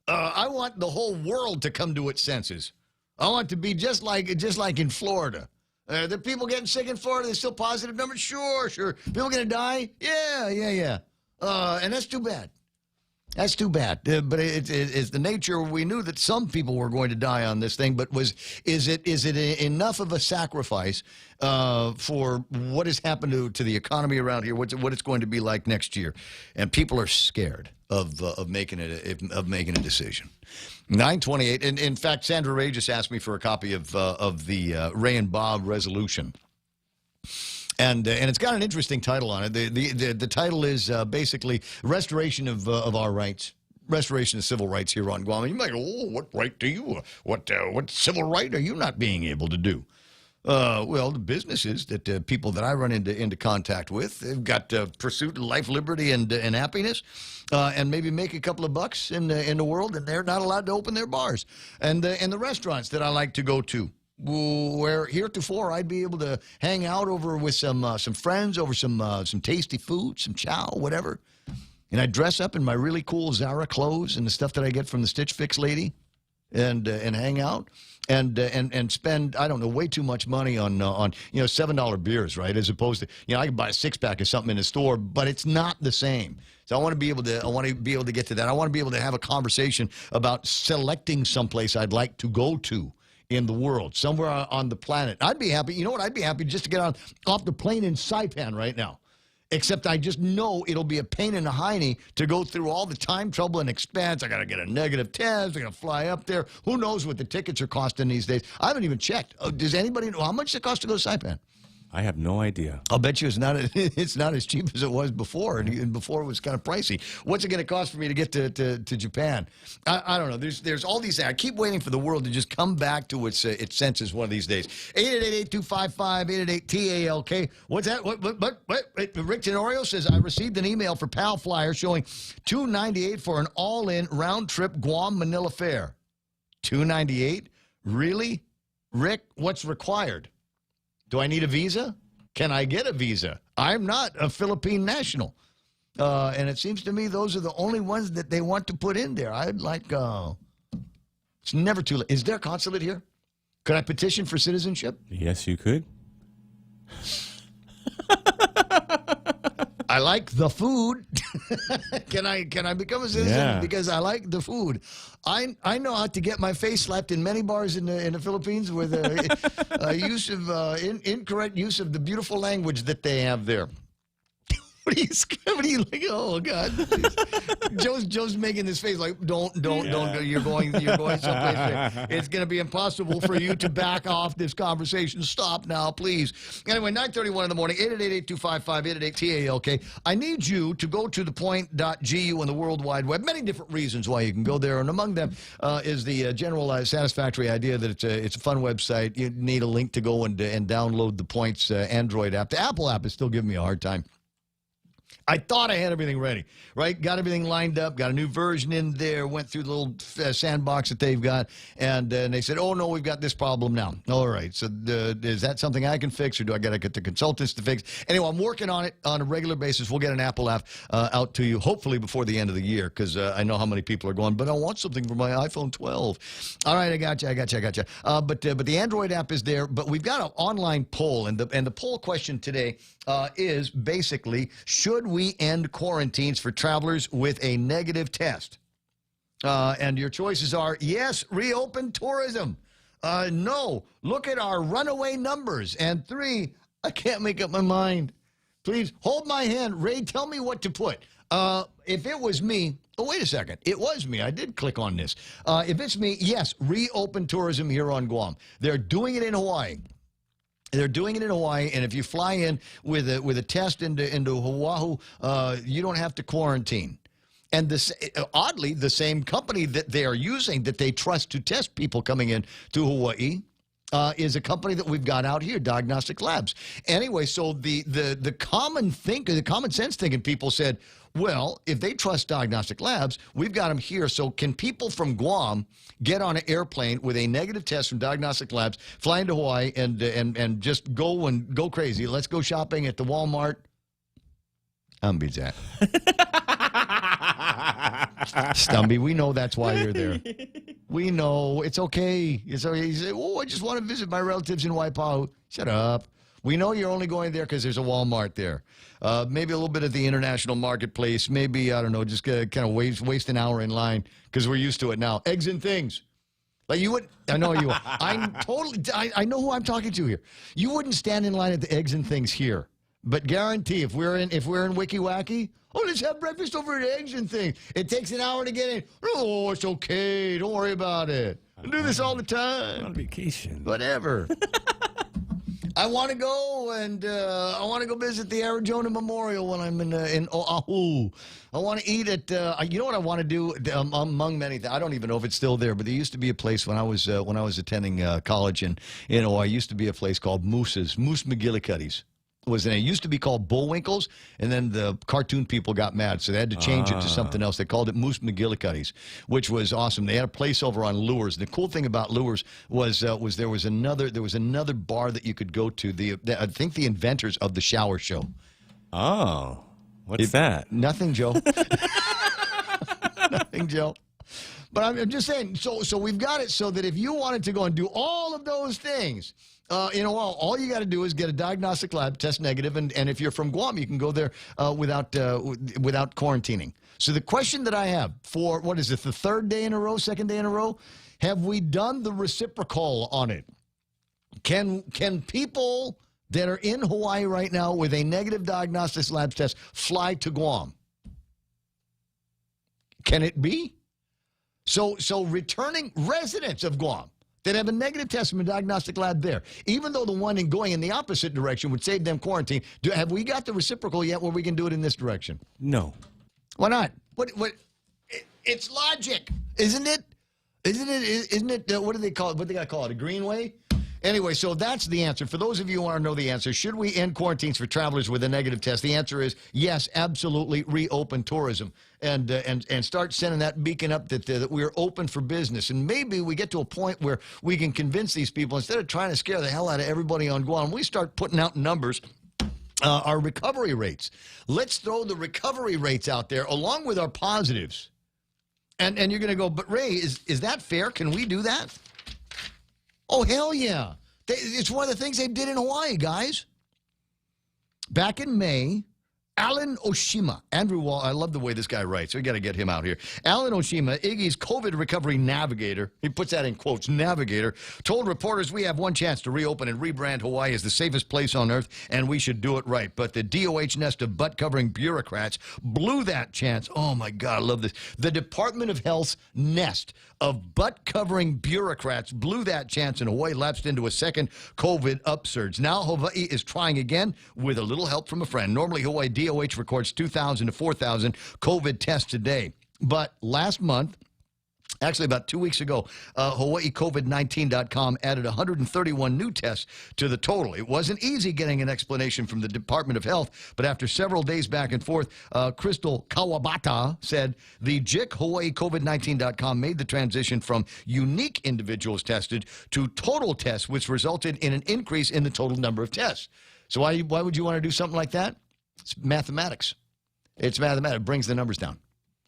I want the whole world to come to its senses. I want to be just like in Florida. The people getting sick in Florida, they're still positive numbers? Sure. People going to die? Yeah. And that's too bad. That's too bad. But it's the nature. We knew that some people were going to die on this thing, but is it enough of a sacrifice for what has happened to the economy around here? What it's going to be like next year? And people are scared of making a decision. 9:28. And in fact, Sandra Ray just asked me for a copy of the Ray and Bob resolution. And it's got an interesting title on it. The title is basically restoration of our rights, restoration of civil rights here on Guam. And you might go, oh, what right do you? What civil right are you not being able to do? Well, the businesses that people that I run into contact with, they've got pursuit of life, liberty, and happiness, and maybe make a couple of bucks in the world, and they're not allowed to open their bars. And the restaurants that I like to go to, where heretofore I'd be able to hang out over with some friends over some tasty food, some chow, whatever, and I'd dress up in my really cool Zara clothes and the stuff that I get from the Stitch Fix lady, and hang out and spend, I don't know, way too much money on $7 beers, right? As opposed to, I can buy a 6-pack of something in the store, but it's not the same. So I want to be able to get to that. I want to be able to have a conversation about selecting someplace I'd like to go to in the world, somewhere on the planet. I'd be happy. You know what? I'd be happy just to get off the plane in Saipan right now. Except I just know it'll be a pain in the hiney to go through all the time, trouble, and expense. I got to get a negative test. I got to fly up there. Who knows what the tickets are costing these days? I haven't even checked. Does anybody know how much it costs to go to Saipan? I have no idea. I'll bet you it's not as cheap as it was before, and before it was kind of pricey. What's it going to cost for me to get to Japan? I don't know. There's all these things. I keep waiting for the world to just come back to its senses one of these days. 888-8255-888-TALK. What's that? What? Rick Tenorio says, I received an email for PAL Flyer showing $298 for an all-in round-trip Guam-Manila fare. $298? Really? Rick, what's required? Do I need a visa? Can I get a visa? I'm not a Philippine national. And it seems to me those are the only ones that they want to put in there. I'd like, it's never too late. Is there a consulate here? Could I petition for citizenship? Yes, you could. I like the food. Can I become a citizen? Yeah. Because I like the food. I know how to get my face slapped in many bars in the Philippines with incorrect use of the beautiful language that they have there. What are you like? Oh God! Joe's making this face like, don't. You're going someplace. It's going to be impossible for you to back off this conversation. Stop now, please. Anyway, 9:31 in the morning. 888-255-888-TALK. I need you to go to thepoint.gu on the World Wide Web. Many different reasons why you can go there, and among them is the general satisfactory idea that it's a fun website. You need a link to go and download the Point's Android app. The Apple app is still giving me a hard time. I thought I had everything ready, right? Got everything lined up, got a new version in there, went through the little sandbox that they've got, and they said, oh, no, we've got this problem now. All right, so is that something I can fix, or do I got to get the consultants to fix? Anyway, I'm working on it on a regular basis. We'll get an Apple app out to you, hopefully before the end of the year, because I know how many people are going, but I want something for my iPhone 12. All right, I got you. But the Android app is there, but we've got an online poll, and the poll question today is basically, should we end quarantines for travelers with a negative test? And your choices are, yes, reopen tourism. No, look at our runaway numbers. And 3, I can't make up my mind. Please hold my hand. Ray, tell me what to put. If it was me, oh, wait a second. It was me. I did click on this. If it's me, yes, reopen tourism here on Guam. They're doing it in Hawaii. They're doing it in Hawaii, and if you fly in with a test into Oahu, you don't have to quarantine. And oddly, the same company that they are using, that they trust to test people coming in to Hawaii, is a company that we've got out here, Diagnostic Labs. Anyway, so the common sense thinking people said, well, if they trust Diagnostic Labs, we've got them here. So can people from Guam get on an airplane with a negative test from Diagnostic Labs, fly into Hawaii, and just go crazy? Let's go shopping at the Walmart. Beats that. Stumby, we know that's why you're there. We know. It's okay. It's okay. You say, oh, I just want to visit my relatives in Waipahu. Shut up. We know you're only going there because there's a Walmart there. Maybe a little bit of the international marketplace. Maybe, I don't know, just kind of waste an hour in line because we're used to it now. Eggs and things. Like you would, I know you. I know who I'm talking to here. You wouldn't stand in line at the Eggs and Things here, but guarantee if we're in Wiki Wacky, oh, let's have breakfast over at Eggs and Things. It takes an hour to get in. Oh, it's okay. Don't worry about it. I do this all the time. On vacation. Whatever. I want to go and I want to go visit the Arizona Memorial when I'm in Oahu. I want to eat at. You know what I want to do among many things. I don't even know if it's still there, but there used to be a place when I was attending college in Hawaii. Used to be a place called Moose McGillicuddy's. It used to be called Bullwinkles, and then the cartoon people got mad, so they had to change it to something else. They called it Moose McGillicuddy's, which was awesome. They had a place over on Lures. The cool thing about Lures was there was another bar that you could go to. I think the inventors of the shower show. Oh, what's that? Nothing, Joe. Nothing, Joe. But I'm just saying. So we've got it so that if you wanted to go and do all of those things. All you got to do is get a diagnostic lab, test negative, and if you're from Guam, you can go there without quarantining. So the question that I have for, what is it, the second day in a row, have we done the reciprocal on it? Can people that are in Hawaii right now with a negative diagnostic lab test fly to Guam? Can it be? So returning residents of Guam, that have a negative test from a diagnostic lab there, even though the one going in the opposite direction would save them quarantine. Have we got the reciprocal yet where we can do it in this direction? No. Why not? It's logic, isn't it? Isn't it? What do they call it? What do they call it? A greenway? Anyway, so that's the answer. For those of you who want to know the answer, should we end quarantines for travelers with a negative test? The answer is yes, absolutely. Reopen tourism and start sending that beacon up that we're open for business. And maybe we get to a point where we can convince these people, instead of trying to scare the hell out of everybody on Guam, we start putting out numbers. Our recovery rates. Let's throw the recovery rates out there along with our positives. And you're going to go, but Ray, is that fair? Can we do that? Oh, hell yeah. It's one of the things they did in Hawaii, guys. Back in May, Alan Oshima, Andrew Wall, I love the way this guy writes. We got to get him out here. Alan Oshima, Iggy's COVID recovery navigator, he puts that in quotes, navigator, told reporters we have one chance to reopen and rebrand Hawaii as the safest place on earth, and we should do it right. But the DOH nest of butt-covering bureaucrats blew that chance. Oh, my God, I love this. The Department of Health's nest of butt-covering bureaucrats blew that chance, and Hawaii lapsed into a second COVID upsurge. Now Hawaii is trying again with a little help from a friend. Normally, Hawaii DOH records 2,000 to 4,000 COVID tests a day. But last month, actually about 2 weeks ago, HawaiiCovid19.com added 131 new tests to the total. It wasn't easy getting an explanation from the Department of Health, but after several days back and forth, Crystal Kawabata said the JIC HawaiiCovid19.com made the transition from unique individuals tested to total tests, which resulted in an increase in the total number of tests. So why would you want to do something like that? It's mathematics. It's mathematics. It brings the numbers down.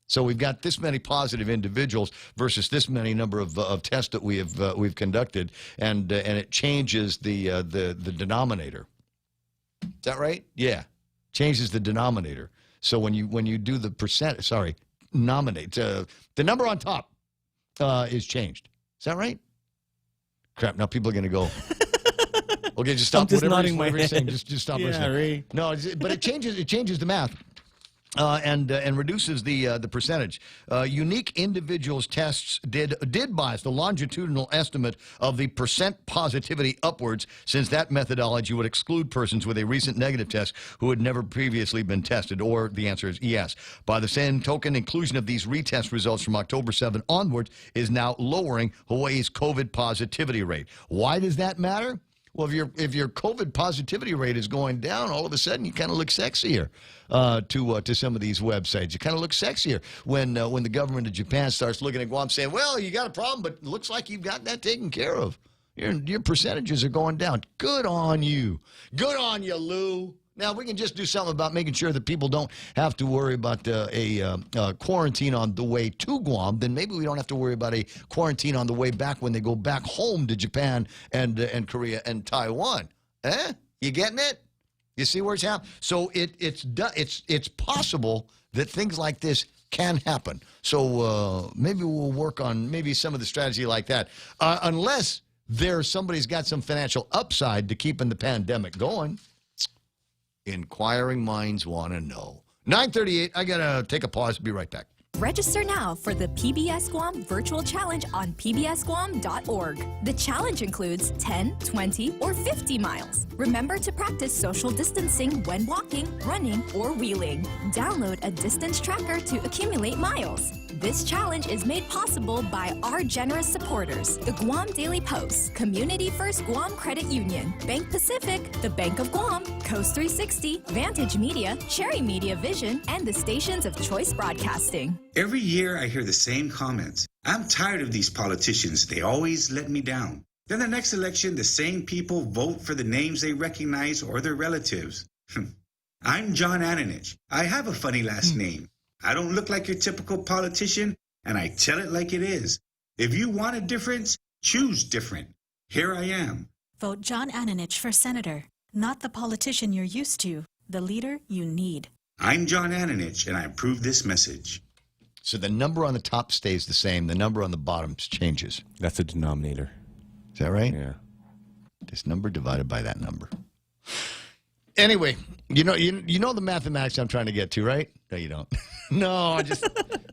So we've got this many positive individuals versus this many number of tests that we've conducted, and it changes the denominator. Is that right? Yeah, changes the denominator. So when you do the percent, nominate the number on top is changed. Is that right? Crap! Now people are going to go. Okay, just stop. Whatever you're saying, just stop listening. Ray. No, but it changes the math. And reduces the percentage. Unique individuals tests did bias the longitudinal estimate of the percent positivity upwards, since that methodology would exclude persons with a recent negative test who had never previously been tested, or the answer is yes. By the same token, inclusion of these retest results from October 7 onwards is now lowering Hawaii's COVID positivity rate. Why does that matter? Well, if your COVID positivity rate is going down, all of a sudden you kind of look sexier to some of these websites. You kind of look sexier when the government of Japan starts looking at Guam saying, well, you got a problem, but it looks like you've got that taken care of. Your percentages are going down. Good on you. Good on you, Lou. Now, we can just do something about making sure that people don't have to worry about a quarantine on the way to Guam. Then maybe we don't have to worry about a quarantine on the way back when they go back home to Japan and Korea and Taiwan. You getting it? You see where it's happening? So it's possible that things like this can happen. So maybe we'll work on maybe some of the strategy like that, unless somebody's got some financial upside to keeping the pandemic going. Inquiring minds want to know. 9:38, I got to take a pause. Be right back. Register now for the PBS Guam Virtual Challenge on pbsguam.org. The challenge includes 10, 20, or 50 miles. Remember to practice social distancing when walking, running, or wheeling. Download a distance tracker to accumulate miles. This challenge is made possible by our generous supporters: the Guam Daily Post, Community First Guam Credit Union, Bank Pacific, the Bank of Guam, Coast 360, Vantage Media, Cherry Media Vision, and the stations of Choice Broadcasting. Every year I hear the same comments. I'm tired of these politicians. They always let me down. Then the next election, the same people vote for the names they recognize or their relatives. I'm John Ananich. I have a funny last name. I don't look like your typical politician, and I tell it like it is. If you want a difference, choose different. Here I am. Vote John Ananich for senator. Not the politician you're used to, the leader you need. I'm John Ananich, and I approve this message. So the number on the top stays the same. The number on the bottom changes. That's the denominator. Is that right? Yeah. This number divided by that number. Anyway, you know the mathematics I'm trying to get to, right? No, you don't. No,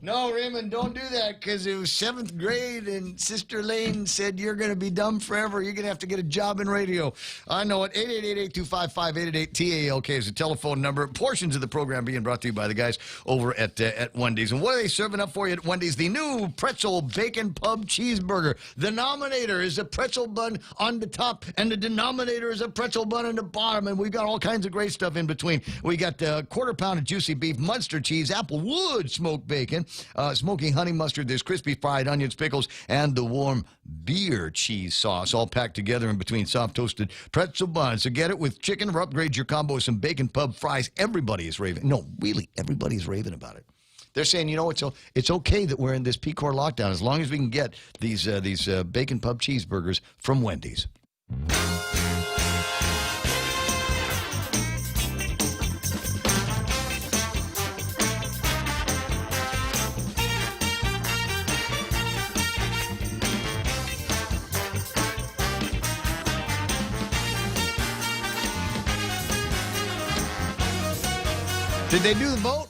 No, Raymond, don't do that because it was 7th grade and Sister Lane said you're going to be dumb forever. You're going to have to get a job in radio. I know it. 888-825-5888-TALK is the telephone number. Portions of the program being brought to you by the guys over at Wendy's. And what are they serving up for you at Wendy's? The new pretzel bacon pub cheeseburger. The nominator is a pretzel bun on the top and the denominator is a pretzel bun on the bottom. And we've got all kinds of great stuff in between. We got quarter pound of juicy beef, Munster cheese, applewood smoked bacon, smoky honey mustard, there's crispy fried onions, pickles, and the warm beer cheese sauce, all packed together in between soft toasted pretzel buns. So get it with chicken or upgrade your combo with some bacon pub fries. Everybody is raving. No, really, everybody's raving about it. They're saying, you know, it's okay that we're in this P-Core lockdown as long as we can get these bacon pub cheeseburgers from Wendy's. Did they do the vote?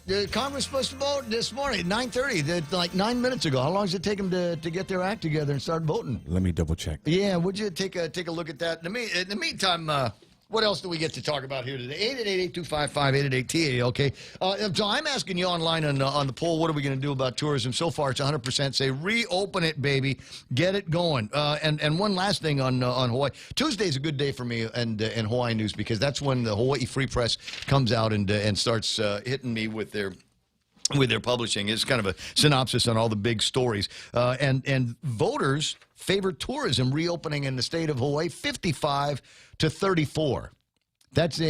The Congress supposed to vote this morning at 9:30, like 9 minutes ago. How long does it take them to get their act together and start voting? Let me double check. Yeah, would you take a look at that? In the meantime, what else do we get to talk about here today? 888-825-5888-TALK. So I'm asking you online on the poll, what are we going to do about tourism? So far, it's 100% say reopen it, baby. Get it going. And one last thing on Hawaii. Tuesday's a good day for me and Hawaii news because that's when the Hawaii Free Press comes out and starts hitting me with their publishing. It's kind of a synopsis on all the big stories. And voters favor tourism reopening in the state of Hawaii 55 to 34. That's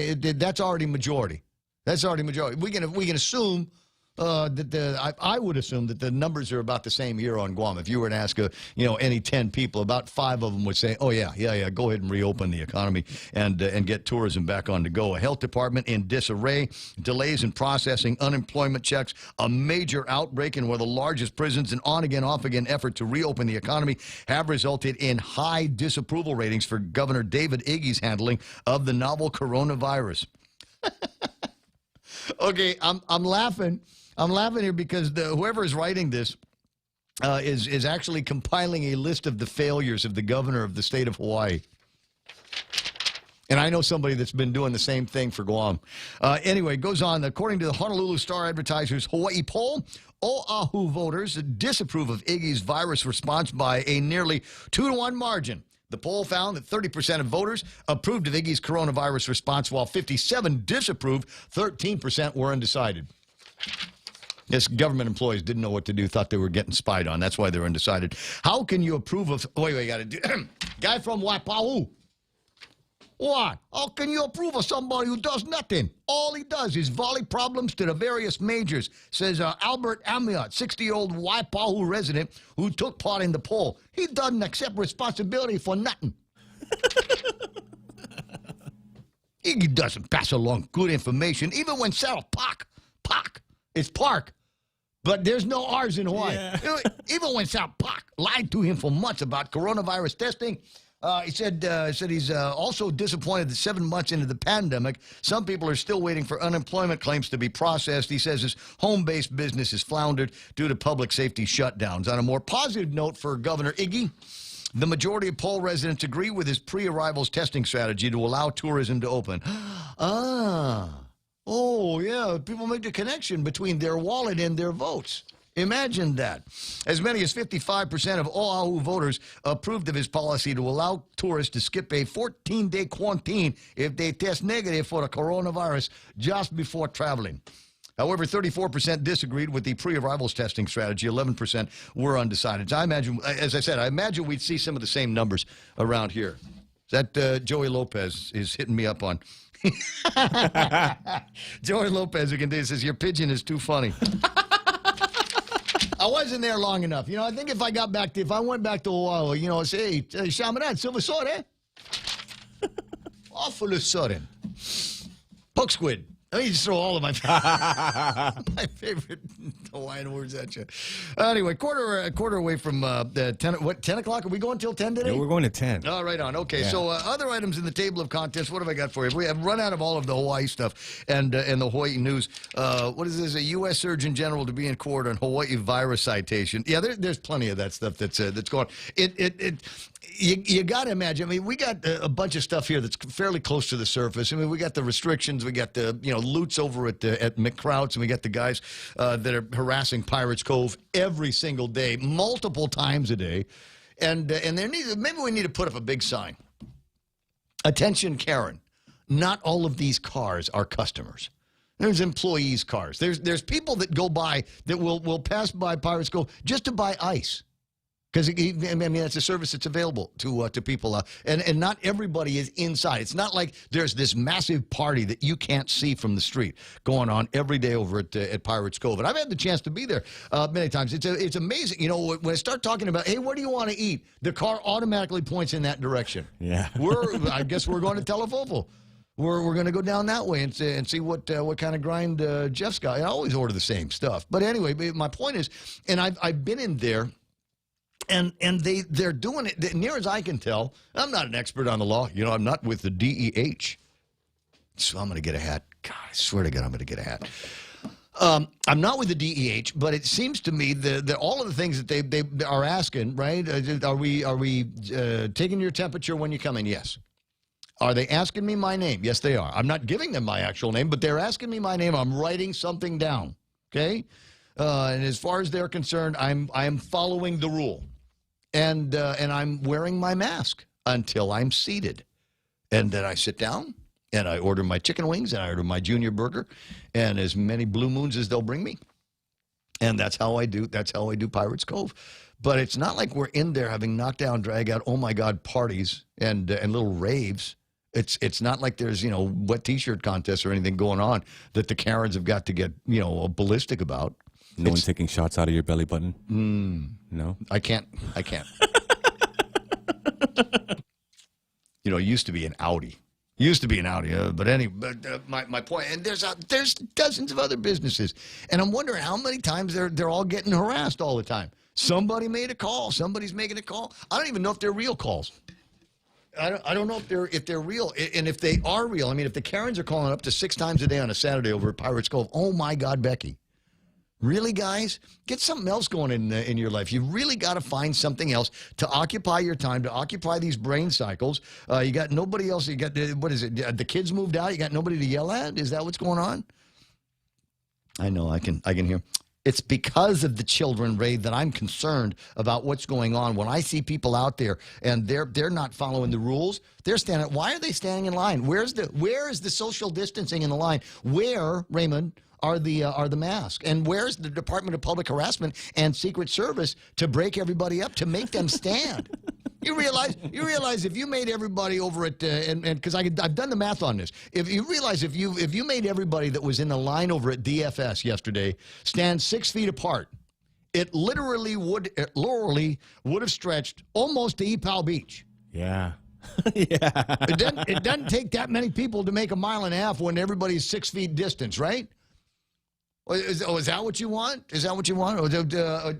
already majority. That's already majority. We can assume that I would assume that the numbers are about the same here on Guam. If you were to ask any 10 people, about 5 of them would say, "Oh yeah, go ahead and reopen the economy and get tourism back on the go." A health department in disarray, delays in processing unemployment checks, a major outbreak in one of the largest prisons, an on-again, off-again effort to reopen the economy have resulted in high disapproval ratings for Governor David Iggy's handling of the novel coronavirus. Okay, I'm laughing. I'm laughing here because whoever is writing this is actually compiling a list of the failures of the governor of the state of Hawaii. And I know somebody that's been doing the same thing for Guam. Anyway, it goes on. According to the Honolulu Star-Advertiser's Hawaii poll, Oahu voters disapprove of Iggy's virus response by a nearly 2-to-1 margin. The poll found that 30% of voters approved of Iggy's coronavirus response, while 57% disapproved. 13% were undecided. Yes, government employees didn't know what to do, thought they were getting spied on. That's why they're undecided. How can you approve of... Wait, got to do... Guy from Waipahu. What? How can you approve of somebody who does nothing? All he does is volley problems to the various majors, says Albert Amiot, 60-year-old Waipahu resident who took part in the poll. He doesn't accept responsibility for nothing. He doesn't pass along good information, even when Sarah Park, it's Park. But there's no R's in Hawaii. Yeah. Even when South Park lied to him for months about coronavirus testing, he said he's also disappointed that 7 months into the pandemic, some people are still waiting for unemployment claims to be processed. He says his home-based business has floundered due to public safety shutdowns. On a more positive note for Governor Iggy, the majority of poll residents agree with his pre-arrivals testing strategy to allow tourism to open. Oh, yeah, people make the connection between their wallet and their votes. Imagine that. As many as 55% of Oahu voters approved of his policy to allow tourists to skip a 14-day quarantine if they test negative for the coronavirus just before traveling. However, 34% disagreed with the pre-arrivals testing strategy. 11% were undecided. So I imagine, as I said, we'd see some of the same numbers around here. That Joey Lopez is hitting me up on. Joey Lopez, you can do, says, your pigeon is too funny. I wasn't there long enough. I think if I went back to Oahu, say, hey, Shamanan, silver sword, eh? Awful sudden. Poke squid. Let me just throw all of my favorite Hawaiian words at you. Anyway, quarter away from 10 o'clock? Are we going till 10 today? Yeah, we're going to 10. Oh, right on. Okay, Yeah. so other items in the table of contents, what have I got for you? We have run out of all of the Hawaii stuff and the Hawaii news. What is this? A U.S. Surgeon General to be in court on Hawaii virus citation. Yeah, there's plenty of that stuff that's going on. You got to imagine. I mean, we got a bunch of stuff here that's fairly close to the surface. I mean, we got the restrictions, we got the loots over at McCrouts, and we got the guys that are harassing Pirates Cove every single day, multiple times a day, and maybe we need to put up a big sign. Attention, Karen. Not all of these cars are customers. There's employees' cars. There's people that go by that will pass by Pirates Cove just to buy ice. Because, I mean, that's a service that's available to people. And not everybody is inside. It's not like there's this massive party that you can't see from the street going on every day over at Pirates Cove. And I've had the chance to be there many times. It's amazing. You know, when I start talking about, hey, what do you want to eat? The car automatically points in that direction. Yeah. I guess we're going to Telefofo. We're going to go down that way and see what kind of grind Jeff's got. I always order the same stuff. But anyway, my point is, and I've been in there, and they're doing it, near as I can tell. I'm not an expert on the law. You know, I'm not with the DEH. So I'm going to get a hat. God, I swear to God, I'm going to get a hat. I'm not with the DEH, but it seems to me that all of the things that they are asking, right? Are we taking your temperature when you come in? Yes. Are they asking me my name? Yes, they are. I'm not giving them my actual name, but they're asking me my name. I'm writing something down, okay? And as far as they're concerned, I'm following the rule. And I'm wearing my mask until I'm seated. And then I sit down, and I order my chicken wings, and I order my junior burger, and as many Blue Moons as they'll bring me. And that's how I do Pirates Cove. But it's not like we're in there having knockdown, drag out, oh my God, parties and little raves. It's not like there's, wet T-shirt contests or anything going on that the Karens have got to get, ballistic about. No one's taking shots out of your belly button? No? I can't. It used to be an Audi. But my point, and there's dozens of other businesses, and I'm wondering how many times they're all getting harassed all the time. Somebody made a call. Somebody's making a call. I don't even know if they're real calls. I don't know if they're real, and if they are real. I mean, if the Karens are calling up to 6 times a day on a Saturday over at Pirates Cove, oh my God, Becky. Really, guys? Get something else going in your life. You really got to find something else to occupy your time, to occupy these brain cycles. You got nobody else. You got, what is it? The kids moved out. You got nobody to yell at? Is that what's going on? I know. I can hear. It's because of the children, Ray, that I'm concerned about what's going on. When I see people out there and they're not following the rules, they're standing. Why are they standing in line? Where is the social distancing in the line? Where, Raymond, are the masks? And where's the Department of Public Harassment and Secret Service to break everybody up, to make them stand? You realize if you made everybody over at and because I've done the math on this. If you realize if you made everybody that was in the line over at DFS yesterday stand 6 feet apart, it literally would have stretched almost to Epal Beach. Yeah. Yeah. It doesn't take that many people to make a mile and a half when everybody's 6 feet distance, right? Is that what you want? Is that what you want? Or,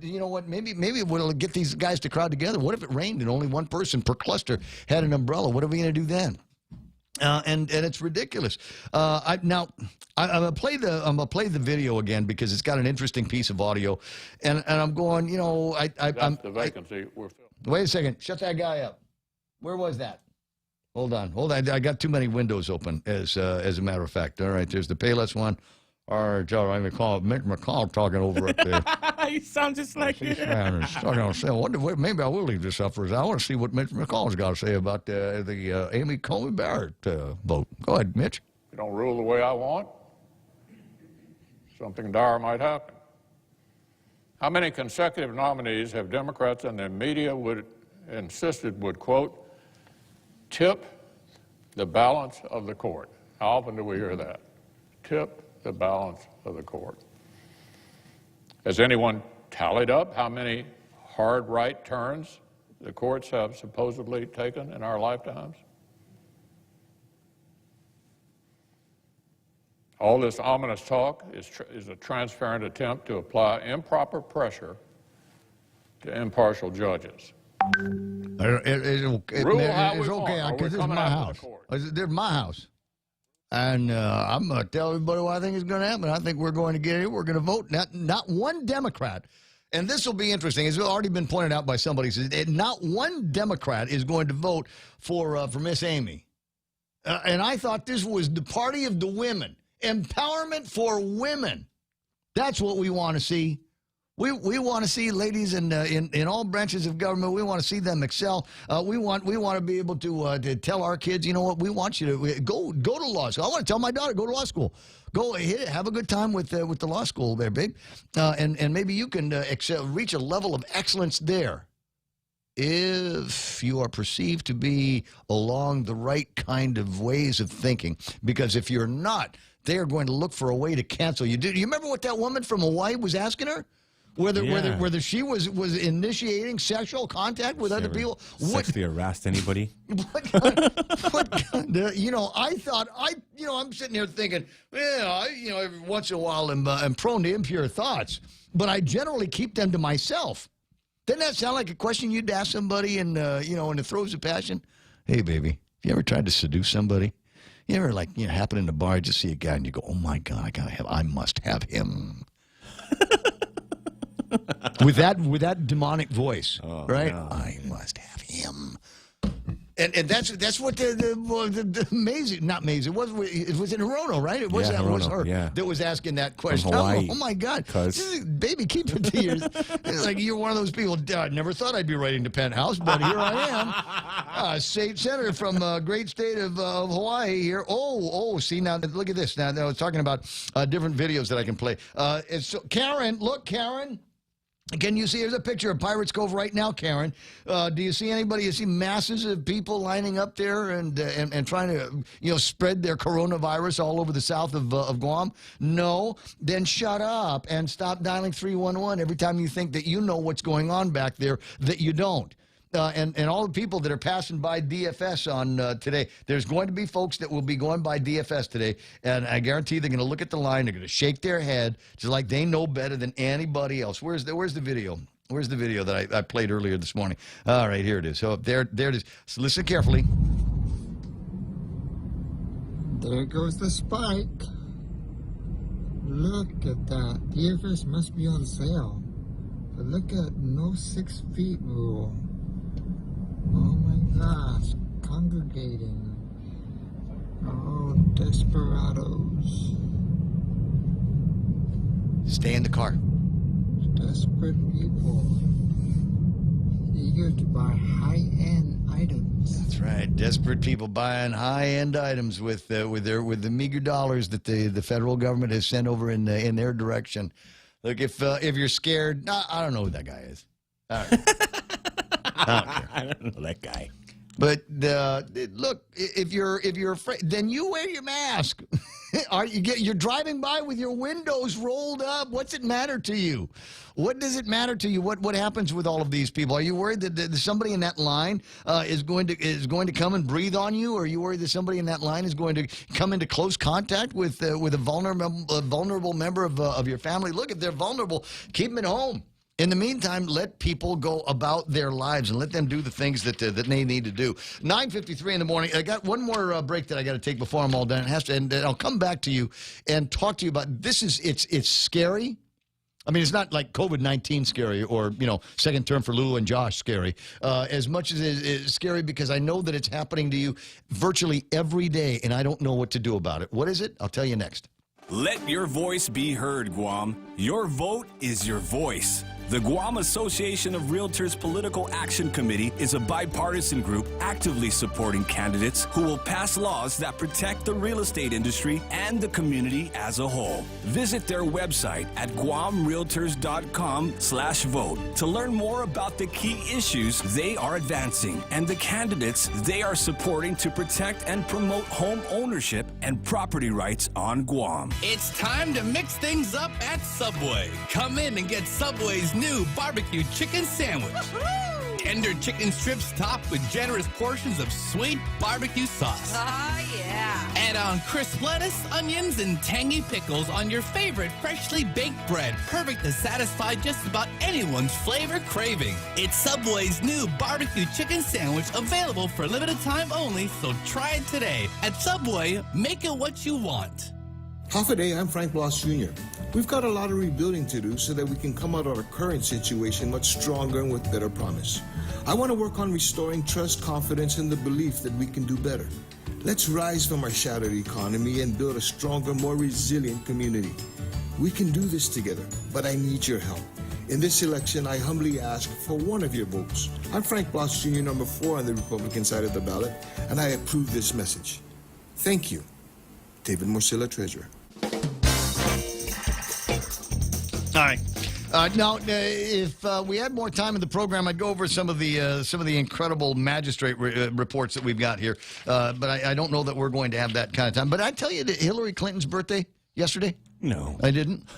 you know what? Maybe we'll get these guys to crowd together. What if it rained and only one person per cluster had an umbrella? What are we going to do then? And it's ridiculous. I'm gonna play the video again because it's got an interesting piece of audio, and I'm going. I'm the vacancy. We're filling. Wait a second. Shut that guy up. Where was that? Hold on. I got too many windows open. As a matter of fact. All right. There's the Payless one. All right, Joe, I recall Mitch McCall talking over at the... You sound just like him. Maybe I will leave this up for us. I want to see what Mitch McCall's got to say about the Amy Coney Barrett vote. Go ahead, Mitch. If you don't rule the way I want, something dire might happen. How many consecutive nominees have Democrats and the media insisted would, quote, tip the balance of the court? How often do we hear that? Tip the balance of the court. Has anyone tallied up how many hard right turns the courts have supposedly taken in our lifetimes? All this ominous talk is a transparent attempt to apply improper pressure to impartial judges. It's okay because this is my house. This is my house. And I'm going to tell everybody what I think is going to happen. I think we're going to get it. We're going to vote. Not one Democrat. And this will be interesting. It's already been pointed out by somebody. Not one Democrat is going to vote for Miss Amy. And I thought this was the party of the women. Empowerment for women. That's what we want to see. We want to see ladies in all branches of government. We want to see them excel. We want to be able to tell our kids, you know what, we want you to go to law school. I want to tell my daughter, go to law school. Go hit it. Have a good time with the law school there, babe. And maybe you can reach a level of excellence there if you are perceived to be along the right kind of ways of thinking. Because if you're not, they are going to look for a way to cancel you. Do you remember what that woman from Hawaii was asking her? Whether she was initiating sexual contact with other people. Sexually harassed anybody? You know, I'm sitting here thinking, every once in a while I'm prone to impure thoughts, but I generally keep them to myself. Doesn't that sound like a question you'd ask somebody in the throes of passion? Hey, baby, you ever tried to seduce somebody? You ever, happen in the bar, just see a guy and you go, oh my God, I must have him. with that demonic voice, right? No. I must have him. And that's what the amazing, not amazing, it was in Hirono, right? It was her that was asking that question. Oh my God. Baby, keep it to yours. It's like you're one of those people, I never thought I'd be writing to Penthouse, but here I am. State senator from great state of Hawaii here. See, now look at this. Now I was talking about different videos that I can play. Karen, look, Karen. Can you see? Here's a picture of Pirates Cove right now, Karen. Do you see anybody? You see masses of people lining up there and trying to spread their coronavirus all over the south of Guam? No. Then shut up and stop dialing 311 every time you think that you know what's going on back there that you don't. And all the people that are passing by DFS on today, there's going to be folks that will be going by DFS today, and I guarantee they're going to look at the line, they're going to shake their head, just like they know better than anybody else. Where's the video? Where's the video that I played earlier this morning? All right, here it is. So there it is. So listen carefully. There goes the spike. Look at that. DFS must be on sale. But look at no 6 feet rule. Oh my gosh, congregating. Oh, desperados. Stay in the car. Desperate people. Eager to buy high-end items. That's right. Desperate people buying high-end items with the meager dollars that the federal government has sent over in their direction. Look, if you're scared, I don't know who that guy is. I don't know that guy. But look, if you're afraid, then you wear your mask. You're driving by with your windows rolled up. What's it matter to you? What does it matter to you? What happens with all of these people? Are you worried that somebody in that line is going to come and breathe on you? Or are you worried that somebody in that line is going to come into close contact with a vulnerable member of your family? Look, if they're vulnerable, keep them at home. In the meantime, let people go about their lives and let them do the things that they need to do. 9:53 in the morning. I got one more break that I got to take before I'm all done. And I'll come back to you and talk to you about this. It's scary. I mean, it's not like COVID-19 scary or, second term for Lulu and Josh scary, as much as it is scary because I know that it's happening to you virtually every day, and I don't know what to do about it. What is it? I'll tell you next. Let your voice be heard, Guam. Your vote is your voice. The Guam Association of Realtors Political Action Committee is a bipartisan group actively supporting candidates who will pass laws that protect the real estate industry and the community as a whole. Visit their website at guamrealtors.com/vote to learn more about the key issues they are advancing and the candidates they are supporting to protect and promote home ownership and property rights on Guam. It's time to mix things up at Subway. Come in and get Subway's new barbecue chicken sandwich. Tender chicken strips topped with generous portions of sweet barbecue sauce. Oh, yeah. Add on crisp lettuce, onions, and tangy pickles on your favorite freshly baked bread. Perfect to satisfy just about anyone's flavor craving. It's Subway's new barbecue chicken sandwich, available for a limited time only, so try it today. At Subway, make it what you want. Half a day, I'm Frank Bloss Jr. We've got a lot of rebuilding to do so that we can come out of our current situation much stronger and with better promise. I want to work on restoring trust, confidence, and the belief that we can do better. Let's rise from our shattered economy and build a stronger, more resilient community. We can do this together, but I need your help. In this election, I humbly ask for one of your votes. I'm Frank Bloss Jr., number 4 on the Republican side of the ballot, and I approve this message. Thank you. David Morcilla, Treasurer. All right. Now, if we had more time in the program, I'd go over some of the incredible magistrate reports that we've got here. But I don't know that we're going to have that kind of time. But I tell you, Hillary Clinton's birthday yesterday? No. I didn't?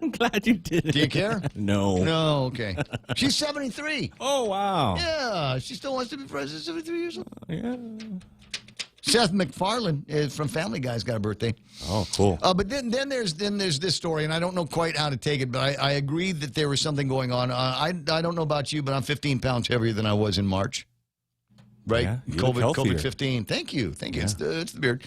I'm glad you did. Do you care? No. No, okay. She's 73. Oh, wow. Yeah, she still wants to be president, 73 years old. Yeah. Seth MacFarlane from Family Guy's got a birthday. Oh, cool. But then there's this story, and I don't know quite how to take it, but I agree that there was something going on. I don't know about you, but I'm 15 pounds heavier than I was in March. Right? Yeah, you look healthier. COVID-15. Thank you. Yeah. It's the beard.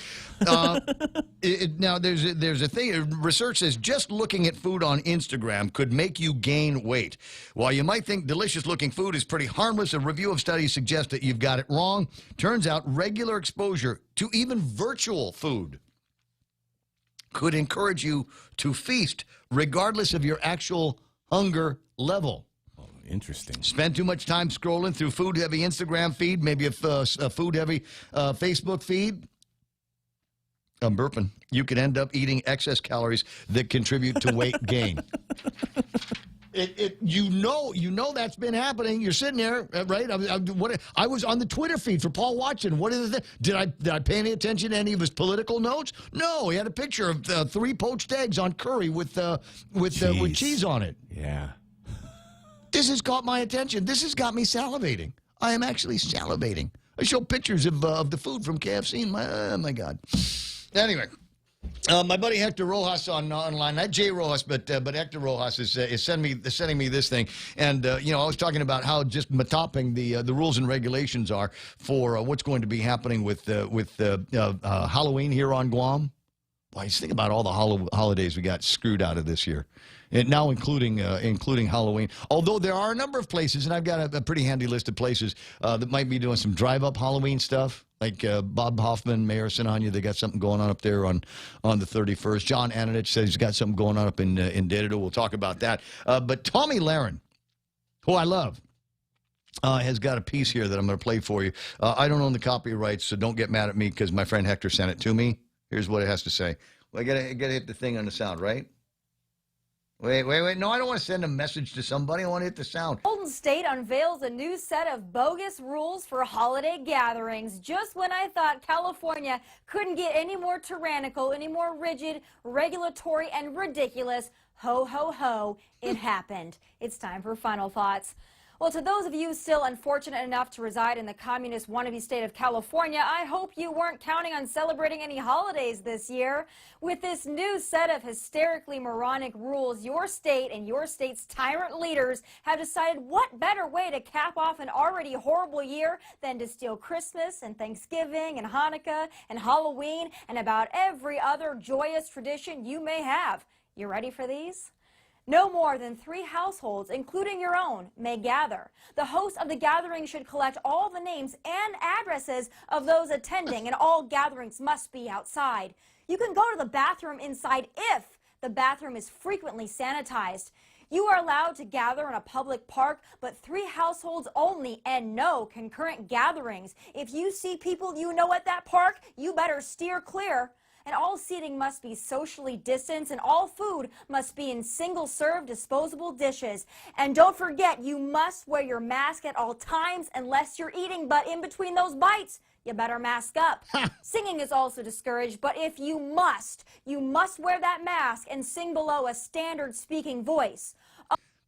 Now, there's a thing. Research says just looking at food on Instagram could make you gain weight. While you might think delicious-looking food is pretty harmless, a review of studies suggests that you've got it wrong. Turns out regular exposure to even virtual food could encourage you to feast regardless of your actual hunger level. Interesting. Spend too much time scrolling through food-heavy Instagram feed, maybe a food-heavy Facebook feed. I'm burping. You could end up eating excess calories that contribute to weight gain. You know that's been happening. You're sitting there, right? I was on the Twitter feed for Paul Watson. What is the did I pay any attention to any of his political notes? No, he had a picture of 3 poached eggs on curry with cheese on it. Yeah. This has caught my attention. This has got me salivating. I am actually salivating. I show pictures of the food from KFC, and my God. Anyway, my buddy Hector Rojas online, not Jay Rojas, but Hector Rojas is sending me this thing. And, I was talking about how just topping the rules and regulations are for what's going to be happening with Halloween here on Guam. Boy, just think about all the holidays we got screwed out of this year. And now including Halloween. Although there are a number of places, and I've got a pretty handy list of places that might be doing some drive-up Halloween stuff, like Bob Hoffman, Mayor Sinania, they got something going on up there on the 31st. John Ananich says he's got something going on up in Dededo. We'll talk about that. But Tommy Lahren, who I love, has got a piece here that I'm going to play for you. I don't own the copyrights, so don't get mad at me because my friend Hector sent it to me. Here's what it has to say. Well, I gotta hit the thing on the sound, right? Wait. No, I don't want to send a message to somebody. I want to hit the sound. Golden State unveils a new set of bogus rules for holiday gatherings. Just when I thought California couldn't get any more tyrannical, any more rigid, regulatory, and ridiculous, ho, ho, ho, it happened. It's time for Final Thoughts. Well, to those of you still unfortunate enough to reside in the communist wannabe state of California, I hope you weren't counting on celebrating any holidays this year. With this new set of hysterically moronic rules, your state and your state's tyrant leaders have decided what better way to cap off an already horrible year than to steal Christmas and Thanksgiving and Hanukkah and Halloween and about every other joyous tradition you may have. You ready for these? No more than 3 households, including your own, may gather. The host of the gathering should collect all the names and addresses of those attending, and all gatherings must be outside. You can go to the bathroom inside if the bathroom is frequently sanitized. You are allowed to gather in a public park, but 3 households only and no concurrent gatherings. If you see people you know at that park, you better steer clear. And all seating must be socially distanced, and all food must be in single-serve disposable dishes. And don't forget, you must wear your mask at all times unless you're eating, but in between those bites, you better mask up. Singing is also discouraged, but if you must wear that mask and sing below a standard speaking voice.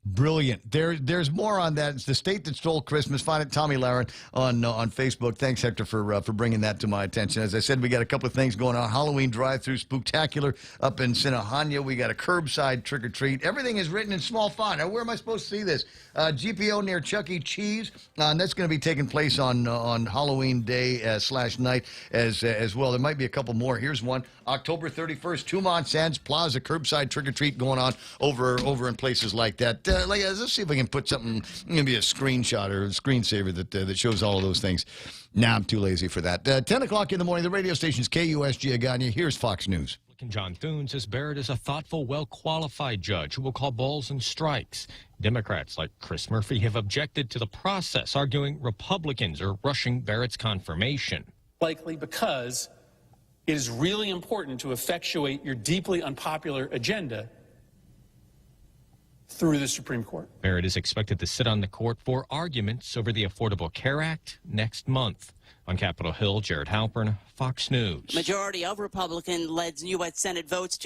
Brilliant. There's more on that. It's the state that stole Christmas. Find it, Tommy Laren, on Facebook. Thanks, Hector, for bringing that to my attention. As I said, we got a couple of things going on. Halloween drive-through spooktacular up in Sinahanya. We got a curbside trick-or-treat. Everything is written in small font. Now, where am I supposed to see this? GPO near Chuck E. Cheese. And that's going to be taking place on Halloween day / night as well. There might be a couple more. Here's one. October 31st, Tumont Sands Plaza curbside trick-or-treat going on over in places like that. Let's see if I can put something, maybe a screenshot or a screensaver that shows all of those things. Nah, I'm too lazy for that. 10 o'clock in the morning, the radio station's KUSG Agana. Here's Fox News. John Thune says Barrett is a thoughtful, well-qualified judge who will call balls and strikes. Democrats like Chris Murphy have objected to the process, arguing Republicans are rushing Barrett's confirmation. Likely because it is really important to effectuate your deeply unpopular agenda through the Supreme Court. Barrett is expected to sit on the court for arguments over the Affordable Care Act next month. On Capitol Hill, Jared Halpern, Fox News. Majority of Republican-led U.S. Senate votes to